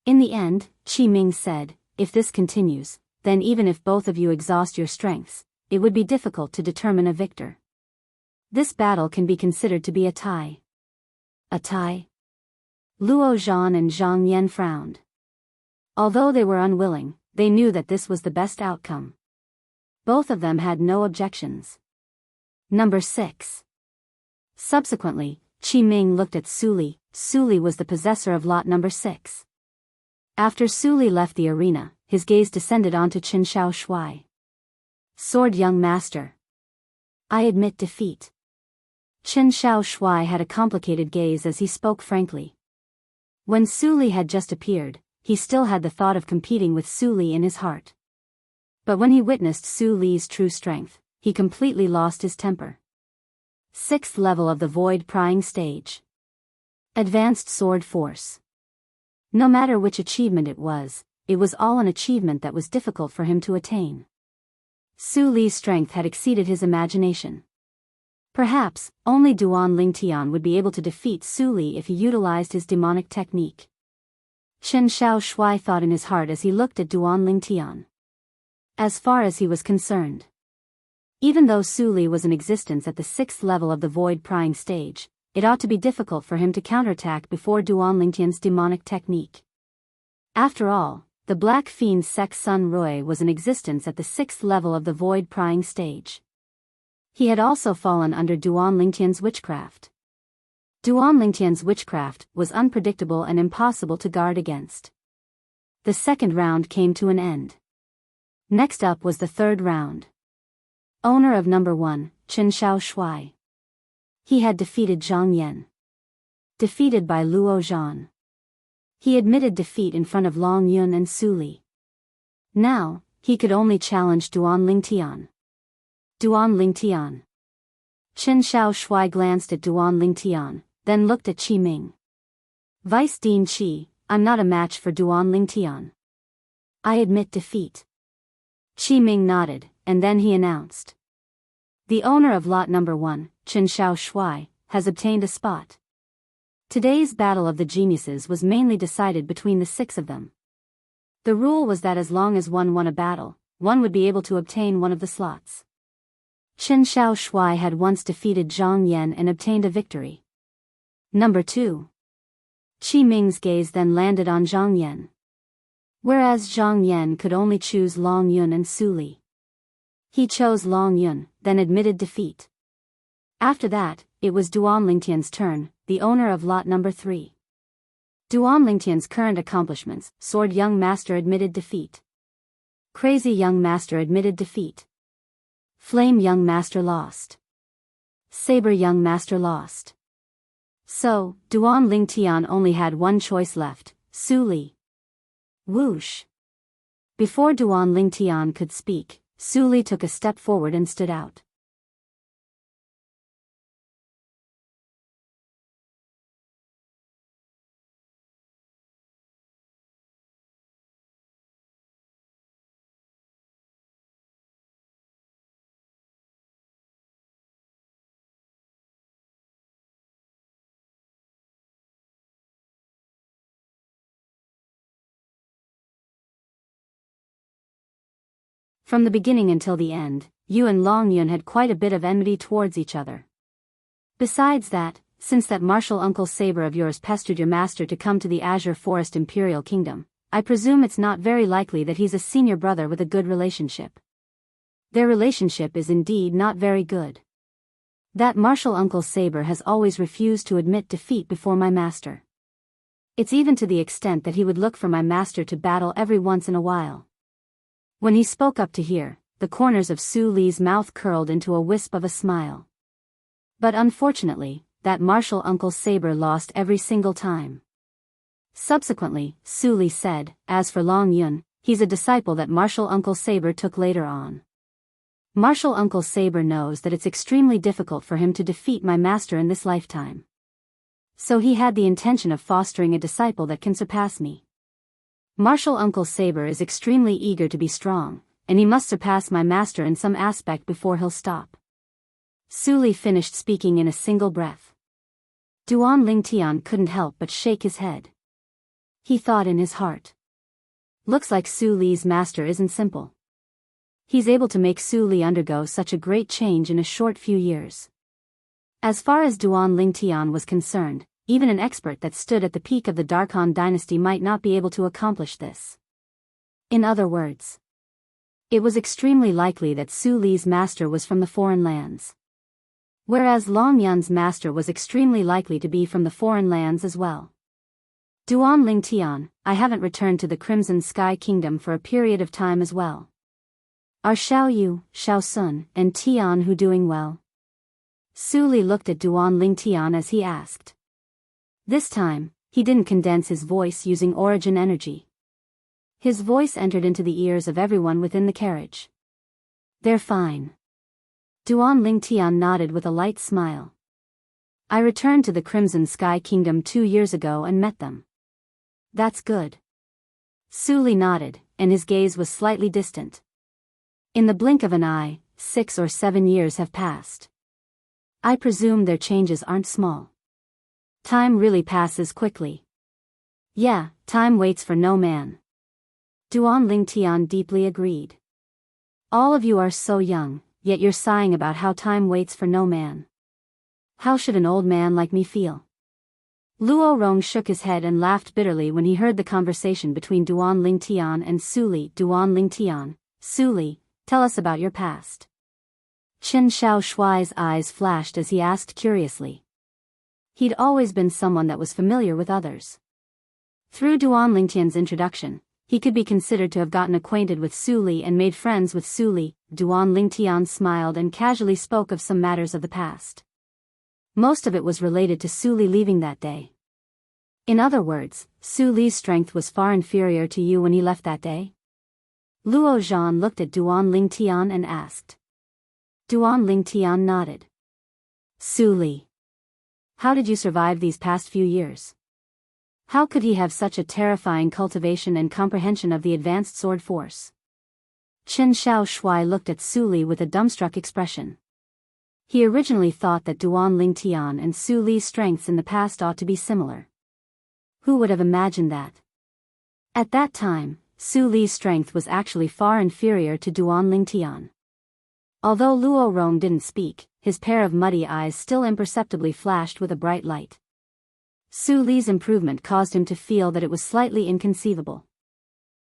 In the end, Qi Ming said, "If this continues, then even if both of you exhaust your strengths, it would be difficult to determine a victor. This battle can be considered to be a tie." A tie? Luo Zhan and Zhang Yan frowned. Although they were unwilling, they knew that this was the best outcome. Both of them had no objections. Number 6. Subsequently, Qi Ming looked at Suli. Suli was the possessor of lot number 6. After Suli left the arena, his gaze descended onto Qin Shao Shui. Sword Young Master. I admit defeat. Qin Shao Shui had a complicated gaze as he spoke frankly. When Suli had just appeared, he still had the thought of competing with Suli in his heart. But when he witnessed Su Li's true strength, he completely lost his temper. 6th level of the Void Prying Stage. Advanced Sword Force. No matter which achievement it was all an achievement that was difficult for him to attain. Su Li's strength had exceeded his imagination. Perhaps, only Duan Lingtian would be able to defeat Su Li if he utilized his demonic technique. Qin Shao Shui thought in his heart as he looked at Duan Lingtian. As far as he was concerned, even though Su Li was in existence at the 6th level of the Void Prying Stage, it ought to be difficult for him to counterattack before Duan Lingtian's demonic technique. After all, the Black Fiend Sek Sun Rui was in existence at the 6th level of the Void Prying Stage. He had also fallen under Duan Lingtian's witchcraft. Duan Lingtian's witchcraft was unpredictable and impossible to guard against. The second round came to an end. Next up was the third round. Owner of number 1, Qin Shao Shui. He had defeated Zhang Yan. Defeated by Luo Zhan. He admitted defeat in front of Long Yun and Su Li. Now, he could only challenge Duan Lingtian. Duan Lingtian. Qin Shao Shui glanced at Duan Lingtian, then looked at Qi Ming. Vice Dean Qi, I'm not a match for Duan Lingtian. I admit defeat. Qi Ming nodded, and then he announced. The owner of lot number 1, Qin Shao Shui, has obtained a spot. Today's battle of the geniuses was mainly decided between the 6 of them. The rule was that as long as one won a battle, one would be able to obtain one of the slots. Qin Shao Shui had once defeated Zhang Yan and obtained a victory. Number 2. Qi Ming's gaze then landed on Zhang Yan. Whereas Zhang Yan could only choose Long Yun and Su Li. He chose Long Yun, then admitted defeat. After that, it was Duan Lingtian's turn, the owner of lot number 3. Duan Lingtian's current accomplishments, Sword Young Master admitted defeat. Crazy young master admitted defeat. Flame young master lost. Saber young master lost. So, Duan Lingtian only had one choice left, Su Li. Whoosh. Before Duan Lingtian could speak, Su Li took a step forward and stood out. From the beginning until the end, Yu and Long Yun had quite a bit of enmity towards each other. Besides that, since that martial Uncle Saber of yours pestered your master to come to the Azure Forest Imperial Kingdom, I presume it's not very likely that he's a senior brother with a good relationship. Their relationship is indeed not very good. That martial Uncle Saber has always refused to admit defeat before my master. It's even to the extent that he would look for my master to battle every once in a while. When he spoke up to hear, the corners of Su Li's mouth curled into a wisp of a smile. But unfortunately, that martial Uncle Saber lost every single time. Subsequently, Su Li said, as for Long Yun, he's a disciple that martial Uncle Saber took later on. Martial Uncle Saber knows that it's extremely difficult for him to defeat my master in this lifetime. So he had the intention of fostering a disciple that can surpass me. Martial Uncle Saber is extremely eager to be strong, and he must surpass my master in some aspect before he'll stop. Su Li finished speaking in a single breath. Duan Lingtian couldn't help but shake his head. He thought in his heart. Looks like Su Li's master isn't simple. He's able to make Su Li undergo such a great change in a short few years. As far as Duan Lingtian was concerned, even an expert that stood at the peak of the Darkhan dynasty might not be able to accomplish this. In other words, it was extremely likely that Su Li's master was from the foreign lands. Whereas Long Yun's master was extremely likely to be from the foreign lands as well. Duan Lingtian, I haven't returned to the Crimson Sky Kingdom for a period of time as well. Are Xiao Yu, Xiao Sun, and Tianhu doing well? Su Li looked at Duan Lingtian as he asked. This time, he didn't condense his voice using origin energy. His voice entered into the ears of everyone within the carriage. They're fine. Duan Lingtian nodded with a light smile. I returned to the Crimson Sky Kingdom 2 years ago and met them. That's good. Su Li nodded, and his gaze was slightly distant. In the blink of an eye, 6 or 7 years have passed. I presume their changes aren't small. Time really passes quickly. Yeah, time waits for no man. Duan Lingtian deeply agreed. All of you are so young, yet you're sighing about how time waits for no man. How should an old man like me feel? Luo Rong shook his head and laughed bitterly when he heard the conversation between Duan Lingtian and Su Li. Duan Lingtian, Su Li, tell us about your past. Qin Shao Shuai's eyes flashed as he asked curiously. He'd always been someone that was familiar with others. Through Duan Lingtian's introduction, he could be considered to have gotten acquainted with Su Li and made friends with Su Li. Duan Lingtian smiled and casually spoke of some matters of the past. Most of it was related to Su Li leaving that day. In other words, Su Li's strength was far inferior to you when he left that day? Luo Zhan looked at Duan Lingtian and asked. Duan Lingtian nodded. Su Li. How did you survive these past few years? How could he have such a terrifying cultivation and comprehension of the advanced sword force? Qin Shao Shuai looked at Su Li with a dumbstruck expression. He originally thought that Duan Lingtian and Su Li's strengths in the past ought to be similar. Who would have imagined that? At that time, Su Li's strength was actually far inferior to Duan Lingtian. Although Luo Rong didn't speak, his pair of muddy eyes still imperceptibly flashed with a bright light. Su Li's improvement caused him to feel that it was slightly inconceivable.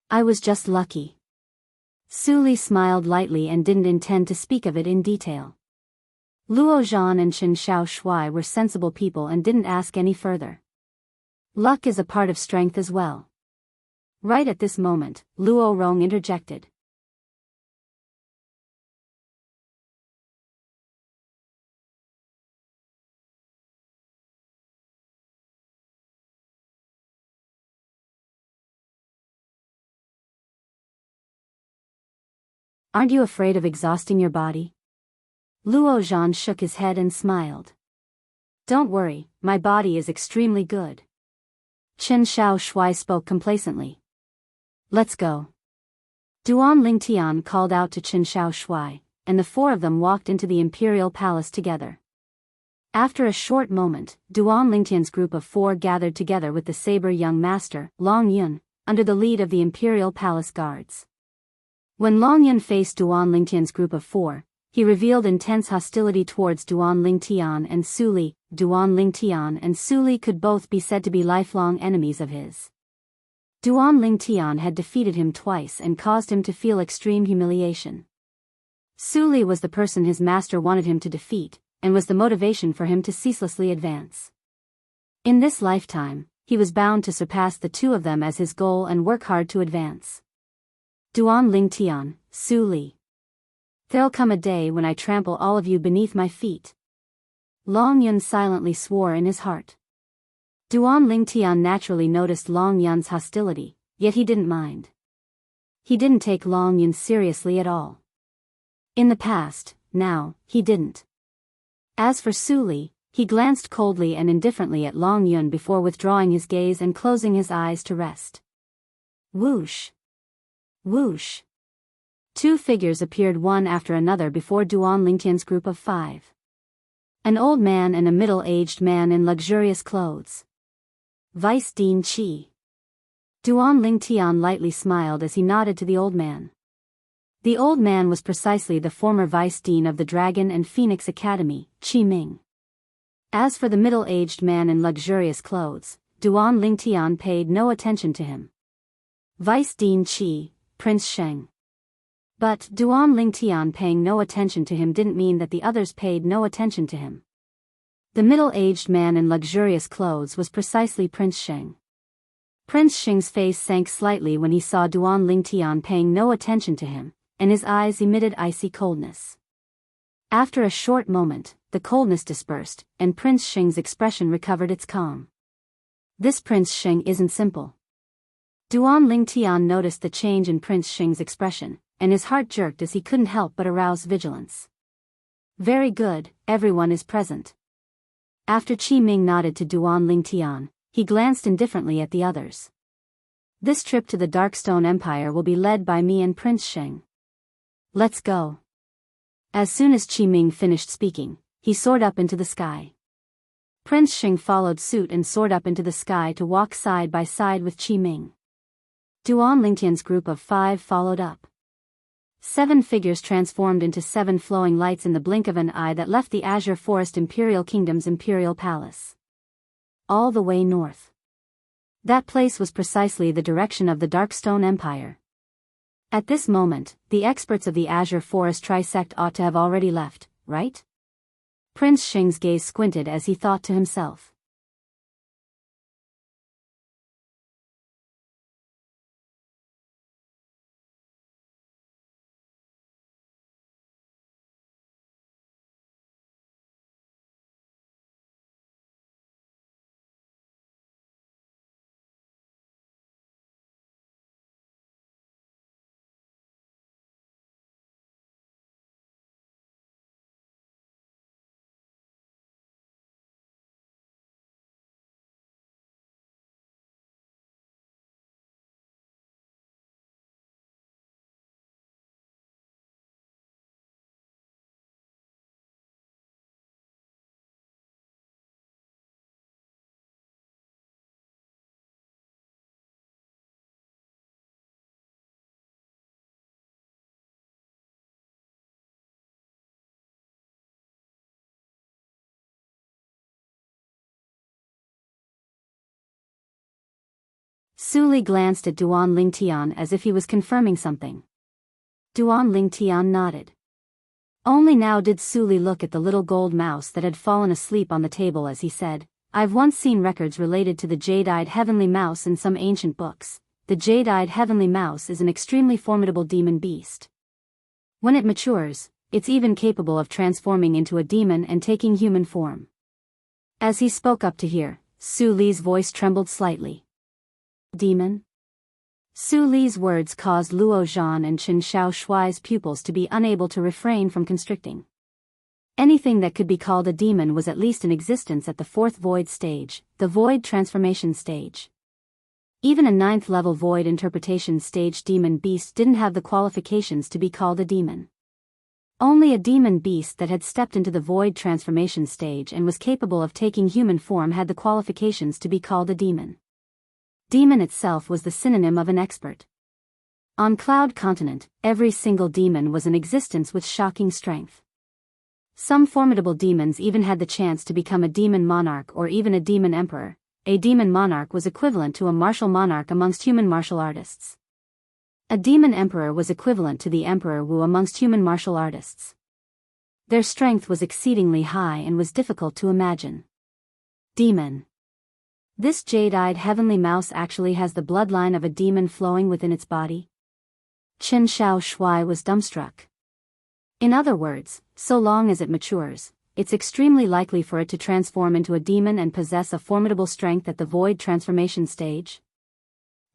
I was just lucky. Su Li smiled lightly and didn't intend to speak of it in detail. Luo Zhan and Qin Shao Shuai were sensible people and didn't ask any further. Luck is a part of strength as well. Right at this moment, Luo Rong interjected. Aren't you afraid of exhausting your body? Luo Zhan shook his head and smiled. Don't worry, my body is extremely good. Chen Xiao Shui spoke complacently. Let's go. Duan Lingtian called out to Chen Xiao Shui, and the four of them walked into the imperial palace together. After a short moment, Duan Lingtian's group of four gathered together with the saber young master, Long Yun, under the lead of the imperial palace guards. When Long Yun faced Duan Lingtian's group of four, he revealed intense hostility towards Duan Lingtian and Su Li. Duan Lingtian and Su Li could both be said to be lifelong enemies of his. Duan Lingtian had defeated him twice and caused him to feel extreme humiliation. Su Li was the person his master wanted him to defeat, and was the motivation for him to ceaselessly advance. In this lifetime, he was bound to surpass the two of them as his goal and work hard to advance. Duan Lingtian, Su Li. There'll come a day when I trample all of you beneath my feet. Long Yun silently swore in his heart. Duan Lingtian naturally noticed Long Yun's hostility, yet he didn't mind. He didn't take Long Yun seriously at all. In the past, now, he didn't. As for Su Li, he glanced coldly and indifferently at Long Yun before withdrawing his gaze and closing his eyes to rest. Whoosh! Whoosh! Two figures appeared one after another before Duan Lingtian's group of five. An old man and a middle-aged man in luxurious clothes. Vice Dean Qi. Duan Lingtian lightly smiled as he nodded to the old man. The old man was precisely the former vice dean of the Dragon and Phoenix Academy, Qi Ming. As for the middle-aged man in luxurious clothes, Duan Lingtian paid no attention to him. Vice Dean Qi, Prince Sheng. But Duan Lingtian paying no attention to him didn't mean that the others paid no attention to him. The middle-aged man in luxurious clothes was precisely Prince Sheng. Prince Sheng's face sank slightly when he saw Duan Lingtian paying no attention to him, and his eyes emitted icy coldness. After a short moment, the coldness dispersed, and Prince Sheng's expression recovered its calm. This Prince Sheng isn't simple. Duan Lingtian noticed the change in Prince Sheng's expression, and his heart jerked as he couldn't help but arouse vigilance. Very good, everyone is present. After Qi Ming nodded to Duan Lingtian, he glanced indifferently at the others. This trip to the Darkstone Empire will be led by me and Prince Sheng. Let's go. As soon as Qi Ming finished speaking, he soared up into the sky. Prince Sheng followed suit and soared up into the sky to walk side by side with Qi Ming. Duan Lingtian's group of five followed up. 7 figures transformed into 7 flowing lights in the blink of an eye that left the Azure Forest Imperial Kingdom's Imperial Palace. All the way north. That place was precisely the direction of the Darkstone Empire. At this moment, the experts of the Azure Forest Trisect ought to have already left, right? Prince Sheng's gaze squinted as he thought to himself. Su Li glanced at Duan Lingtian as if he was confirming something. Duan Lingtian nodded. Only now did Su Li look at the little gold mouse that had fallen asleep on the table as he said, I've once seen records related to the jade-eyed heavenly mouse in some ancient books. The jade-eyed heavenly mouse is an extremely formidable demon beast. When it matures, it's even capable of transforming into a demon and taking human form. As he spoke up to hear, Su Li's voice trembled slightly. Demon? Su Li's words caused Luo Zhan and Qin Shao Shuai's pupils to be unable to refrain from constricting. Anything that could be called a demon was at least in existence at the fourth void stage, the void transformation stage. Even a ninth-level void interpretation stage demon beast didn't have the qualifications to be called a demon. Only a demon beast that had stepped into the void transformation stage and was capable of taking human form had the qualifications to be called a demon. Demon itself was the synonym of an expert. On Cloud Continent, every single demon was in existence with shocking strength. Some formidable demons even had the chance to become a demon monarch or even a demon emperor. A demon monarch was equivalent to a martial monarch amongst human martial artists. A demon emperor was equivalent to the Emperor Wu amongst human martial artists. Their strength was exceedingly high and was difficult to imagine. Demon. This jade-eyed heavenly mouse actually has the bloodline of a demon flowing within its body? Qin Shao Shuai was dumbstruck. In other words, so long as it matures, it's extremely likely for it to transform into a demon and possess a formidable strength at the void transformation stage.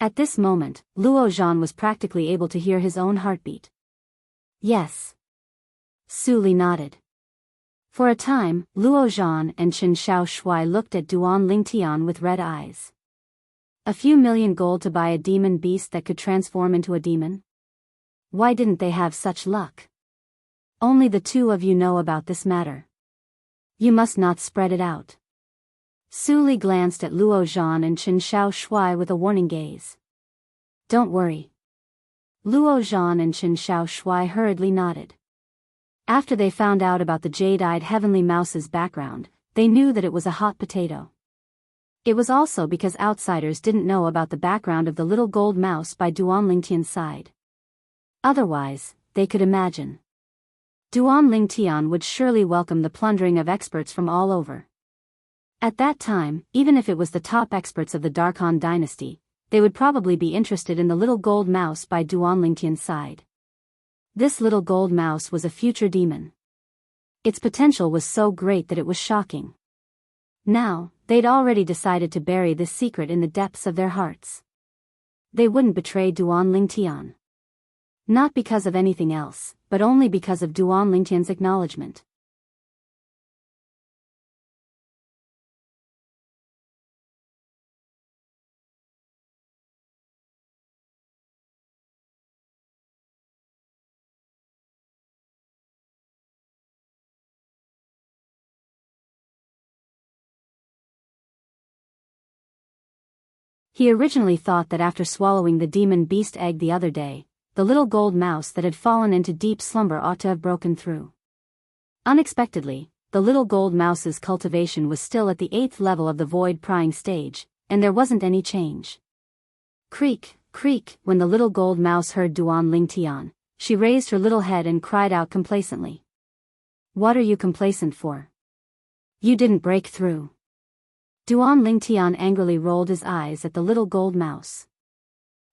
At this moment, Luo Zhan was practically able to hear his own heartbeat. Yes. Su Li nodded. For a time, Luo Zhan and Qin Shao Shuai looked at Duan Lingtian with red eyes. A few million gold to buy a demon beast that could transform into a demon? Why didn't they have such luck? Only the two of you know about this matter. You must not spread it out. Su Li glanced at Luo Zhan and Qin Shao Shuai with a warning gaze. Don't worry. Luo Zhan and Qin Shao Shuai hurriedly nodded. After they found out about the jade-eyed heavenly mouse's background, they knew that it was a hot potato. It was also because outsiders didn't know about the background of the little gold mouse by Duan Lingtian's side. Otherwise, they could imagine. Duan Lingtian would surely welcome the plundering of experts from all over. At that time, even if it was the top experts of the Darkhan dynasty, they would probably be interested in the little gold mouse by Duan Lingtian's side. This little gold mouse was a future demon. Its potential was so great that it was shocking. Now, they'd already decided to bury this secret in the depths of their hearts. They wouldn't betray Duan Lingtian. Not because of anything else, but only because of Duan Lingtian's acknowledgement. He originally thought that after swallowing the demon beast egg the other day, the little gold mouse that had fallen into deep slumber ought to have broken through. Unexpectedly, the little gold mouse's cultivation was still at the 8th level of the void prying stage, and there wasn't any change. Creak, creak, when the little gold mouse heard Duan Lingtian, she raised her little head and cried out complacently. What are you complacent for? You didn't break through. Duan Lingtian angrily rolled his eyes at the little gold mouse.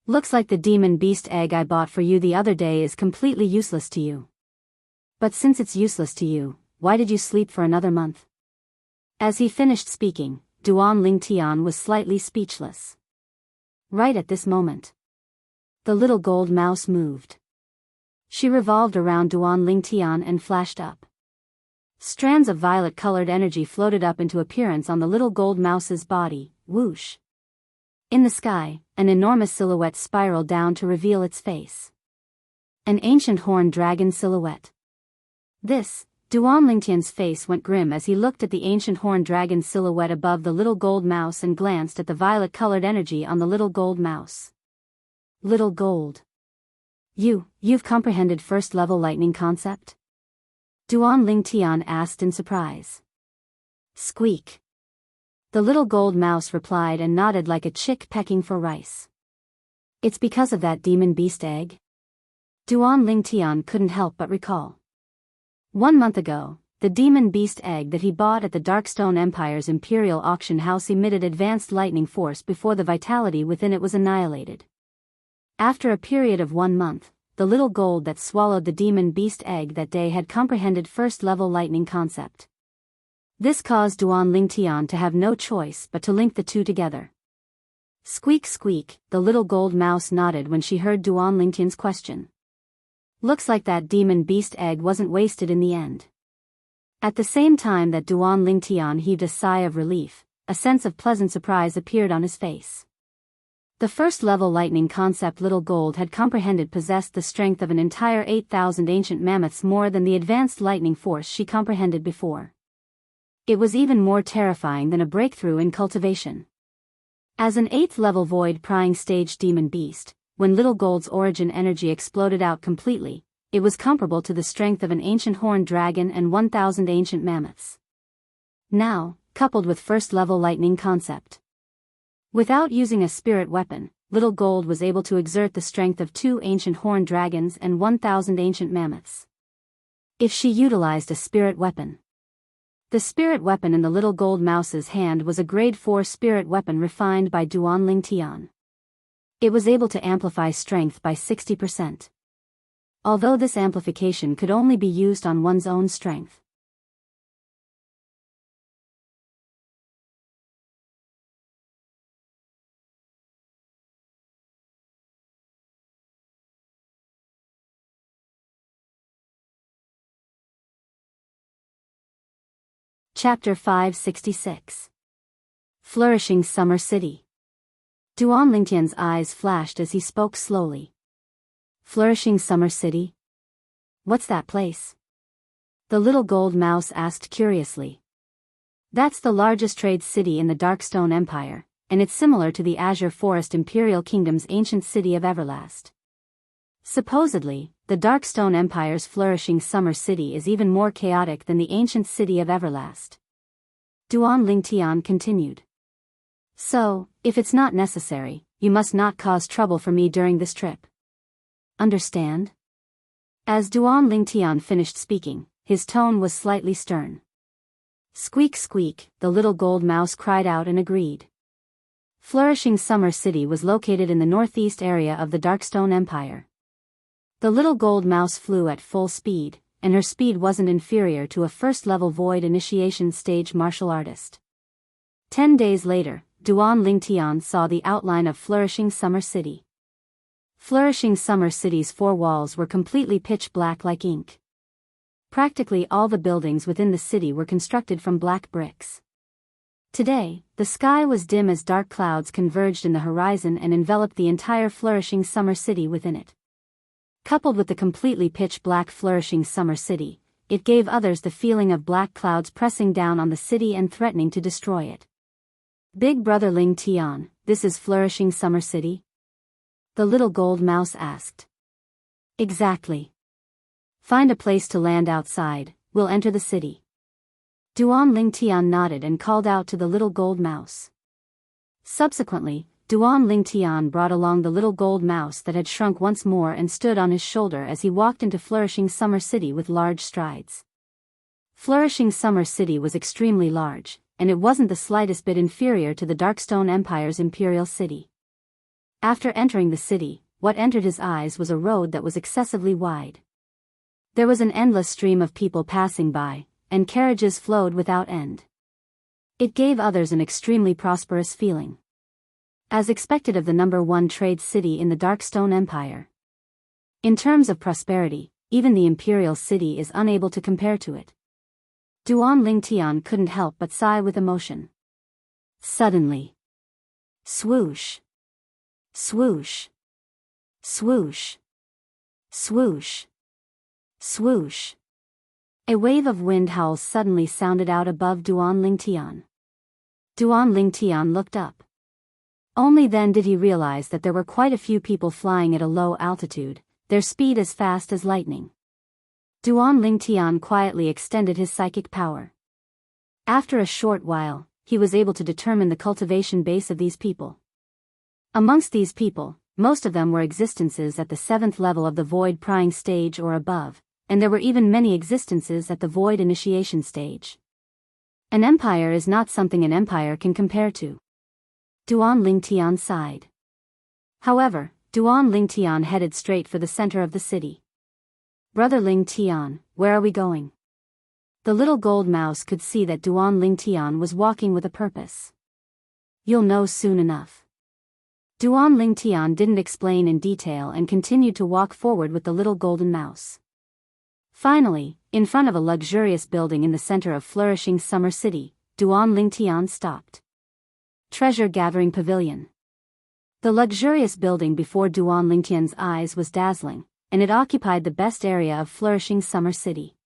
Looks like the demon beast egg I bought for you the other day is completely useless to you. But since it's useless to you, why did you sleep for another month? As he finished speaking, Duan Lingtian was slightly speechless. Right at this moment, the little gold mouse moved. She revolved around Duan Lingtian and flashed up. Strands of violet-colored energy floated up into appearance on the little gold mouse's body, whoosh. In the sky, an enormous silhouette spiraled down to reveal its face. An ancient horned dragon silhouette. Duan Lingtian's face went grim as he looked at the ancient horned dragon silhouette above the little gold mouse and glanced at the violet-colored energy on the little gold mouse. Little gold. You've comprehended first-level lightning concept? Duan Lingtian asked in surprise. Squeak. The little gold mouse replied and nodded like a chick pecking for rice. It's because of that demon beast egg? Duan Lingtian couldn't help but recall. 1 month ago, the demon beast egg that he bought at the Darkstone Empire's Imperial Auction House emitted advanced lightning force before the vitality within it was annihilated. After a period of 1 month, the little gold that swallowed the demon beast egg that day had comprehended first-level lightning concept. This caused Duan Lingtian to have no choice but to link the two together. Squeak squeak, the little gold mouse nodded when she heard Duan Lingtian's question. Looks like that demon beast egg wasn't wasted in the end. At the same time that Duan Lingtian heaved a sigh of relief, a sense of pleasant surprise appeared on his face. The first-level lightning concept Little Gold had comprehended possessed the strength of an entire 8,000 ancient mammoths, more than the advanced lightning force she comprehended before. It was even more terrifying than a breakthrough in cultivation. As an 8th-level void-prying stage demon beast, when Little Gold's origin energy exploded out completely, it was comparable to the strength of an ancient horned dragon and 1,000 ancient mammoths. Now, coupled with first-level lightning concept. Without using a spirit weapon, Little Gold was able to exert the strength of 2 ancient horned dragons and 1,000 ancient mammoths. If she utilized a spirit weapon. The spirit weapon in the Little Gold Mouse's hand was a grade 4 spirit weapon refined by Duan Lingtian. It was able to amplify strength by 60%. Although this amplification could only be used on one's own strength. Chapter 566. Flourishing Summer City. Duan Lingtian's eyes flashed as he spoke slowly. Flourishing Summer City? What's that place? The Little Gold Mouse asked curiously. That's the largest trade city in the Darkstone Empire, and it's similar to the Azure Forest Imperial Kingdom's ancient city of Everlast. Supposedly, the Darkstone Empire's flourishing summer city is even more chaotic than the ancient city of Everlast. Duan Lingtian continued. So, if it's not necessary, you must not cause trouble for me during this trip. Understand? As Duan Lingtian finished speaking, his tone was slightly stern. Squeak squeak, the Little Gold Mouse cried out and agreed. Flourishing Summer City was located in the northeast area of the Darkstone Empire. The Little Gold Mouse flew at full speed, and her speed wasn't inferior to a first-level void initiation stage martial artist. 10 days later, Duan Lingtian saw the outline of Flourishing Summer City. Flourishing Summer City's 4 walls were completely pitch black like ink. Practically all the buildings within the city were constructed from black bricks. Today, the sky was dim as dark clouds converged in the horizon and enveloped the entire Flourishing Summer City within it. Coupled with the completely pitch-black Flourishing Summer City, it gave others the feeling of black clouds pressing down on the city and threatening to destroy it. Big Brother Lingtian, this is Flourishing Summer City? The Little Gold Mouse asked. Exactly. Find a place to land outside, we'll enter the city. Duan Lingtian nodded and called out to the Little Gold Mouse. Subsequently, Duan Lingtian brought along the Little Gold Mouse that had shrunk once more and stood on his shoulder as he walked into Flourishing Summer City with large strides. Flourishing Summer City was extremely large, and it wasn't the slightest bit inferior to the Darkstone Empire's imperial city. After entering the city, what entered his eyes was a road that was excessively wide. There was an endless stream of people passing by, and carriages flowed without end. It gave others an extremely prosperous feeling. As expected of the #1 trade city in the Darkstone Empire. In terms of prosperity, even the imperial city is unable to compare to it. Duan Lingtian couldn't help but sigh with emotion. Suddenly. Swoosh. Swoosh. Swoosh. Swoosh. Swoosh. A wave of wind howls suddenly sounded out above Duan Lingtian. Duan Lingtian looked up. Only then did he realize that there were quite a few people flying at a low altitude, their speed as fast as lightning. Duan Lingtian quietly extended his psychic power. After a short while, he was able to determine the cultivation base of these people. Amongst these people, most of them were existences at the 7th level of the void prying stage or above, and there were even many existences at the void initiation stage. An empire is not something an empire can compare to. Duan Lingtian sighed. However, Duan Lingtian headed straight for the center of the city. Brother Lingtian, where are we going? The Little Gold Mouse could see that Duan Lingtian was walking with a purpose. You'll know soon enough. Duan Lingtian didn't explain in detail and continued to walk forward with the little golden mouse. Finally, in front of a luxurious building in the center of flourishing Summer City, Duan Lingtian stopped. Treasure Gathering Pavilion. The luxurious building before Duan Lingtian's eyes was dazzling, and it occupied the best area of flourishing Summer City.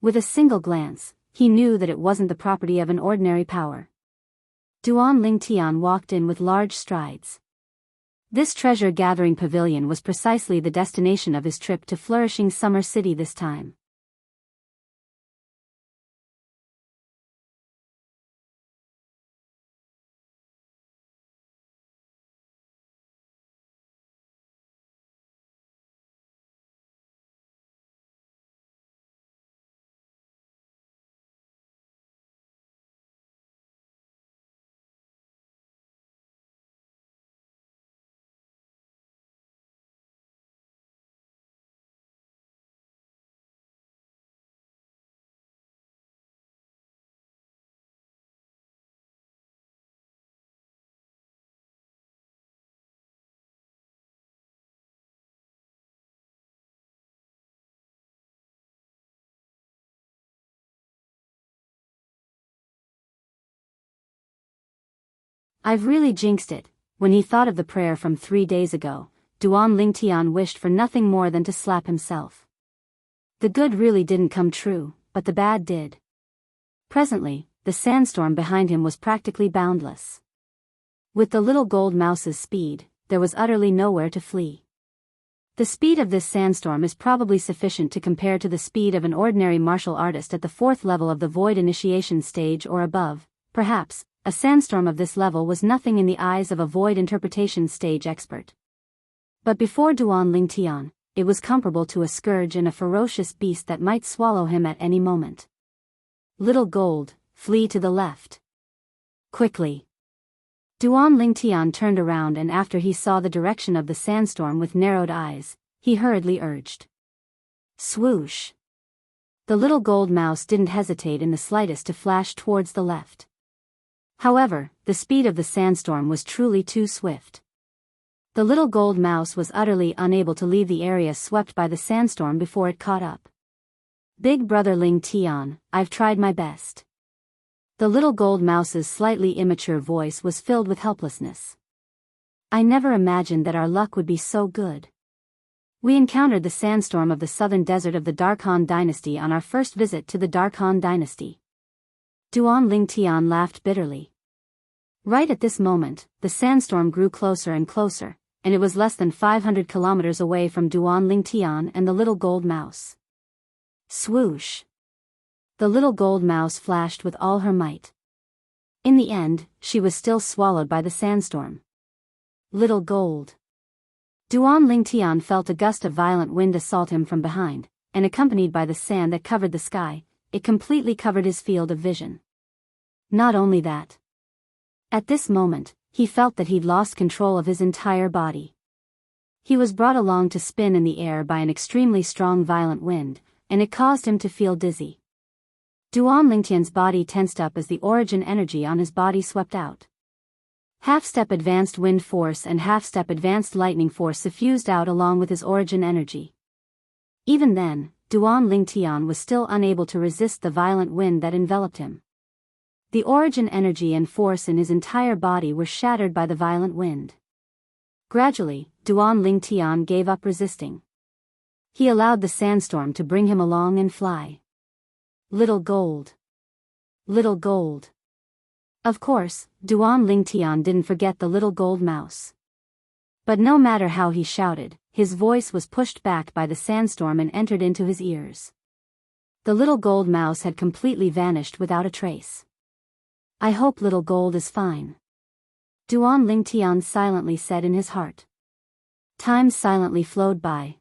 With a single glance, he knew that it wasn't the property of an ordinary power. Duan Lingtian walked in with large strides. This treasure-gathering pavilion was precisely the destination of his trip to flourishing Summer City this time. I've really jinxed it. When he thought of the prayer from 3 days ago, Duan Lingtian wished for nothing more than to slap himself. The good really didn't come true, but the bad did. Presently, the sandstorm behind him was practically boundless. With the little gold mouse's speed, there was utterly nowhere to flee. The speed of this sandstorm is probably sufficient to compare to the speed of an ordinary martial artist at the 4th level of the Void Initiation stage or above. Perhaps, a sandstorm of this level was nothing in the eyes of a Void Interpretation stage expert. But before Duan Lingtian, it was comparable to a scourge and a ferocious beast that might swallow him at any moment. Little Gold, flee to the left. Quickly. Duan Lingtian turned around, and after he saw the direction of the sandstorm with narrowed eyes, he hurriedly urged. Swoosh. The little gold mouse didn't hesitate in the slightest to flash towards the left. However, the speed of the sandstorm was truly too swift. The little gold mouse was utterly unable to leave the area swept by the sandstorm before it caught up. Big Brother Lingtian, I've tried my best. The little gold mouse's slightly immature voice was filled with helplessness. I never imagined that our luck would be so good. We encountered the sandstorm of the southern desert of the Darkhan dynasty on our first visit to the Darkhan dynasty. Duan Lingtian laughed bitterly. Right at this moment, the sandstorm grew closer and closer, and it was less than 500 kilometers away from Duan Lingtian and the little gold mouse. Swoosh. The little gold mouse flashed with all her might. In the end, she was still swallowed by the sandstorm. Little Gold. Duan Lingtian felt a gust of violent wind assault him from behind, and accompanied by the sand that covered the sky, it completely covered his field of vision. Not only that. At this moment, he felt that he'd lost control of his entire body. He was brought along to spin in the air by an extremely strong violent wind, and it caused him to feel dizzy. Duan Lingtian's body tensed up as the origin energy on his body swept out. Half-step advanced wind force and half-step advanced lightning force suffused out along with his origin energy. Even then, Duan Lingtian was still unable to resist the violent wind that enveloped him. The origin energy and force in his entire body were shattered by the violent wind. Gradually, Duan Lingtian gave up resisting. He allowed the sandstorm to bring him along and fly. Little Gold. Little Gold. Of course, Duan Lingtian didn't forget the little gold mouse. But no matter how he shouted, his voice was pushed back by the sandstorm and entered into his ears. The little gold mouse had completely vanished without a trace. I hope Little Gold is fine. Duan Lingtian silently said in his heart. Time silently flowed by.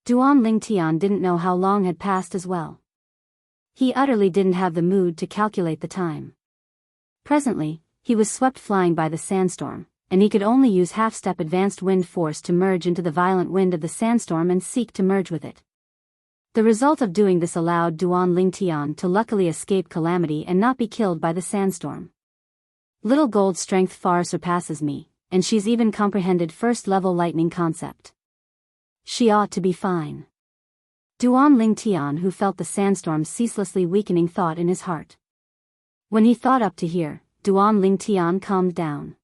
Duan Lingtian didn't know how long had passed as well. He utterly didn't have the mood to calculate the time. Presently, he was swept flying by the sandstorm, and he could only use half-step advanced wind force to merge into the violent wind of the sandstorm and seek to merge with it. The result of doing this allowed Duan Lingtian to luckily escape calamity and not be killed by the sandstorm. Little Gold's strength far surpasses me, and she's even comprehended first-level lightning concept. She ought to be fine. Duan Lingtian, who felt the sandstorm ceaselessly weakening thought in his heart. When he thought up to here, Duan Lingtian calmed down.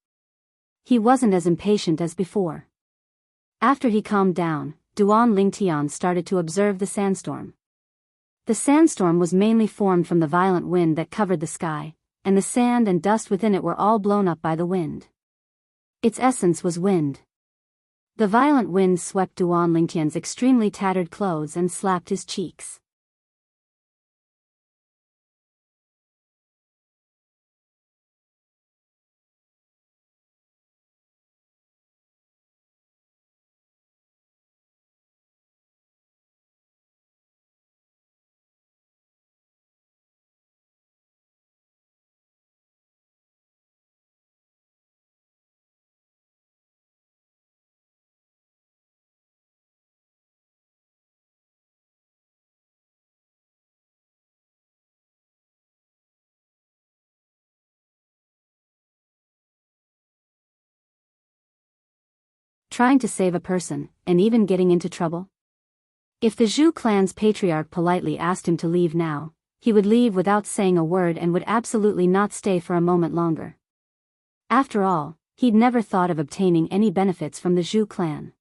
He wasn't as impatient as before. After he calmed down, Duan Lingtian started to observe the sandstorm. The sandstorm was mainly formed from the violent wind that covered the sky, and the sand and dust within it were all blown up by the wind. Its essence was wind. The violent wind swept Duan Lingtian's extremely tattered clothes and slapped his cheeks. Trying to save a person, and even getting into trouble? If the Zhu clan's patriarch politely asked him to leave now, he would leave without saying a word and would absolutely not stay for a moment longer. After all, he'd never thought of obtaining any benefits from the Zhu clan.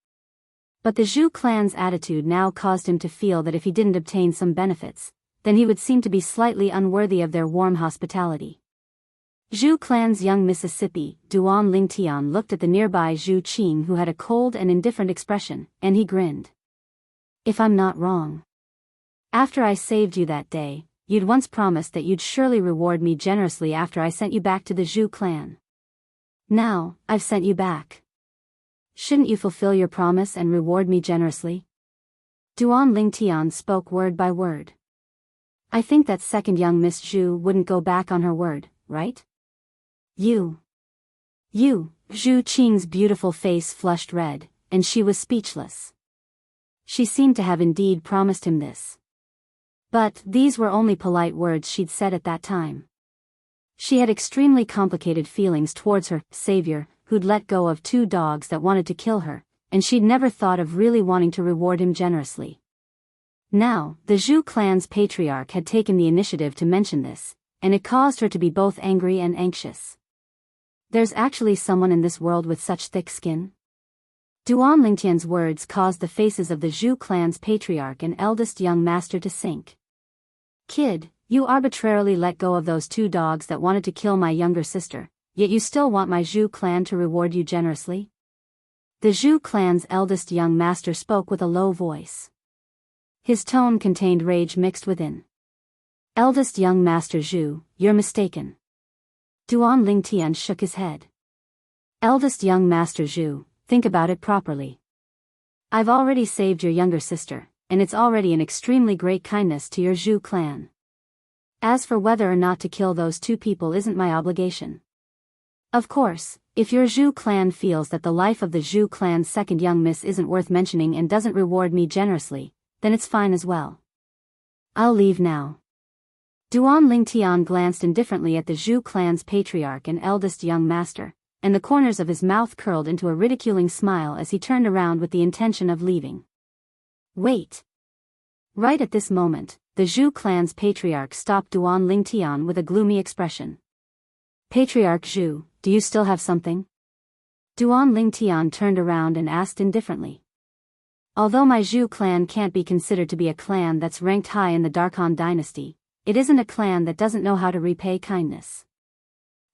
But the Zhu clan's attitude now caused him to feel that if he didn't obtain some benefits, then he would seem to be slightly unworthy of their warm hospitality. Zhu clan's young Mississippi, Duan Lingtian, looked at the nearby Zhu Qing, who had a cold and indifferent expression, and he grinned. If I'm not wrong. After I saved you that day, you'd once promised that you'd surely reward me generously after I sent you back to the Zhu clan. Now, I've sent you back. Shouldn't you fulfill your promise and reward me generously? Duan Lingtian spoke word by word. I think that second young Miss Zhu wouldn't go back on her word, right? You, Zhu Qing's beautiful face flushed red, and she was speechless. She seemed to have indeed promised him this. But these were only polite words she'd said at that time. She had extremely complicated feelings towards her savior, who'd let go of 2 dogs that wanted to kill her, and she'd never thought of really wanting to reward him generously. Now, the Zhu clan's patriarch had taken the initiative to mention this, and it caused her to be both angry and anxious. There's actually someone in this world with such thick skin? Duan Lingtian's words caused the faces of the Zhu clan's patriarch and eldest young master to sink. Kid, you arbitrarily let go of those 2 dogs that wanted to kill my younger sister, yet you still want my Zhu clan to reward you generously? The Zhu clan's eldest young master spoke with a low voice. His tone contained rage mixed within. Eldest young master Zhu, you're mistaken. Duan Lingtian shook his head. Eldest young master Zhu, think about it properly. I've already saved your younger sister, and it's already an extremely great kindness to your Zhu clan. As for whether or not to kill those 2 people isn't my obligation. Of course, if your Zhu clan feels that the life of the Zhu clan's second young miss isn't worth mentioning and doesn't reward me generously, then it's fine as well. I'll leave now. Duan Lingtian glanced indifferently at the Zhu clan's patriarch and eldest young master, and the corners of his mouth curled into a ridiculing smile as he turned around with the intention of leaving. Wait. Right at this moment, the Zhu clan's patriarch stopped Duan Lingtian with a gloomy expression. Patriarch Zhu, do you still have something? Duan Lingtian turned around and asked indifferently. Although my Zhu clan can't be considered to be a clan that's ranked high in the Darkhan dynasty, it isn't a clan that doesn't know how to repay kindness.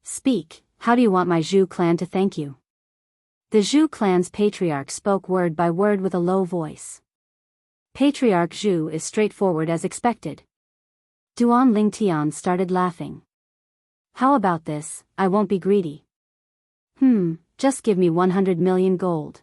Speak, how do you want my Zhu clan to thank you? The Zhu clan's patriarch spoke word by word with a low voice. Patriarch Zhu is straightforward as expected. Duan Lingtian started laughing. How about this? I won't be greedy. Just give me 100 million gold.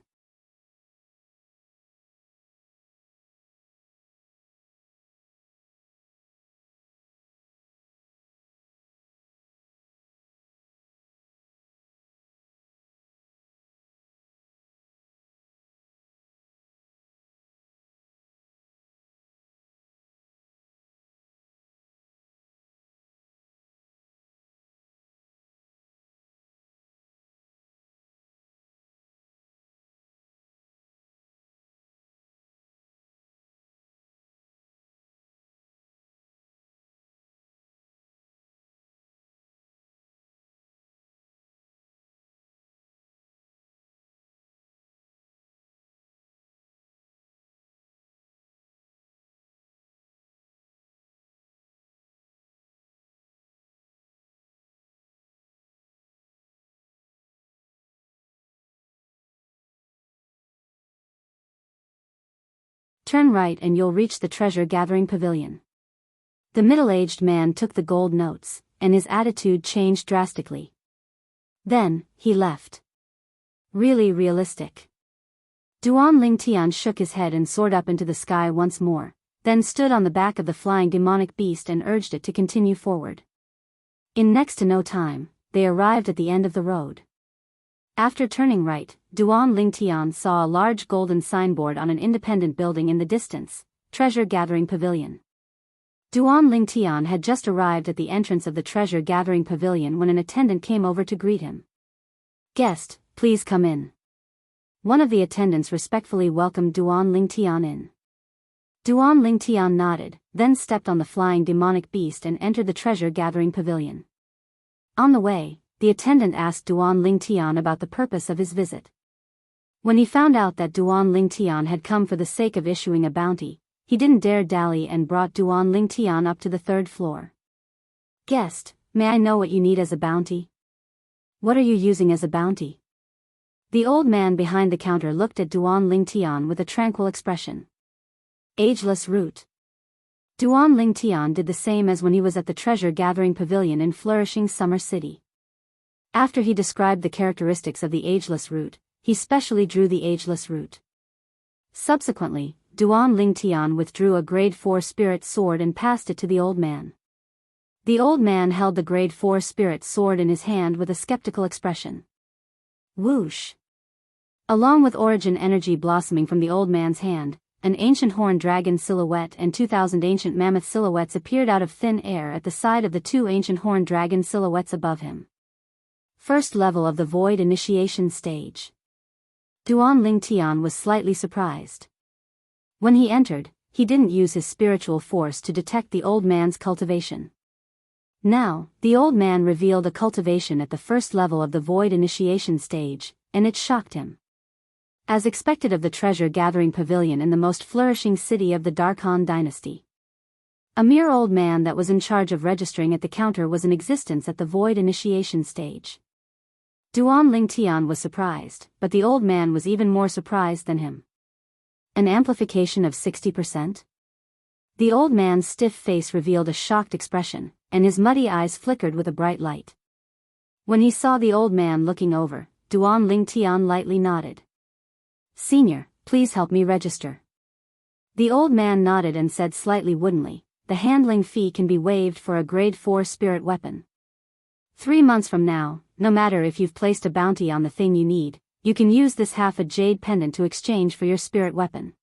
Turn right and you'll reach the treasure-gathering pavilion. The middle-aged man took the gold notes, and his attitude changed drastically. Then, he left. Really realistic. Duan Lingtian shook his head and soared up into the sky once more, then stood on the back of the flying demonic beast and urged it to continue forward. In next to no time, they arrived at the end of the road. After turning right, Duan Lingtian saw a large golden signboard on an independent building in the distance, Treasure Gathering Pavilion. Duan Lingtian had just arrived at the entrance of the Treasure Gathering Pavilion when an attendant came over to greet him. "Guest, please come in." One of the attendants respectfully welcomed Duan Lingtian in. Duan Lingtian nodded, then stepped on the flying demonic beast and entered the Treasure Gathering Pavilion. On the way, the attendant asked Duan Lingtian about the purpose of his visit. When he found out that Duan Lingtian had come for the sake of issuing a bounty, he didn't dare dally and brought Duan Lingtian up to the 3rd floor. "Guest, may I know what you need as a bounty? What are you using as a bounty?" The old man behind the counter looked at Duan Lingtian with a tranquil expression. "Ageless root." Duan Lingtian did the same as when he was at the Treasure Gathering Pavilion in flourishing Summer City. After he described the characteristics of the ageless root, he specially drew the ageless root. Subsequently, Duan Lingtian withdrew a grade 4 spirit sword and passed it to the old man. The old man held the grade 4 spirit sword in his hand with a skeptical expression. Whoosh! Along with origin energy blossoming from the old man's hand, an ancient horned dragon silhouette and 2,000 ancient mammoth silhouettes appeared out of thin air at the side of the 2 ancient horned dragon silhouettes above him. First level of the Void Initiation stage. Duan Lingtian was slightly surprised. When he entered, he didn't use his spiritual force to detect the old man's cultivation. Now, the old man revealed a cultivation at the first level of the Void Initiation stage, and it shocked him. As expected of the Treasure Gathering Pavilion in the most flourishing city of the Dark Han dynasty. A mere old man that was in charge of registering at the counter was in existence at the Void Initiation stage. Duan Lingtian was surprised, but the old man was even more surprised than him. An amplification of 60%? The old man's stiff face revealed a shocked expression, and his muddy eyes flickered with a bright light. When he saw the old man looking over, Duan Lingtian lightly nodded. "Senior, please help me register." The old man nodded and said slightly woodenly, "The handling fee can be waived for a grade 4 spirit weapon. 3 months from now, no matter if you've placed a bounty on the thing you need, you can use this half a jade pendant to exchange for your spirit weapon."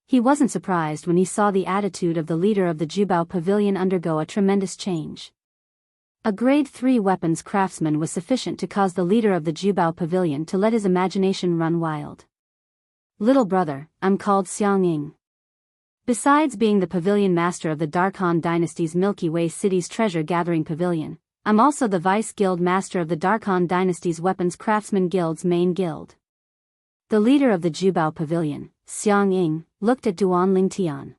He wasn't surprised when he saw the attitude of the leader of the Jubao Pavilion undergo a tremendous change. A grade 3 weapons craftsman was sufficient to cause the leader of the Jubao Pavilion to let his imagination run wild. "Little brother, I'm called Xianxia. Besides being the pavilion master of the Dark Han dynasty's Milky Way City's treasure gathering pavilion, I'm also the vice guild master of the Dark Han dynasty's weapons craftsman guild's main guild." The leader of the Jubao Pavilion, Xianxia, looked at Duan Lingtian.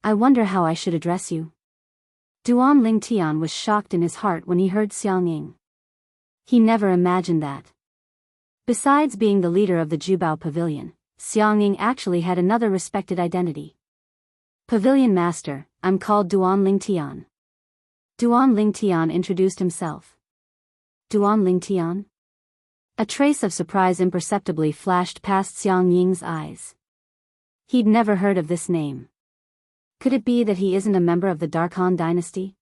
"I wonder how I should address you." Duan Lingtian was shocked in his heart when he heard Xianxia. He never imagined that. Besides being the leader of the Jubao Pavilion, Xianxia actually had another respected identity. "Pavilion Master, I'm called Duan Lingtian." Duan Lingtian introduced himself. "Duan Lingtian?" A trace of surprise imperceptibly flashed past Xiang Ying's eyes. He'd never heard of this name. Could it be that he isn't a member of the Dark Han dynasty?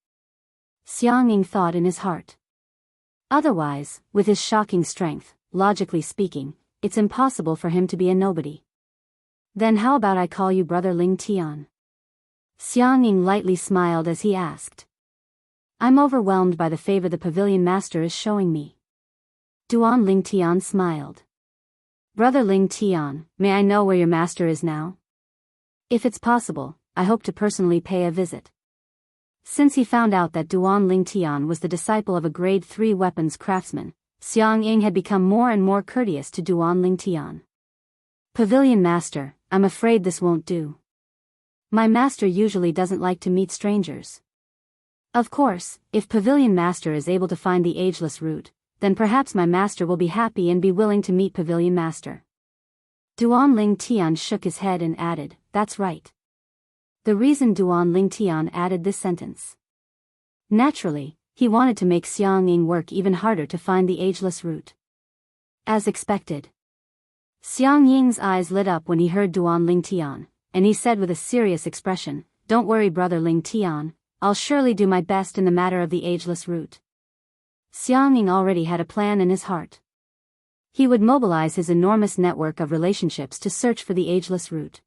Xiang Ying thought in his heart. Otherwise, with his shocking strength, logically speaking, it's impossible for him to be a nobody. Then how about I call you Brother Ling Tian? Xiang Ying lightly smiled as he asked. I'm overwhelmed by the favor the pavilion master is showing me. Duan Ling Tian smiled. Brother Ling Tian, may I know where your master is now? If it's possible, I hope to personally pay a visit. Since he found out that Duan Ling Tian was the disciple of a grade 3 weapons craftsman, Xiang Ying had become more and more courteous to Duan Ling Tian. Pavilion master, I'm afraid this won't do. My master usually doesn't like to meet strangers. Of course, if Pavilion master is able to find the ageless root, then perhaps my master will be happy and be willing to meet Pavilion master. Duan Ling Tian shook his head and added, that's right. The reason Duan Ling Tian added this sentence. Naturally, he wanted to make Xiang Ying work even harder to find the ageless root. As expected. Xiang Ying's eyes lit up when he heard Duan Ling Tian, and he said with a serious expression, don't worry Brother Ling Tian, I'll surely do my best in the matter of the ageless root. Xiang Ying already had a plan in his heart. He would mobilize his enormous network of relationships to search for the ageless root.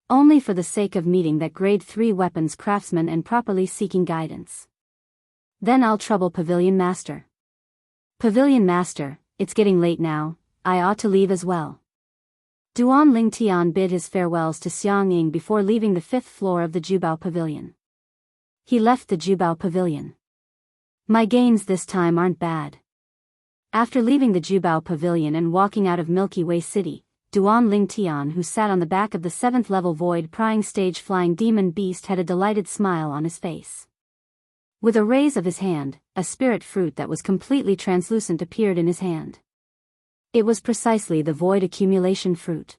Only for the sake of meeting that grade 3 weapons craftsman and properly seeking guidance. Then I'll trouble Pavilion Master. Pavilion Master, it's getting late now, I ought to leave as well. Duan Ling Tian bid his farewells to Xiang Ying before leaving the 5th floor of the Jubao Pavilion. He left the Jubao Pavilion. My gains this time aren't bad. After leaving the Jubao Pavilion and walking out of Milky Way City, Duan Ling Tian, who sat on the back of the 7th level void prying stage flying demon beast, had a delighted smile on his face. With a raise of his hand, a spirit fruit that was completely translucent appeared in his hand. It was precisely the void accumulation fruit.